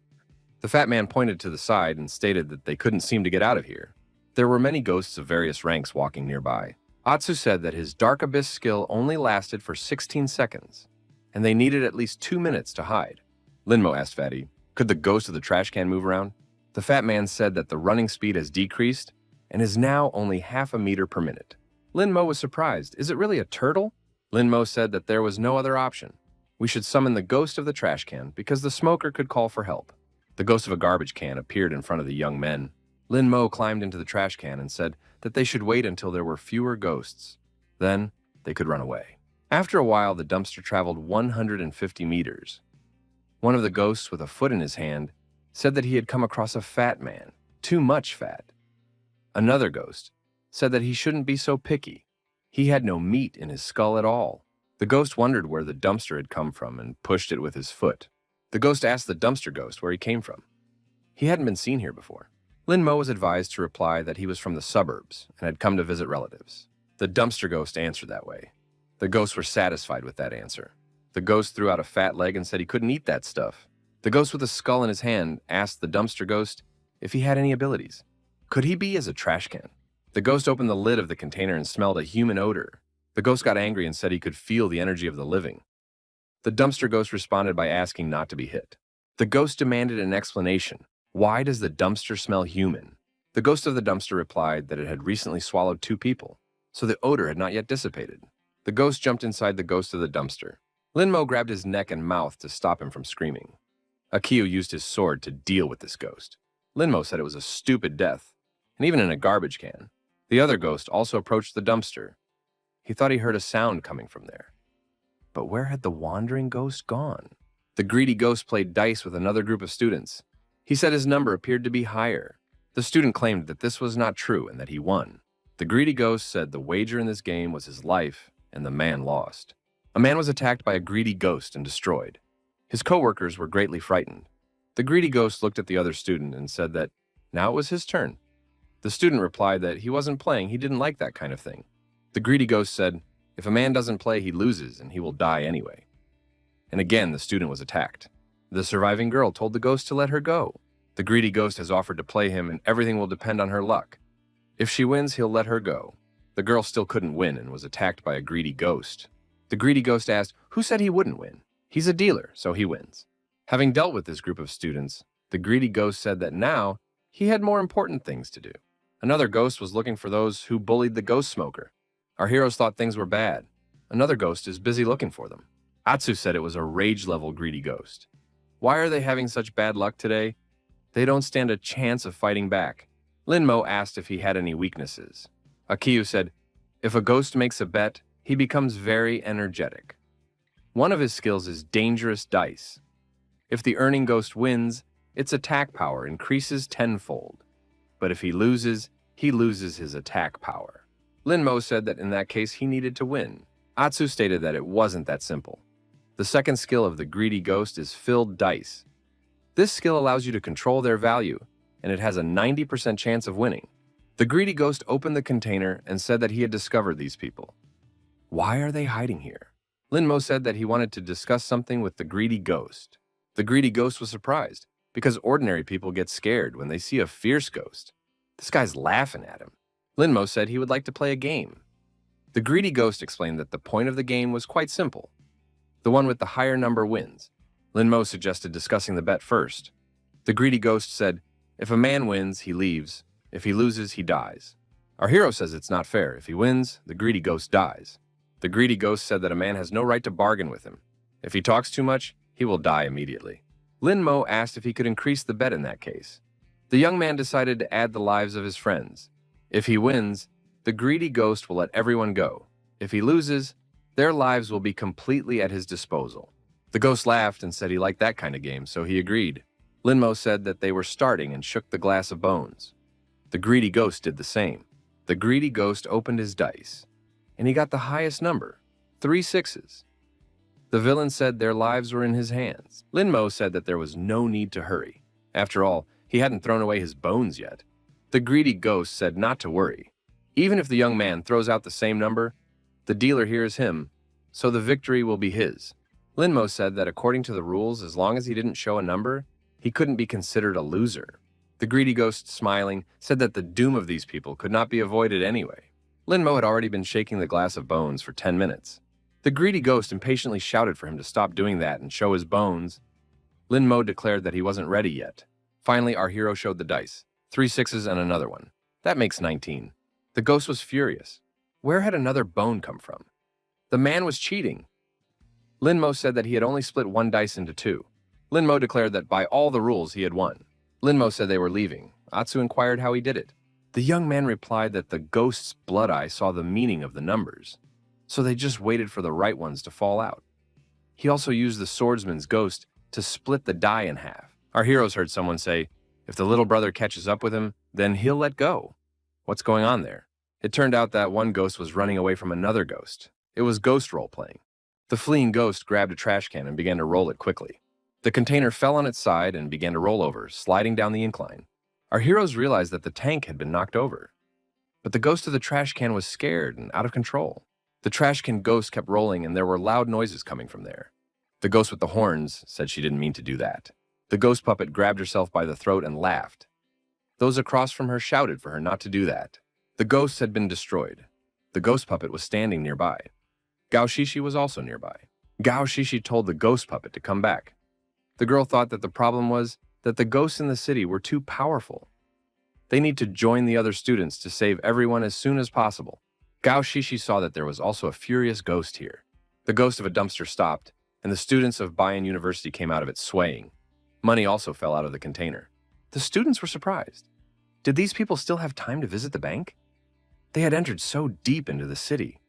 The fat man pointed to the side and stated that they couldn't seem to get out of here. There were many ghosts of various ranks walking nearby. Atsu said that his Dark Abyss skill only lasted for 16 seconds, and they needed at least 2 minutes to hide. Linmo asked Fatty, could the ghost of the trash can move around? The fat man said that the running speed has decreased and is now only half a meter per minute. Linmo was surprised. Is it really a turtle? Linmo said that there was no other option. We should summon the ghost of the trash can because the smoker could call for help. The ghost of a garbage can appeared in front of the young men. Linmo climbed into the trash can and said that they should wait until there were fewer ghosts. Then they could run away. After a while, the dumpster traveled 150 meters. One of the ghosts with a foot in his hand said that he had come across a fat man, too much fat. Another ghost said that he shouldn't be so picky. He had no meat in his skull at all. The ghost wondered where the dumpster had come from and pushed it with his foot. The ghost asked the dumpster ghost where he came from. He hadn't been seen here before. Linmo was advised to reply that he was from the suburbs and had come to visit relatives. The dumpster ghost answered that way. The ghosts were satisfied with that answer. The ghost threw out a fat leg and said he couldn't eat that stuff. The ghost with a skull in his hand asked the dumpster ghost if he had any abilities. Could he be as a trash can? The ghost opened the lid of the container and smelled a human odor. The ghost got angry and said he could feel the energy of the living. The dumpster ghost responded by asking not to be hit. The ghost demanded an explanation. Why does the dumpster smell human? The ghost of the dumpster replied that it had recently swallowed 2 people, so the odor had not yet dissipated. The ghost jumped inside the ghost of the dumpster. Linmo grabbed his neck and mouth to stop him from screaming. Akio used his sword to deal with this ghost. Linmo said it was a stupid death, and even in a garbage can. The other ghost also approached the dumpster. He thought he heard a sound coming from there. But where had the wandering ghost gone? The greedy ghost played dice with another group of students. He said his number appeared to be higher. The student claimed that this was not true and that he won. The greedy ghost said the wager in this game was his life, and the man lost. A man was attacked by a greedy ghost and destroyed. His co-workers were greatly frightened. The greedy ghost looked at the other student and said that now it was his turn. The student replied that he wasn't playing, he didn't like that kind of thing. The greedy ghost said, if a man doesn't play, he loses and he will die anyway. And again, the student was attacked. The surviving girl told the ghost to let her go. The greedy ghost has offered to play him and everything will depend on her luck. If she wins, he'll let her go. The girl still couldn't win and was attacked by a greedy ghost. The greedy ghost asked, who said he wouldn't win? He's a dealer, so he wins. Having dealt with this group of students, the greedy ghost said that now he had more important things to do. Another ghost was looking for those who bullied the ghost smoker. Our heroes thought things were bad. Another ghost is busy looking for them. Atsu said it was a rage-level greedy ghost. Why are they having such bad luck today? They don't stand a chance of fighting back. Linmo asked if he had any weaknesses. Akio said, if a ghost makes a bet, he becomes very energetic. One of his skills is dangerous dice. If the earning ghost wins, its attack power increases tenfold. But if he loses his attack power. Linmo said that in that case he needed to win. Atsu stated that it wasn't that simple. The second skill of the greedy ghost is filled dice. This skill allows you to control their value, and it has a 90% chance of winning. The greedy ghost opened the container and said that he had discovered these people. Why are they hiding here? Linmo said that he wanted to discuss something with the greedy ghost. The greedy ghost was surprised. because ordinary people get scared when they see a fierce ghost. This guy's laughing at him. Linmo said he would like to play a game. The greedy ghost explained that the point of the game was quite simple. The one with the higher number wins. Linmo suggested discussing the bet first. The greedy ghost said, if a man wins, he leaves. If he loses, he dies. Our hero says it's not fair. If he wins, the greedy ghost dies. The greedy ghost said that a man has no right to bargain with him. If he talks too much, he will die immediately. Linmo asked if he could increase the bet in that case. The young man decided to add the lives of his friends. If he wins, the greedy ghost will let everyone go. If he loses, their lives will be completely at his disposal. The ghost laughed and said he liked that kind of game, so he agreed. Linmo said that they were starting and shook the glass of bones. The greedy ghost did the same. The greedy ghost opened his dice, and he got the highest number, 3 sixes. The villain said their lives were in his hands. Linmo said that there was no need to hurry. After all, he hadn't thrown away his bones yet. The greedy ghost said not to worry. Even if the young man throws out the same number, the dealer hears him, so the victory will be his. Linmo said that according to the rules, as long as he didn't show a number, he couldn't be considered a loser. The greedy ghost, smiling, said that the doom of these people could not be avoided anyway. Linmo had already been shaking the glass of bones for 10 minutes. The greedy ghost impatiently shouted for him to stop doing that and show his bones. Linmo declared that he wasn't ready yet. Finally, our hero showed the dice. 3 sixes and another one. That makes 19. The ghost was furious. Where had another bone come from? The man was cheating. Linmo said that he had only split 1 dice into 2. Linmo declared that by all the rules he had won. Linmo said they were leaving. Atsu inquired how he did it. The young man replied that the ghost's blood eye saw the meaning of the numbers, so they just waited for the right ones to fall out. He also used the swordsman's ghost to split the die in half. Our heroes heard someone say, if the little brother catches up with him, then he'll let go. What's going on there? It turned out that one ghost was running away from another ghost. It was ghost role-playing. The fleeing ghost grabbed a trash can and began to roll it quickly. The container fell on its side and began to roll over, sliding down the incline. Our heroes realized that the tank had been knocked over. But the ghost of the trash can was scared and out of control. The trash can ghost kept rolling and there were loud noises coming from there. The ghost with the horns said she didn't mean to do that. The ghost puppet grabbed herself by the throat and laughed. Those across from her shouted for her not to do that. The ghosts had been destroyed. The ghost puppet was standing nearby. Gao Shishi was also nearby. Gao Shishi told the ghost puppet to come back. The girl thought that the problem was that the ghosts in the city were too powerful. They need to join the other students to save everyone as soon as possible. Gao Shishi saw that there was also a furious ghost here. The ghost of a dumpster stopped, and the students of Bayan University came out of it swaying. Money also fell out of the container. The students were surprised. Did these people still have time to visit the bank? They had entered so deep into the city.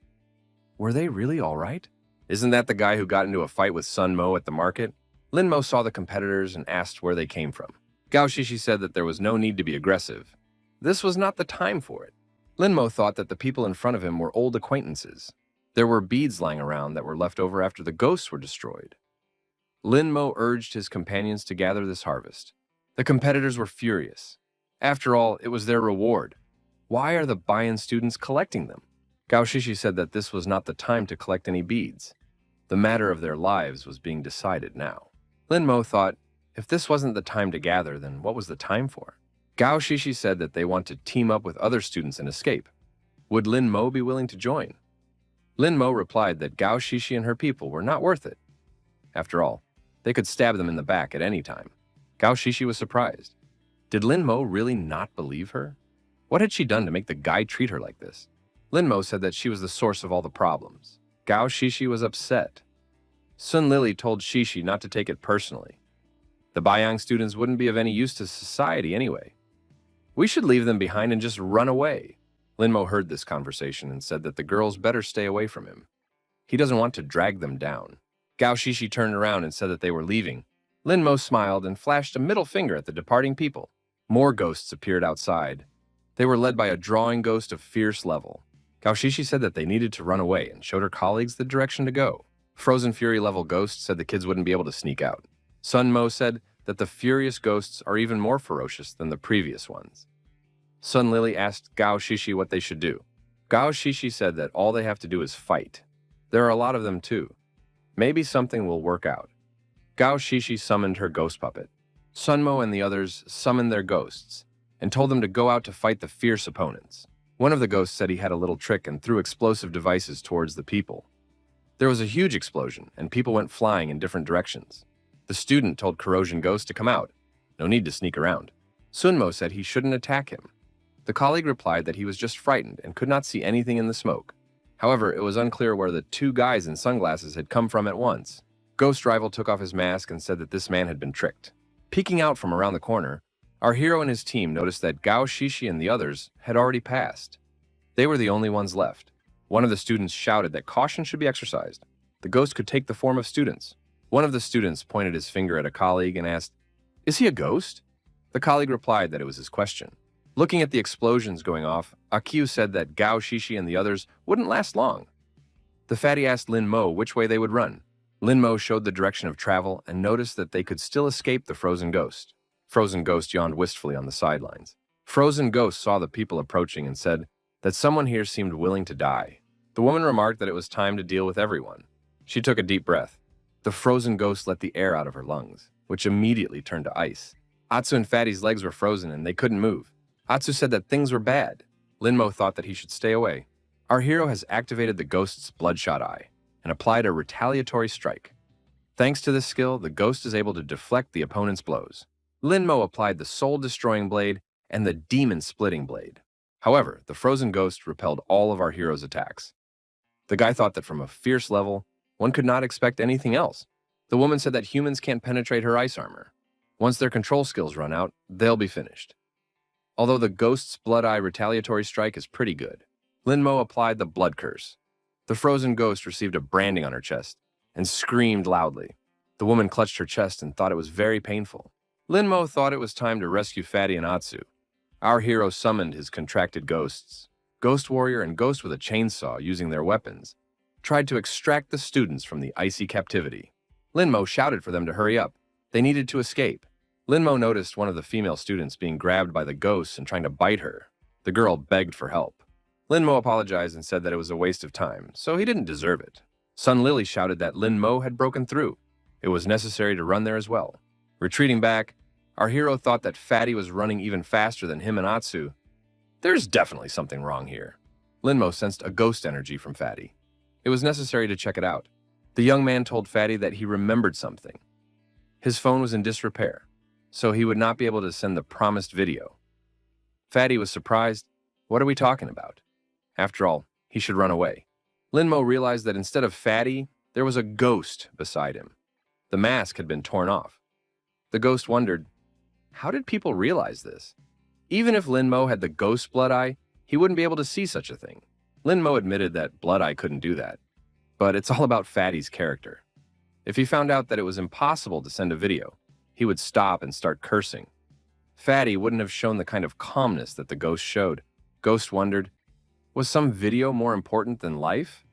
Were they really all right? Isn't that the guy who got into a fight with Sun Mo at the market? Linmo saw the competitors and asked where they came from. Gao Shishi said that there was no need to be aggressive. This was not the time for it. Linmo thought that the people in front of him were old acquaintances. There were beads lying around that were left over after the ghosts were destroyed. Linmo urged his companions to gather this harvest. The competitors were furious. After all, it was their reward. Why are the Bayan students collecting them? Gao Shishi said that this was not the time to collect any beads. The matter of their lives was being decided now. Linmo thought, if this wasn't the time to gather, then what was the time for? Gao Shishi said that they want to team up with other students and escape. Would Linmo be willing to join? Linmo replied that Gao Shishi and her people were not worth it. After all, they could stab them in the back at any time. Gao Shishi was surprised. Did Linmo really not believe her? What had she done to make the guy treat her like this? Linmo said that she was the source of all the problems. Gao Shishi was upset. Sun Lily told Shishi not to take it personally. The Baiyang students wouldn't be of any use to society anyway. We should leave them behind and just run away. Linmo heard this conversation and said that the girls better stay away from him. He doesn't want to drag them down. Gao Shishi turned around and said that they were leaving. Linmo smiled and flashed a middle finger at the departing people. More ghosts appeared outside. They were led by a drawing ghost of fierce level. Gao Shishi said that they needed to run away and showed her colleagues the direction to go. Frozen Fury level ghosts said the kids wouldn't be able to sneak out. Sun Mo said that the furious ghosts are even more ferocious than the previous ones. Sun Lily asked Gao Shishi what they should do. Gao Shishi said that all they have to do is fight. There are a lot of them too. Maybe something will work out. Gao Shishi summoned her ghost puppet. Sunmo and the others summoned their ghosts and told them to go out to fight the fierce opponents. One of the ghosts said he had a little trick and threw explosive devices towards the people. There was a huge explosion, and people went flying in different directions. The student told Corrosion Ghost to come out. No need to sneak around. Sunmo said he shouldn't attack him. The colleague replied that he was just frightened and could not see anything in the smoke. However, it was unclear where the two guys in sunglasses had come from at once. Ghost Rival took off his mask and said that this man had been tricked. Peeking out from around the corner, our hero and his team noticed that Gao Shishi and the others had already passed. They were the only ones left. One of the students shouted that caution should be exercised. The ghost could take the form of students. One of the students pointed his finger at a colleague and asked, "Is he a ghost?" The colleague replied that it was his question. Looking at the explosions going off, Akio said that Gao Shishi and the others wouldn't last long. The fatty asked Lin Mo which way they would run. Lin Mo showed the direction of travel and noticed that they could still escape the frozen ghost. Frozen Ghost yawned wistfully on the sidelines. Frozen Ghost saw the people approaching and said that someone here seemed willing to die. The woman remarked that it was time to deal with everyone. She took a deep breath. The Frozen Ghost let the air out of her lungs, which immediately turned to ice. Atsu and Fatty's legs were frozen and they couldn't move. Atsu said that things were bad. Lin Mo thought that he should stay away. Our hero has activated the ghost's bloodshot eye and applied a retaliatory strike. Thanks to this skill, the ghost is able to deflect the opponent's blows. Lin Mo applied the soul-destroying blade and the demon-splitting blade. However, the frozen ghost repelled all of our hero's attacks. The guy thought that from a fierce level, one could not expect anything else. The woman said that humans can't penetrate her ice armor. Once their control skills run out, they'll be finished. Although the ghost's blood eye retaliatory strike is pretty good, Lin Mo applied the blood curse. The frozen ghost received a branding on her chest and screamed loudly. The woman clutched her chest and thought it was very painful. Lin Mo thought it was time to rescue Fatty and Atsu. Our hero summoned his contracted ghosts. Ghost Warrior and Ghost with a chainsaw, using their weapons, tried to extract the students from the icy captivity. Lin Mo shouted for them to hurry up. They needed to escape. Lin Mo noticed one of the female students being grabbed by the ghosts and trying to bite her. The girl begged for help. Lin Mo apologized and said that it was a waste of time, so he didn't deserve it. Sun Lily shouted that Lin Mo had broken through. It was necessary to run there as well. Retreating back, our hero thought that Fatty was running even faster than him and Atsu. There's definitely something wrong here. Lin Mo sensed a ghost energy from Fatty. It was necessary to check it out. The young man told Fatty that he remembered something. His phone was in disrepair, so he would not be able to send the promised video. Fatty was surprised. What are we talking about? After all, he should run away. Lin Mo realized that instead of Fatty, there was a ghost beside him. The mask had been torn off. The ghost wondered, how did people realize this? Even if Lin Mo had the ghost blood eye, he wouldn't be able to see such a thing. Lin Mo admitted that blood eye couldn't do that. But it's all about Fatty's character. If he found out that it was impossible to send a video, he would stop and start cursing. Fatty wouldn't have shown the kind of calmness that the ghost showed. Ghost wondered, was some video more important than life?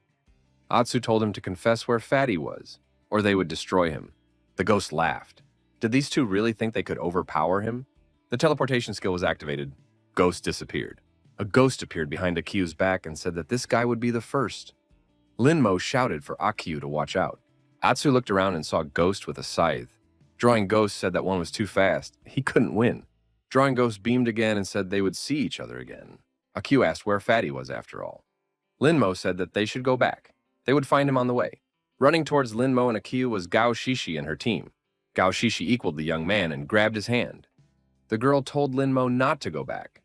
Atsu told him to confess where Fatty was, or they would destroy him. The ghost laughed. Did these two really think they could overpower him? The teleportation skill was activated. Ghost disappeared. A ghost appeared behind Akiu's back and said that this guy would be the first. Lin Mo shouted for Akiu to watch out. Atsu looked around and saw Ghost with a scythe. Drawing Ghost said that one was too fast. He couldn't win. Drawing Ghost beamed again and said they would see each other again. Akiu asked where Fatty was after all. Lin Mo said that they should go back. They would find him on the way. Running towards Lin Mo and Akiu was Gao Shishi and her team. Gao Shishi equaled the young man and grabbed his hand. The girl told Lin Mo not to go back.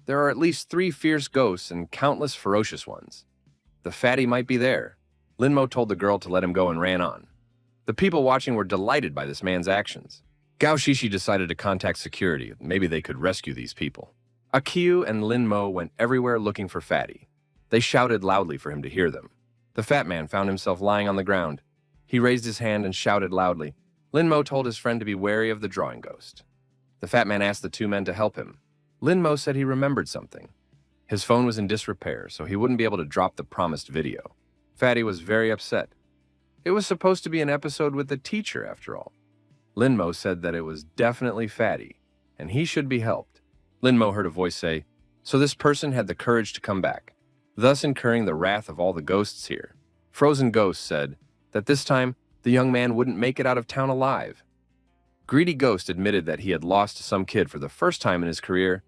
There are at least 3 fierce ghosts and countless ferocious ones. The Fatty might be there. Lin Mo told the girl to let him go and ran on. The people watching were delighted by this man's actions. Gao Shishi decided to contact security. Maybe they could rescue these people. Akiu and Lin Mo went everywhere looking for Fatty. They shouted loudly for him to hear them. The fat man found himself lying on the ground. He raised his hand and shouted loudly. Lin Mo told his friend to be wary of the drawing ghost. The fat man asked the 2 men to help him. Lin Mo said he remembered something. His phone was in disrepair, so he wouldn't be able to drop the promised video. Fatty was very upset. It was supposed to be an episode with the teacher, after all. Lin Mo said that it was definitely Fatty, and he should be helped. Lin Mo heard a voice say, so this person had the courage to come back, thus incurring the wrath of all the ghosts here. Frozen Ghost said that this time the young man wouldn't make it out of town alive. Greedy Ghost admitted that he had lost some kid for the first time in his career.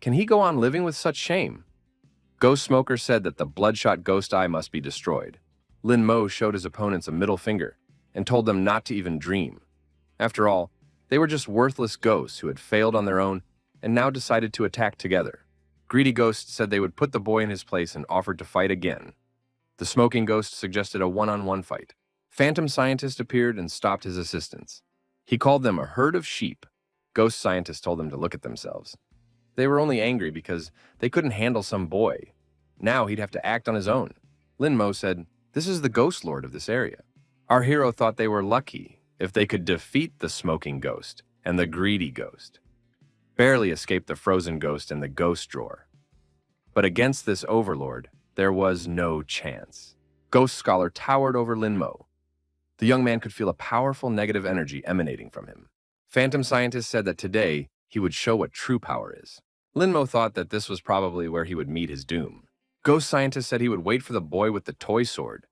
Can he go on living with such shame? Ghost Smoker said that the bloodshot ghost eye must be destroyed. Lin Mo showed his opponents a middle finger and told them not to even dream. After all, they were just worthless ghosts who had failed on their own and now decided to attack together. Greedy Ghost said they would put the boy in his place and offered to fight again. The Smoking Ghost suggested a one-on-one fight. Phantom Scientist appeared and stopped his assistants. He called them a herd of sheep. Ghost Scientist told them to look at themselves. They were only angry because they couldn't handle some boy. Now he'd have to act on his own. Lin Mo said, "This is the Ghost Lord of this area." Our hero thought they were lucky if they could defeat the Smoking Ghost and the Greedy Ghost. Barely escaped the Frozen Ghost and the Ghost Drawer. But against this overlord, there was no chance. Ghost Scholar towered over Lin Mo. The young man could feel a powerful negative energy emanating from him. Phantom Scientist said that today he would show what true power is. Lin Mo thought that this was probably where he would meet his doom. Ghost Scientist said he would wait for the boy with the toy sword.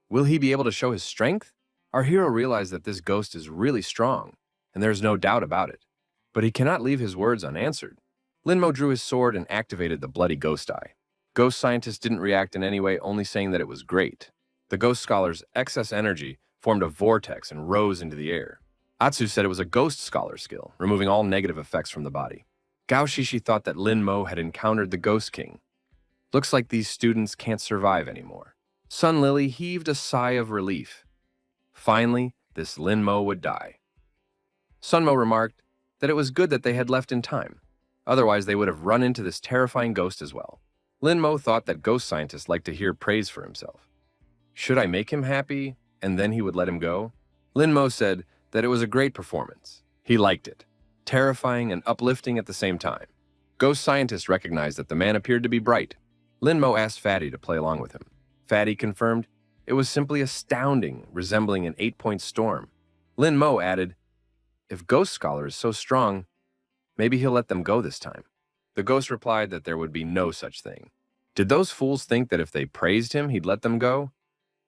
Will he be able to show his strength? Our hero realized that this ghost is really strong, and there is no doubt about it. But he cannot leave his words unanswered. Lin Mo drew his sword and activated the bloody ghost eye. Ghost Scientist didn't react in any way, only saying that it was great. The Ghost Scholar's excess energy formed a vortex and rose into the air. Atsu said it was a Ghost Scholar skill, removing all negative effects from the body. Gao Shishi thought that Lin Mo had encountered the Ghost King. Looks like these students can't survive anymore. Sun Lily heaved a sigh of relief. Finally, this Lin Mo would die. Sun Mo remarked that it was good that they had left in time. Otherwise, they would have run into this terrifying ghost as well. Lin Mo thought that Ghost Scientists liked to hear praise for himself. Should I make him happy, and then he would let him go? Lin Mo said that it was a great performance. He liked it. Terrifying and uplifting at the same time. Ghost Scientist recognized that the man appeared to be bright. Lin Mo asked Fatty to play along with him. Fatty confirmed it was simply astounding, resembling an 8-point storm. Lin Mo added, "If Ghost Scholar is so strong, maybe he'll let them go this time." The ghost replied that there would be no such thing. Did those fools think that if they praised him, he'd let them go?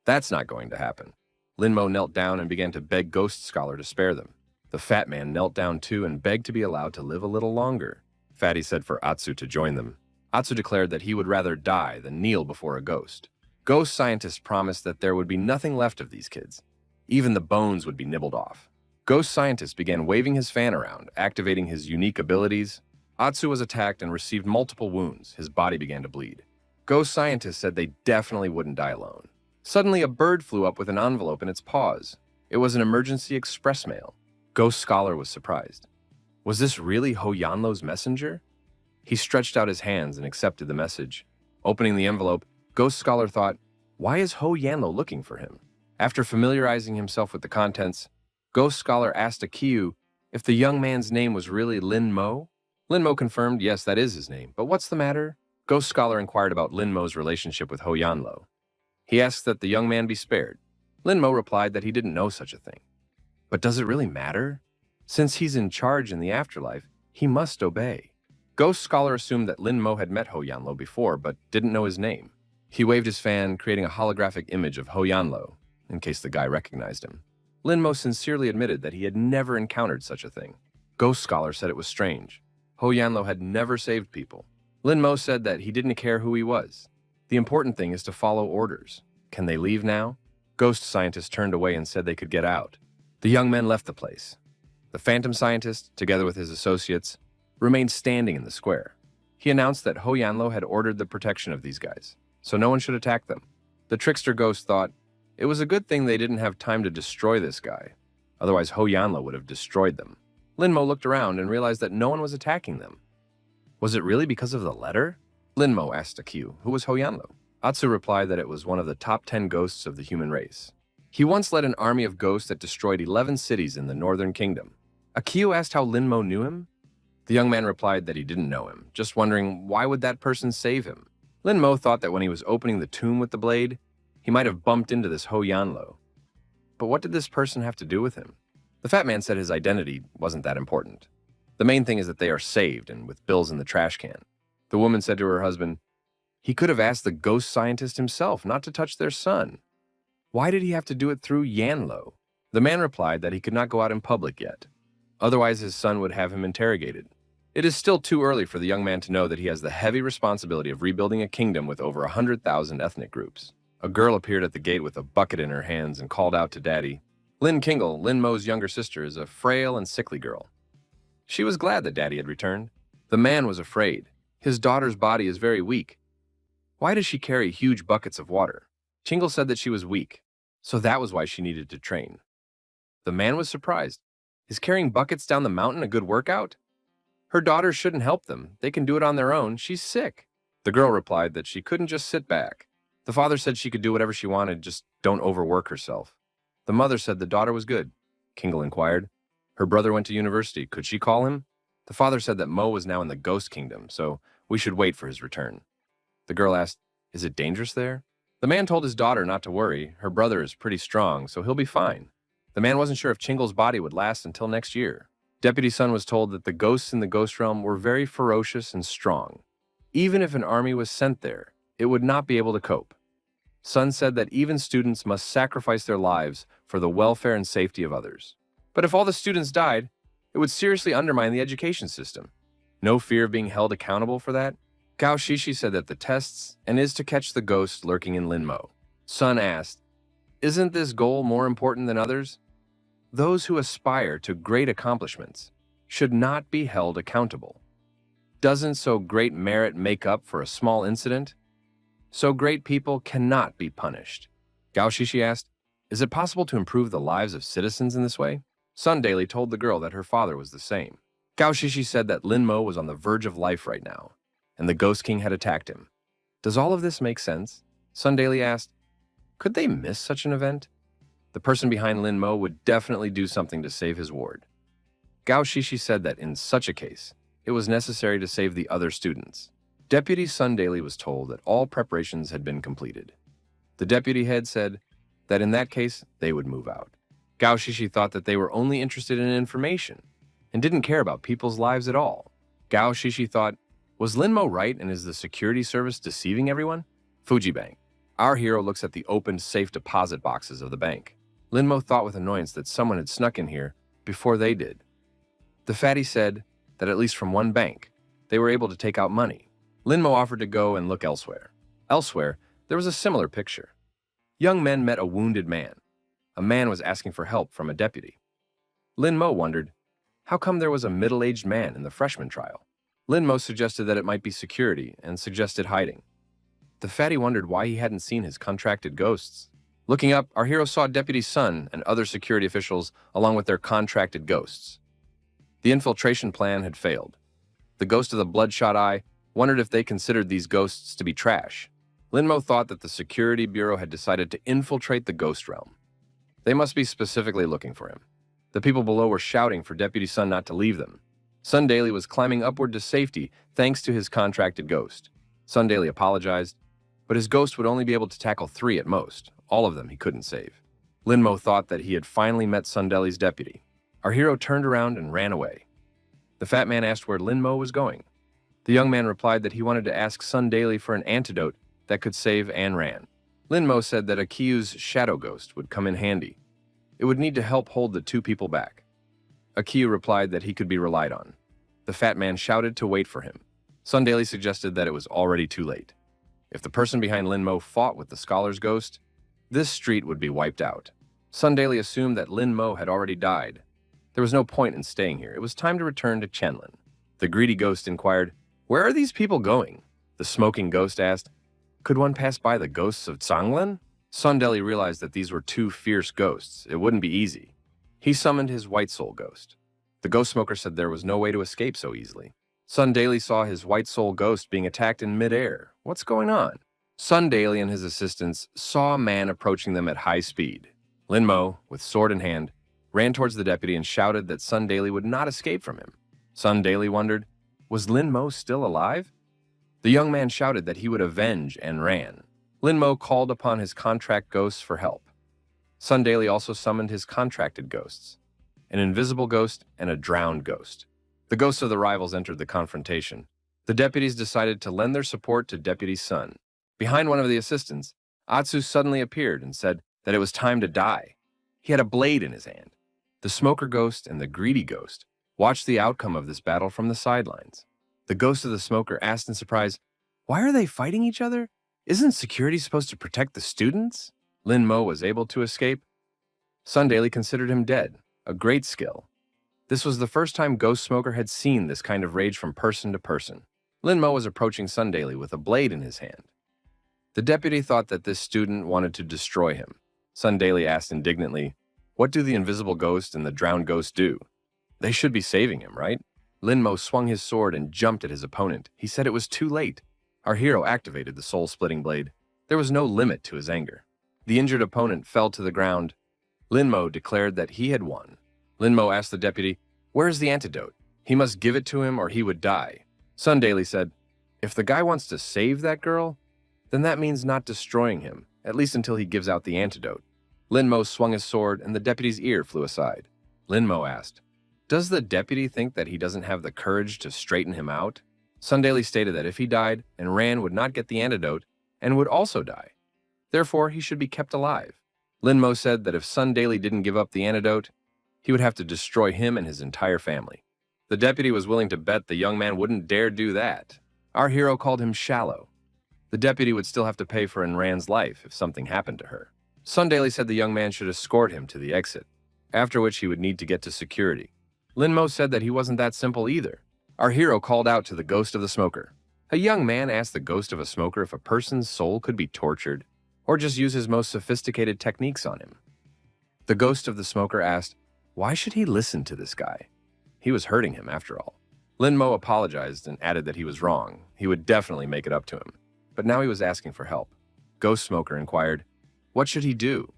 That's not going to happen. Lin Mo knelt down and began to beg Ghost Scholar to spare them. The fat man knelt down too and begged to be allowed to live a little longer. Fatty said for Atsu to join them. Atsu declared that he would rather die than kneel before a ghost. Ghost Scientist promised that there would be nothing left of these kids. Even the bones would be nibbled off. Ghost Scientist began waving his fan around, activating his unique abilities. Atsu was attacked and received multiple wounds. His body began to bleed. Ghost Scientist said they definitely wouldn't die alone. Suddenly, a bird flew up with an envelope in its paws. It was an emergency express mail. Ghost Scholar was surprised. Was this really Ho Yanlo's messenger? He stretched out his hands and accepted the message. Opening the envelope, Ghost Scholar thought, why is Ho Yanlo looking for him? After familiarizing himself with the contents, Ghost Scholar asked Akiyu if the young man's name was really Lin Mo. Lin Mo confirmed, yes, that is his name. But what's the matter? Ghost Scholar inquired about Lin Mo's relationship with Ho Yanlo. He asked that the young man be spared. Lin Mo replied that he didn't know such a thing. But does it really matter? Since he's in charge in the afterlife, he must obey. Ghost Scholar assumed that Lin Mo had met Ho Yanlo before, but didn't know his name. He waved his fan, creating a holographic image of Ho Yanlo, in case the guy recognized him. Lin Mo sincerely admitted that he had never encountered such a thing. Ghost Scholar said it was strange. Ho Yanlo had never saved people. Lin Mo said that he didn't care who he was. The important thing is to follow orders. Can they leave now? Ghost Scientist turned away and said they could get out. The young men left the place. The Phantom Scientist, together with his associates, remained standing in the square. He announced that Ho Yanlo had ordered the protection of these guys, so no one should attack them. The trickster ghost thought, it was a good thing they didn't have time to destroy this guy. Otherwise, Ho Yanlo would have destroyed them. Lin Mo looked around and realized that no one was attacking them. Was it really because of the letter? Lin Mo asked Akiyu, who was Ho Yanlo? Atsu replied that it was one of the top 10 ghosts of the human race. He once led an army of ghosts that destroyed 11 cities in the Northern Kingdom. Akiyu asked how Lin Mo knew him. The young man replied that he didn't know him, just wondering why would that person save him. Lin Mo thought that when he was opening the tomb with the blade, he might have bumped into this Ho Yanlo. But what did this person have to do with him? The fat man said his identity wasn't that important. The main thing is that they are saved and with bills in the trash can. The woman said to her husband, he could have asked the Ghost Scientist himself not to touch their son. Why did he have to do it through Yanlo? The man replied that he could not go out in public yet. Otherwise, his son would have him interrogated. It is still too early for the young man to know that he has the heavy responsibility of rebuilding a kingdom with over 100,000 ethnic groups. A girl appeared at the gate with a bucket in her hands and called out to Daddy. Lin Kingle, Lin Mo's younger sister, is a frail and sickly girl. She was glad that Daddy had returned. The man was afraid. His daughter's body is very weak. Why does she carry huge buckets of water? Kingle said that she was weak, so that was why she needed to train. The man was surprised. Is carrying buckets down the mountain a good workout? Her daughters shouldn't help them. They can do it on their own. She's sick. The girl replied that she couldn't just sit back. The father said she could do whatever she wanted, just don't overwork herself. The mother said the daughter was good. Kingle inquired. Her brother went to university. Could she call him? The father said that Mo was now in the ghost kingdom, so we should wait for his return. The girl asked, is it dangerous there? The man told his daughter not to worry. Her brother is pretty strong, so he'll be fine. The man wasn't sure if Chingle's body would last until next year. Deputy Sun was told that the ghosts in the ghost realm were very ferocious and strong. Even if an army was sent there, it would not be able to cope. Sun said that even students must sacrifice their lives for the welfare and safety of others. But if all the students died, it would seriously undermine the education system. No fear of being held accountable for that? Gao Shishi said that the tests and is to catch the ghosts lurking in Linmo. Sun asked, isn't this goal more important than others? Those who aspire to great accomplishments should not be held accountable. Doesn't so great merit make up for a small incident? So great people cannot be punished. Gao Shishi asked, is it possible to improve the lives of citizens in this way? Sun Daily told the girl that her father was the same. Gao Shishi said that Linmo was on the verge of life right now, and the Ghost King had attacked him. Does all of this make sense? Sun Daily asked, could they miss such an event? The person behind Linmo would definitely do something to save his ward. Gao Shishi said that in such a case, it was necessary to save the other students. Deputy Sun Daily was told that all preparations had been completed. The deputy head said that in that case, they would move out. Gao Shishi thought that they were only interested in information and didn't care about people's lives at all. Gao Shishi thought, was Linmo right and is the security service deceiving everyone? Fuji Bank. Our hero looks at the opened safe deposit boxes of the bank. Linmo thought with annoyance that someone had snuck in here before they did. The fatty said that at least from one bank, they were able to take out money. Linmo offered to go and look elsewhere. Elsewhere, there was a similar picture. Young men met a wounded man. A man was asking for help from a deputy. Linmo wondered, how come there was a middle-aged man in the freshman trial? Linmo suggested that it might be security and suggested hiding. The fatty wondered why he hadn't seen his contracted ghosts. Looking up, our hero saw Deputy Sun and other security officials along with their contracted ghosts. The infiltration plan had failed. The ghost of the bloodshot eye wondered if they considered these ghosts to be trash. Linmo thought that the Security Bureau had decided to infiltrate the ghost realm. They must be specifically looking for him. The people below were shouting for Deputy Sun not to leave them. Sun Daily was climbing upward to safety thanks to his contracted ghost. Sun Daily apologized, but his ghost would only be able to tackle 3 at most. All of them he couldn't save. Linmo thought that he had finally met Sun Daily's deputy. Our hero turned around and ran away. The fat man asked where Linmo was going. The young man replied that he wanted to ask Sun Daily for an antidote that could save Ayn Rand. Linmo said that Akiyu's shadow ghost would come in handy. It would need to help hold the 2 people back. Akiyu replied that he could be relied on. The fat man shouted to wait for him. Sun Daily suggested that it was already too late. If the person behind Linmo fought with the scholar's ghost, this street would be wiped out. Sun Daily assumed that Linmo had already died. There was no point in staying here. It was time to return to Chenlin. The greedy ghost inquired, where are these people going? The smoking ghost asked, could one pass by the ghosts of Tsanglan? Sun Daily realized that these were 2 fierce ghosts. It wouldn't be easy. He summoned his white soul ghost. The ghost smoker said there was no way to escape so easily. Sun Daily saw his white soul ghost being attacked in midair. What's going on? Sun Daily and his assistants saw a man approaching them at high speed. Linmo, with sword in hand, ran towards the deputy and shouted that Sun Daily would not escape from him. Sun Daily wondered, was Linmo still alive? The young man shouted that he would avenge and ran. Linmo called upon his contract ghosts for help. Sun Daily also summoned his contracted ghosts, an invisible ghost and a drowned ghost. The ghosts of the rivals entered the confrontation. The deputies decided to lend their support to Deputy Sun. Behind one of the assistants, Atsu suddenly appeared and said that it was time to die. He had a blade in his hand. The smoker ghost and the greedy ghost watched the outcome of this battle from the sidelines. The ghost of the smoker asked in surprise, "Why are they fighting each other? Isn't security supposed to protect the students?" Lin Mo was able to escape. Sun Daily considered him dead, a great skill. This was the first time Ghost Smoker had seen this kind of rage from person to person. Lin Mo was approaching Sun Daily with a blade in his hand. The deputy thought that this student wanted to destroy him. Sun Daily asked indignantly, "What do the invisible ghost and the drowned ghost do? They should be saving him, right?" Lin Mo swung his sword and jumped at his opponent. He said it was too late. Our hero activated the soul-splitting blade. There was no limit to his anger. The injured opponent fell to the ground. Lin Mo declared that he had won. Lin Mo asked the deputy, "Where is the antidote? He must give it to him or he would die." Sun Daily said, "If the guy wants to save that girl, then that means not destroying him, at least until he gives out the antidote." Lin Mo swung his sword and the deputy's ear flew aside. Lin Mo asked, "Does the deputy think that he doesn't have the courage to straighten him out?" Sun Daily stated that if he died, Enran would not get the antidote and would also die. Therefore, he should be kept alive. Lin Mo said that if Sun Daily didn't give up the antidote, he would have to destroy him and his entire family. The deputy was willing to bet the young man wouldn't dare do that. Our hero called him shallow. The deputy would still have to pay for Enran's life if something happened to her. Sun Daily said the young man should escort him to the exit, after which he would need to get to security. Lin Mo said that he wasn't that simple either. Our hero called out to the ghost of the smoker. A young man asked the ghost of a smoker if a person's soul could be tortured, or just use his most sophisticated techniques on him. The ghost of the smoker asked, why should he listen to this guy? He was hurting him after all. Lin Mo apologized and added that he was wrong. He would definitely make it up to him. But now he was asking for help. Ghost Smoker inquired, what should he do?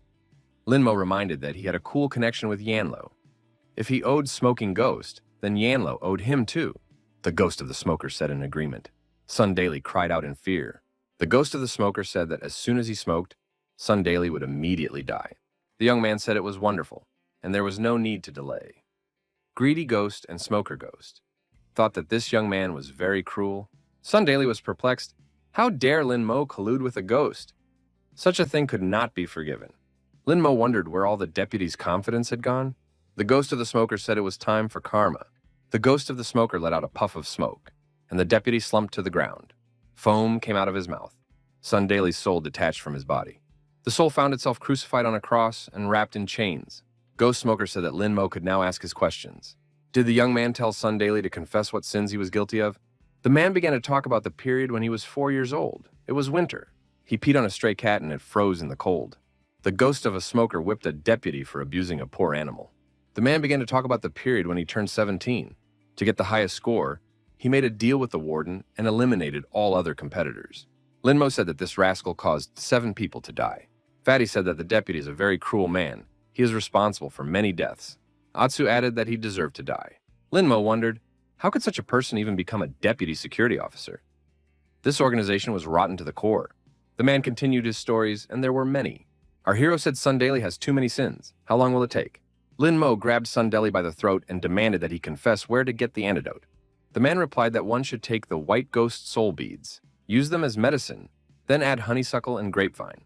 Lin Mo reminded that he had a cool connection with Yahello. If he owed Smoking Ghost, then Yahello owed him too. The ghost of the smoker said in agreement. Sun Daily cried out in fear. The ghost of the smoker said that as soon as he smoked, Sun Daily would immediately die. The young man said it was wonderful, and there was no need to delay. Greedy Ghost and Smoker Ghost thought that this young man was very cruel. Sun Daily was perplexed. How dare Lin Mo collude with a ghost? Such a thing could not be forgiven. Lin Mo wondered where all the deputy's confidence had gone. The ghost of the smoker said it was time for karma. The ghost of the smoker let out a puff of smoke, and the deputy slumped to the ground. Foam came out of his mouth. Sun Daily's soul detached from his body. The soul found itself crucified on a cross and wrapped in chains. Ghost Smoker said that Lin Mo could now ask his questions. Did the young man tell Sun Daily to confess what sins he was guilty of? The man began to talk about the period when he was 4 years old. It was winter. He peed on a stray cat and it froze in the cold. The ghost of a smoker whipped a deputy for abusing a poor animal. The man began to talk about the period when he turned 17. To get the highest score, he made a deal with the warden and eliminated all other competitors. Lin Mo said that this rascal caused 7 people to die. Fatty said that the deputy is a very cruel man. He is responsible for many deaths. Atsu added that he deserved to die. Lin Mo wondered, how could such a person even become a deputy security officer? This organization was rotten to the core. The man continued his stories, and there were many. Our hero said Sun Daily has too many sins. How long will it take? Lin Mo grabbed Sun Daily by the throat and demanded that he confess where to get the antidote. The man replied that one should take the white ghost soul beads, use them as medicine, then add honeysuckle and grapevine.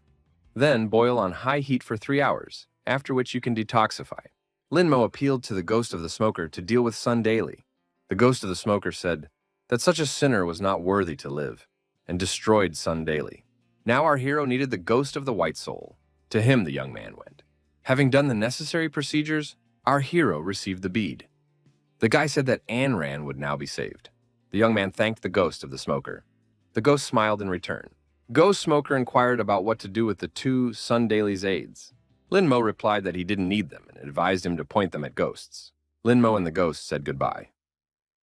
Then boil on high heat for 3 hours, after which you can detoxify. Lin Mo appealed to the ghost of the smoker to deal with Sun Daily. The ghost of the smoker said that such a sinner was not worthy to live, and destroyed Sun Daily. Now our hero needed the ghost of the white soul. To him the young man went. Having done the necessary procedures, our hero received the bead. The guy said that Anran would now be saved. The young man thanked the ghost of the smoker. The ghost smiled in return. Ghost Smoker inquired about what to do with the 2 Sun Daily's aides. Lin Mo replied that he didn't need them and advised him to point them at ghosts. Lin Mo and the ghost said goodbye.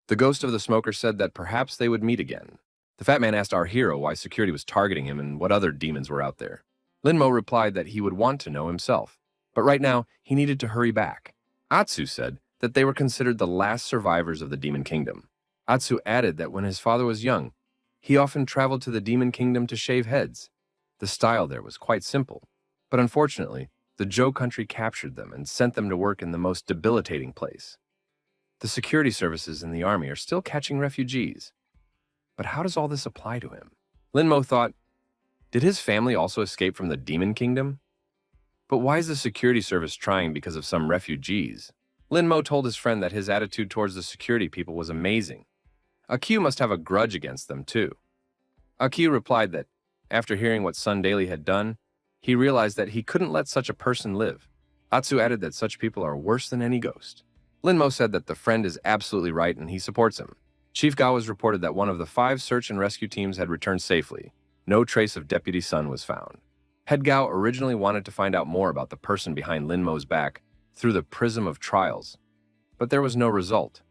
The ghost of the smoker said that perhaps they would meet again. The fat man asked our hero why security was targeting him and what other demons were out there. Lin Mo replied that he would want to know himself, but right now he needed to hurry back. Atsu said that they were considered the last survivors of the demon kingdom. Atsu added that when his father was young, he often traveled to the demon kingdom to shave heads. The style there was quite simple, but unfortunately, the Zhou country captured them and sent them to work in the most debilitating place. The security services in the army are still catching refugees. But how does all this apply to him? Lin Mo thought, did his family also escape from the demon kingdom? But why is the security service trying because of some refugees? Lin Mo told his friend that his attitude towards the security people was amazing. Aq must have a grudge against them, too. Aq replied that, after hearing what Sun Daily had done, he realized that he couldn't let such a person live. Atsu added that such people are worse than any ghost. Lin Mo said that the friend is absolutely right and he supports him. Chief Gao has reported that one of the 5 search and rescue teams had returned safely. No trace of Deputy Sun was found. Head Gao originally wanted to find out more about the person behind Lin Mo's back through the prism of trials, but there was no result.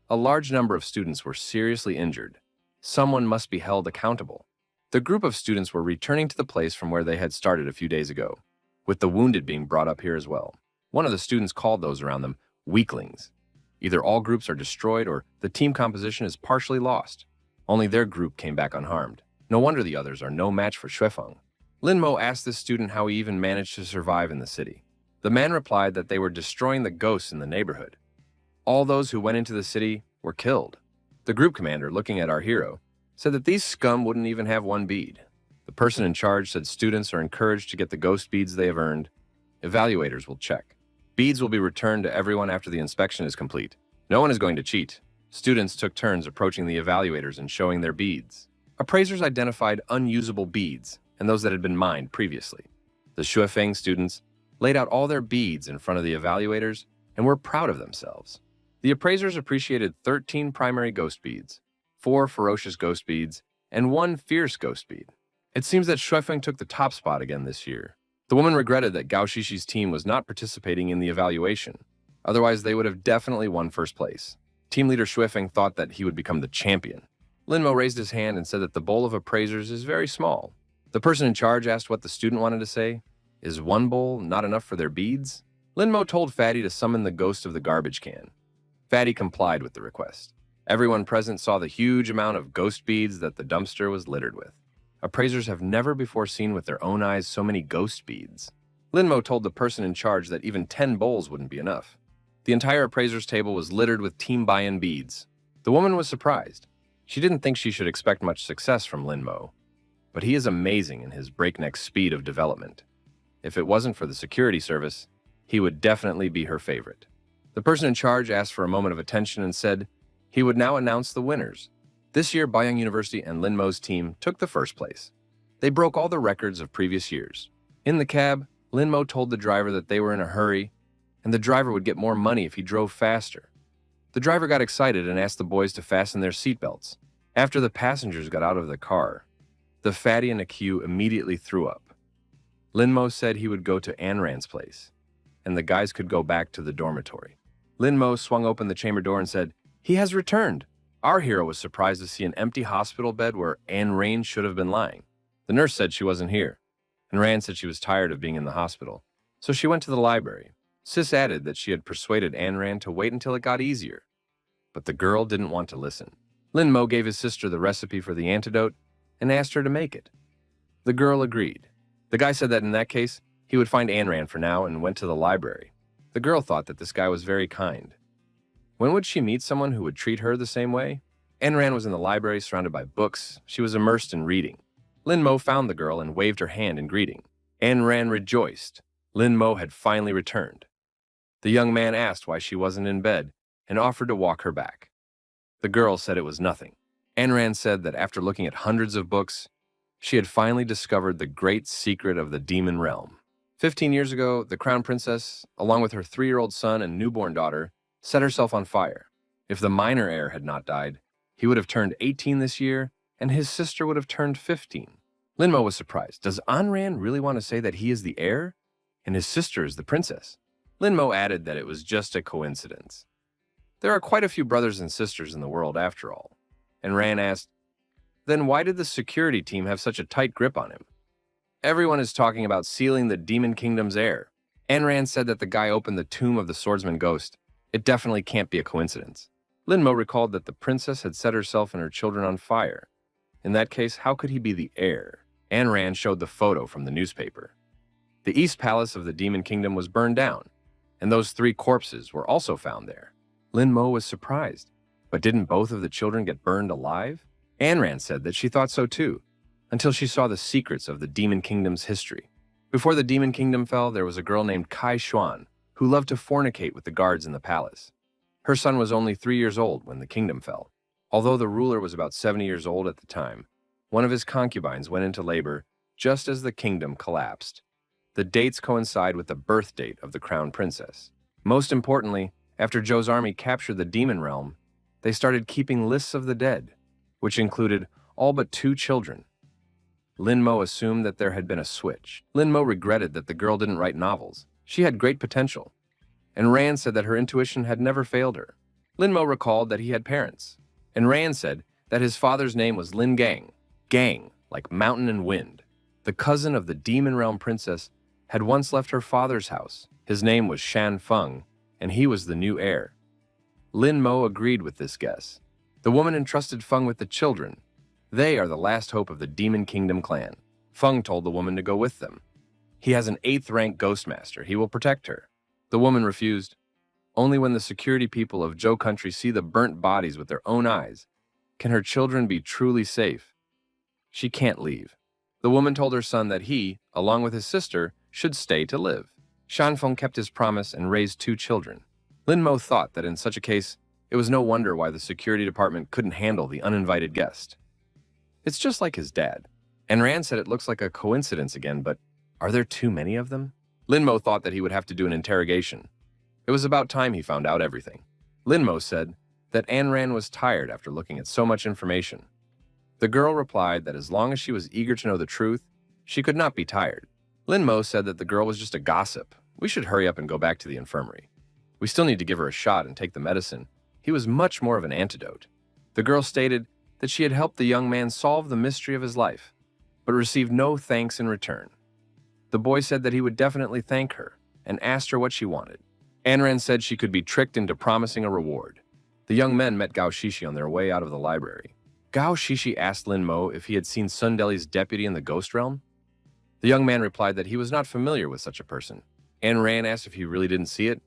A large number of students were seriously injured. Someone must be held accountable. The group of students were returning to the place from where they had started a few days ago, with the wounded being brought up here as well. One of the students called those around them weaklings. Either all groups are destroyed or the team composition is partially lost. Only their group came back unharmed. No wonder the others are no match for Xuefeng. Lin Mo asked this student how he even managed to survive in the city. The man replied that they were destroying the ghosts in the neighborhood. All those who went into the city were killed. The group commander, looking at our hero, said that these scum wouldn't even have 1 bead. The person in charge said students are encouraged to get the ghost beads they have earned. Evaluators will check. Beads will be returned to everyone after the inspection is complete. No one is going to cheat. Students took turns approaching the evaluators and showing their beads. Appraisers identified unusable beads and those that had been mined previously. The Xuefeng students laid out all their beads in front of the evaluators and were proud of themselves. The appraisers appreciated 13 primary ghost beads, 4 ferocious ghost beads, and 1 fierce ghost bead. It seems that Xuefeng took the top spot again this year. The woman regretted that Gao Shishi's team was not participating in the evaluation. Otherwise, they would have definitely won first place. Team leader Xuefeng thought that he would become the champion. Lin Mo raised his hand and said that the bowl of appraisers is very small. The person in charge asked what the student wanted to say. Is 1 bowl not enough for their beads? Lin Mo told Fatty to summon the ghost of the garbage can. Fatty complied with the request. Everyone present saw the huge amount of ghost beads that the dumpster was littered with. Appraisers have never before seen with their own eyes so many ghost beads. Lin Mo told the person in charge that even 10 bowls wouldn't be enough. The entire appraiser's table was littered with team buy-in beads. The woman was surprised. She didn't think she should expect much success from Lin Mo, but he is amazing in his breakneck speed of development. If it wasn't for the security service, he would definitely be her favorite. The person in charge asked for a moment of attention and said he would now announce the winners. This year, Bayang University and Lin Mo's team took the first place. They broke all the records of previous years. In the cab, Lin Mo told the driver that they were in a hurry and the driver would get more money if he drove faster. The driver got excited and asked the boys to fasten their seatbelts. After the passengers got out of the car, the fatty and Aq immediately threw up. Lin Mo said he would go to Anran's place, and the guys could go back to the dormitory. Lin Mo swung open the chamber door and said, "He has returned." Our hero was surprised to see an empty hospital bed where Anne Rain should have been lying. The nurse said she wasn't here, and Rand said she was tired of being in the hospital, so she went to the library. Sis added that she had persuaded Anne Rand to wait until it got easier, but the girl didn't want to listen. Lin Mo gave his sister the recipe for the antidote and asked her to make it. The girl agreed. The guy said that in that case, he would find Anne Rand for now and went to the library. The girl thought that this guy was very kind. When would she meet someone who would treat her the same way? Anne Rand was in the library surrounded by books. She was immersed in reading. Lin Mo found the girl and waved her hand in greeting. Anne Rand rejoiced. Lin Mo had finally returned. The young man asked why she wasn't in bed and offered to walk her back. The girl said it was nothing. Anne Rand said that after looking at hundreds of books, she had finally discovered the great secret of the demon realm. 15 years ago, the crown princess, along with her 3-year-old son and newborn daughter, set herself on fire. If the minor heir had not died, he would have turned 18 this year, and his sister would have turned 15. Lin Mo was surprised. Does An Ran really want to say that he is the heir, and his sister is the princess? Lin Mo added that it was just a coincidence. There are quite a few brothers and sisters in the world after all. And Ran asked, then why did the security team have such a tight grip on him? Everyone is talking about sealing the Demon Kingdom's heir. Ayn Rand said that the guy opened the tomb of the swordsman ghost. It definitely can't be a coincidence. Lin Mo recalled that the princess had set herself and her children on fire. In that case, how could he be the heir? Ayn Rand showed the photo from the newspaper. The East Palace of the Demon Kingdom was burned down, and those 3 corpses were also found there. Lin Mo was surprised. But didn't both of the children get burned alive? Ayn Rand said that she thought so too, until she saw the secrets of the Demon Kingdom's history. Before the Demon Kingdom fell, there was a girl named Kai Xuan who loved to fornicate with the guards in the palace. Her son was only 3 years old when the kingdom fell. Although the ruler was about 70 years old at the time, one of his concubines went into labor just as the kingdom collapsed. The dates coincide with the birth date of the crown princess. Most importantly, after Zhou's army captured the demon realm, they started keeping lists of the dead, which included all but 2 children. Lin Mo assumed that there had been a switch. Lin Mo regretted that the girl didn't write novels. She had great potential. And Rand said that her intuition had never failed her. Lin Mo recalled that he had parents. And Rand said that his father's name was Lin Gang. Gang, like mountain and wind. The cousin of the demon realm princess had once left her father's house. His name was Shan Feng, and he was the new heir. Lin Mo agreed with this guess. The woman entrusted Feng with the children. They are the last hope of the Demon Kingdom clan. Feng told the woman to go with them. He has an 8th rank ghost master. He will protect her. The woman refused. Only when the security people of Zhou country see the burnt bodies with their own eyes can her children be truly safe. She can't leave. The woman told her son that he, along with his sister, should stay to live. Shanfeng kept his promise and raised 2 children. Lin Mo thought that in such a case, it was no wonder why the security department couldn't handle the uninvited guest. It's just like his dad. And Rand said it looks like a coincidence again, but are there too many of them? Lin Mo thought that he would have to do an interrogation. It was about time he found out everything. Lin Mo said that Ayn Rand was tired after looking at so much information. The girl replied that as long as she was eager to know the truth, she could not be tired. Lin Mo said that the girl was just a gossip. We should hurry up and go back to the infirmary. We still need to give her a shot and take the medicine. He was much more of an antidote. The girl stated that she had helped the young man solve the mystery of his life, but received no thanks in return. The boy said that he would definitely thank her and asked her what she wanted. Ayn Rand said she could be tricked into promising a reward. The young men met Gao Shishi on their way out of the library. Gao Shishi asked Lin Mo if he had seen Sundeli's deputy in the ghost realm. The young man replied that he was not familiar with such a person. Ayn Rand asked if he really didn't see it.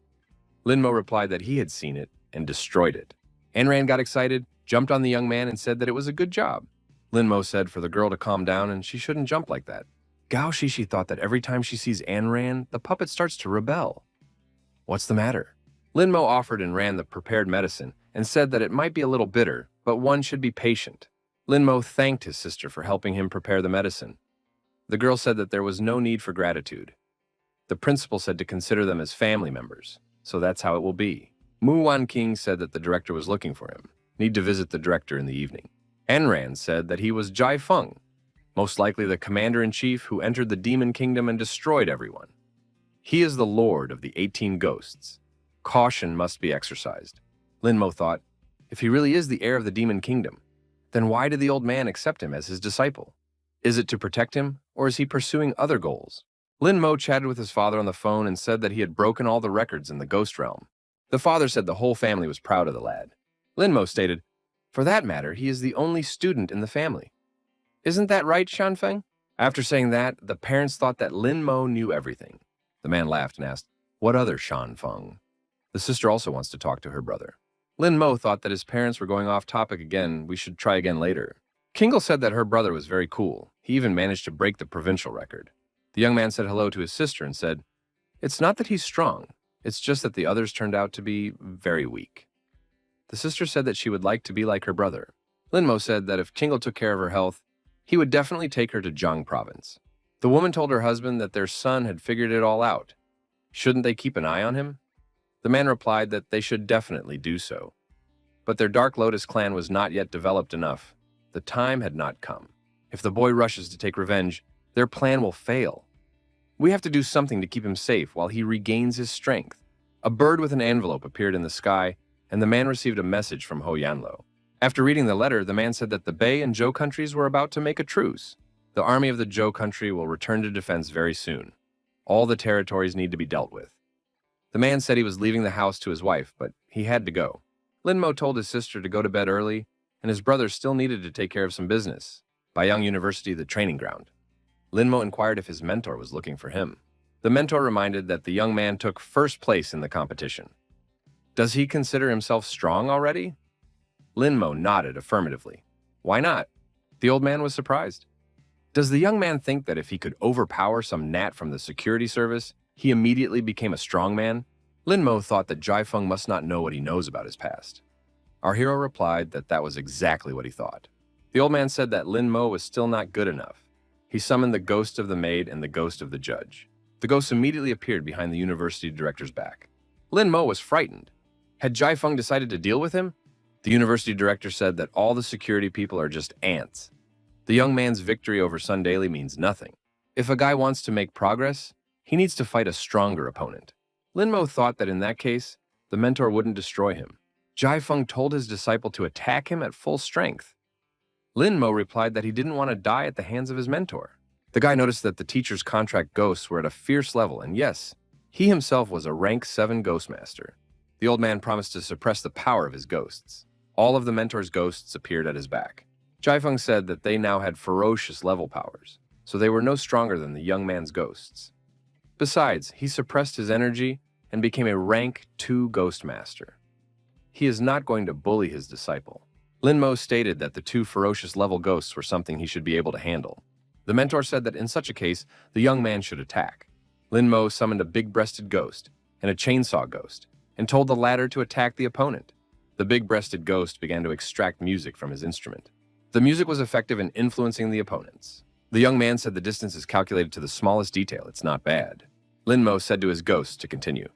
Lin Mo replied that he had seen it and destroyed it. Ayn Rand got excited, jumped on the young man and said that it was a good job. Lin Mo said for the girl to calm down and she shouldn't jump like that. Gao Shishi thought that every time she sees Ayn Rand, the puppet starts to rebel. What's the matter? Lin Mo offered Ayn Rand the prepared medicine and said that it might be a little bitter, but one should be patient. Lin Mo thanked his sister for helping him prepare the medicine. The girl said that there was no need for gratitude. The principal said to consider them as family members, so that's how it will be. Mu Wan King said that the director was looking for him. Need to visit the director in the evening. Ayn Rand said that he was Jai Feng, most likely the commander-in-chief who entered the demon kingdom and destroyed everyone. He is the lord of the 18 ghosts. Caution must be exercised. Lin Mo thought, if he really is the heir of the demon kingdom, then why did the old man accept him as his disciple? Is it to protect him, or is he pursuing other goals? Lin Mo chatted with his father on the phone and said that he had broken all the records in the ghost realm. The father said the whole family was proud of the lad. Lin Mo stated, for that matter, he is the only student in the family. Isn't that right, Shanfeng? After saying that, the parents thought that Lin Mo knew everything. The man laughed and asked, what other Shanfeng? The sister also wants to talk to her brother. Lin Mo thought that his parents were going off topic again. We should try again later. Kingle said that her brother was very cool. He even managed to break the provincial record. The young man said hello to his sister and said, it's not that he's strong. It's just that the others turned out to be very weak. The sister said that she would like to be like her brother. Lin Mo said that if Kingle took care of her health, he would definitely take her to Jiang province. The woman told her husband that their son had figured it all out. Shouldn't they keep an eye on him? The man replied that they should definitely do so. But their Dark Lotus clan was not yet developed enough. The time had not come. If the boy rushes to take revenge, their plan will fail. We have to do something to keep him safe while he regains his strength. A bird with an envelope appeared in the sky, and the man received a message from Ho Yanlo. After reading the letter, the man said that the Bei and Zhou countries were about to make a truce. The army of the Zhou country will return to defense very soon. All the territories need to be dealt with. The man said he was leaving the house to his wife, but he had to go. Lin Mo told his sister to go to bed early, and his brother still needed to take care of some business. Baiyang University, the training ground. Lin Mo inquired if his mentor was looking for him. The mentor reminded that the young man took first place in the competition. Does he consider himself strong already? Lin Mo nodded affirmatively. Why not? The old man was surprised. Does the young man think that if he could overpower some gnat from the security service, he immediately became a strong man? Lin Mo thought that Jai Feng must not know what he knows about his past. Our hero replied that that was exactly what he thought. The old man said that Lin Mo was still not good enough. He summoned the ghost of the maid and the ghost of the judge. The ghosts immediately appeared behind the university director's back. Lin Mo was frightened. Had Jai Feng decided to deal with him? The university director said that all the security people are just ants. The young man's victory over Sun Daily means nothing. If a guy wants to make progress, he needs to fight a stronger opponent. Lin Mo thought that in that case, the mentor wouldn't destroy him. Jai Feng told his disciple to attack him at full strength. Lin Mo replied that he didn't want to die at the hands of his mentor. The guy noticed that the teacher's contract ghosts were at a fierce level, and yes, he himself was a rank 7 ghost master. The old man promised to suppress the power of his ghosts. All of the mentor's ghosts appeared at his back. Jai Feng said that they now had ferocious level powers, so they were no stronger than the young man's ghosts. Besides, he suppressed his energy and became a rank 2 ghost master. He is not going to bully his disciple. Lin Mo stated that the 2 ferocious level ghosts were something he should be able to handle. The mentor said that in such a case, the young man should attack. Lin Mo summoned a big-breasted ghost and a chainsaw ghost and told the latter to attack the opponent. The big-breasted ghost began to extract music from his instrument. The music was effective in influencing the opponents. The young man said the distance is calculated to the smallest detail. It's not bad. Lin Mo said to his ghost to continue.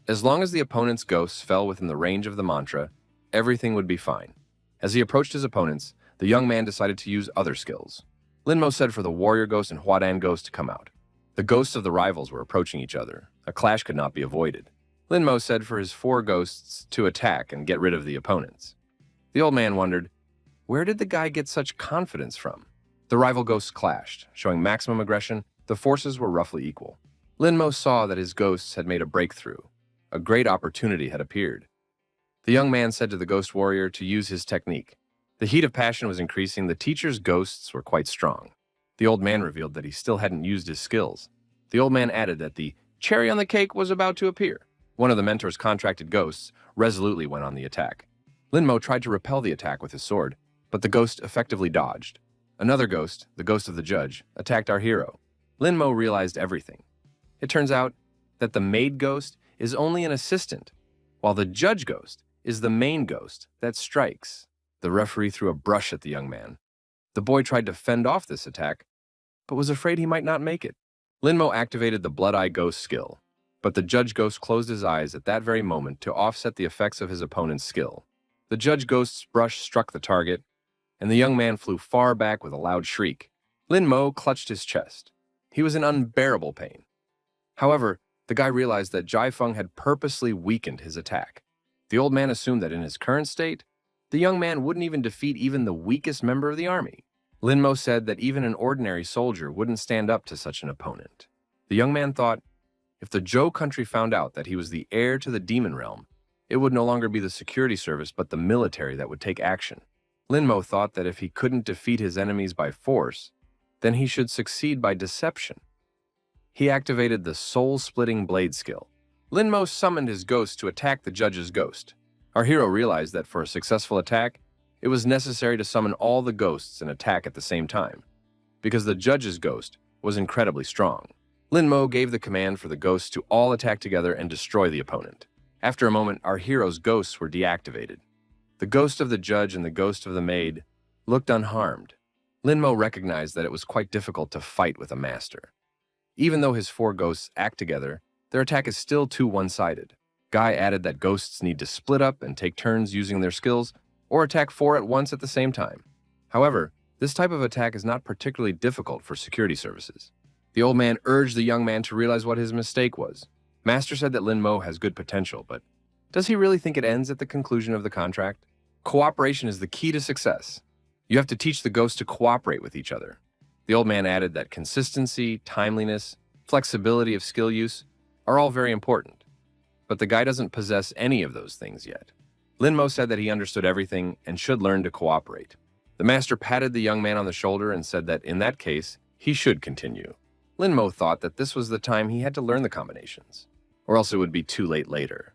As long as the opponent's ghosts fell within the range of the mantra, everything would be fine. As he approached his opponents, the young man decided to use other skills. Lin Mo said for the warrior ghost and Huadan ghost to come out. The ghosts of the rivals were approaching each other. A clash could not be avoided. Lin Mo said for his 4 ghosts to attack and get rid of the opponents. The old man wondered, where did the guy get such confidence from? The rival ghosts clashed, showing maximum aggression. The forces were roughly equal. Lin Mo saw that his ghosts had made a breakthrough. A great opportunity had appeared. The young man said to the ghost warrior to use his technique. The heat of passion was increasing. The teacher's ghosts were quite strong. The old man revealed that he still hadn't used his skills. The old man added that the cherry on the cake was about to appear. One of the mentor's contracted ghosts resolutely went on the attack. Lin Mo tried to repel the attack with his sword, but the ghost effectively dodged. Another ghost, the ghost of the judge, attacked our hero. Lin Mo realized everything. It turns out that the maid ghost is only an assistant, while the judge ghost is the main ghost that strikes. The referee threw a brush at the young man. The boy tried to fend off this attack, but was afraid he might not make it. Lin Mo activated the Blood Eye Ghost skill, but the judge ghost closed his eyes at that very moment to offset the effects of his opponent's skill. The judge ghost's brush struck the target, and the young man flew far back with a loud shriek. Lin Mo clutched his chest. He was in unbearable pain. However, the guy realized that Jai Feng had purposely weakened his attack. The old man assumed that in his current state, the young man wouldn't even defeat even the weakest member of the army. Lin Mo said that even an ordinary soldier wouldn't stand up to such an opponent. The young man thought, if the Zhou country found out that he was the heir to the demon realm, it would no longer be the security service but the military that would take action. Lin Mo thought that if he couldn't defeat his enemies by force, then he should succeed by deception. He activated the soul-splitting blade skill. Lin Mo summoned his ghost to attack the judge's ghost. Our hero realized that for a successful attack, it was necessary to summon all the ghosts and attack at the same time, because the judge's ghost was incredibly strong. Lin Mo gave the command for the ghosts to all attack together and destroy the opponent. After a moment, our hero's ghosts were deactivated. The ghost of the judge and the ghost of the maid looked unharmed. Lin Mo recognized that it was quite difficult to fight with a master. Even though his 4 ghosts act together, their attack is still too one-sided. Guy added that ghosts need to split up and take turns using their skills, or attack 4 at once at the same time. However, this type of attack is not particularly difficult for security services. The old man urged the young man to realize what his mistake was. Master said that Lin Mo has good potential, but does he really think it ends at the conclusion of the contract? Cooperation is the key to success. You have to teach the ghosts to cooperate with each other. The old man added that consistency, timeliness, flexibility of skill use are all very important, but the guy doesn't possess any of those things yet. Lin Mo said that he understood everything and should learn to cooperate. The master patted the young man on the shoulder and said that in that case, he should continue. Lin Mo thought that this was the time he had to learn the combinations, or else it would be too late later.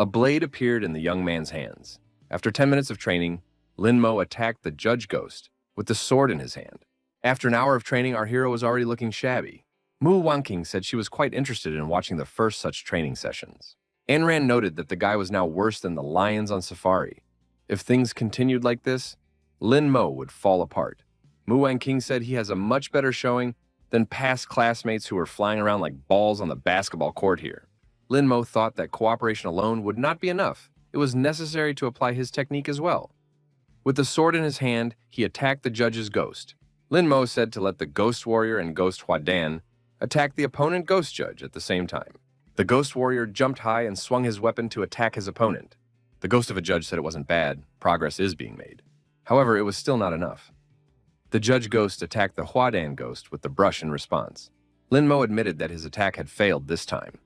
A blade appeared in the young man's hands. After 10 minutes of training, Lin Mo attacked the judge ghost with the sword in his hand. After an hour of training, our hero was already looking shabby. Mu Wanqing said she was quite interested in watching the first such training sessions. Anran noted that the guy was now worse than the lions on safari. If things continued like this, Lin Mo would fall apart. Mu Wanqing said he has a much better showing than past classmates who were flying around like balls on the basketball court here. Lin Mo thought that cooperation alone would not be enough. It was necessary to apply his technique as well. With the sword in his hand, he attacked the judge's ghost. Lin Mo said to let the ghost warrior and ghost Huadan attack the opponent ghost judge at the same time. The ghost warrior jumped high and swung his weapon to attack his opponent. The ghost of a judge said it wasn't bad, progress is being made. However, it was still not enough. The judge ghost attacked the Huadan ghost with the brush in response. Lin Mo admitted that his attack had failed this time.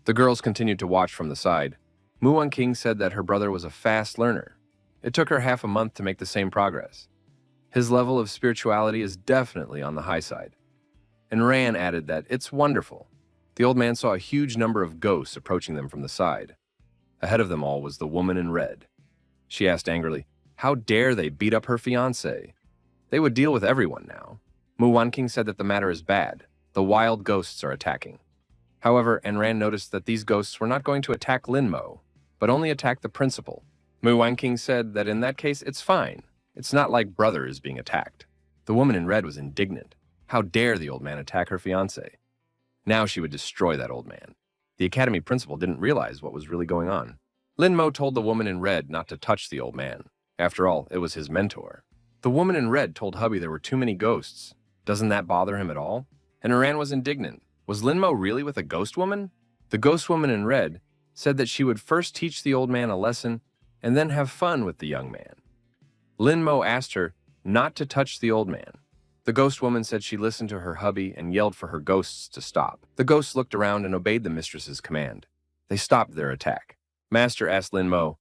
The girls continued to watch from the side. Mu Wanqing said that her brother was a fast learner. It took her half a month to make the same progress. His level of spirituality is definitely on the high side. And Ran added that it's wonderful. The old man saw a huge number of ghosts approaching them from the side. Ahead of them all was the woman in red. She asked angrily, how dare they beat up her fiancé? They would deal with everyone now. Mu Wanqing said that the matter is bad. The wild ghosts are attacking. However, Enran noticed that these ghosts were not going to attack Lin Mo, but only attack the principal. Mu Wanqing said that in that case, it's fine. It's not like brother is being attacked. The woman in red was indignant. How dare the old man attack her fiancé? Now she would destroy that old man. The academy principal didn't realize what was really going on. Lin Mo told the woman in red not to touch the old man. After all, it was his mentor. The woman in red told hubby there were too many ghosts. Doesn't that bother him at all? And Iran was indignant. Was Lin Mo really with a ghost woman? The ghost woman in red said that she would first teach the old man a lesson and then have fun with the young man. Lin Mo asked her not to touch the old man. The ghost woman said she listened to her hubby and yelled for her ghosts to stop. The ghosts looked around and obeyed the mistress's command. They stopped their attack. Master asked Lin Mo,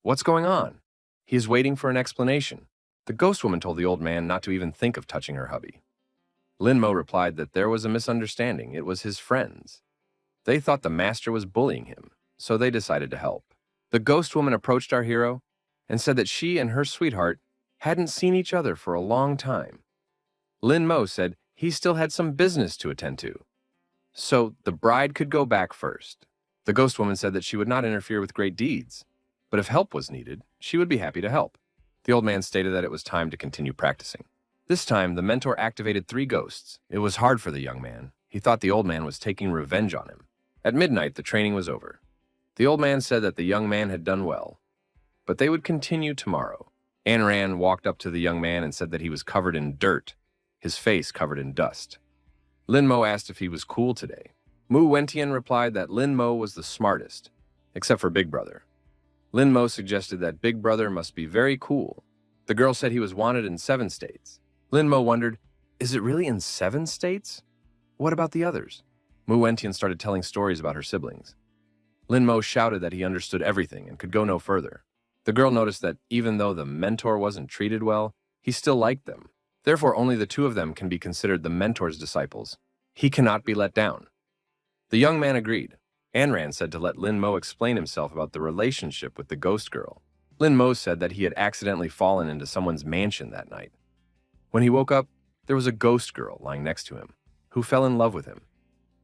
"What's going on?" He is waiting for an explanation. The ghost woman told the old man not to even think of touching her hubby. Lin Mo replied that there was a misunderstanding. It was his friends. They thought the master was bullying him, so they decided to help. The ghost woman approached our hero and said that she and her sweetheart hadn't seen each other for a long time. Lin Mo said he still had some business to attend to, so the bride could go back first. The ghost woman said that she would not interfere with great deeds, but if help was needed, she would be happy to help. The old man stated that it was time to continue practicing. This time, the mentor activated 3 ghosts. It was hard for the young man. He thought the old man was taking revenge on him. At midnight, the training was over. The old man said that the young man had done well, but they would continue tomorrow. Anran walked up to the young man and said that he was covered in dirt, his face covered in dust. Lin Mo asked if he was cool today. Mu Wentian replied that Lin Mo was the smartest, except for Big Brother. Lin Mo suggested that Big Brother must be very cool. The girl said he was wanted in 7 states. Lin Mo wondered, is it really in 7 states? What about the others? Mu Wentian started telling stories about her siblings. Lin Mo shouted that he understood everything and could go no further. The girl noticed that even though the mentor wasn't treated well, he still liked them. Therefore, only the 2 of them can be considered the mentor's disciples. He cannot be let down. The young man agreed. Anran said to let Lin Mo explain himself about the relationship with the ghost girl. Lin Mo said that he had accidentally fallen into someone's mansion that night. When he woke up, there was a ghost girl lying next to him, who fell in love with him.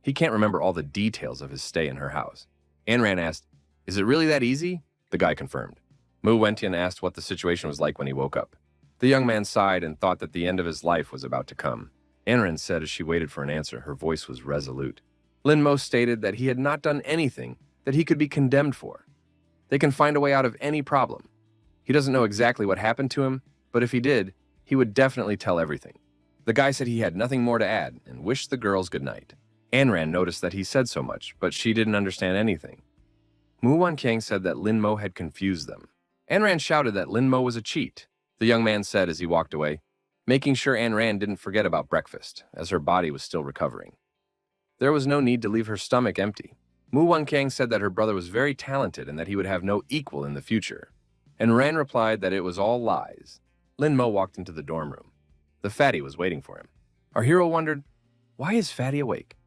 He can't remember all the details of his stay in her house. Anran asked, "Is it really that easy?" The guy confirmed. Mu Wentian asked what the situation was like when he woke up. The young man sighed and thought that the end of his life was about to come. Anran said as she waited for an answer, her voice was resolute. Lin Mo stated that he had not done anything that he could be condemned for. They can find a way out of any problem. He doesn't know exactly what happened to him, but if he did, he would definitely tell everything. The guy said he had nothing more to add and wished the girls good night. Anran noticed that he said so much, but she didn't understand anything. Mu Wanqiang said that Lin Mo had confused them. Anran shouted that Lin Mo was a cheat. The young man said as he walked away, making sure Anran didn't forget about breakfast, as her body was still recovering. There was no need to leave her stomach empty. Mu Wanqiang said that her brother was very talented and that he would have no equal in the future. And Ran replied that it was all lies. Lin Mo walked into the dorm room. The fatty was waiting for him. Our hero wondered, why is Fatty awake?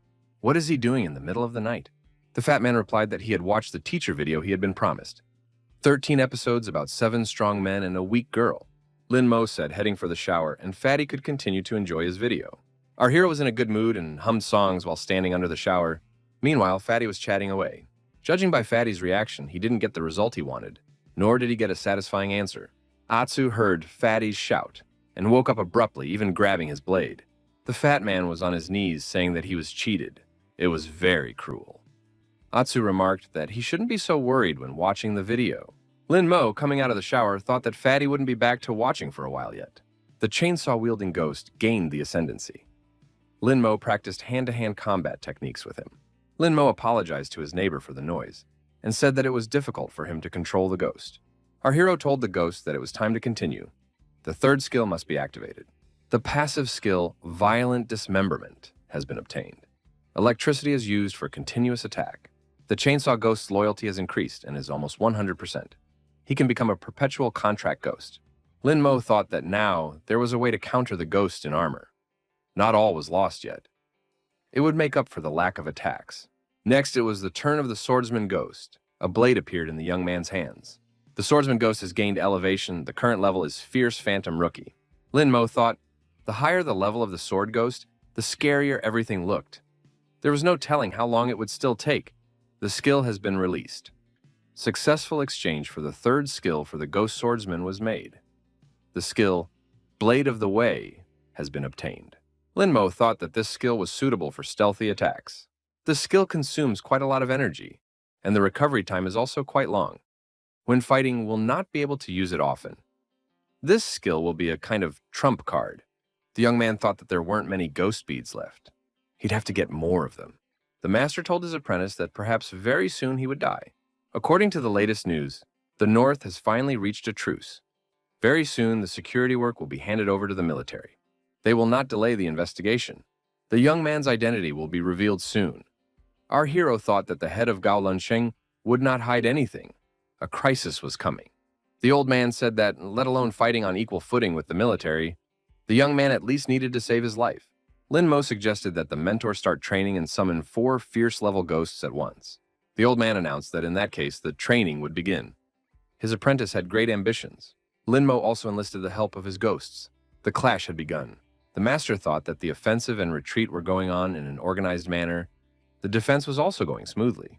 What is he doing in the middle of the night? The fat man replied that he had watched the teacher video he had been promised. 13 episodes about 7 strong men and a weak girl. Lin Mo said, heading for the shower, and Fatty could continue to enjoy his video. Our hero was in a good mood and hummed songs while standing under the shower. Meanwhile, Fatty was chatting away. Judging by Fatty's reaction, he didn't get the result he wanted, nor did he get a satisfying answer. Atsu heard Fatty's shout and woke up abruptly, even grabbing his blade. The fat man was on his knees saying that he was cheated. It was very cruel. Atsu remarked that he shouldn't be so worried when watching the video. Lin Mo, coming out of the shower, thought that Fatty wouldn't be back to watching for a while yet. The chainsaw-wielding ghost gained the ascendancy. Lin Mo practiced hand-to-hand combat techniques with him. Lin Mo apologized to his neighbor for the noise and said that it was difficult for him to control the ghost. Our hero told the ghost that it was time to continue. The third skill must be activated. The passive skill, Violent Dismemberment, has been obtained. Electricity is used for continuous attack. The chainsaw ghost's loyalty has increased and is almost 100%. He can become a perpetual contract ghost. Lin Mo thought that now there was a way to counter the ghost in armor. Not all was lost yet. It would make up for the lack of attacks. Next, it was the turn of the swordsman ghost. A blade appeared in the young man's hands. The swordsman ghost has gained elevation. The current level is Fierce Phantom Rookie. Lin Mo thought, the higher the level of the sword ghost, the scarier everything looked. There was no telling how long it would still take. The skill has been released. Successful exchange for the third skill for the ghost swordsman was made. The skill, Blade of the Way, has been obtained. Lin Mo thought that this skill was suitable for stealthy attacks. The skill consumes quite a lot of energy, and the recovery time is also quite long. When fighting, will not be able to use it often. This skill will be a kind of trump card. The young man thought that there weren't many ghost beads left. He'd have to get more of them. The master told his apprentice that perhaps very soon he would die. According to the latest news, the North has finally reached a truce. Very soon, the security work will be handed over to the military. They will not delay the investigation. The young man's identity will be revealed soon. Our hero thought that the head of Gao Lunsheng would not hide anything. A crisis was coming. The old man said that, let alone fighting on equal footing with the military, the young man at least needed to save his life. Lin Mo suggested that the mentor start training and summon 4 fierce-level ghosts at once. The old man announced that in that case, the training would begin. His apprentice had great ambitions. Lin Mo also enlisted the help of his ghosts. The clash had begun. The master thought that the offensive and retreat were going on in an organized manner. The defense was also going smoothly.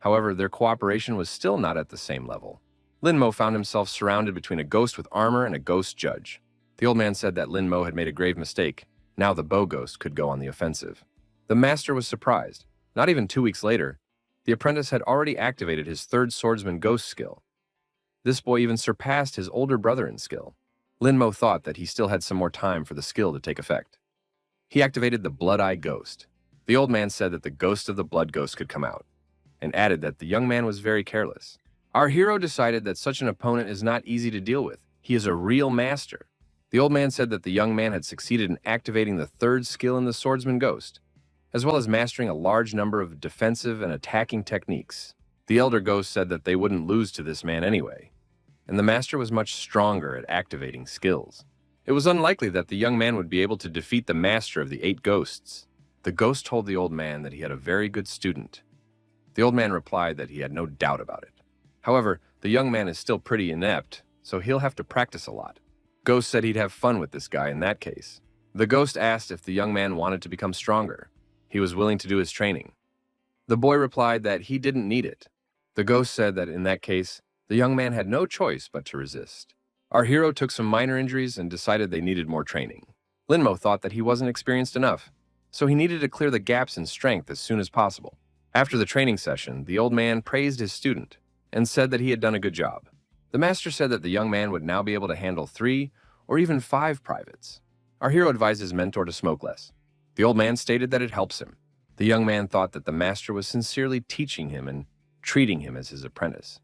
However, their cooperation was still not at the same level. Lin Mo found himself surrounded between a ghost with armor and a ghost judge. The old man said that Lin Mo had made a grave mistake. Now the bow ghost could go on the offensive. The master was surprised. Not even 2 weeks later, the apprentice had already activated his third swordsman ghost skill. This boy even surpassed his older brother in skill. Lin Mo thought that he still had some more time for the skill to take effect. He activated the Blood-Eye Ghost. The old man said that the ghost of the Blood Ghost could come out, and added that the young man was very careless. Our hero decided that such an opponent is not easy to deal with. He is a real master. The old man said that the young man had succeeded in activating the third skill in the Swordsman Ghost, as well as mastering a large number of defensive and attacking techniques. The elder ghost said that they wouldn't lose to this man anyway, and the master was much stronger at activating skills. It was unlikely that the young man would be able to defeat the master of the 8 ghosts. The ghost told the old man that he had a very good student. The old man replied that he had no doubt about it. However, the young man is still pretty inept, so he'll have to practice a lot. Ghost said he'd have fun with this guy in that case. The ghost asked if the young man wanted to become stronger. He was willing to do his training. The boy replied that he didn't need it. The ghost said that in that case, the young man had no choice but to resist. Our hero took some minor injuries and decided they needed more training. Lin Mo thought that he wasn't experienced enough, so he needed to clear the gaps in strength as soon as possible. After the training session, the old man praised his student and said that he had done a good job. The master said that the young man would now be able to handle 3 or even 5 privates. Our hero advised his mentor to smoke less. The old man stated that it helps him. The young man thought that the master was sincerely teaching him and treating him as his apprentice.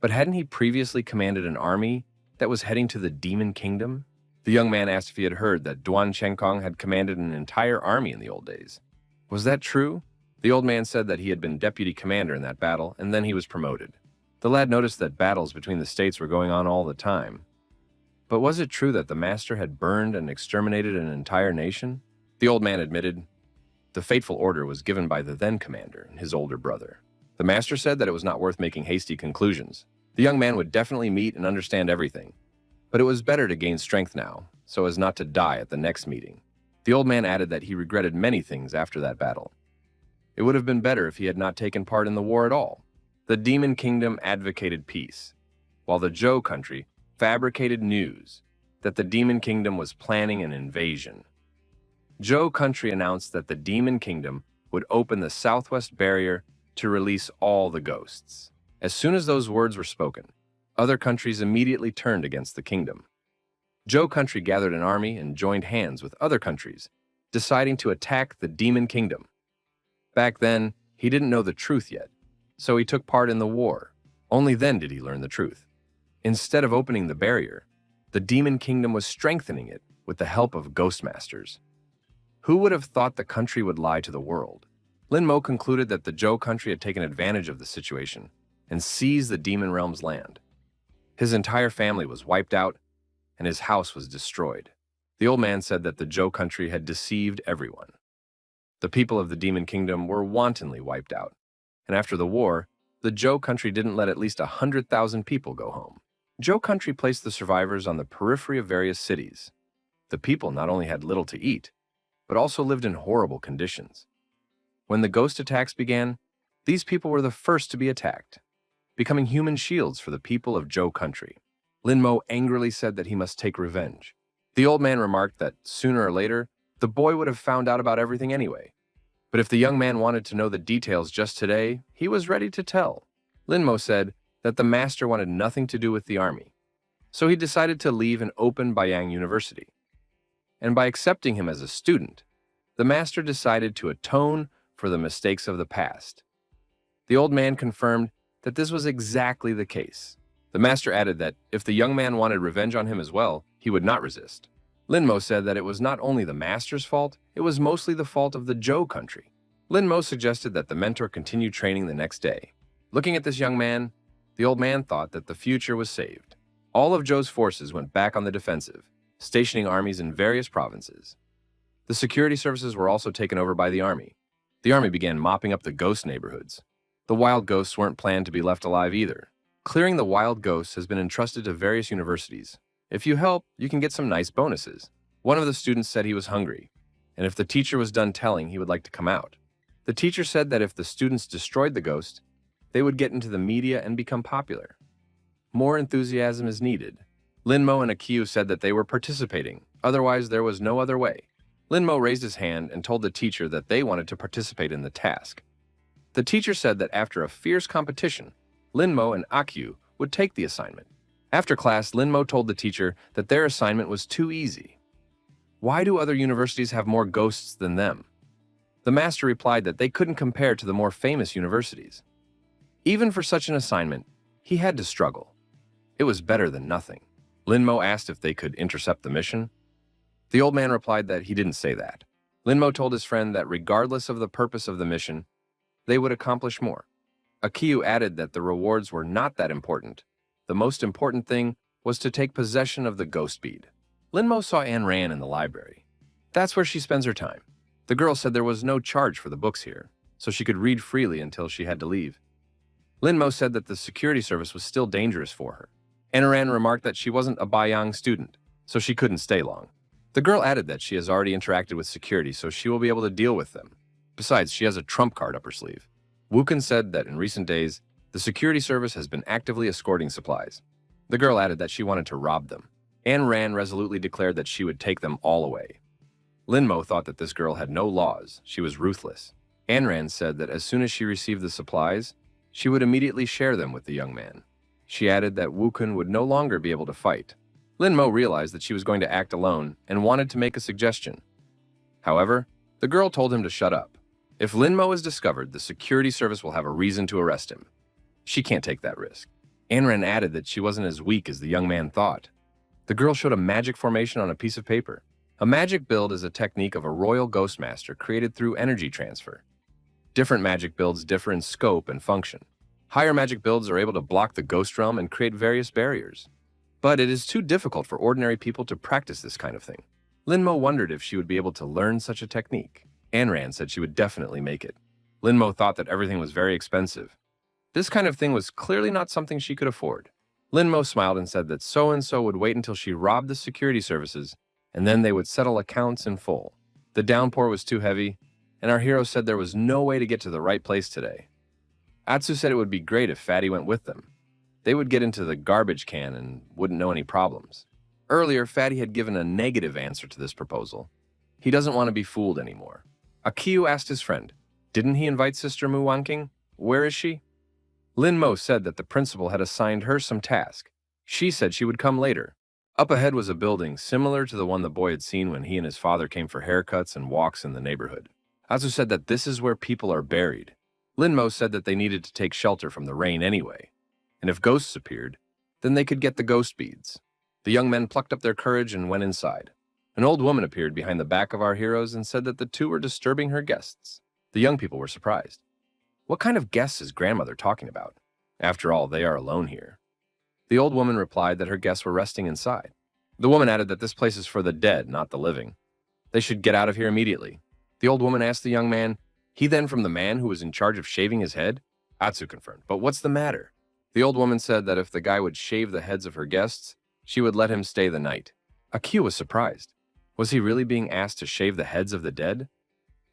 But hadn't he previously commanded an army that was heading to the Demon Kingdom? The young man asked if he had heard that Duan Chenkong had commanded an entire army in the old days. Was that true? The old man said that he had been deputy commander in that battle, and then he was promoted. The lad noticed that battles between the states were going on all the time. But was it true that the master had burned and exterminated an entire nation? The old man admitted the fateful order was given by the then commander and his older brother. The master said that it was not worth making hasty conclusions. The young man would definitely meet and understand everything, but it was better to gain strength now, so as not to die at the next meeting. The old man added that he regretted many things after that battle. It would have been better if he had not taken part in the war at all. The Demon Kingdom advocated peace, while the Zhou country fabricated news that the Demon Kingdom was planning an invasion. Zhou country announced that the Demon Kingdom would open the southwest barrier to release all the ghosts. As soon as those words were spoken, other countries immediately turned against the kingdom. Zhou country gathered an army and joined hands with other countries, deciding to attack the Demon Kingdom. Back then, he didn't know the truth yet, so he took part in the war. Only then did he learn the truth. Instead of opening the barrier, the Demon Kingdom was strengthening it with the help of ghost masters. Who would have thought the country would lie to the world? Lin Mo concluded that the Zhou country had taken advantage of the situation and seized the Demon Realm's land. His entire family was wiped out, and his house was destroyed. The old man said that the Zhou country had deceived everyone. The people of the Demon Kingdom were wantonly wiped out, and after the war, the Zhou country didn't let at least 100,000 people go home. Zhou country placed the survivors on the periphery of various cities. The people not only had little to eat, but also lived in horrible conditions. When the ghost attacks began, these people were the first to be attacked, becoming human shields for the people of Zhou country. Lin Mo angrily said that he must take revenge. The old man remarked that sooner or later, the boy would have found out about everything anyway. But if the young man wanted to know the details just today, he was ready to tell. Lin Mo said that the master wanted nothing to do with the army, so he decided to leave and open Baiyang University. And by accepting him as a student, the master decided to atone for the mistakes of the past. The old man confirmed that this was exactly the case. The master added that if the young man wanted revenge on him as well, he would not resist. Lin Mo said that it was not only the master's fault, it was mostly the fault of the Zhou country. Lin Mo suggested that the mentor continue training the next day. Looking at this young man, the old man thought that the future was saved. All of Zhou's forces went back on the defensive, stationing armies in various provinces. The security services were also taken over by the army. The army began mopping up the ghost neighborhoods. The wild ghosts weren't planned to be left alive either. Clearing the wild ghosts has been entrusted to various universities. If you help, you can get some nice bonuses. One of the students said he was hungry, and if the teacher was done telling, he would like to come out. The teacher said that if the students destroyed the ghost, they would get into the media and become popular. More enthusiasm is needed. Lin Mo and Akiu said that they were participating, otherwise there was no other way. Lin Mo raised his hand and told the teacher that they wanted to participate in the task. The teacher said that after a fierce competition, Lin Mo and Akiu would take the assignment. After class, Lin Mo told the teacher that their assignment was too easy. Why do other universities have more ghosts than them? The master replied that they couldn't compare to the more famous universities. Even for such an assignment, he had to struggle. It was better than nothing. Lin Mo asked if they could intercept the mission. The old man replied that he didn't say that. Lin Mo told his friend that regardless of the purpose of the mission, they would accomplish more. Akiu added that the rewards were not that important. The most important thing was to take possession of the ghost bead. Lin Mo saw Anne Ran in the library. That's where she spends her time. The girl said there was no charge for the books here, so she could read freely until she had to leave. Lin Mo said that the security service was still dangerous for her. Anne Ran remarked that she wasn't a Baiyang student, so she couldn't stay long. The girl added that she has already interacted with security, so she will be able to deal with them. Besides, she has a trump card up her sleeve. Wukan said that in recent days, the security service has been actively escorting supplies. The girl added that she wanted to rob them. Anne Ran resolutely declared that she would take them all away. Lin Mo thought that this girl had no laws. She was ruthless. Anne Ran said that as soon as she received the supplies, she would immediately share them with the young man. She added that Wukan would no longer be able to fight. Lin Mo realized that she was going to act alone and wanted to make a suggestion. However, the girl told him to shut up. If Lin Mo is discovered, the security service will have a reason to arrest him. She can't take that risk. Anne Ran added that she wasn't as weak as the young man thought. The girl showed a magic formation on a piece of paper. A magic build is a technique of a royal ghost master created through energy transfer. Different magic builds differ in scope and function. Higher magic builds are able to block the ghost realm and create various barriers. But it is too difficult for ordinary people to practice this kind of thing. Lin Mo wondered if she would be able to learn such a technique. Anne Ran said she would definitely make it. Lin Mo thought that everything was very expensive. This kind of thing was clearly not something she could afford. Lin Mo smiled and said that so-and-so would wait until she robbed the security services, and then they would settle accounts in full. The downpour was too heavy, and our hero said there was no way to get to the right place today. Atsu said it would be great if Fatty went with them. They would get into the garbage can and wouldn't know any problems. Earlier, Fatty had given a negative answer to this proposal. He doesn't want to be fooled anymore. Akiu asked his friend, "Didn't he invite Sister Mu Wanking? Where is she?" Lin Mo said that the principal had assigned her some task. She said she would come later. Up ahead was a building similar to the one the boy had seen when he and his father came for haircuts and walks in the neighborhood. Atsu said that this is where people are buried. Lin Mo said that they needed to take shelter from the rain anyway, and if ghosts appeared, then they could get the ghost beads. The young men plucked up their courage and went inside. An old woman appeared behind the back of our heroes and said that the two were disturbing her guests. The young people were surprised. What kind of guests is grandmother talking about? After all, they are alone here. The old woman replied that her guests were resting inside. The woman added that this place is for the dead, not the living. They should get out of here immediately. The old woman asked the young man, "He then from the man who was in charge of shaving his head?" Atsu confirmed, "But what's the matter?" The old woman said that if the guy would shave the heads of her guests, she would let him stay the night. Akiu was surprised. Was he really being asked to shave the heads of the dead?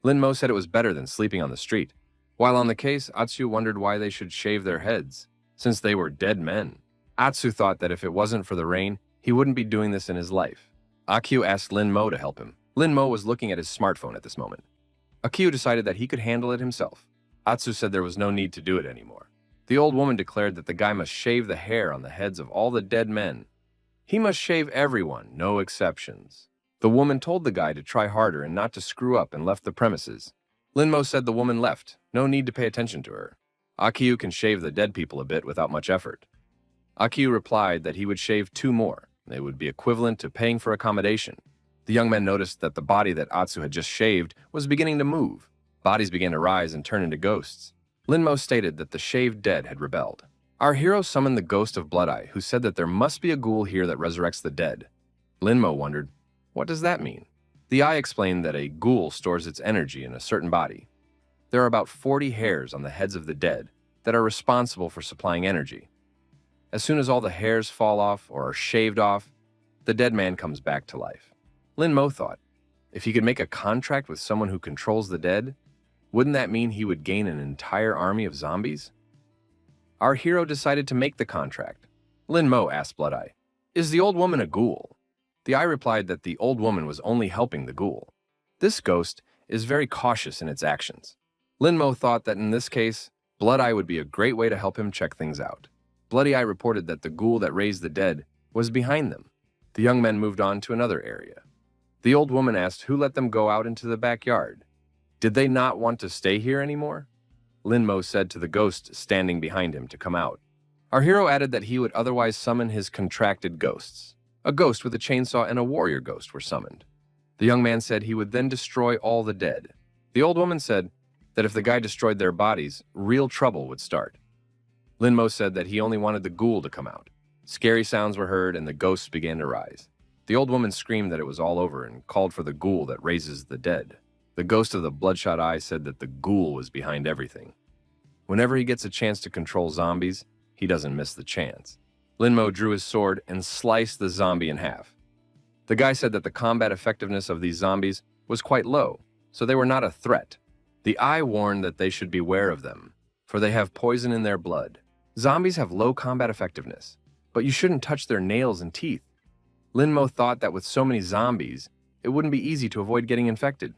Lin Mo said it was better than sleeping on the street. While on the case, Atsu wondered why they should shave their heads, since they were dead men. Atsu thought that if it wasn't for the rain, he wouldn't be doing this in his life. Akiu asked Lin Mo to help him. Lin Mo was looking at his smartphone at this moment. Akiu decided that he could handle it himself. Atsu said there was no need to do it anymore. The old woman declared that the guy must shave the hair on the heads of all the dead men. He must shave everyone, no exceptions. The woman told the guy to try harder and not to screw up and left the premises. Lin Mo said the woman left, no need to pay attention to her. Akiu can shave the dead people a bit without much effort. Akiu replied that he would shave 2 more. They would be equivalent to paying for accommodation. The young men noticed that the body that Atsu had just shaved was beginning to move. Bodies began to rise and turn into ghosts. Lin Mo stated that the shaved dead had rebelled. Our hero summoned the ghost of Blood Eye, who said that there must be a ghoul here that resurrects the dead. Lin Mo wondered, what does that mean? The eye explained that a ghoul stores its energy in a certain body. There are about 40 hairs on the heads of the dead that are responsible for supplying energy. As soon as all the hairs fall off or are shaved off, the dead man comes back to life. Lin Mo thought, if he could make a contract with someone who controls the dead, wouldn't that mean he would gain an entire army of zombies? Our hero decided to make the contract. Lin Mo asked Blood Eye, "Is the old woman a ghoul?" The eye replied that the old woman was only helping the ghoul. This ghost is very cautious in its actions. Lin Mo thought that in this case, Blood Eye would be a great way to help him check things out. Bloody Eye reported that the ghoul that raised the dead was behind them. The young men moved on to another area. The old woman asked who let them go out into the backyard. Did they not want to stay here anymore? Lin Mo said to the ghost standing behind him to come out. Our hero added that he would otherwise summon his contracted ghosts. A ghost with a chainsaw and a warrior ghost were summoned. The young man said he would then destroy all the dead. The old woman said that if the guy destroyed their bodies, real trouble would start. Lin Mo said that he only wanted the ghoul to come out. Scary sounds were heard and the ghosts began to rise. The old woman screamed that it was all over and called for the ghoul that raises the dead. The ghost of the bloodshot eye said that the ghoul was behind everything. Whenever he gets a chance to control zombies, he doesn't miss the chance. Lin Mo drew his sword and sliced the zombie in half. The guy said that the combat effectiveness of these zombies was quite low, so they were not a threat. The eye warned that they should beware of them, for they have poison in their blood. Zombies have low combat effectiveness, but you shouldn't touch their nails and teeth. Lin Mo thought that with so many zombies, it wouldn't be easy to avoid getting infected.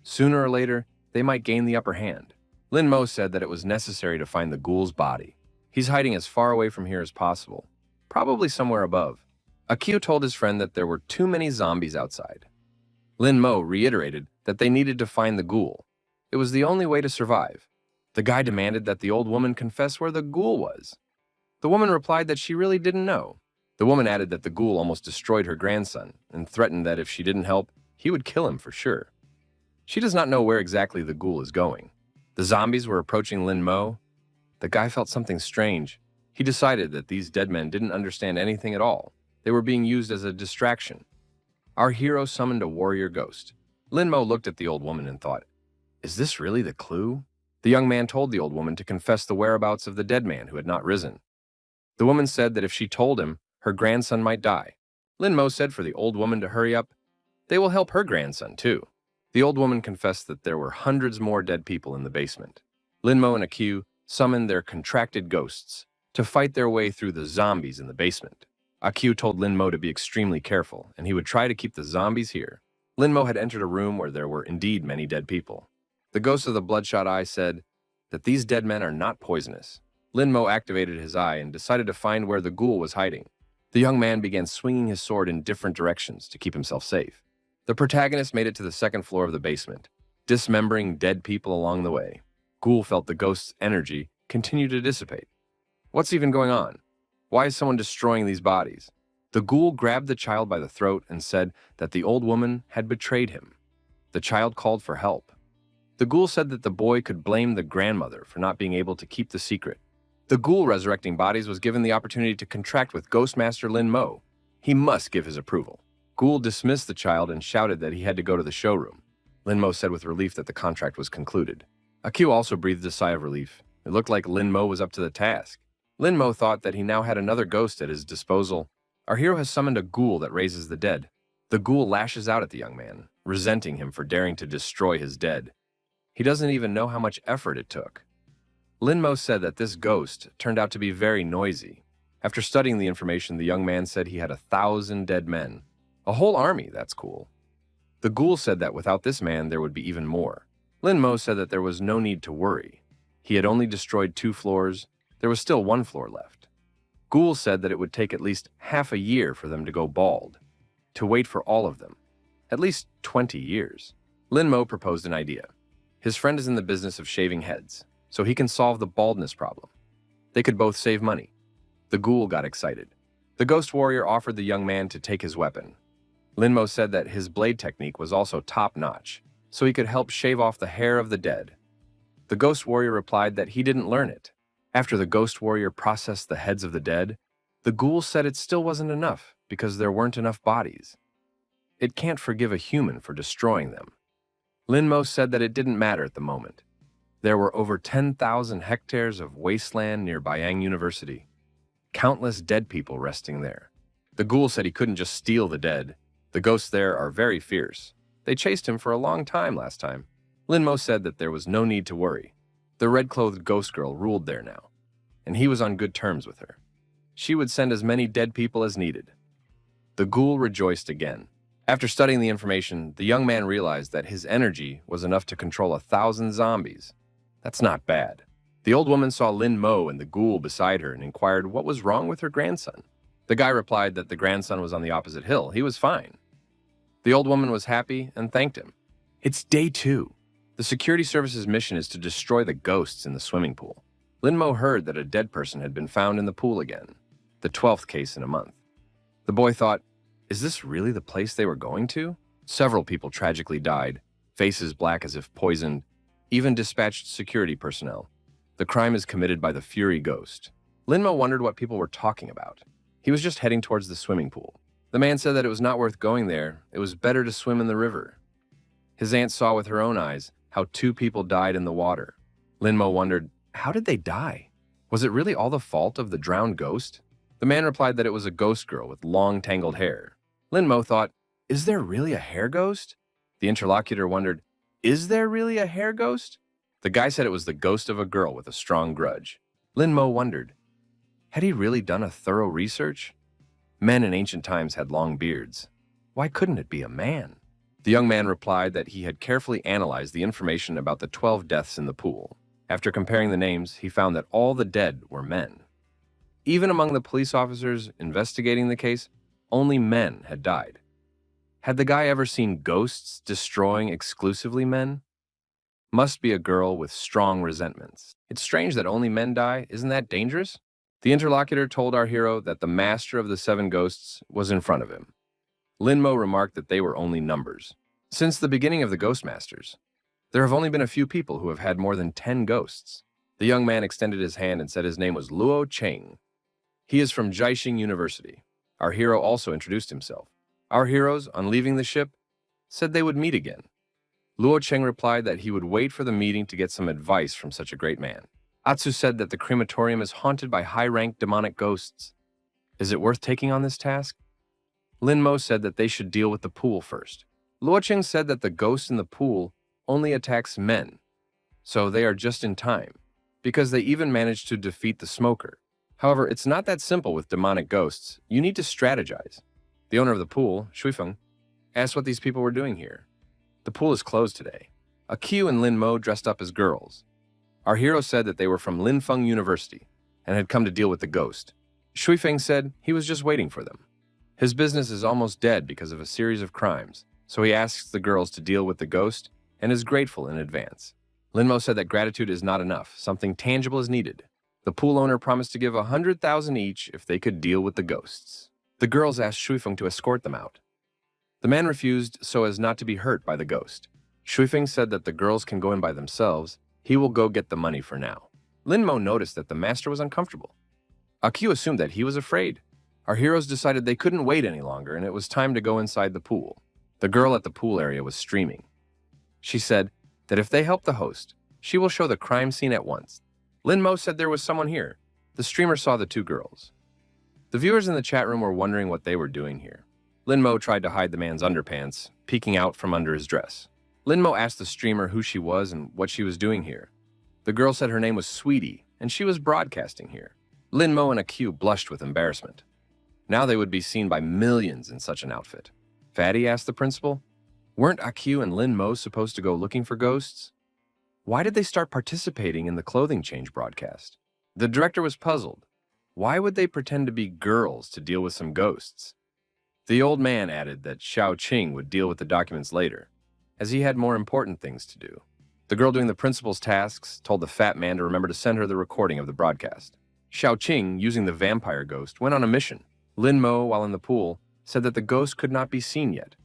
Sooner or later, they might gain the upper hand. Lin Mo said that it was necessary to find the ghoul's body. He's hiding as far away from here as possible, probably somewhere above. Akio told his friend that there were too many zombies outside. Lin Mo reiterated that they needed to find the ghoul. It was the only way to survive. The guy demanded that the old woman confess where the ghoul was. The woman replied that she really didn't know. The woman added that the ghoul almost destroyed her grandson and threatened that if she didn't help, he would kill him for sure. She does not know where exactly the ghoul is going. The zombies were approaching Lin Mo. The guy felt something strange. He decided that these dead men didn't understand anything at all. They were being used as a distraction. Our hero summoned a warrior ghost. Lin Mo looked at the old woman and thought, is this really the clue? The young man told the old woman to confess the whereabouts of the dead man who had not risen. The woman said that if she told him, her grandson might die. Lin Mo said for the old woman to hurry up. They will help her grandson too. The old woman confessed that there were hundreds more dead people in the basement. Linmo and Akyu summoned their contracted ghosts to fight their way through the zombies in the basement. Akyu told Linmo to be extremely careful, and he would try to keep the zombies here. Linmo had entered a room where there were indeed many dead people. The ghost of the bloodshot eye said that these dead men are not poisonous. Linmo activated his eye and decided to find where the ghoul was hiding. The young man began swinging his sword in different directions to keep himself safe. The protagonist made it to the second floor of the basement, dismembering dead people along the way. Ghoul felt the ghost's energy continue to dissipate. What's even going on? Why is someone destroying these bodies? The ghoul grabbed the child by the throat and said that the old woman had betrayed him. The child called for help. The ghoul said that the boy could blame the grandmother for not being able to keep the secret. The ghoul resurrecting bodies was given the opportunity to contract with Ghostmaster Linmo. He must give his approval. Ghoul dismissed the child and shouted that he had to go to the showroom. Linmo said with relief that the contract was concluded. Akyu also breathed a sigh of relief. It looked like Linmo was up to the task. Linmo thought that he now had another ghost at his disposal. Our hero has summoned a ghoul that raises the dead. The ghoul lashes out at the young man, resenting him for daring to destroy his dead. He doesn't even know how much effort it took. Linmo said that this ghost turned out to be very noisy. After studying the information, the young man said he had 1,000 dead men. A whole army, that's cool. The ghoul said that without this man, there would be even more. Linmo said that there was no need to worry. He had only destroyed 2 floors. There was still 1 floor left. Ghoul said that it would take at least half a year for them to go bald, to wait for all of them. At least 20 years. Linmo proposed an idea. His friend is in the business of shaving heads, so he can solve the baldness problem. They could both save money. The ghoul got excited. The ghost warrior offered the young man to take his weapon. Linmo said that his blade technique was also top-notch, so he could help shave off the hair of the dead. The ghost warrior replied that he didn't learn it. After the ghost warrior processed the heads of the dead, the ghoul said it still wasn't enough because there weren't enough bodies. It can't forgive a human for destroying them. Linmo said that it didn't matter at the moment. There were over 10,000 hectares of wasteland near Bayang University. Countless dead people resting there. The ghoul said he couldn't just steal the dead. The ghosts there are very fierce. They chased him for a long time last time. Linmo said that there was no need to worry. The red-clothed ghost girl ruled there now, and he was on good terms with her. She would send as many dead people as needed. The ghoul rejoiced again. After studying the information, the young man realized that his energy was enough to control 1,000 zombies. That's not bad. The old woman saw Linmo and the ghoul beside her and inquired what was wrong with her grandson. The guy replied that the grandson was on the opposite hill. He was fine. The old woman was happy and thanked him. It's day 2. The security service's mission is to destroy the ghosts in the swimming pool. Linmo heard that a dead person had been found in the pool again, the 12th case in a month. The boy thought, is this really the place they were going to? Several people tragically died, faces black as if poisoned, even dispatched security personnel. The crime is committed by the Fury Ghost. Linmo wondered what people were talking about. He was just heading towards the swimming pool. The man said that it was not worth going there. It was better to swim in the river. His aunt saw with her own eyes how 2 people died in the water. Linmo wondered, how did they die? Was it really all the fault of the drowned ghost? The man replied that it was a ghost girl with long tangled hair. Linmo thought, is there really a hair ghost? The interlocutor wondered, is there really a hair ghost? The guy said it was the ghost of a girl with a strong grudge. Linmo wondered, had he really done a thorough research? Men in ancient times had long beards. Why couldn't it be a man? The young man replied that he had carefully analyzed the information about the 12 deaths in the pool. After comparing the names, he found that all the dead were men. Even among the police officers investigating the case, only men had died. Had the guy ever seen ghosts destroying exclusively men? Must be a girl with strong resentments. It's strange that only men die. Isn't that dangerous? The interlocutor told our hero that the master of the 7 ghosts was in front of him. Linmo remarked that they were only numbers. Since the beginning of the Ghost Masters, there have only been a few people who have had more than 10 ghosts. The young man extended his hand and said his name was Luo Cheng. He is from Jiaxing University. Our hero also introduced himself. Our heroes, on leaving the ship, said they would meet again. Luo Cheng replied that he would wait for the meeting to get some advice from such a great man. Atsu said that the crematorium is haunted by high-ranked demonic ghosts. Is it worth taking on this task? Linmo said that they should deal with the pool first. Luoqing said that the ghost in the pool only attacks men, so they are just in time, because they even managed to defeat the smoker. However, it's not that simple with demonic ghosts. You need to strategize. The owner of the pool, Shuifeng, asked what these people were doing here. The pool is closed today. Aq and Lin Mo dressed up as girls. Our hero said that they were from Linfeng University and had come to deal with the ghost. Shuifeng said he was just waiting for them. His business is almost dead because of a series of crimes, so he asks the girls to deal with the ghost and is grateful in advance. Lin Mo said that gratitude is not enough. Something tangible is needed. The pool owner promised to give 100,000 each if they could deal with the ghosts. The girls asked Shuifeng to escort them out. The man refused so as not to be hurt by the ghost. Shuifeng said that the girls can go in by themselves. He will go get the money for now. Lin Mo noticed that the master was uncomfortable. Aq assumed that he was afraid. Our heroes decided they couldn't wait any longer and it was time to go inside the pool. The girl at the pool area was streaming. She said that if they help the host, she will show the crime scene at once. Lin Mo said there was someone here. The streamer saw the two girls. The viewers in the chat room were wondering what they were doing here. Lin Mo tried to hide the man's underpants, peeking out from under his dress. Lin Mo asked the streamer who she was and what she was doing here. The girl said her name was Sweetie, and she was broadcasting here. Lin Mo and Aq blushed with embarrassment. Now they would be seen by millions in such an outfit. Fatty asked the principal. Weren't Aq and Lin Mo supposed to go looking for ghosts? Why did they start participating in the clothing change broadcast? The director was puzzled. Why would they pretend to be girls to deal with some ghosts? The old man added that Xiao Qing would deal with the documents later, as he had more important things to do. The girl doing the principal's tasks told the fat man to remember to send her the recording of the broadcast. Xiao Qing, using the vampire ghost, went on a mission. Lin Mo, while in the pool, said that the ghost could not be seen yet.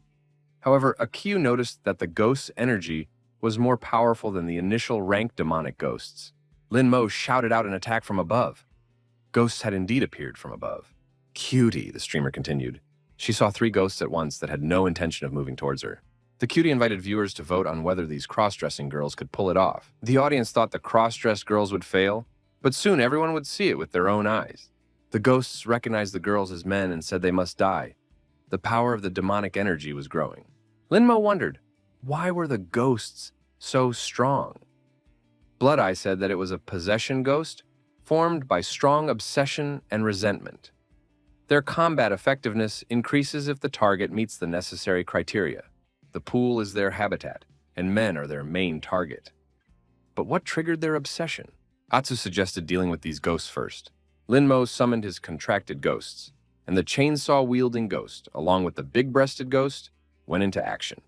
However, Aq noticed that the ghost's energy was more powerful than the initial rank demonic ghosts. Lin Mo shouted out an attack from above. Ghosts had indeed appeared from above. Cutie, the streamer continued. She saw 3 ghosts at once that had no intention of moving towards her. The cutie invited viewers to vote on whether these cross-dressing girls could pull it off. The audience thought the cross-dressed girls would fail, but soon everyone would see it with their own eyes. The ghosts recognized the girls as men and said they must die. The power of the demonic energy was growing. Lin Mo wondered, why were the ghosts so strong? Blood Eye said that it was a possession ghost formed by strong obsession and resentment. Their combat effectiveness increases if the target meets the necessary criteria. The pool is their habitat, and men are their main target. But what triggered their obsession? Atsu suggested dealing with these ghosts first. Lin Mo summoned his contracted ghosts, and the chainsaw-wielding ghost, along with the big-breasted ghost, went into action.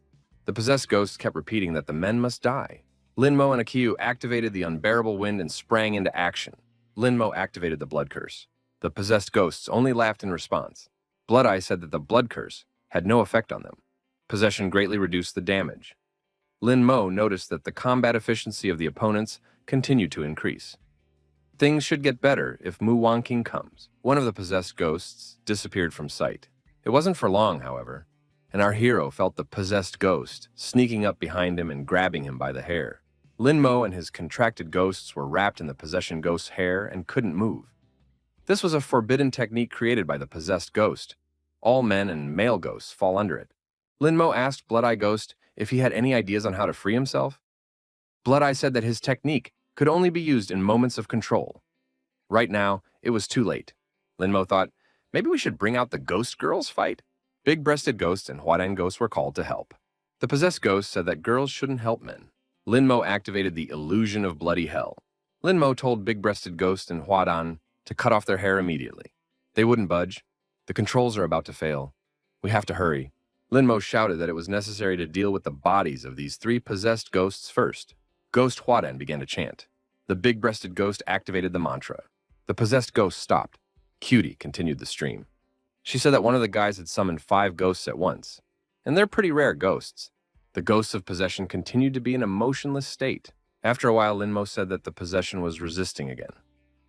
The possessed ghosts kept repeating that the men must die. Lin Mo and Aq activated the unbearable wind and sprang into action. Lin Mo activated the blood curse. The possessed ghosts only laughed in response. Blood Eye said that the blood curse had no effect on them. Possession greatly reduced the damage. Lin Mo noticed that the combat efficiency of the opponents continued to increase. Things should get better if Mu Wanqing comes. One of the possessed ghosts disappeared from sight. It wasn't for long, however, and our hero felt the possessed ghost sneaking up behind him and grabbing him by the hair. Lin Mo and his contracted ghosts were wrapped in the possession ghost's hair and couldn't move. This was a forbidden technique created by the possessed ghost. All men and male ghosts fall under it. Lin Mo asked Blood Eye Ghost if he had any ideas on how to free himself. Blood Eye said that his technique could only be used in moments of control. Right now, it was too late. Lin Mo thought, maybe we should bring out the ghost girls fight? Big-breasted ghosts and Huadan ghosts were called to help. The possessed ghost said that girls shouldn't help men. Lin Mo activated the illusion of bloody hell. Lin Mo told big-breasted ghost and Huadan to cut off their hair immediately. They wouldn't budge. The controls are about to fail. We have to hurry. Lin Mo shouted that it was necessary to deal with the bodies of these 3 possessed ghosts first. Ghost Huadan began to chant. The big-breasted ghost activated the mantra. The possessed ghost stopped. Cutie continued the stream. She said that one of the guys had summoned 5 ghosts at once, and they're pretty rare ghosts. The ghosts of possession continued to be in a motionless state. After a while, Lin Mo said that the possession was resisting again.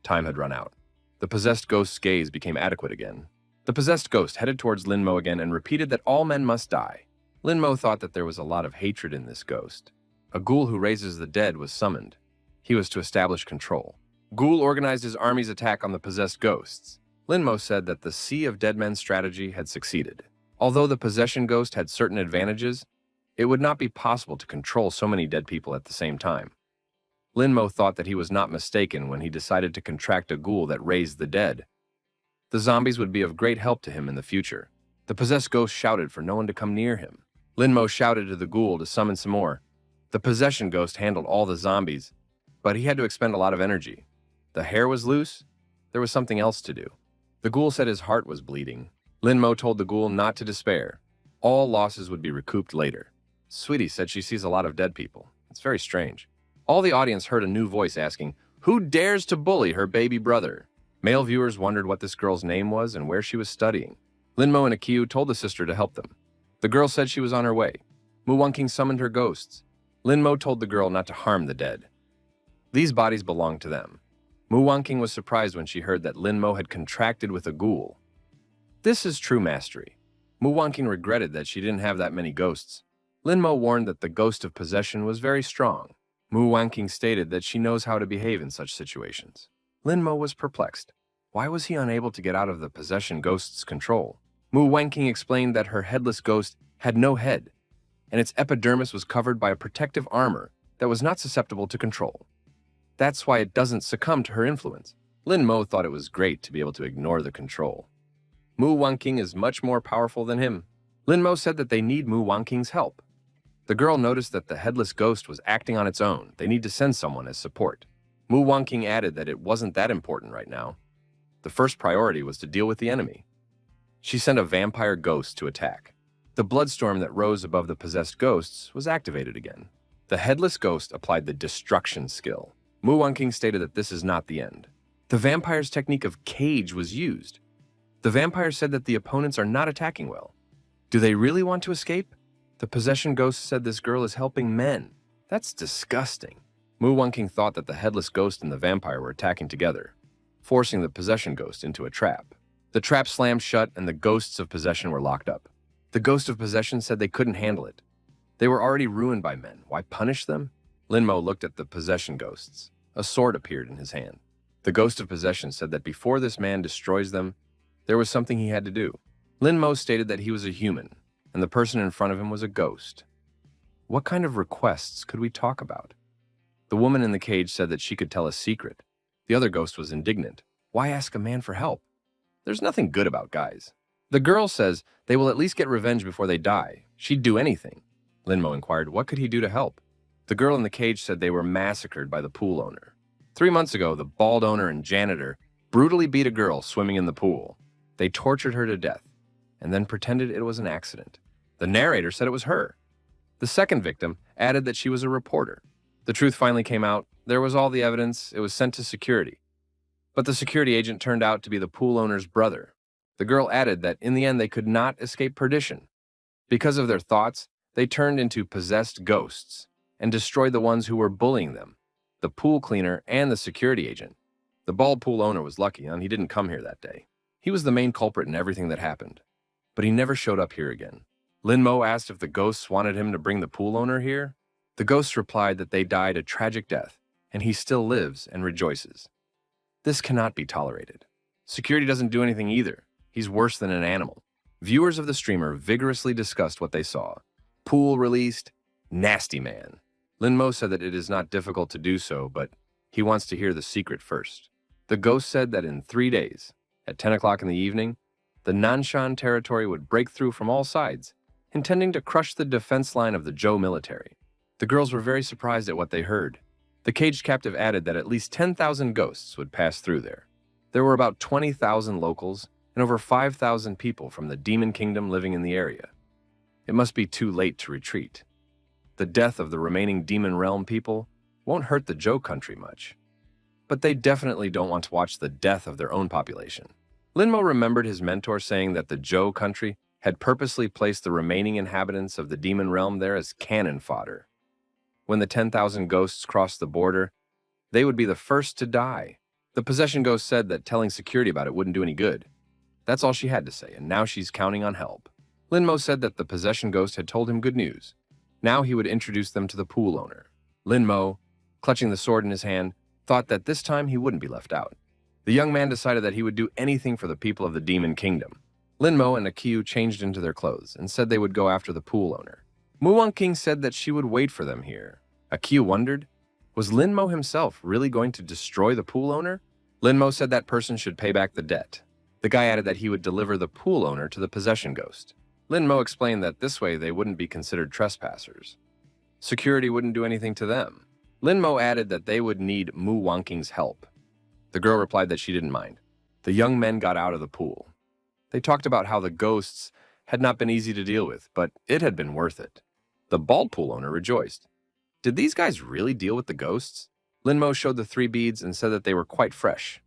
Time had run out. The possessed ghost's gaze became adequate again. The possessed ghost headed towards Lin Mo again and repeated that all men must die. Lin Mo thought that there was a lot of hatred in this ghost. A ghoul who raises the dead was summoned. He was to establish control. Ghoul organized his army's attack on the possessed ghosts. Lin Mo said that the Sea of Dead Men strategy had succeeded. Although the possession ghost had certain advantages, It would not be possible to control so many dead people at the same time. Linmo thought that he was not mistaken when he decided to contract a ghoul that raised the dead. The zombies would be of great help to him in the future. The possessed ghost shouted for no one to come near him. Linmo shouted to the ghoul to summon some more. The possession ghost handled all the zombies, but he had to expend a lot of energy. The hair was loose. There was something else to do. The ghoul said his heart was bleeding. Linmo told the ghoul not to despair. All losses would be recouped later. Sweetie said she sees a lot of dead people. It's very strange. All the audience heard a new voice asking, "Who dares to bully her baby brother?" Male viewers wondered what this girl's name was and where she was studying. Linmo and Akiu told the sister to help them. The girl said she was on her way. Muwonking summoned her ghosts. Linmo told the girl not to harm the dead. These bodies belonged to them. Muwonking was surprised when she heard that Linmo had contracted with a ghoul. This is true mastery. Muwonking regretted that she didn't have that many ghosts. Linmo warned that the ghost of possession was very strong. Muwonking stated that she knows how to behave in such situations. Linmo was perplexed. Why was he unable to get out of the possession ghost's control? Muwonking explained that her headless ghost had no head, and its epidermis was covered by a protective armor that was not susceptible to control. That's why it doesn't succumb to her influence. Linmo thought it was great to be able to ignore the control. Muwonking is much more powerful than him. Linmo said that they need Muwonking's help. The girl noticed that the headless ghost was acting on its own. They need to send someone as support. Muwonking added that it wasn't that important right now. The first priority was to deal with the enemy. She sent a vampire ghost to attack. The bloodstorm that rose above the possessed ghosts was activated again. The headless ghost applied the destruction skill. Muwonking stated that this is not the end. The vampire's technique of cage was used. The vampire said that the opponents are not attacking well. Do they really want to escape? The possession ghost said this girl is helping men. That's disgusting. Muwonking thought that the headless ghost and the vampire were attacking together, forcing the possession ghost into a trap. The trap slammed shut and the ghosts of possession were locked up. The ghost of possession said they couldn't handle it. They were already ruined by men. Why punish them? Linmo looked at the possession ghosts. A sword appeared in his hand. The ghost of possession said that before this man destroys them, there was something he had to do. Linmo stated that he was a human, and the person in front of him was a ghost. What kind of requests could we talk about? The woman in the cage said that she could tell a secret. The other ghost was indignant. Why ask a man for help? There's nothing good about guys. The girl says they will at least get revenge before they die. She'd do anything. Linmo inquired, what could he do to help? The girl in the cage said they were massacred by the pool owner. 3 months ago, the bald owner and janitor brutally beat a girl swimming in the pool. They tortured her to death, and then pretended it was an accident. The narrator said it was her. The second victim added that she was a reporter. The truth finally came out. There was all the evidence. It was sent to security. But the security agent turned out to be the pool owner's brother. The girl added that in the end they could not escape perdition. Because of their thoughts, they turned into possessed ghosts and destroyed the ones who were bullying them, the pool cleaner and the security agent. The bald pool owner was lucky, and he didn't come here that day. He was the main culprit in everything that happened, but he never showed up here again. Linmo asked if the ghosts wanted him to bring the pool owner here. The ghosts replied that they died a tragic death, and he still lives and rejoices. This cannot be tolerated. Security doesn't do anything either. He's worse than an animal. Viewers of the streamer vigorously discussed what they saw. Pool released, nasty man. Linmo said that it is not difficult to do so, but he wants to hear the secret first. The ghost said that in 3 days, at 10 o'clock in the evening, the Nanshan territory would break through from all sides, intending to crush the defense line of the Zhou military. The girls were very surprised at what they heard. The caged captive added that at least 10,000 ghosts would pass through there. There were about 20,000 locals and over 5,000 people from the Demon Kingdom living in the area. It must be too late to retreat. The death of the remaining Demon Realm people won't hurt the Zhou country much. But they definitely don't want to watch the death of their own population. Linmo remembered his mentor saying that the Zhou country had purposely placed the remaining inhabitants of the Demon Realm there as cannon fodder. When the 10,000 ghosts crossed the border, they would be the first to die. The possession ghost said that telling security about it wouldn't do any good. That's all she had to say, and now she's counting on help. Linmo said that the possession ghost had told him good news. Now he would introduce them to the pool owner. Linmo, clutching the sword in his hand, thought that this time he wouldn't be left out. The young man decided that he would do anything for the people of the Demon Kingdom. Linmo and Akiu changed into their clothes and said they would go after the pool owner. King said that she would wait for them here. Akio wondered, was Linmo himself really going to destroy the pool owner? Linmo said that person should pay back the debt. The guy added that he would deliver the pool owner to the possession ghost. Linmo explained that this way they wouldn't be considered trespassers. Security wouldn't do anything to them. Linmo added that they would need King's help. The girl replied that she didn't mind. The young men got out of the pool. They talked about how the ghosts had not been easy to deal with, but it had been worth it. The bald pool owner rejoiced. Did these guys really deal with the ghosts? Linmo showed the 3 beads and said that they were quite fresh.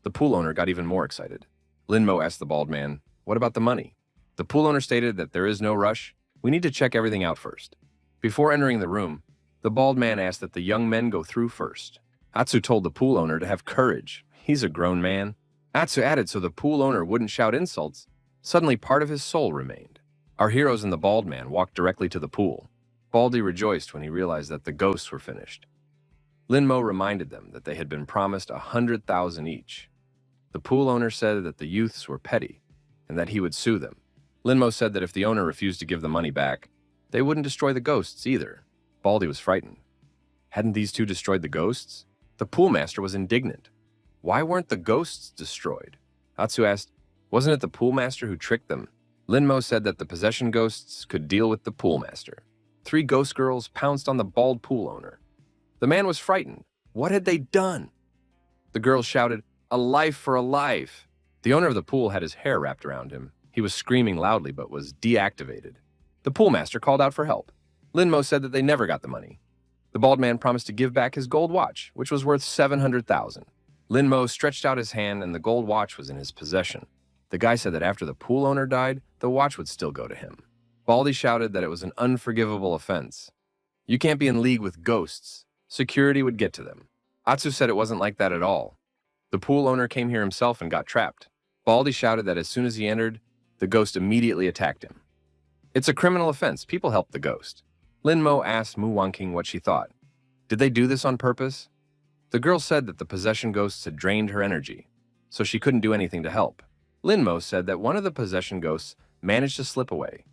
The pool owner got even more excited. Linmo asked the bald man, what about the money? The pool owner stated that there is no rush. We need to check everything out first. Before entering the room, the bald man asked that the young men go through first. Atsu told the pool owner to have courage. He's a grown man. Atsu added so the pool owner wouldn't shout insults. Suddenly, part of his soul remained. Our heroes and the bald man walked directly to the pool. Baldy rejoiced when he realized that the ghosts were finished. Linmo reminded them that they had been promised 100,000 each. The pool owner said that the youths were petty and that he would sue them. Linmo said that if the owner refused to give the money back, they wouldn't destroy the ghosts either. Baldy was frightened. Hadn't these two destroyed the ghosts? The pool master was indignant. Why weren't the ghosts destroyed? Atsu asked, wasn't it the pool master who tricked them? Linmo said that the possession ghosts could deal with the pool master. 3 ghost girls pounced on the bald pool owner. The man was frightened. What had they done? The girls shouted, a life for a life. The owner of the pool had his hair wrapped around him. He was screaming loudly but was deactivated. The pool master called out for help. Linmo said that they never got the money. The bald man promised to give back his gold watch, which was worth 700,000. Linmo stretched out his hand and the gold watch was in his possession. The guy said that after the pool owner died, the watch would still go to him. Baldy shouted that it was an unforgivable offense. You can't be in league with ghosts. Security would get to them. Atsu said it wasn't like that at all. The pool owner came here himself and got trapped. Baldy shouted that as soon as he entered, the ghost immediately attacked him. It's a criminal offense. People helped the ghost. Linmo asked King what she thought. Did they do this on purpose? The girl said that the possession ghosts had drained her energy, so she couldn't do anything to help. Linmo said that one of the possession ghosts managed to slip away.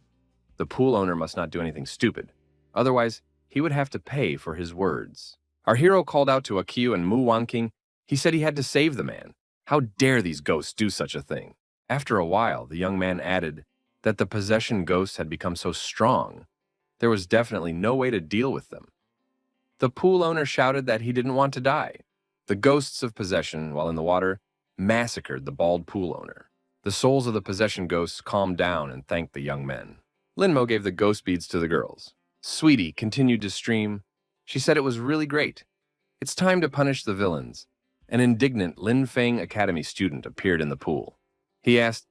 The pool owner must not do anything stupid. Otherwise, he would have to pay for his words. Our hero called out to Akio and King. He said he had to save the man. How dare these ghosts do such a thing? After a while, the young man added that the possession ghosts had become so strong, there was definitely no way to deal with them. The pool owner shouted that he didn't want to die. The ghosts of possession, while in the water, massacred the bald pool owner. The souls of the possession ghosts calmed down and thanked the young men. Linmo gave the ghost beads to the girls. Sweetie continued to stream. She said it was really great. It's time to punish the villains. An indignant Linfeng Academy student appeared in the pool. He asked,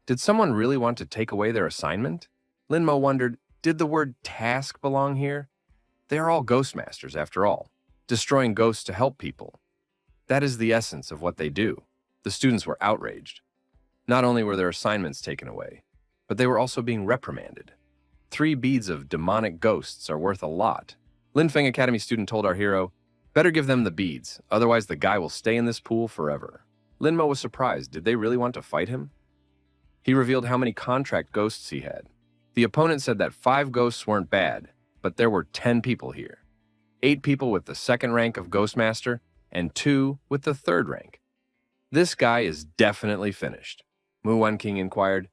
did someone really want to take away their assignment? Linmo wondered, did the word task belong here? They are all ghost masters, after all, destroying ghosts to help people. That is the essence of what they do. The students were outraged. Not only were their assignments taken away, but they were also being reprimanded. 3 beads of demonic ghosts are worth a lot. Linfeng Academy student told our hero, better give them the beads, otherwise the guy will stay in this pool forever. Linmo was surprised. Did they really want to fight him? He revealed how many contract ghosts he had. The opponent said that 5 ghosts weren't bad, but there were 10 people here. 8 people with the 2nd rank of Ghostmaster and 2 with the 3rd rank. This guy is definitely finished. King inquired,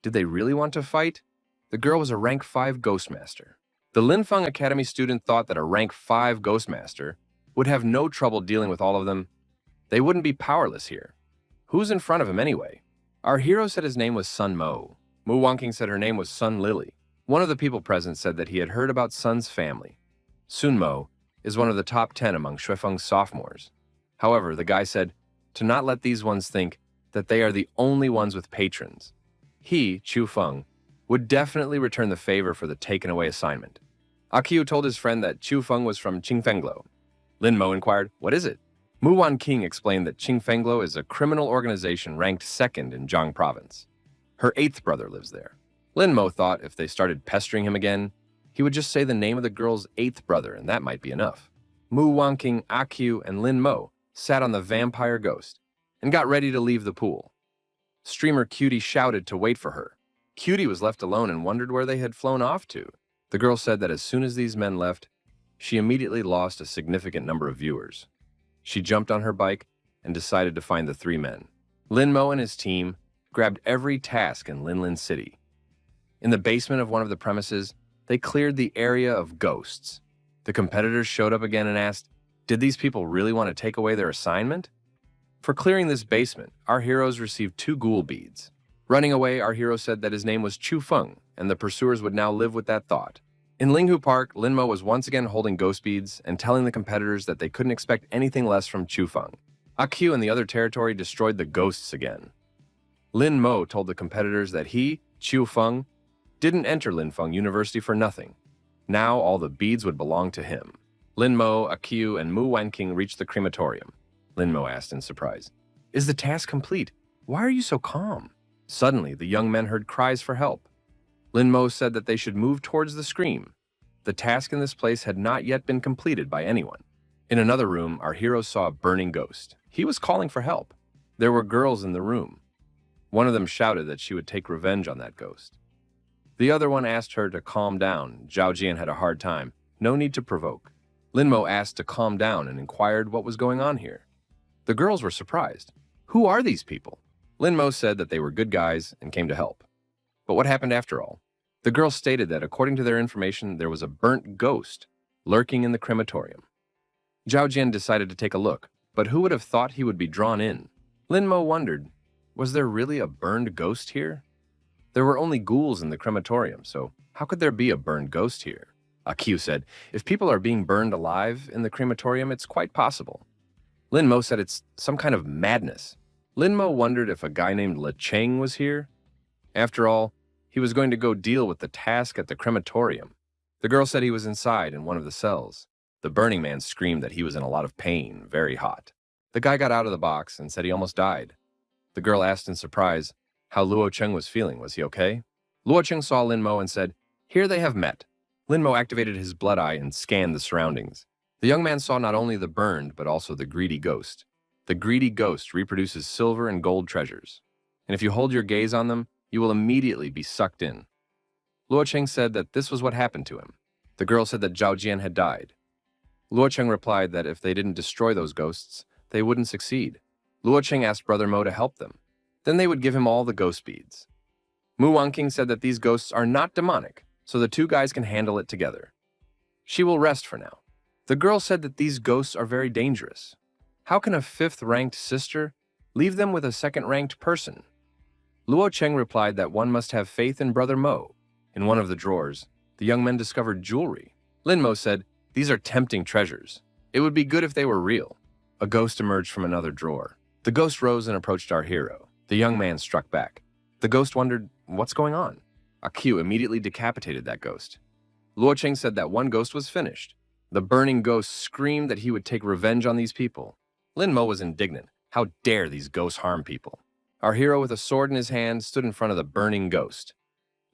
did they really want to fight? The girl was a rank 5 Ghostmaster. The Linfeng Academy student thought that a rank 5 Ghostmaster would have no trouble dealing with all of them. They wouldn't be powerless here. Who's in front of him anyway? Our hero said his name was Sun Mo. King said her name was Sun Lily. One of the people present said that he had heard about Sun's family. Sun Mo is one of the top 10 among Xuefeng's sophomores. However, the guy said to not let these ones think that they are the only ones with patrons. He, Chu Feng, would definitely return the favor for the taken away assignment. Akio told his friend that Chu Feng was from Qingfenglo. Linmo inquired, what is it? King explained that Qingfenglo is a criminal organization ranked 2nd in Jiang province. Her 8th brother lives there. Linmo thought if they started pestering him again, he would just say the name of the girl's 8th brother and that might be enough. King, Akio, and Linmo sat on the vampire ghost and got ready to leave the pool. Streamer Cutie shouted to wait for her. Cutie was left alone and wondered where they had flown off to. The girl said that as soon as these men left, she immediately lost a significant number of viewers. She jumped on her bike and decided to find the three men. Linmo and his team grabbed every task in Linlin City. In the basement of one of the premises, they cleared the area of ghosts. The competitors showed up again and asked, did these people really want to take away their assignment? For clearing this basement, our heroes received 2 ghoul beads. Running away, our hero said that his name was Chu Feng, and the pursuers would now live with that thought. In Linghu Park, Linmo was once again holding ghost beads and telling the competitors that they couldn't expect anything less from Chu Feng. Akyu and the other territory destroyed the ghosts again. Lin Mo told the competitors that he, Chu Feng, didn't enter Linfeng University for nothing. Now all the beads would belong to him. Lin Mo, Akyu, and Mu Wanqing reached the crematorium. Lin Mo asked in surprise, "Is the task complete? Why are you so calm?" Suddenly, the young men heard cries for help. Lin Mo said that they should move towards the scream. The task in this place had not yet been completed by anyone. In another room, our hero saw a burning ghost. He was calling for help. There were girls in the room. One of them shouted that she would take revenge on that ghost. The other one asked her to calm down. Zhao Jian had a hard time. No need to provoke. Lin Mo asked to calm down and inquired what was going on here. The girls were surprised. Who are these people? Lin Mo said that they were good guys and came to help. But what happened after all? The girls stated that according to their information, there was a burnt ghost lurking in the crematorium. Zhao Jian decided to take a look, but who would have thought he would be drawn in? Lin Mo wondered, was there really a burned ghost here? There were only ghouls in the crematorium, so how could there be a burned ghost here? Akyu said, if people are being burned alive in the crematorium, it's quite possible. Lin Mo said it's some kind of madness. Lin Mo wondered if a guy named Le Cheng was here. After all, he was going to go deal with the task at the crematorium. The girl said he was inside in one of the cells. The burning man screamed that he was in a lot of pain, very hot. The guy got out of the box and said he almost died. The girl asked in surprise how Luo Cheng was feeling. Was he okay? Luo Cheng saw Lin Mo and said, here they have met. Lin Mo activated his blood eye and scanned the surroundings. The young man saw not only the burned, but also the greedy ghost. The greedy ghost reproduces silver and gold treasures. And if you hold your gaze on them, you will immediately be sucked in. Luo Cheng said that this was what happened to him. The girl said that Zhao Jian had died. Luo Cheng replied that if they didn't destroy those ghosts, they wouldn't succeed. Luo Cheng asked Brother Mo to help them. Then they would give him all the ghost beads. Mu Wanqing said that these ghosts are not demonic, so the two guys can handle it together. She will rest for now. The girl said that these ghosts are very dangerous. How can a 5th-ranked sister leave them with a 2nd-ranked person? Luo Cheng replied that one must have faith in Brother Mo. In one of the drawers, the young men discovered jewelry. Lin Mo said, these are tempting treasures. It would be good if they were real. A ghost emerged from another drawer. The ghost rose and approached our hero. The young man struck back. The ghost wondered, what's going on? Akyu immediately decapitated that ghost. Luo Cheng said that one ghost was finished. The burning ghost screamed that he would take revenge on these people. Lin Mo was indignant. How dare these ghosts harm people? Our hero with a sword in his hand stood in front of the burning ghost.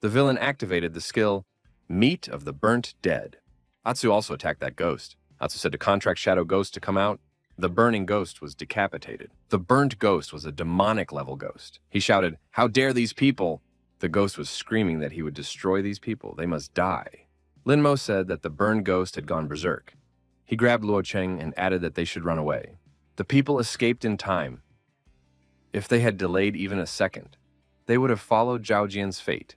The villain activated the skill, Meat of the Burnt Dead. Atsu also attacked that ghost. Atsu said to contract Shadow Ghost to come out. The burning ghost was decapitated. The burnt ghost was a demonic-level ghost. He shouted, how dare these people? The ghost was screaming that he would destroy these people. They must die. Lin Mo said that the burned ghost had gone berserk. He grabbed Luo Cheng and added that they should run away. The people escaped in time. If they had delayed even a second, they would have followed Zhao Jian's fate.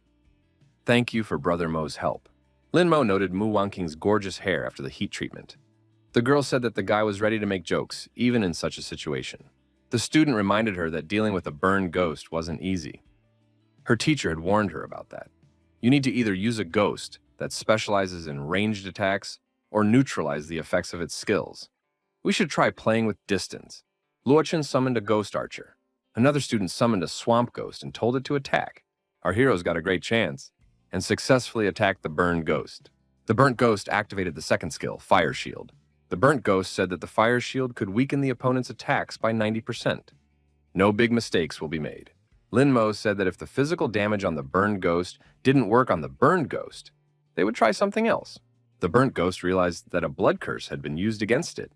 Thank you for Brother Mo's help. Lin Mo noted Mu Wanqing's gorgeous hair after the heat treatment. The girl said that the guy was ready to make jokes, even in such a situation. The student reminded her that dealing with a burned ghost wasn't easy. Her teacher had warned her about that. You need to either use a ghost that specializes in ranged attacks or neutralize the effects of its skills. We should try playing with distance. Luo Chen summoned a ghost archer. Another student summoned a swamp ghost and told it to attack. Our heroes got a great chance and successfully attacked the burned ghost. The burnt ghost activated the 2nd skill, Fire Shield. The burnt ghost said that the fire shield could weaken the opponent's attacks by 90%. No big mistakes will be made. Lin Mo said that if the physical damage on the burned ghost didn't work on the burned ghost, they would try something else. The burnt ghost realized that a blood curse had been used against it.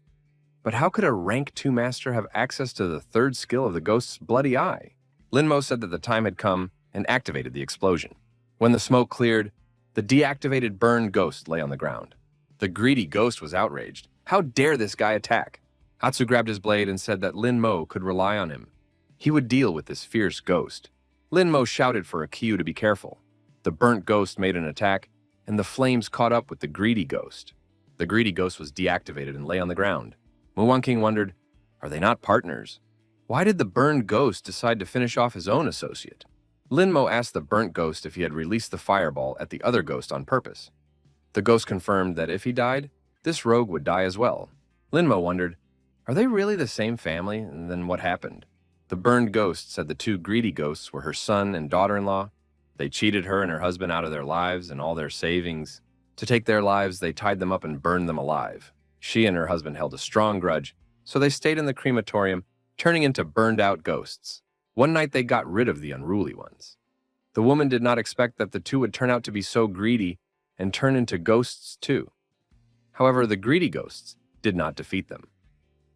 But how could a rank 2 master have access to the 3rd skill of the ghost's bloody eye? Lin Mo said that the time had come and activated the explosion. When the smoke cleared, The deactivated burned ghost lay on the ground. The greedy ghost was outraged. How dare this guy attack? Atsu grabbed his blade and said that Lin Mo could rely on him. He would deal with this fierce ghost. Lin Mo shouted for Akio to be careful. The burnt ghost made an attack, and the flames caught up with the greedy ghost. The greedy ghost was deactivated and lay on the ground. Muwanking wondered, are they not partners? Why did the burned ghost decide to finish off his own associate? Lin Mo asked the burnt ghost if he had released the fireball at the other ghost on purpose. The ghost confirmed that if he died, this rogue would die as well. Lin Mo wondered, are they really the same family, and then what happened? The burned ghost said the two greedy ghosts were her son and daughter-in-law. They cheated her and her husband out of their lives and all their savings. To take their lives, they tied them up and burned them alive. She and her husband held a strong grudge, so they stayed in the crematorium, turning into burned-out ghosts. One night they got rid of the unruly ones. The woman did not expect that the two would turn out to be so greedy and turn into ghosts too. However, the greedy ghosts did not defeat them.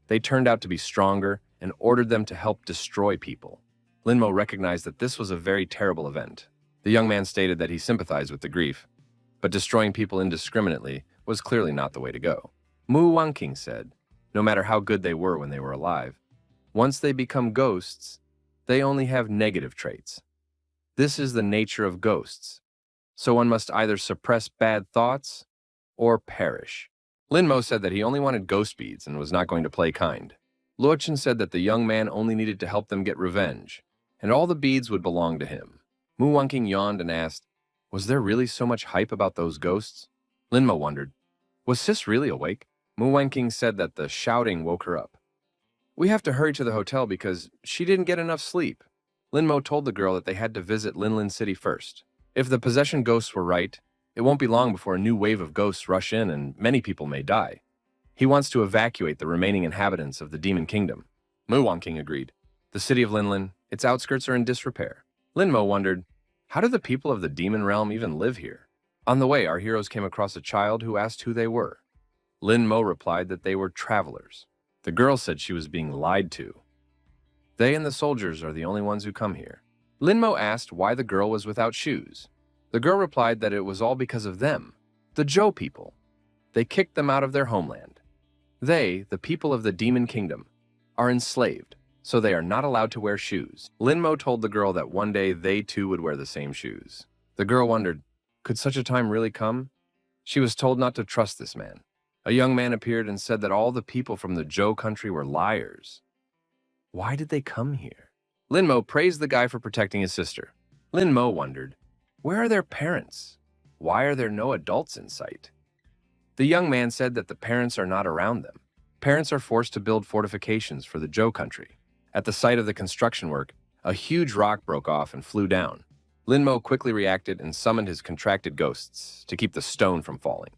They turned out to be stronger and ordered them to help destroy people. Lin Mo recognized that this was a very terrible event. The young man stated that he sympathized with the grief, but destroying people indiscriminately was clearly not the way to go. Mu Wanqing said, no matter how good they were when they were alive, once they become ghosts, they only have negative traits. This is the nature of ghosts, so one must either suppress bad thoughts or perish. Lin Mo said that he only wanted ghost beads and was not going to play kind. Luo Chen said that the young man only needed to help them get revenge, and all the beads would belong to him. Mu Wanqing yawned and asked, was there really so much hype about those ghosts? Lin Mo wondered, was Sis really awake? Mu Wanqing said that the shouting woke her up. We have to hurry to the hotel because she didn't get enough sleep. Lin Mo told the girl that they had to visit Linlin City first. If the possession ghosts were right, it won't be long before a new wave of ghosts rush in and many people may die. He wants to evacuate the remaining inhabitants of the Demon Kingdom. Mu Wanqing agreed. The city of Linlin, its outskirts are in disrepair. Lin Mo wondered, how do the people of the demon realm even live here? On the way, our heroes came across a child who asked who they were. Lin Mo replied that they were travelers. The girl said she was being lied to. They and the soldiers are the only ones who come here. Lin Mo asked why the girl was without shoes. The girl replied that it was all because of them, the Zhou people. They kicked them out of their homeland. They, the people of the Demon Kingdom, are enslaved, so they are not allowed to wear shoes. Lin Mo told the girl that one day they too would wear the same shoes. The girl wondered, could such a time really come? She was told not to trust this man. A young man appeared and said that all the people from the Zhou country were liars. Why did they come here? Lin Mo praised the guy for protecting his sister. Lin Mo wondered, where are their parents? Why are there no adults in sight? The young man said that the parents are not around them. Parents are forced to build fortifications for the Zhou country. At the site of the construction work, a huge rock broke off and flew down. Lin Mo quickly reacted and summoned his contracted ghosts to keep the stone from falling.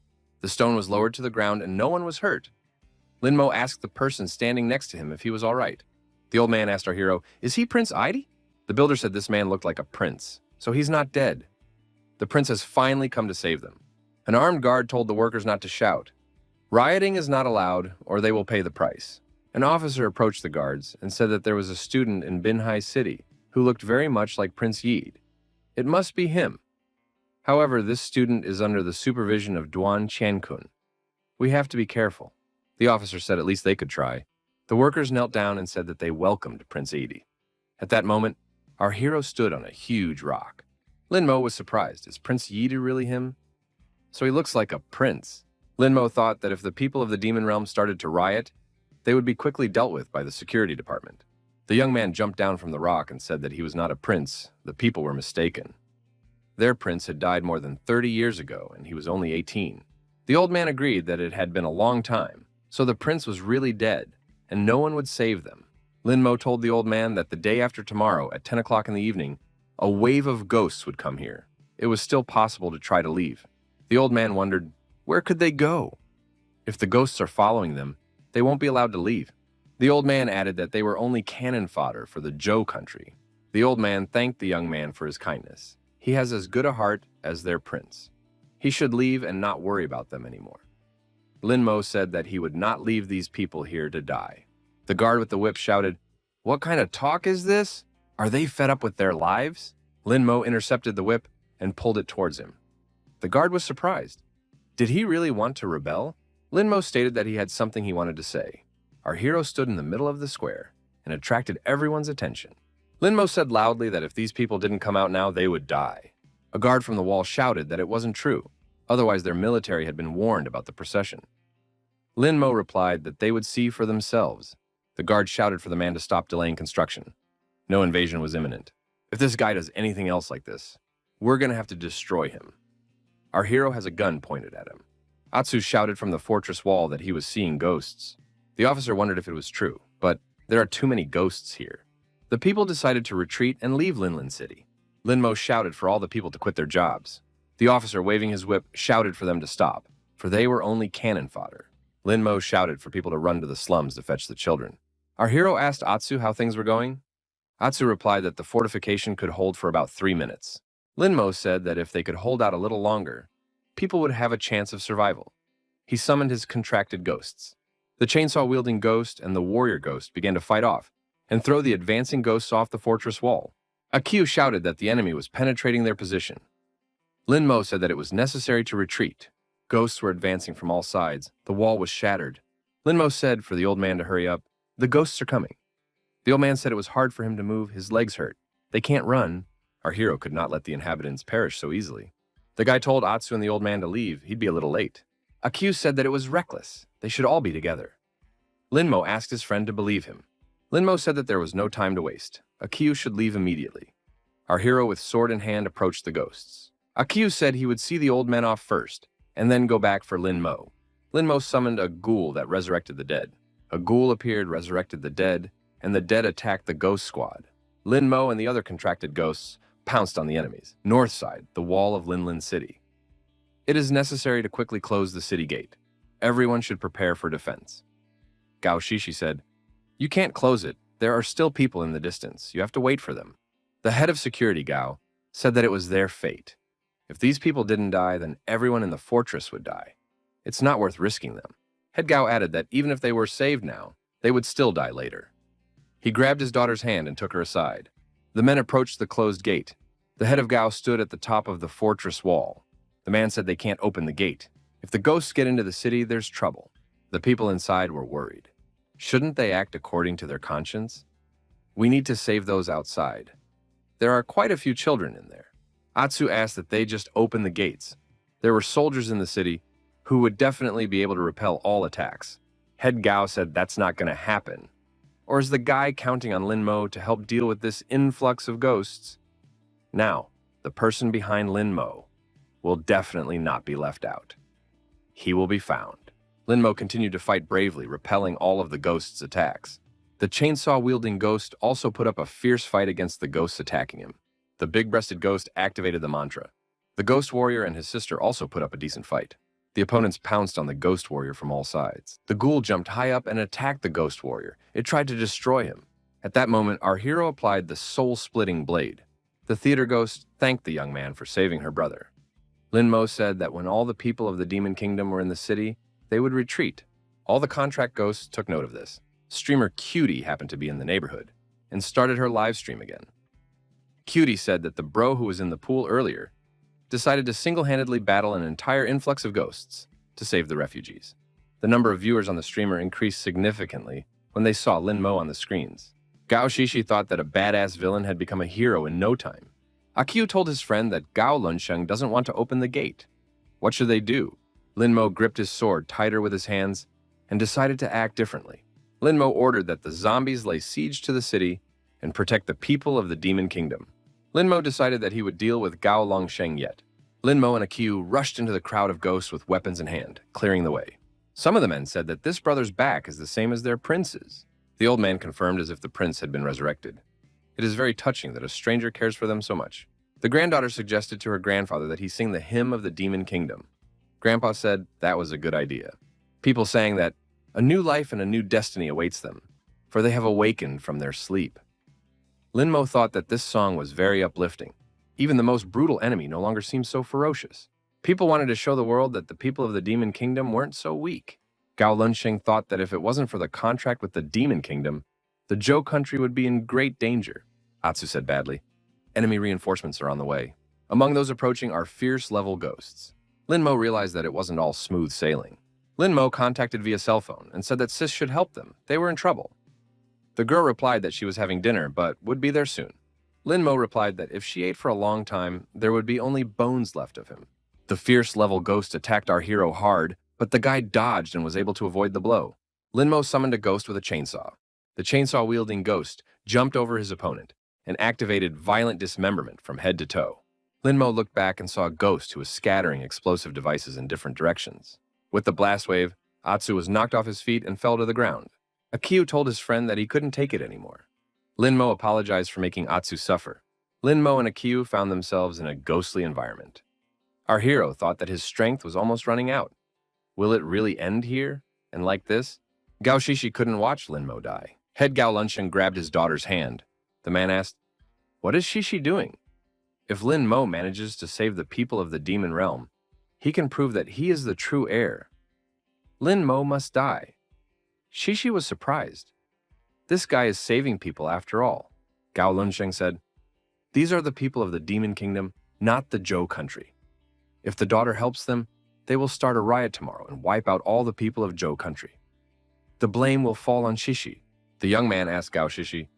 The stone was lowered to the ground and no one was hurt. Lin Mo asked the person standing next to him if he was all right. The old man asked our hero, is he Prince Aidi? The builder said this man looked like a prince, so he's not dead. The prince has finally come to save them. An armed guard told the workers not to shout. Rioting is not allowed, or they will pay the price. An officer approached the guards and said that there was a student in Binhai City who looked very much like Prince Yid. It must be him. However, this student is under the supervision of Duan Qiankun. We have to be careful. The officer said at least they could try. The workers knelt down and said that they welcomed Prince Yid. At that moment, our hero stood on a huge rock. Lin Mo was surprised. Is Prince Yid really him? So he looks like a prince. Lin Mo thought that if the people of the demon realm started to riot, they would be quickly dealt with by the security department. The young man jumped down from the rock and said that he was not a prince. The people were mistaken. Their prince had died more than 30 years ago, and he was only 18. The old man agreed that it had been a long time, so the prince was really dead, and no one would save them. Lin Mo told the old man that the day after tomorrow, at 10 o'clock in the evening, a wave of ghosts would come here. It was still possible to try to leave. The old man wondered, where could they go? If the ghosts are following them, they won't be allowed to leave. The old man added that they were only cannon fodder for the Zhou country. The old man thanked the young man for his kindness. He has as good a heart as their prince. He should leave and not worry about them anymore. Lin Mo said that he would not leave these people here to die. The guard with the whip shouted, what kind of talk is this? Are they fed up with their lives? Lin Mo intercepted the whip and pulled it towards him. The guard was surprised. Did he really want to rebel? Linmo stated that he had something he wanted to say. Our hero stood in the middle of the square and attracted everyone's attention. Linmo said loudly that if these people didn't come out now, they would die. A guard from the wall shouted that it wasn't true, otherwise their military had been warned about the procession. Linmo replied that they would see for themselves. The guard shouted for the man to stop delaying construction. No invasion was imminent. If this guy does anything else like this, we're going to have to destroy him. Our hero has a gun pointed at him. Atsu shouted from the fortress wall that he was seeing ghosts. The officer wondered if it was true, but there are too many ghosts here. The people decided to retreat and leave Linlin City. Linmo shouted for all the people to quit their jobs. The officer, waving his whip, shouted for them to stop, for they were only cannon fodder. Linmo shouted for people to run to the slums to fetch the children. Our hero asked Atsu how things were going. Atsu replied that the fortification could hold for about 3 minutes. Linmo said that if they could hold out a little longer, people would have a chance of survival. He summoned his contracted ghosts. The chainsaw-wielding ghost and the warrior ghost began to fight off and throw the advancing ghosts off the fortress wall. Akio shouted that the enemy was penetrating their position. Linmo said that it was necessary to retreat. Ghosts were advancing from all sides. The wall was shattered. Linmo said for the old man to hurry up. The ghosts are coming. The old man said it was hard for him to move. His legs hurt. They can't run. Our hero could not let the inhabitants perish so easily. The guy told Atsu and the old man to leave. He'd be a little late. Akio said that it was reckless. They should all be together. Linmo asked his friend to believe him. Linmo said that there was no time to waste. Akio should leave immediately. Our hero with sword in hand approached the ghosts. Akio said he would see the old men off first, and then go back for Linmo. Linmo summoned a ghoul that resurrected the dead. A ghoul appeared, resurrected the dead, and the dead attacked the ghost squad. Linmo and the other contracted ghosts pounced on the enemies. North side, the wall of Linlin City. It is necessary to quickly close the city gate. Everyone should prepare for defense. Gao Shishi said, "You can't close it. There are still people in the distance. You have to wait for them." The head of security, Gao, said that it was their fate. If these people didn't die, then everyone in the fortress would die. It's not worth risking them. Head Gao added that even if they were saved now, they would still die later. He grabbed his daughter's hand and took her aside. The men approached the closed gate. The head of Gao stood at the top of the fortress wall. The man said they can't open the gate. If the ghosts get into the city, there's trouble. The people inside were worried. Shouldn't they act according to their conscience? We need to save those outside. There are quite a few children in there. Atsu asked that they just open the gates. There were soldiers in the city who would definitely be able to repel all attacks. Head Gao said that's not going to happen. Or is the guy counting on Linmo to help deal with this influx of ghosts? Now, the person behind Linmo will definitely not be left out. He will be found. Linmo continued to fight bravely, repelling all of the ghosts' attacks. The chainsaw-wielding ghost also put up a fierce fight against the ghosts attacking him. The big-breasted ghost activated the mantra. The ghost warrior and his sister also put up a decent fight. The opponents pounced on the ghost warrior from all sides. The ghoul jumped high up and attacked the ghost warrior. It tried to destroy him. At that moment, our hero applied the soul-splitting blade. The theater ghost thanked the young man for saving her brother. Linmo said that when all the people of the Demon Kingdom were in the city, they would retreat. All the contract ghosts took note of this. Streamer Cutie happened to be in the neighborhood and started her live stream again. Cutie said that the bro who was in the pool earlier decided to single-handedly battle an entire influx of ghosts to save the refugees. The number of viewers on the streamer increased significantly when they saw Linmo on the screens. Gao Shishi thought that a badass villain had become a hero in no time. Akio told his friend that Gao Lunsheng doesn't want to open the gate. What should they do? Linmo gripped his sword tighter with his hands and decided to act differently. Linmo ordered that the zombies lay siege to the city and protect the people of the Demon Kingdom. Linmo decided that he would deal with Gao Longsheng yet. Linmo and Akio rushed into the crowd of ghosts with weapons in hand, clearing the way. Some of the men said that this brother's back is the same as their prince's. The old man confirmed as if the prince had been resurrected. It is very touching that a stranger cares for them so much. The granddaughter suggested to her grandfather that he sing the hymn of the Demon Kingdom. Grandpa said that was a good idea. People sang that a new life and a new destiny awaits them, for they have awakened from their sleep. Linmo thought that this song was very uplifting. Even the most brutal enemy no longer seemed so ferocious. People wanted to show the world that the people of the Demon Kingdom weren't so weak. Gao Lunsheng thought that if it wasn't for the contract with the Demon Kingdom, the Zhou country would be in great danger. Atsu said badly, "Enemy reinforcements are on the way." Among those approaching are fierce-level ghosts. Lin Mo realized that it wasn't all smooth sailing. Lin Mo contacted via cell phone and said that Sis should help them. They were in trouble. The girl replied that she was having dinner, but would be there soon. Lin Mo replied that if she ate for a long time, there would be only bones left of him. The fierce-level ghost attacked our hero hard, but the guy dodged and was able to avoid the blow. Lin Mo summoned a ghost with a chainsaw. The chainsaw-wielding ghost jumped over his opponent and activated violent dismemberment from head to toe. Lin Mo looked back and saw a ghost who was scattering explosive devices in different directions. With the blast wave, Atsu was knocked off his feet and fell to the ground. Akiu told his friend that he couldn't take it anymore. Lin Mo apologized for making Atsu suffer. Lin Mo and Akiu found themselves in a ghostly environment. Our hero thought that his strength was almost running out. Will it really end here? And like this? Gao Shishi couldn't watch Lin Mo die. Head Gao Lunsheng grabbed his daughter's hand. The man asked, "What is Shishi doing?" If Lin Mo manages to save the people of the demon realm, he can prove that he is the true heir. Lin Mo must die. Shishi was surprised. This guy is saving people after all. Gao Lunsheng said, "These are the people of the demon kingdom, not the Zhou country. If the daughter helps them, they will start a riot tomorrow and wipe out all the people of Zhou country. The blame will fall on Shishi." The young man asked Gao Shishi,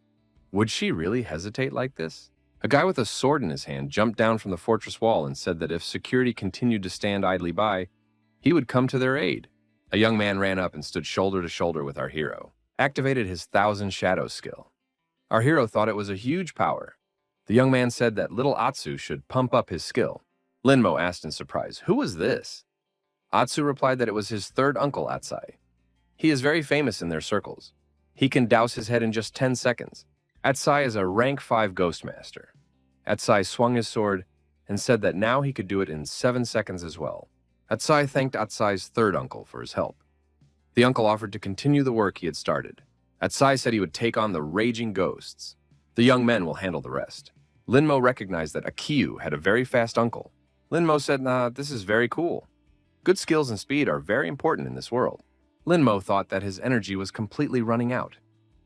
"Would she really hesitate like this?" A guy with a sword in his hand jumped down from the fortress wall and said that if security continued to stand idly by, he would come to their aid. A young man ran up and stood shoulder to shoulder with our hero, activated his 1,000 Shadows skill. Our hero thought it was a huge power. The young man said that little Atsu should pump up his skill. Lin Mo asked in surprise, "Who was this?" Atsu replied that it was his third uncle, Atsai. He is very famous in their circles. He can douse his head in just 10 seconds. Atsai is a rank 5 ghost master. Atsai swung his sword and said that now he could do it in 7 seconds as well. Atsai thanked Atsai's third uncle for his help. The uncle offered to continue the work he had started. Atsai said he would take on the raging ghosts. The young men will handle the rest. Lin Mo recognized that Akiu had a very fast uncle. Lin Mo said, "Nah, this is very cool. Good skills and speed are very important in this world." Lin Mo thought that his energy was completely running out.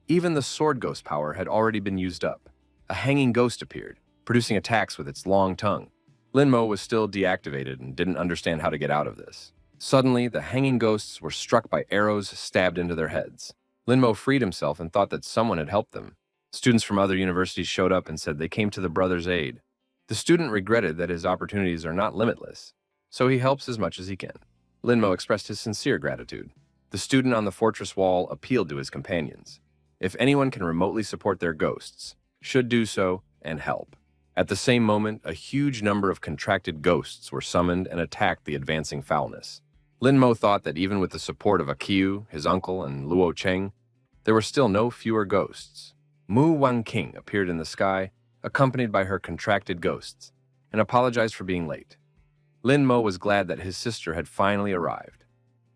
Even the sword ghost power had already been used up. A hanging ghost appeared, producing attacks with its long tongue. Lin Mo was still deactivated and didn't understand how to get out of this. Suddenly, the hanging ghosts were struck by arrows stabbed into their heads. Lin Mo freed himself and thought that someone had helped them. Students from other universities showed up and said they came to the brothers' aid. The student regretted that his opportunities are not limitless, so he helps as much as he can. Lin Mo expressed his sincere gratitude. The student on the fortress wall appealed to his companions. If anyone can remotely support their ghosts, should do so and help. At the same moment, a huge number of contracted ghosts were summoned and attacked the advancing foulness. Lin Mo thought that even with the support of Akiu, his uncle, and Luo Cheng, there were still no fewer ghosts. Mu Wanqing appeared in the sky, accompanied by her contracted ghosts, and apologized for being late. Lin Mo was glad that his sister had finally arrived.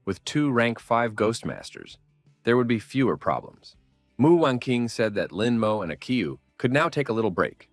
With 2 rank 5 ghost masters, there would be fewer problems. Mu Wanqing said that Lin Mo and Akiu could now take a little break.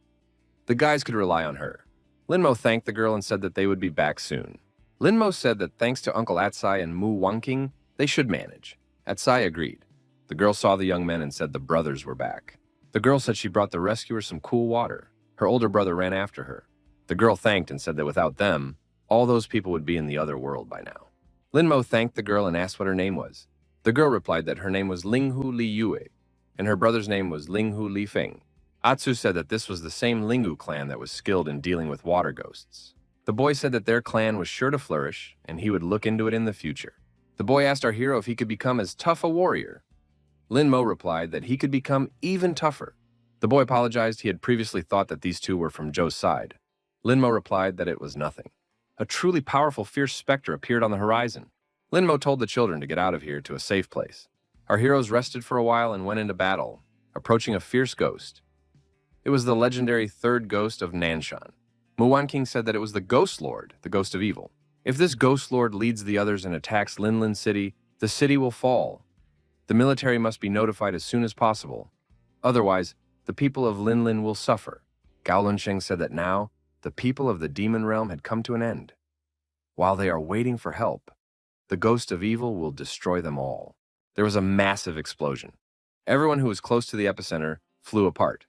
The guys could rely on her. Lin Mo thanked the girl and said that they would be back soon. Lin Mo said that thanks to Uncle Atsai and Mu Wanqing, they should manage. Atsai agreed. The girl saw the young men and said the brothers were back. The girl said she brought the rescuers some cool water. Her older brother ran after her. The girl thanked and said that without them, all those people would be in the other world by now. Lin Mo thanked the girl and asked what her name was. The girl replied that her name was Linghu Li Yue, and her brother's name was Linghu Li Feng. Atsu said that this was the same Linghu clan that was skilled in dealing with water ghosts. The boy said that their clan was sure to flourish, and he would look into it in the future. The boy asked our hero if he could become as tough a warrior. Lin Mo replied that he could become even tougher. The boy apologized. He had previously thought that these two were from Zhou's side. Lin Mo replied that it was nothing. A truly powerful, fierce specter appeared on the horizon. Lin Mo told the children to get out of here to a safe place. Our heroes rested for a while and went into battle, approaching a fierce ghost. It was the legendary third ghost of Nanshan. Mu Wanqing said that it was the Ghost Lord, the ghost of evil. If this Ghost Lord leads the others and attacks Linlin City, the city will fall. The military must be notified as soon as possible. Otherwise, the people of Linlin will suffer. Gao Lunsheng said that now, the people of the demon realm had come to an end. While they are waiting for help, the ghost of evil will destroy them all. There was a massive explosion. Everyone who was close to the epicenter flew apart.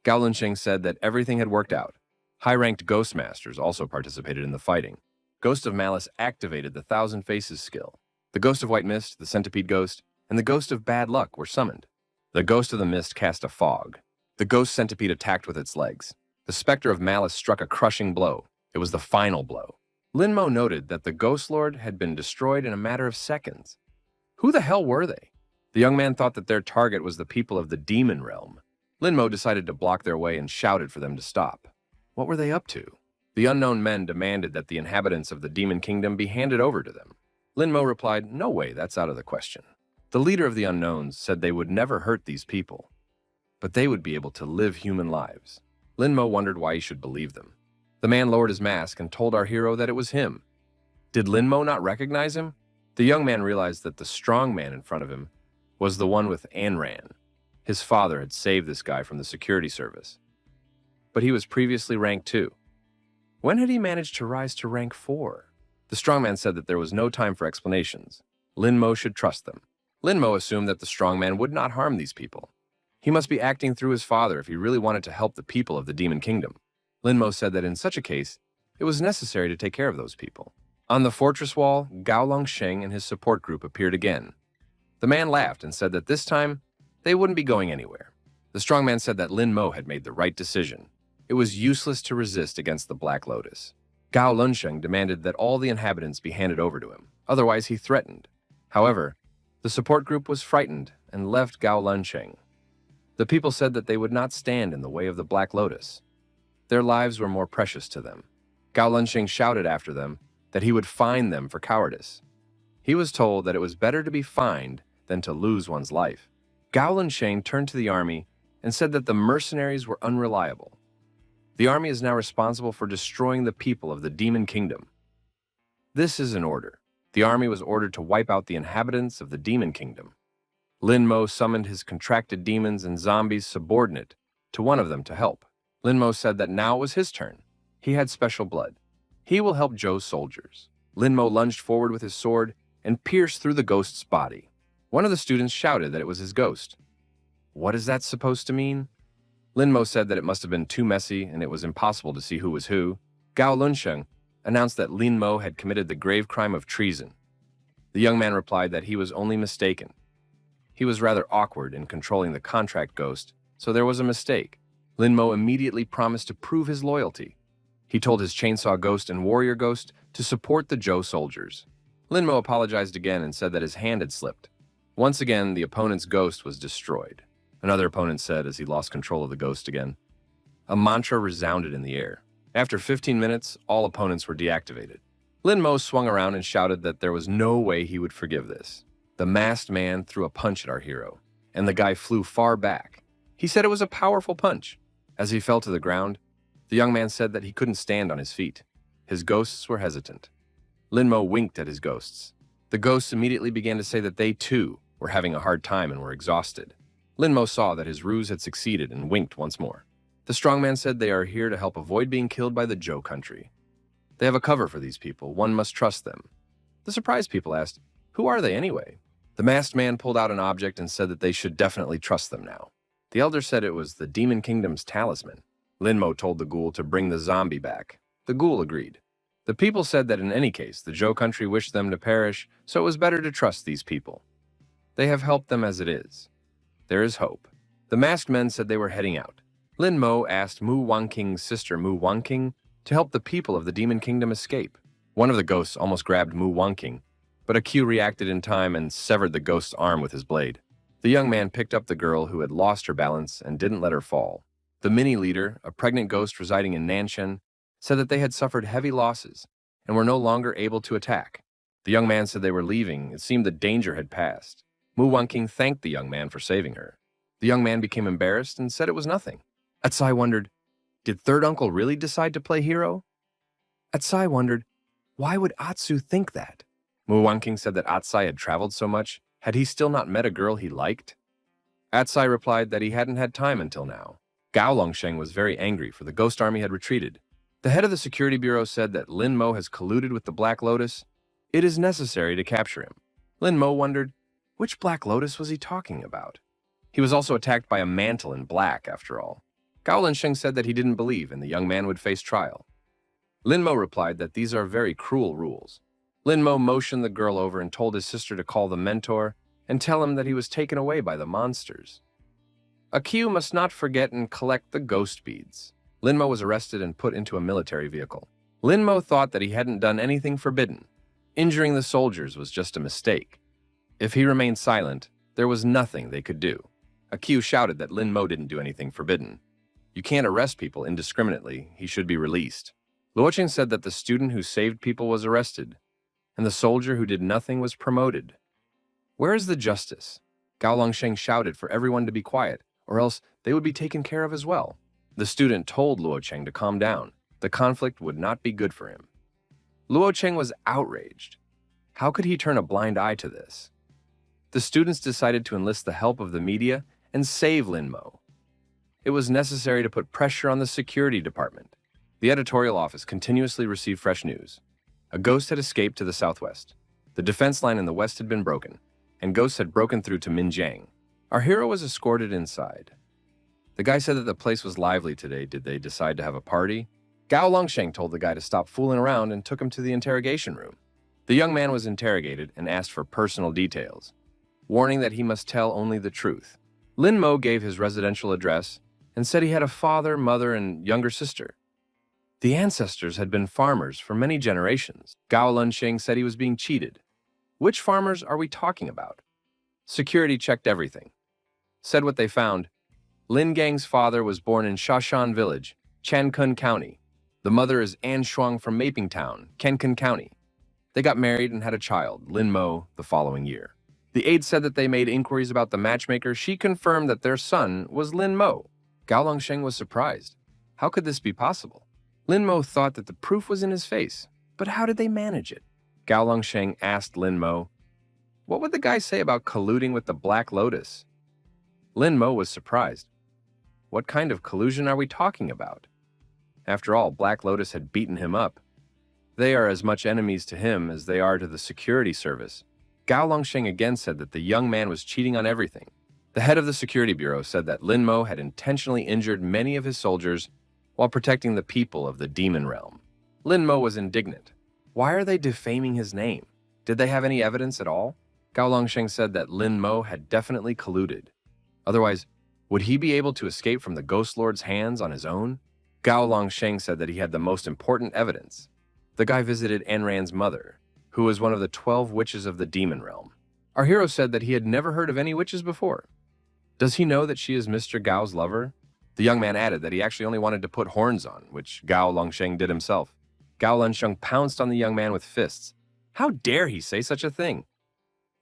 Gao Lunsheng said that everything had worked out. High-ranked ghost masters also participated in the fighting. Ghost of Malice activated the Thousand Faces skill. The Ghost of White Mist, the Centipede Ghost, and the Ghost of Bad Luck were summoned. The Ghost of the Mist cast a fog. The Ghost Centipede attacked with its legs. The Spectre of Malice struck a crushing blow. It was the final blow. Linmo noted that the Ghost Lord had been destroyed in a matter of seconds. Who the hell were they? The young man thought that their target was the people of the demon realm. Linmo decided to block their way and shouted for them to stop. What were they up to? The unknown men demanded that the inhabitants of the demon kingdom be handed over to them. Linmo replied, "No way, that's out of the question." The leader of the unknowns said they would never hurt these people, but they would be able to live human lives. Linmo wondered why he should believe them. The man lowered his mask and told our hero that it was him. Did Linmo not recognize him? The young man realized that the strong man in front of him was the one with Anran. His father had saved this guy from the security service. But he was previously rank 2. When had he managed to rise to rank 4? The strongman said that there was no time for explanations. Linmo should trust them. Linmo assumed that the strongman would not harm these people. He must be acting through his father if he really wanted to help the people of the demon kingdom. Linmo said that in such a case, it was necessary to take care of those people. On the fortress wall, Gao Longsheng and his support group appeared again. The man laughed and said that this time, they wouldn't be going anywhere. The strongman said that Linmo had made the right decision. It was useless to resist against the Black Lotus. Gao Longsheng demanded that all the inhabitants be handed over to him. Otherwise, he threatened. However, the support group was frightened and left Gao Longsheng. The people said that they would not stand in the way of the Black Lotus. Their lives were more precious to them. Gao Longsheng shouted after them that he would fine them for cowardice. He was told that it was better to be fined than to lose one's life. Gao Longsheng turned to the army and said that the mercenaries were unreliable. The army is now responsible for destroying the people of the demon kingdom. This is an order. The army was ordered to wipe out the inhabitants of the demon kingdom. Linmo summoned his contracted demons and zombies subordinate to one of them to help. Linmo said that now it was his turn. He had special blood. He will help Zhou's soldiers. Linmo lunged forward with his sword and pierced through the ghost's body. One of the students shouted that it was his ghost. What is that supposed to mean? Linmo said that it must have been too messy and it was impossible to see who was who. Gao Longsheng announced that Linmo had committed the grave crime of treason. The young man replied that he was only mistaken. He was rather awkward in controlling the contract ghost, so there was a mistake. Linmo immediately promised to prove his loyalty. He told his chainsaw ghost and warrior ghost to support the Zhou soldiers. Linmo apologized again and said that his hand had slipped. Once again, the opponent's ghost was destroyed. Another opponent said as he lost control of the ghost again. A mantra resounded in the air. After 15 minutes, all opponents were deactivated. Linmo swung around and shouted that there was no way he would forgive this. The masked man threw a punch at our hero, and the guy flew far back. He said it was a powerful punch. As he fell to the ground, the young man said that he couldn't stand on his feet. His ghosts were hesitant. Linmo winked at his ghosts. The ghosts immediately began to say that they, too, were having a hard time and were exhausted. Linmo saw that his ruse had succeeded and winked once more. The strongman said they are here to help avoid being killed by the Zhou country. They have a cover for these people. One must trust them. The surprised people asked, "Who are they anyway?" The masked man pulled out an object and said that they should definitely trust them now. The elder said it was the Demon Kingdom's talisman. Linmo told the ghoul to bring the zombie back. The ghoul agreed. The people said that in any case, the Zhou country wished them to perish, so it was better to trust these people. They have helped them as it is. There is hope. The masked men said they were heading out. Linmo asked Mu Wanking's sister Mu Wanking to help the people of the Demon Kingdom escape. One of the ghosts almost grabbed Mu Wanking, but a Q reacted in time and severed the ghost's arm with his blade. The young man picked up the girl who had lost her balance and didn't let her fall. The mini-leader, a pregnant ghost residing in Nanshan, said that they had suffered heavy losses and were no longer able to attack. The young man said they were leaving. It seemed the danger had passed. Mu Wanking thanked the young man for saving her. The young man became embarrassed and said it was nothing. Atsai wondered, did third uncle really decide to play hero? Atsai wondered, why would Atsu think that? Mu Wanking said that Atsai had traveled so much. Had he still not met a girl he liked? Atsai replied that he hadn't had time until now. Gao Longsheng was very angry, for the ghost army had retreated. The head of the security bureau said that Linmo has colluded with the Black Lotus. It is necessary to capture him. Linmo wondered, which Black Lotus was he talking about? He was also attacked by a mantle in black, after all. Gao Linsheng said that he didn't believe and the young man would face trial. Lin Mo replied that these are very cruel rules. Lin Mo motioned the girl over and told his sister to call the mentor and tell him that he was taken away by the monsters. Q must not forget and collect the ghost beads. Lin Mo was arrested and put into a military vehicle. Lin Mo thought that he hadn't done anything forbidden. Injuring the soldiers was just a mistake. If he remained silent, there was nothing they could do. Q shouted that Lin Mo didn't do anything forbidden. You can't arrest people indiscriminately. He should be released. Luoqing said that the student who saved people was arrested, and the soldier who did nothing was promoted. Where is the justice? Gao Longsheng shouted for everyone to be quiet, or else they would be taken care of as well. The student told Luoqing to calm down. The conflict would not be good for him. Luoqing was outraged. How could he turn a blind eye to this? The students decided to enlist the help of the media and save Lin Mo. It was necessary to put pressure on the security department. The editorial office continuously received fresh news. A ghost had escaped to the southwest. The defense line in the west had been broken, and ghosts had broken through to Minjiang. Our hero was escorted inside. The guy said that the place was lively today. Did they decide to have a party? Gao Longsheng told the guy to stop fooling around and took him to the interrogation room. The young man was interrogated and asked for personal details, warning that he must tell only the truth. Lin Mo gave his residential address and said he had a father, mother, and younger sister. The ancestors had been farmers for many generations. Gao Lunsheng said he was being cheated. Which farmers are we talking about? Security checked everything. Said what they found. Lin Gang's father was born in Shashan Village, Chankun County. The mother is An Shuang from Maping Town, Kenkun County. They got married and had a child, Lin Mo, the following year. The aide said that they made inquiries about the matchmaker. She confirmed that their son was Lin Mo. Gao Longsheng was surprised. How could this be possible? Lin Mo thought that the proof was in his face, but how did they manage it? Gao Longsheng asked Lin Mo, what would the guy say about colluding with the Black Lotus? Lin Mo was surprised. What kind of collusion are we talking about? After all, Black Lotus had beaten him up. They are as much enemies to him as they are to the security service. Gao Longsheng again said that the young man was cheating on everything. The head of the security bureau said that Lin Mo had intentionally injured many of his soldiers while protecting the people of the demon realm. Lin Mo was indignant. Why are they defaming his name? Did they have any evidence at all? Gao Longsheng said that Lin Mo had definitely colluded. Otherwise, would he be able to escape from the Ghost Lord's hands on his own? Gao Longsheng said that he had the most important evidence. The guy visited Enran's mother, who was one of the 12 witches of the demon realm. Our hero said that he had never heard of any witches before. Does he know that she is Mr. Gao's lover? The young man added that he actually only wanted to put horns on, which Gao Longsheng did himself. Gao Longsheng pounced on the young man with fists. How dare he say such a thing?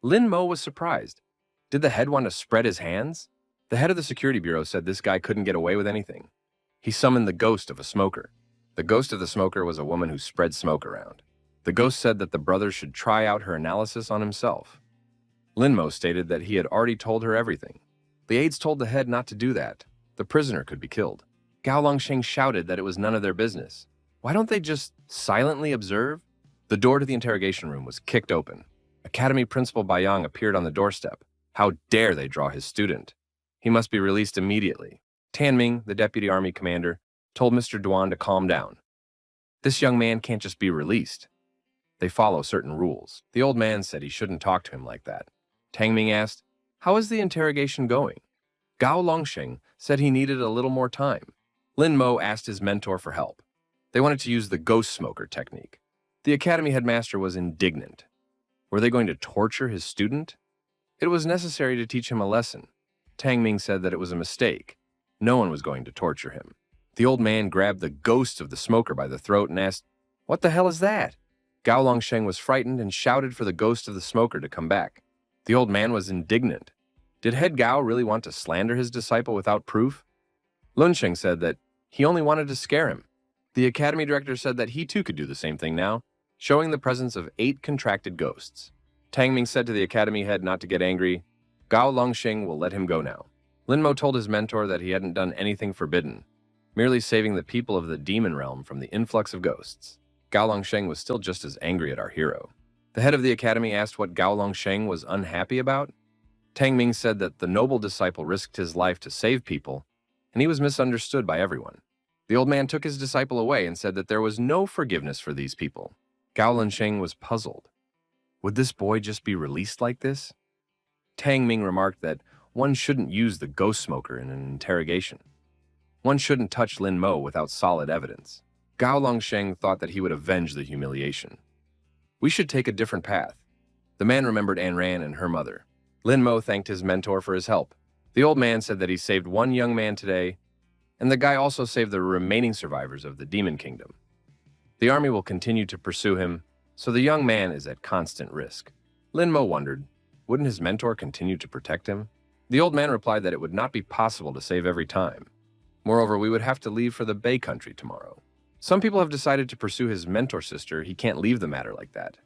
Lin Mo was surprised. Did the head want to spread his hands? The head of the security bureau said this guy couldn't get away with anything. He summoned the ghost of a smoker. The ghost of the smoker was a woman who spread smoke around. The ghost said that the brother should try out her analysis on himself. Lin Mo stated that he had already told her everything. The aides told the head not to do that. The prisoner could be killed. Gao Longsheng shouted that it was none of their business. Why don't they just silently observe? The door to the interrogation room was kicked open. Academy Principal Bayang appeared on the doorstep. How dare they draw his student? He must be released immediately. Tanming, the deputy army commander, told Mr. Duan to calm down. This young man can't just be released. They follow certain rules. The old man said he shouldn't talk to him like that. Tang Ming asked, how is the interrogation going? Gao Longsheng said he needed a little more time. Lin Mo asked his mentor for help. They wanted to use the ghost smoker technique. The academy headmaster was indignant. Were they going to torture his student? It was necessary to teach him a lesson. Tang Ming said that it was a mistake. No one was going to torture him. The old man grabbed the ghost of the smoker by the throat and asked, what the hell is that? Gao Longsheng was frightened and shouted for the ghost of the smoker to come back. The old man was indignant. Did head Gao really want to slander his disciple without proof? Lunsheng said that he only wanted to scare him. The academy director said that he too could do the same thing now, showing the presence of 8 contracted ghosts. Tang Ming said to the academy head not to get angry. Gao Longsheng will let him go now. Lin Mo told his mentor that he hadn't done anything forbidden, merely saving the people of the demon realm from the influx of ghosts. Gao Longsheng was still just as angry at our hero. The head of the academy asked what Gao Longsheng was unhappy about. Tang Ming said that the noble disciple risked his life to save people, and he was misunderstood by everyone. The old man took his disciple away and said that there was no forgiveness for these people. Gao Linsheng was puzzled. Would this boy just be released like this? Tang Ming remarked that one shouldn't use the ghost smoker in an interrogation. One shouldn't touch Lin Mo without solid evidence. Gao Longsheng thought that he would avenge the humiliation. We should take a different path. The man remembered An Ran and her mother. Lin Mo thanked his mentor for his help. The old man said that he saved one young man today, and the guy also saved the remaining survivors of the Demon Kingdom. The army will continue to pursue him, so the young man is at constant risk. Lin Mo wondered, wouldn't his mentor continue to protect him? The old man replied that it would not be possible to save every time. Moreover, we would have to leave for the Bay Country tomorrow. Some people have decided to pursue his mentor sister. He can't leave the matter like that.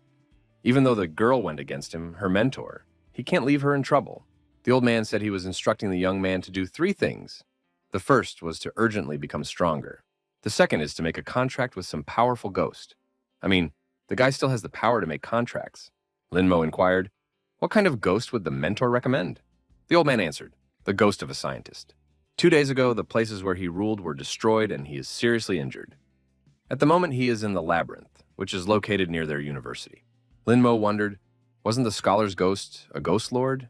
Even though the girl went against him, her mentor, he can't leave her in trouble. The old man said he was instructing the young man to do 3 things. The first was to urgently become stronger. The second is to make a contract with some powerful ghost. I mean, the guy still has the power to make contracts. Lin Mo inquired, what kind of ghost would the mentor recommend? The old man answered, the ghost of a scientist. 2 days ago, the places where he ruled were destroyed and he is seriously injured. At the moment, he is in the labyrinth, which is located near their university. Lin Mo wondered, wasn't the scholar's ghost a ghost lord?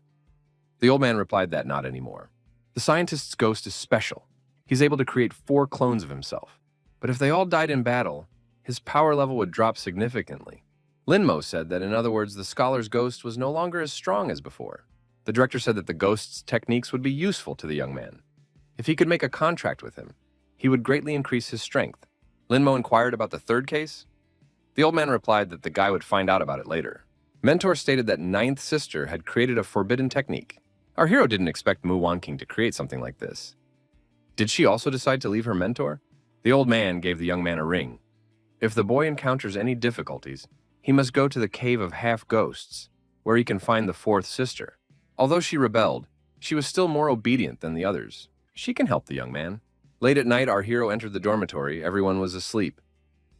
The old man replied that not anymore. The scientist's ghost is special. He's able to create 4 clones of himself. But if they all died in battle, his power level would drop significantly. Lin Mo said that, in other words, the scholar's ghost was no longer as strong as before. The director said that the ghost's techniques would be useful to the young man. If he could make a contract with him, he would greatly increase his strength. Lin Mo inquired about the 3rd case. The old man replied that the guy would find out about it later. Mentor stated that 9th sister had created a forbidden technique. Our hero didn't expect Mu Wanqing to create something like this. Did she also decide to leave her mentor? The old man gave the young man a ring. If the boy encounters any difficulties, he must go to the Cave of Half-Ghosts, where he can find the 4th sister. Although she rebelled, she was still more obedient than the others. She can help the young man. Late at night, our hero entered the dormitory. Everyone was asleep.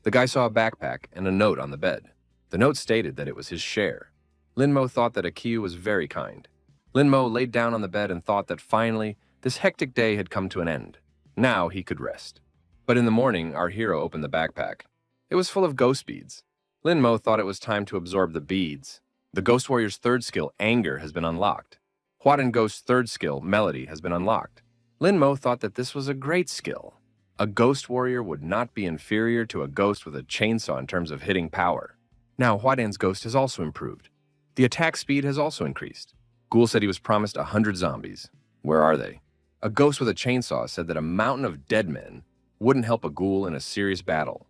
The guy saw a backpack and a note on the bed. The note stated that it was his share. Lin Mo thought that Akiyu was very kind. Lin Mo laid down on the bed and thought that finally, this hectic day had come to an end. Now he could rest. But in the morning, our hero opened the backpack. It was full of ghost beads. Lin Mo thought it was time to absorb the beads. The Ghost Warrior's 3rd skill, Anger, has been unlocked. Huadan Ghost's 3rd skill, Melody, has been unlocked. Lin Mo thought that this was a great skill. A Ghost Warrior would not be inferior to a ghost with a chainsaw in terms of hitting power. Now, Huadan's ghost has also improved. The attack speed has also increased. Ghoul said he was promised 100 zombies. Where are they? A ghost with a chainsaw said that a mountain of dead men wouldn't help a ghoul in a serious battle.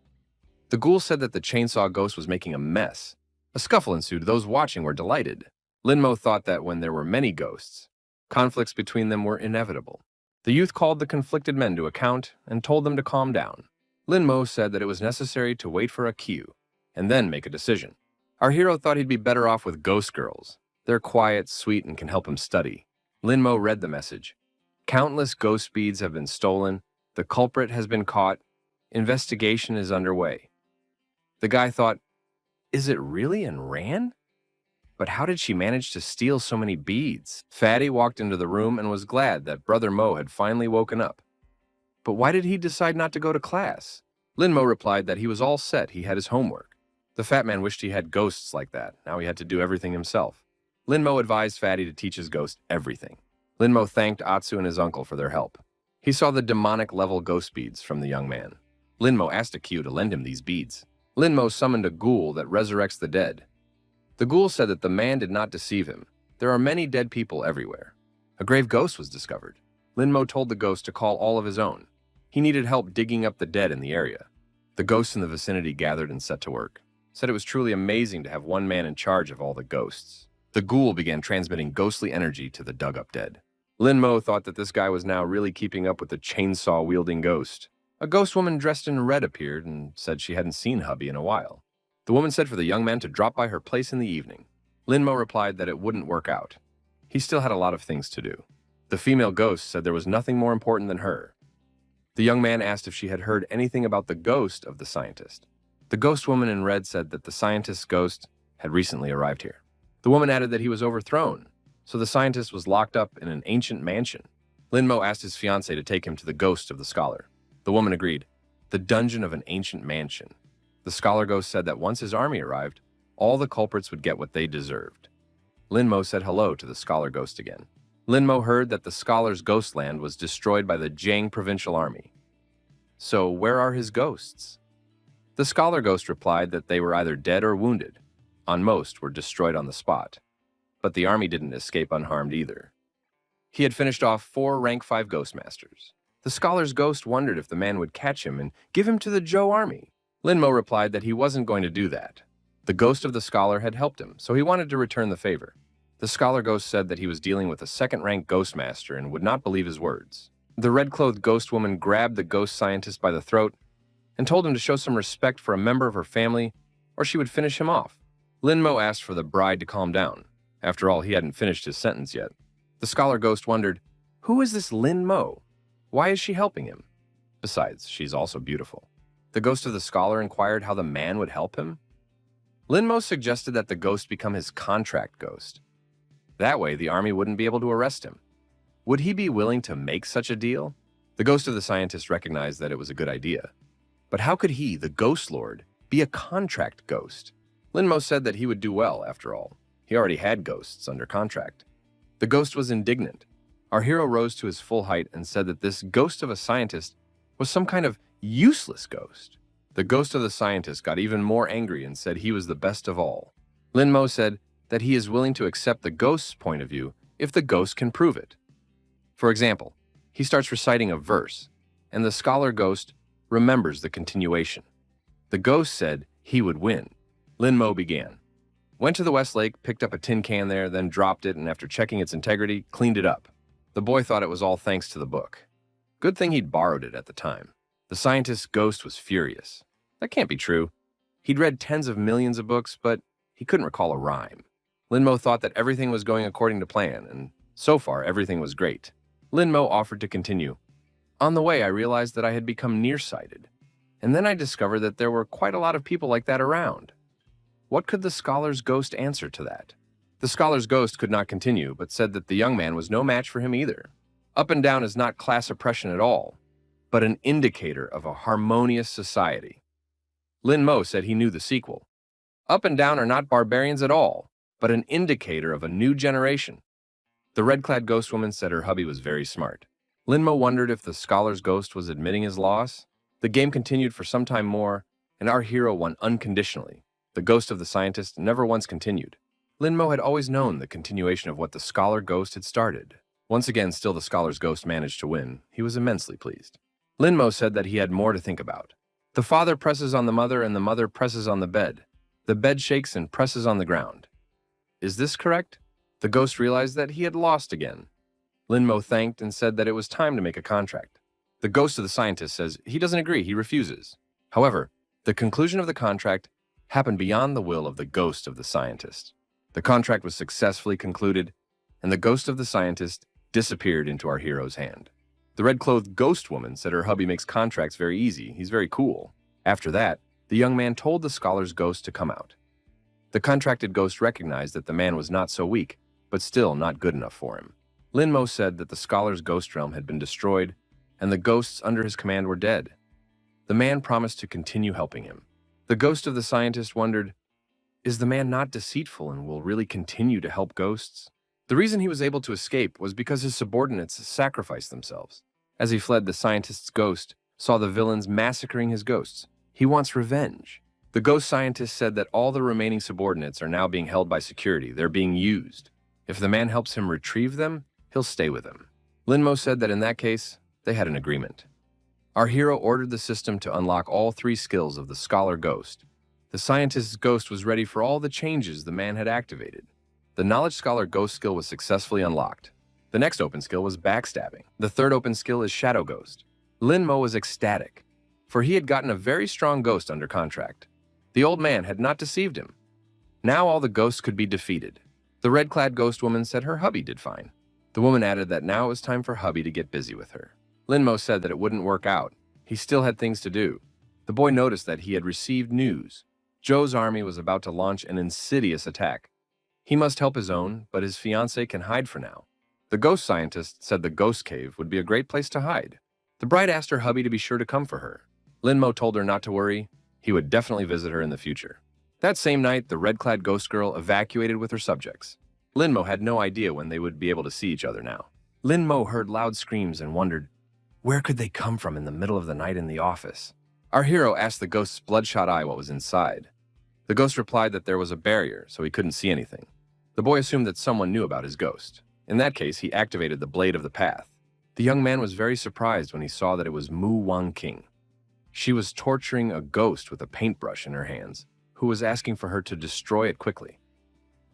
The ghoul said that the chainsaw ghost was making a mess. A scuffle ensued. Those watching were delighted. Lin Mo thought that when there were many ghosts, conflicts between them were inevitable. The youth called the conflicted men to account and told them to calm down. Lin Mo said that it was necessary to wait for Akiyu and then make a decision. Our hero thought he'd be better off with ghost girls. They're quiet, sweet, and can help him study. Lin Mo read the message. Countless ghost beads have been stolen. The culprit has been caught. Investigation is underway. The guy thought, is it really and ran? But how did she manage to steal so many beads? Fatty walked into the room and was glad that Brother Mo had finally woken up. But why did he decide not to go to class? Lin Mo replied that he was all set. He had his homework. The fat man wished he had ghosts like that. Now he had to do everything himself. Lin Mo advised Fatty to teach his ghost everything. Lin Mo thanked Atsu and his uncle for their help. He saw the demonic level ghost beads from the young man. Lin Mo asked Akiyu to lend him these beads. Lin Mo summoned a ghoul that resurrects the dead. The ghoul said that the man did not deceive him. There are many dead people everywhere. A grave ghost was discovered. Lin Mo told the ghost to call all of his own. He needed help digging up the dead in the area. The ghosts in the vicinity gathered and set to work. Said it was truly amazing to have one man in charge of all the ghosts. The ghoul began transmitting ghostly energy to the dug-up dead. Lin Mo thought that this guy was now really keeping up with the chainsaw-wielding ghost. A ghost woman dressed in red appeared and said she hadn't seen hubby in a while. The woman said for the young man to drop by her place in the evening. Lin Mo replied that it wouldn't work out. He still had a lot of things to do. The female ghost said there was nothing more important than her. The young man asked if she had heard anything about the ghost of the scientist. The ghost woman in red said that the scientist's ghost had recently arrived here. The woman added that he was overthrown, so the scientist was locked up in an ancient mansion. Linmo asked his fiancée to take him to the ghost of the scholar. The woman agreed. The dungeon of an ancient mansion. The scholar ghost said that once his army arrived, all the culprits would get what they deserved. Linmo said hello to the scholar ghost again. Linmo heard that the scholar's ghost land was destroyed by the Jiang provincial army. So where are his ghosts? The scholar ghost replied that they were either dead or wounded. On most were destroyed on the spot. But the army didn't escape unharmed either. He had finished off 4 rank 5 ghost masters. The scholar's ghost wondered if the man would catch him and give him to the Zhou army. Linmo replied that he wasn't going to do that. The ghost of the scholar had helped him, so he wanted to return the favor. The scholar ghost said that he was dealing with a second-rank ghost master and would not believe his words. The red-clothed ghost woman grabbed the ghost scientist by the throat and told him to show some respect for a member of her family or she would finish him off. Linmo asked for the bride to calm down. After all, he hadn't finished his sentence yet. The scholar ghost wondered, who is this Linmo? Why is she helping him? Besides, she's also beautiful. The ghost of the scholar inquired how the man would help him. Linmo suggested that the ghost become his contract ghost. That way, the army wouldn't be able to arrest him. Would he be willing to make such a deal? The ghost of the scientist recognized that it was a good idea. But how could he, the ghost lord, be a contract ghost? Linmo said that he would do well, after all. He already had ghosts under contract. The ghost was indignant. Our hero rose to his full height and said that this ghost of a scientist was some kind of useless ghost. The ghost of the scientist got even more angry and said he was the best of all. Linmo said that he is willing to accept the ghost's point of view if the ghost can prove it. For example, he starts reciting a verse, and the scholar ghost remembers the continuation. The ghost said he would win. Linmo began. Went to the West Lake, picked up a tin can there, then dropped it, and after checking its integrity, cleaned it up. The boy thought it was all thanks to the book. Good thing he'd borrowed it at the time. The scientist's ghost was furious. That can't be true. He'd read tens of millions of books, but he couldn't recall a rhyme. Linmo thought that everything was going according to plan, and so far everything was great. Linmo offered to continue. On the way, I realized that I had become nearsighted, and then I discovered that there were quite a lot of people like that around. What could the scholar's ghost answer to that? The scholar's ghost could not continue, but said that the young man was no match for him either. Up and down is not class oppression at all, but an indicator of a harmonious society. Linmo said he knew the sequel. Up and down are not barbarians at all, but an indicator of a new generation. The red-clad ghost woman said her hubby was very smart. Linmo wondered if the scholar's ghost was admitting his loss. The game continued for some time more, and our hero won unconditionally. The ghost of the scientist never once continued. Linmo had always known the continuation of what the scholar ghost had started. Once again, still the scholar's ghost managed to win. He was immensely pleased. Linmo said that he had more to think about. The father presses on the mother and the mother presses on the bed. The bed shakes and presses on the ground. Is this correct? The ghost realized that he had lost again. Linmo thanked and said that it was time to make a contract. The ghost of the scientist says he doesn't agree, he refuses. However, the conclusion of the contract happened beyond the will of the ghost of the scientist. The contract was successfully concluded, and the ghost of the scientist disappeared into our hero's hand. The red-clothed ghost woman said her hubby makes contracts very easy, he's very cool. After that, the young man told the scholar's ghost to come out. The contracted ghost recognized that the man was not so weak, but still not good enough for him. Linmo said that the scholar's ghost realm had been destroyed, and the ghosts under his command were dead. The man promised to continue helping him. The ghost of the scientist wondered, is the man not deceitful and will really continue to help ghosts? The reason he was able to escape was because his subordinates sacrificed themselves. As he fled, the scientist's ghost saw the villains massacring his ghosts. He wants revenge. The ghost scientist said that all the remaining subordinates are now being held by security. They're being used. If the man helps him retrieve them, he'll stay with him. Linmo said that in that case, they had an agreement. Our hero ordered the system to unlock all 3 skills of the scholar ghost. The scientist's ghost was ready for all the changes the man had activated. The knowledge scholar ghost skill was successfully unlocked. The next open skill was backstabbing. The third open skill is shadow ghost. Linmo was ecstatic, for he had gotten a very strong ghost under contract. The old man had not deceived him. Now all the ghosts could be defeated. The red-clad ghost woman said her hubby did fine. The woman added that now it was time for hubby to get busy with her. Linmo said that it wouldn't work out. He still had things to do. The boy noticed that he had received news. Zhou's army was about to launch an insidious attack. He must help his own, but his fiancée can hide for now. The ghost scientist said the ghost cave would be a great place to hide. The bride asked her hubby to be sure to come for her. Linmo told her not to worry, he would definitely visit her in the future. That same night, the red-clad ghost girl evacuated with her subjects. Linmo had no idea when they would be able to see each other now. Linmo heard loud screams and wondered, where could they come from in the middle of the night in the office? Our hero asked the ghost's bloodshot eye what was inside. The ghost replied that there was a barrier, so he couldn't see anything. The boy assumed that someone knew about his ghost. In that case, he activated the Blade of the Path. The young man was very surprised when he saw that it was Mu Wangqing. She was torturing a ghost with a paintbrush in her hands, who was asking for her to destroy it quickly.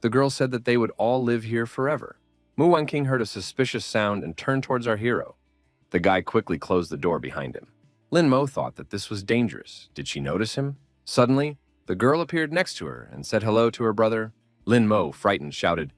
The girl said that they would all live here forever. Mu Wangqing heard a suspicious sound and turned towards our hero. The guy quickly closed the door behind him. Linmo thought that this was dangerous. Did she notice him? Suddenly, the girl appeared next to her and said hello to her brother. Linmo, frightened, shouted,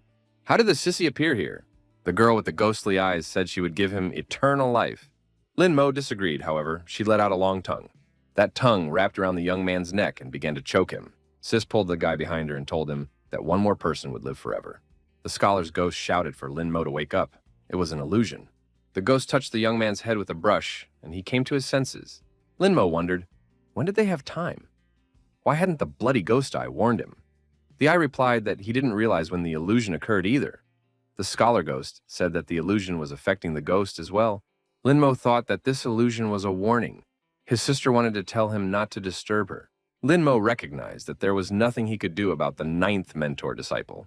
"How did the sissy appear here?" The girl with the ghostly eyes said she would give him eternal life. Linmo disagreed, however. She let out a long tongue. That tongue wrapped around the young man's neck and began to choke him. Sis pulled the guy behind her and told him that one more person would live forever. The scholar's ghost shouted for Linmo to wake up. It was an illusion. The ghost touched the young man's head with a brush, and he came to his senses. Linmo wondered, when did they have time? Why hadn't the bloody ghost eye warned him? The eye replied that he didn't realize when the illusion occurred either. The scholar ghost said that the illusion was affecting the ghost as well. Linmo thought that this illusion was a warning. His sister wanted to tell him not to disturb her. Linmo recognized that there was nothing he could do about the 9th mentor disciple.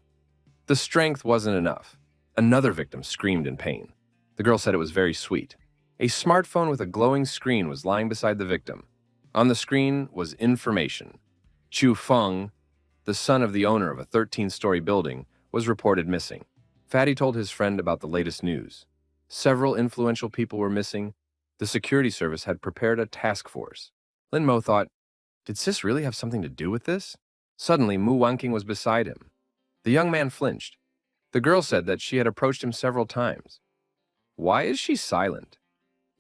The strength wasn't enough. Another victim screamed in pain. The girl said it was very sweet. A smartphone with a glowing screen was lying beside the victim. On the screen was information. Chu Feng, the son of the owner of a 13-story building, was reported missing. Fatty told his friend about the latest news. Several influential people were missing. The security service had prepared a task force. Linmo thought, did Sis really have something to do with this? Suddenly, Mu Wangqing was beside him. The young man flinched. The girl said that she had approached him several times. Why is she silent?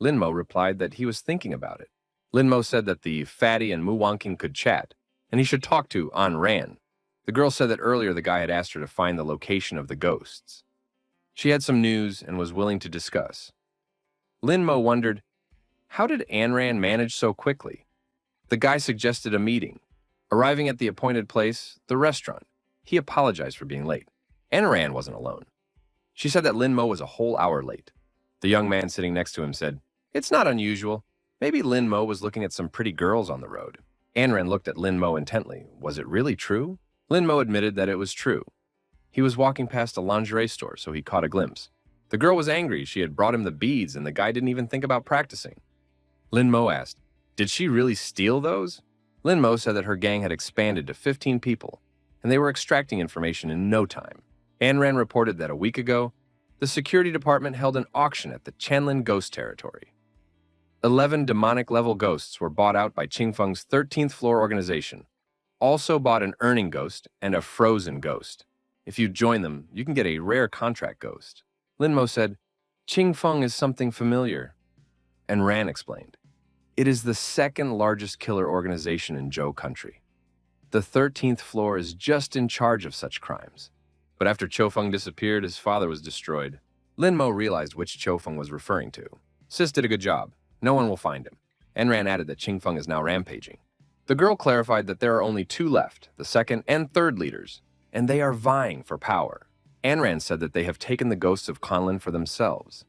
Linmo replied that he was thinking about it. Linmo said that the fatty and Mu Wangqing could chat, and he should talk to An Ran. The girl said that earlier the guy had asked her to find the location of the ghosts. She had some news and was willing to discuss. Linmo wondered, how did An Ran manage so quickly? The guy suggested a meeting. Arriving at the appointed place, the restaurant, he apologized for being late. An Ran wasn't alone. She said that Linmo was a whole hour late. The young man sitting next to him said, it's not unusual. Maybe Linmo was looking at some pretty girls on the road. An Ran looked at Linmo intently. Was it really true? Linmo admitted that it was true. He was walking past a lingerie store, so he caught a glimpse. The girl was angry. She had brought him the beads, and the guy didn't even think about practicing. Linmo asked, did she really steal those? Linmo said that her gang had expanded to 15 people, and they were extracting information in no time. An Ran reported that a week ago, the security department held an auction at the Chanlin ghost territory. 11 demonic-level ghosts were bought out by Qingfeng's 13th floor organization. Also bought an earning ghost and a frozen ghost. If you join them, you can get a rare contract ghost. Linmo said, Qingfeng is something familiar. And Ran explained, it is the second largest killer organization in Zhou country. The 13th floor is just in charge of such crimes. But after Qingfeng disappeared, his father was destroyed. Linmo realized which Qingfeng was referring to. Sis did a good job. No one will find him. An Ran added that Qingfeng is now rampaging. The girl clarified that there are only 2 left, the 2nd and 3rd leaders, and they are vying for power. An Ran said that they have taken the ghosts of Conlin for themselves.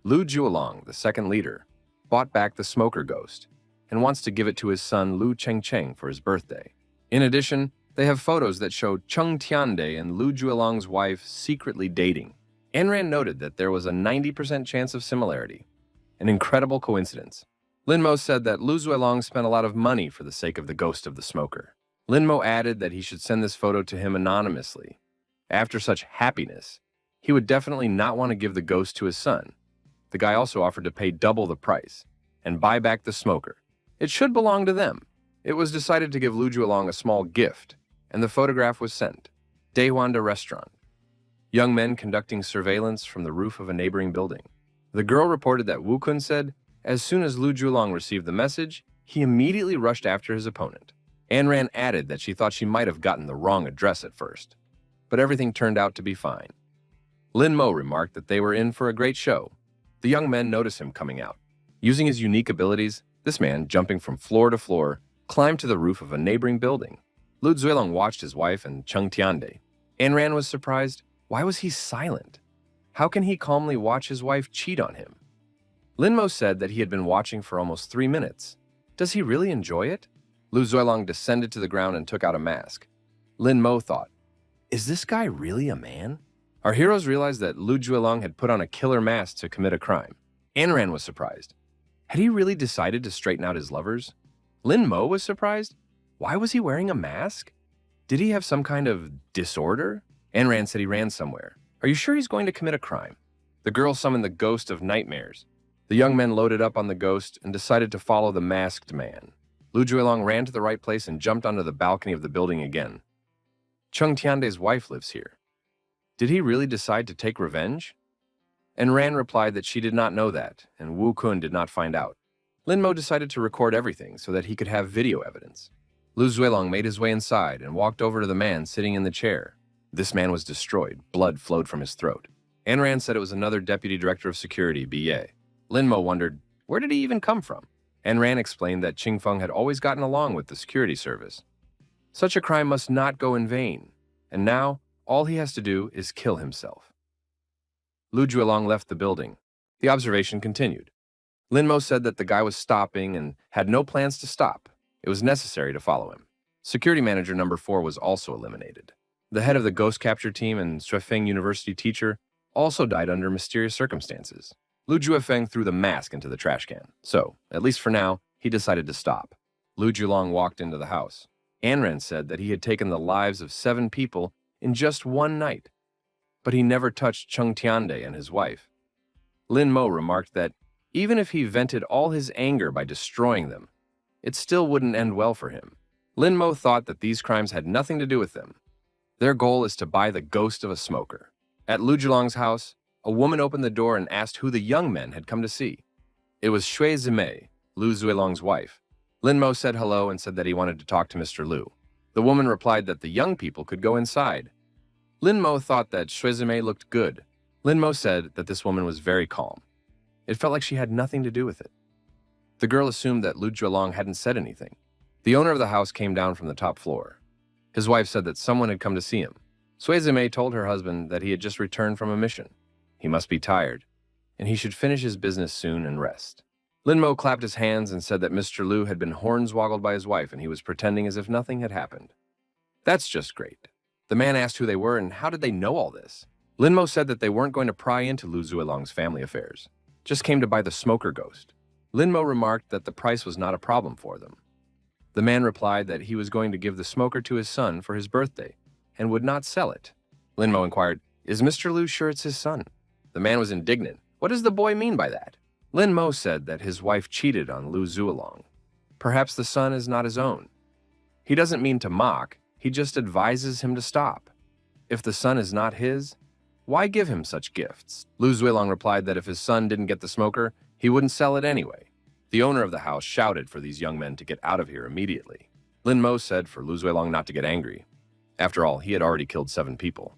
Lu Juolong, the 2nd leader, bought back the smoker ghost and wants to give it to his son Lu Chengcheng for his birthday. In addition, they have photos that show Cheng Tiande and Lu Juolong's wife secretly dating. An Ran noted that there was a 90% chance of similarity. An incredible coincidence. Linmo said that Lu Zuelong spent a lot of money for the sake of the ghost of the smoker. Linmo added that he should send this photo to him anonymously. After such happiness, he would definitely not want to give the ghost to his son. The guy also offered to pay double the price and buy back the smoker. It should belong to them. It was decided to give Lu Juolong a small gift, and the photograph was sent. Daewanda Restaurant. Young men conducting surveillance from the roof of a neighboring building. The girl reported that Wu Kun said, as soon as Lu Juolong received the message, he immediately rushed after his opponent. An Ran added that she thought she might have gotten the wrong address at first, but everything turned out to be fine. Lin Mo remarked that they were in for a great show. The young men noticed him coming out. Using his unique abilities, this man, jumping from floor to floor, climbed to the roof of a neighboring building. Lu Zuelong watched his wife and Cheng Tiande. Anran was surprised. Why was he silent? How can he calmly watch his wife cheat on him? Lin Mo said that he had been watching for almost 3 minutes. Does he really enjoy it? Lu Zuelong descended to the ground and took out a mask. Lin Mo thought, is this guy really a man? Our heroes realized that Lu Zuelong had put on a killer mask to commit a crime. Anran was surprised. Had he really decided to straighten out his lovers? Lin Mo was surprised. Why was he wearing a mask? Did he have some kind of disorder? Anran said he ran somewhere. Are you sure he's going to commit a crime? The girl summoned the ghost of nightmares. The young men loaded up on the ghost and decided to follow the masked man. Lu Zuelong ran to the right place and jumped onto the balcony of the building again. Cheng Tiande's wife lives here. Did he really decide to take revenge? And Ran replied that she did not know that, and Wu Kun did not find out. Lin Mo decided to record everything so that he could have video evidence. Lu Zuelong made his way inside and walked over to the man sitting in the chair. This man was destroyed. Blood flowed from his throat. Anran said it was another deputy director of security, BA. Lin Mo wondered, where did he even come from? Anran explained that Qing Feng had always gotten along with the security service. Such a crime must not go in vain, and now all he has to do is kill himself. Lu Zuelong left the building. The observation continued. Lin Mo said that the guy was stopping and had no plans to stop. It was necessary to follow him. Security manager number 4 was also eliminated. The head of the ghost capture team and Xuefeng University teacher also died under mysterious circumstances. Lu Juefeng threw the mask into the trash can. So, at least for now, he decided to stop. Lu Julong walked into the house. Anran said that he had taken the lives of 7 people in just one night. But he never touched Cheng Tiande and his wife. Lin Mo remarked that even if he vented all his anger by destroying them, it still wouldn't end well for him. Lin Mo thought that these crimes had nothing to do with them. Their goal is to buy the ghost of a smoker. At Lu Julong's house, a woman opened the door and asked who the young men had come to see. It was Shui Zimei, Lu Zuelong's wife. Lin Mo said hello and said that he wanted to talk to Mr. Lu. The woman replied that the young people could go inside. Lin Mo thought that Shui Zimei looked good. Lin Mo said that this woman was very calm. It felt like she had nothing to do with it. The girl assumed that Lu Zuelong hadn't said anything. The owner of the house came down from the top floor. His wife said that someone had come to see him. Sui Zimei told her husband that he had just returned from a mission. He must be tired, and he should finish his business soon and rest. Lin Mo clapped his hands and said that Mr. Lu had been hornswoggled by his wife and he was pretending as if nothing had happened. That's just great. The man asked who they were and how did they know all this. Lin Mo said that they weren't going to pry into Lu Zuelong's family affairs, just came to buy the smoker ghost. Lin Mo remarked that the price was not a problem for them. The man replied that he was going to give the smoker to his son for his birthday and would not sell it. Lin Mo inquired, is Mr. Lu sure it's his son? The man was indignant. What does the boy mean by that? Lin Mo said that his wife cheated on Lu Zuelong. Perhaps the son is not his own. He doesn't mean to mock, he just advises him to stop. If the son is not his, why give him such gifts? Lu Zuelong replied that if his son didn't get the smoker, he wouldn't sell it anyway. The owner of the house shouted for these young men to get out of here immediately. Lin Mo said for Lu Zuelong not to get angry. After all, he had already killed 7 people.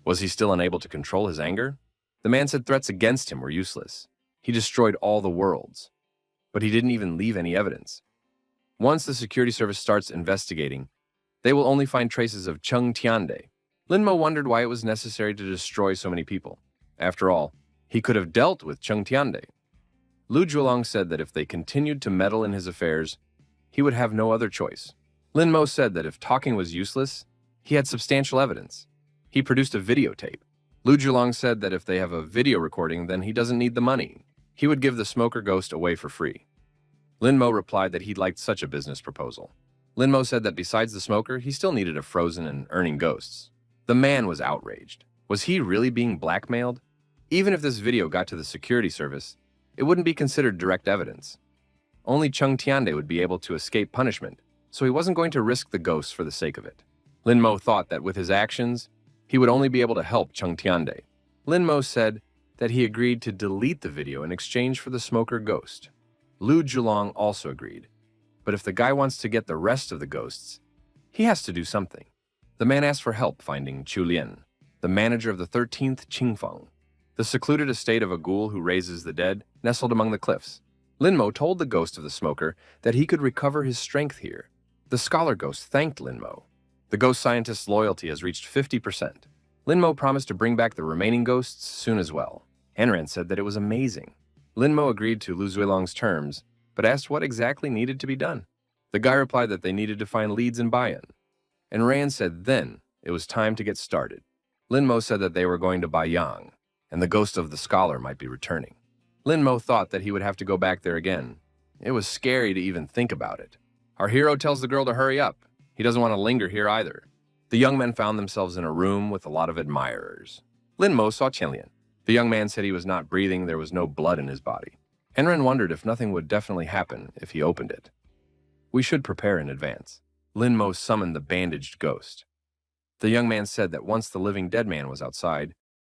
Was he still unable to control his anger? The man said threats against him were useless. He destroyed all the worlds. But he didn't even leave any evidence. Once the security service starts investigating, they will only find traces of Cheng Tiande. Lin Mo wondered why it was necessary to destroy so many people. After all, he could have dealt with Cheng Tiande. Lu Juelong said that if they continued to meddle in his affairs, he would have no other choice. Lin Mo said that if talking was useless, he had substantial evidence. He produced a videotape. Lu Juelong said that if they have a video recording, then he doesn't need the money. He would give the smoker ghost away for free. Lin Mo replied that he liked such a business proposal. Lin Mo said that besides the smoker, he still needed a frozen and earning ghosts. The man was outraged. Was he really being blackmailed? Even if this video got to the security service, it wouldn't be considered direct evidence. Only Cheng Tiande would be able to escape punishment, so he wasn't going to risk the ghosts for the sake of it. Lin Mo thought that with his actions, he would only be able to help Cheng Tiande. Lin Mo said that he agreed to delete the video in exchange for the smoker ghost. Lu Juelong also agreed. But if the guy wants to get the rest of the ghosts, he has to do something. The man asked for help finding Chu Lian. the manager of the 13th Qingfeng, the secluded estate of a ghoul who raises the dead, nestled among the cliffs. Linmo told the ghost of the smoker that he could recover his strength here. The scholar ghost thanked Linmo. The ghost scientist's loyalty has reached 50%. Linmo promised to bring back the remaining ghosts soon as well. Anran said that it was amazing. Linmo agreed to Lu Zuilong's terms, but asked what exactly needed to be done. The guy replied that they needed to find leads in Bayan. And Ran said then it was time to get started. Linmo said that they were going to Bayang, and the ghost of the scholar might be returning. Linmo thought that he would have to go back there again. It was scary to even think about it. Our hero tells the girl to hurry up. He doesn't want to linger here either. The young men found themselves in a room with a lot of admirers. Linmo saw Qianlian. The young man said he was not breathing, there was no blood in his body. Enren wondered if nothing would definitely happen if he opened it. We should prepare in advance. Linmo summoned the bandaged ghost. The young man said that once the living dead man was outside,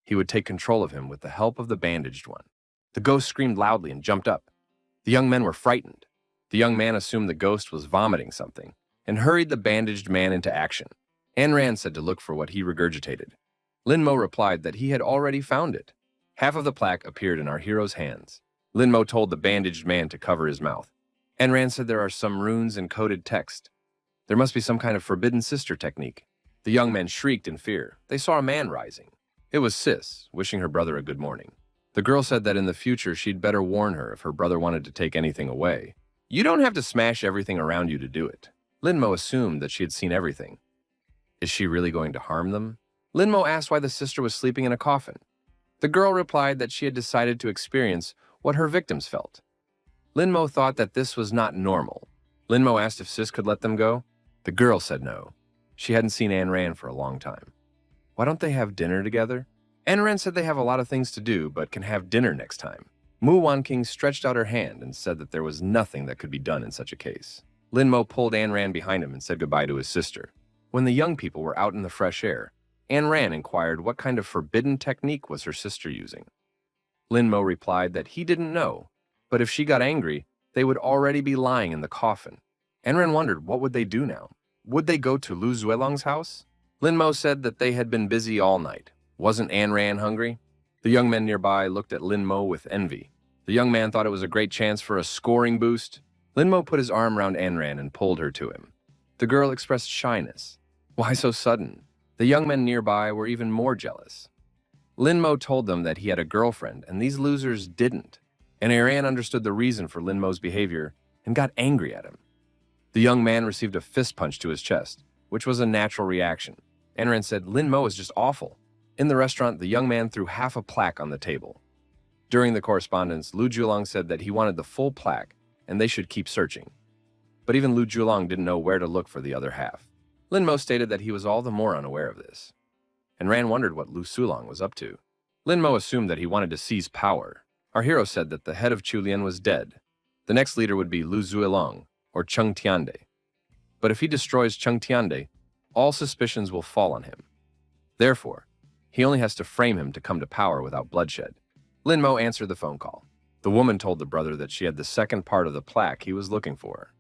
he would take control of him with the help of the bandaged one. The ghost screamed loudly and jumped up. The young men were frightened. The young man assumed the ghost was vomiting something and hurried the bandaged man into action. Anran said to look for what he regurgitated. Linmo replied that he had already found it. Half of the plaque appeared in our hero's hands. Linmo told the bandaged man to cover his mouth. Anran said there are some runes and coded text. There must be some kind of forbidden sister technique. The young men shrieked in fear. They saw a man rising. It was Sis, wishing her brother a good morning. The girl said that in the future she'd better warn her if her brother wanted to take anything away. You don't have to smash everything around you to do it. Linmo assumed that she had seen everything. Is she really going to harm them? Linmo asked why the sister was sleeping in a coffin. The girl replied that she had decided to experience what her victims felt. Linmo thought that this was not normal. Linmo asked if Sis could let them go. The girl said no. She hadn't seen Anran for a long time. Why don't they have dinner together? Anran said they have a lot of things to do, but can have dinner next time. Mu Wanking stretched out her hand and said that there was nothing that could be done in such a case. Linmo pulled Anran behind him and said goodbye to his sister. When the young people were out in the fresh air, Anran inquired what kind of forbidden technique was her sister using. Linmo replied that he didn't know, but if she got angry, they would already be lying in the coffin. Anran wondered what would they do now. Would they go to Lu Zuilong's house? Linmo said that they had been busy all night. Wasn't Anran hungry? The young men nearby looked at Linmo with envy. The young man thought it was a great chance for a scoring boost. Linmo put his arm around Anran and pulled her to him. The girl expressed shyness. Why so sudden? The young men nearby were even more jealous. Linmo told them that he had a girlfriend, and these losers didn't. And Anran understood the reason for Linmo's behavior and got angry at him. The young man received a fist punch to his chest, which was a natural reaction. Anran said, Linmo is just awful. In the restaurant, the young man threw half a plaque on the table. During the correspondence, Lu Julong said that he wanted the full plaque, and they should keep searching. But even Lu Julong didn't know where to look for the other half. Linmo stated that he was all the more unaware of this. And Ran wondered what Lu Sulong was up to. Linmo assumed that he wanted to seize power. Our hero said that the head of Chulian was dead. The next leader would be Lu Zuilong, or Cheng Tiande. But if he destroys Cheng Tiande, all suspicions will fall on him. Therefore, he only has to frame him to come to power without bloodshed. Linmo answered the phone call. The woman told the brother that she had the second part of the plaque he was looking for.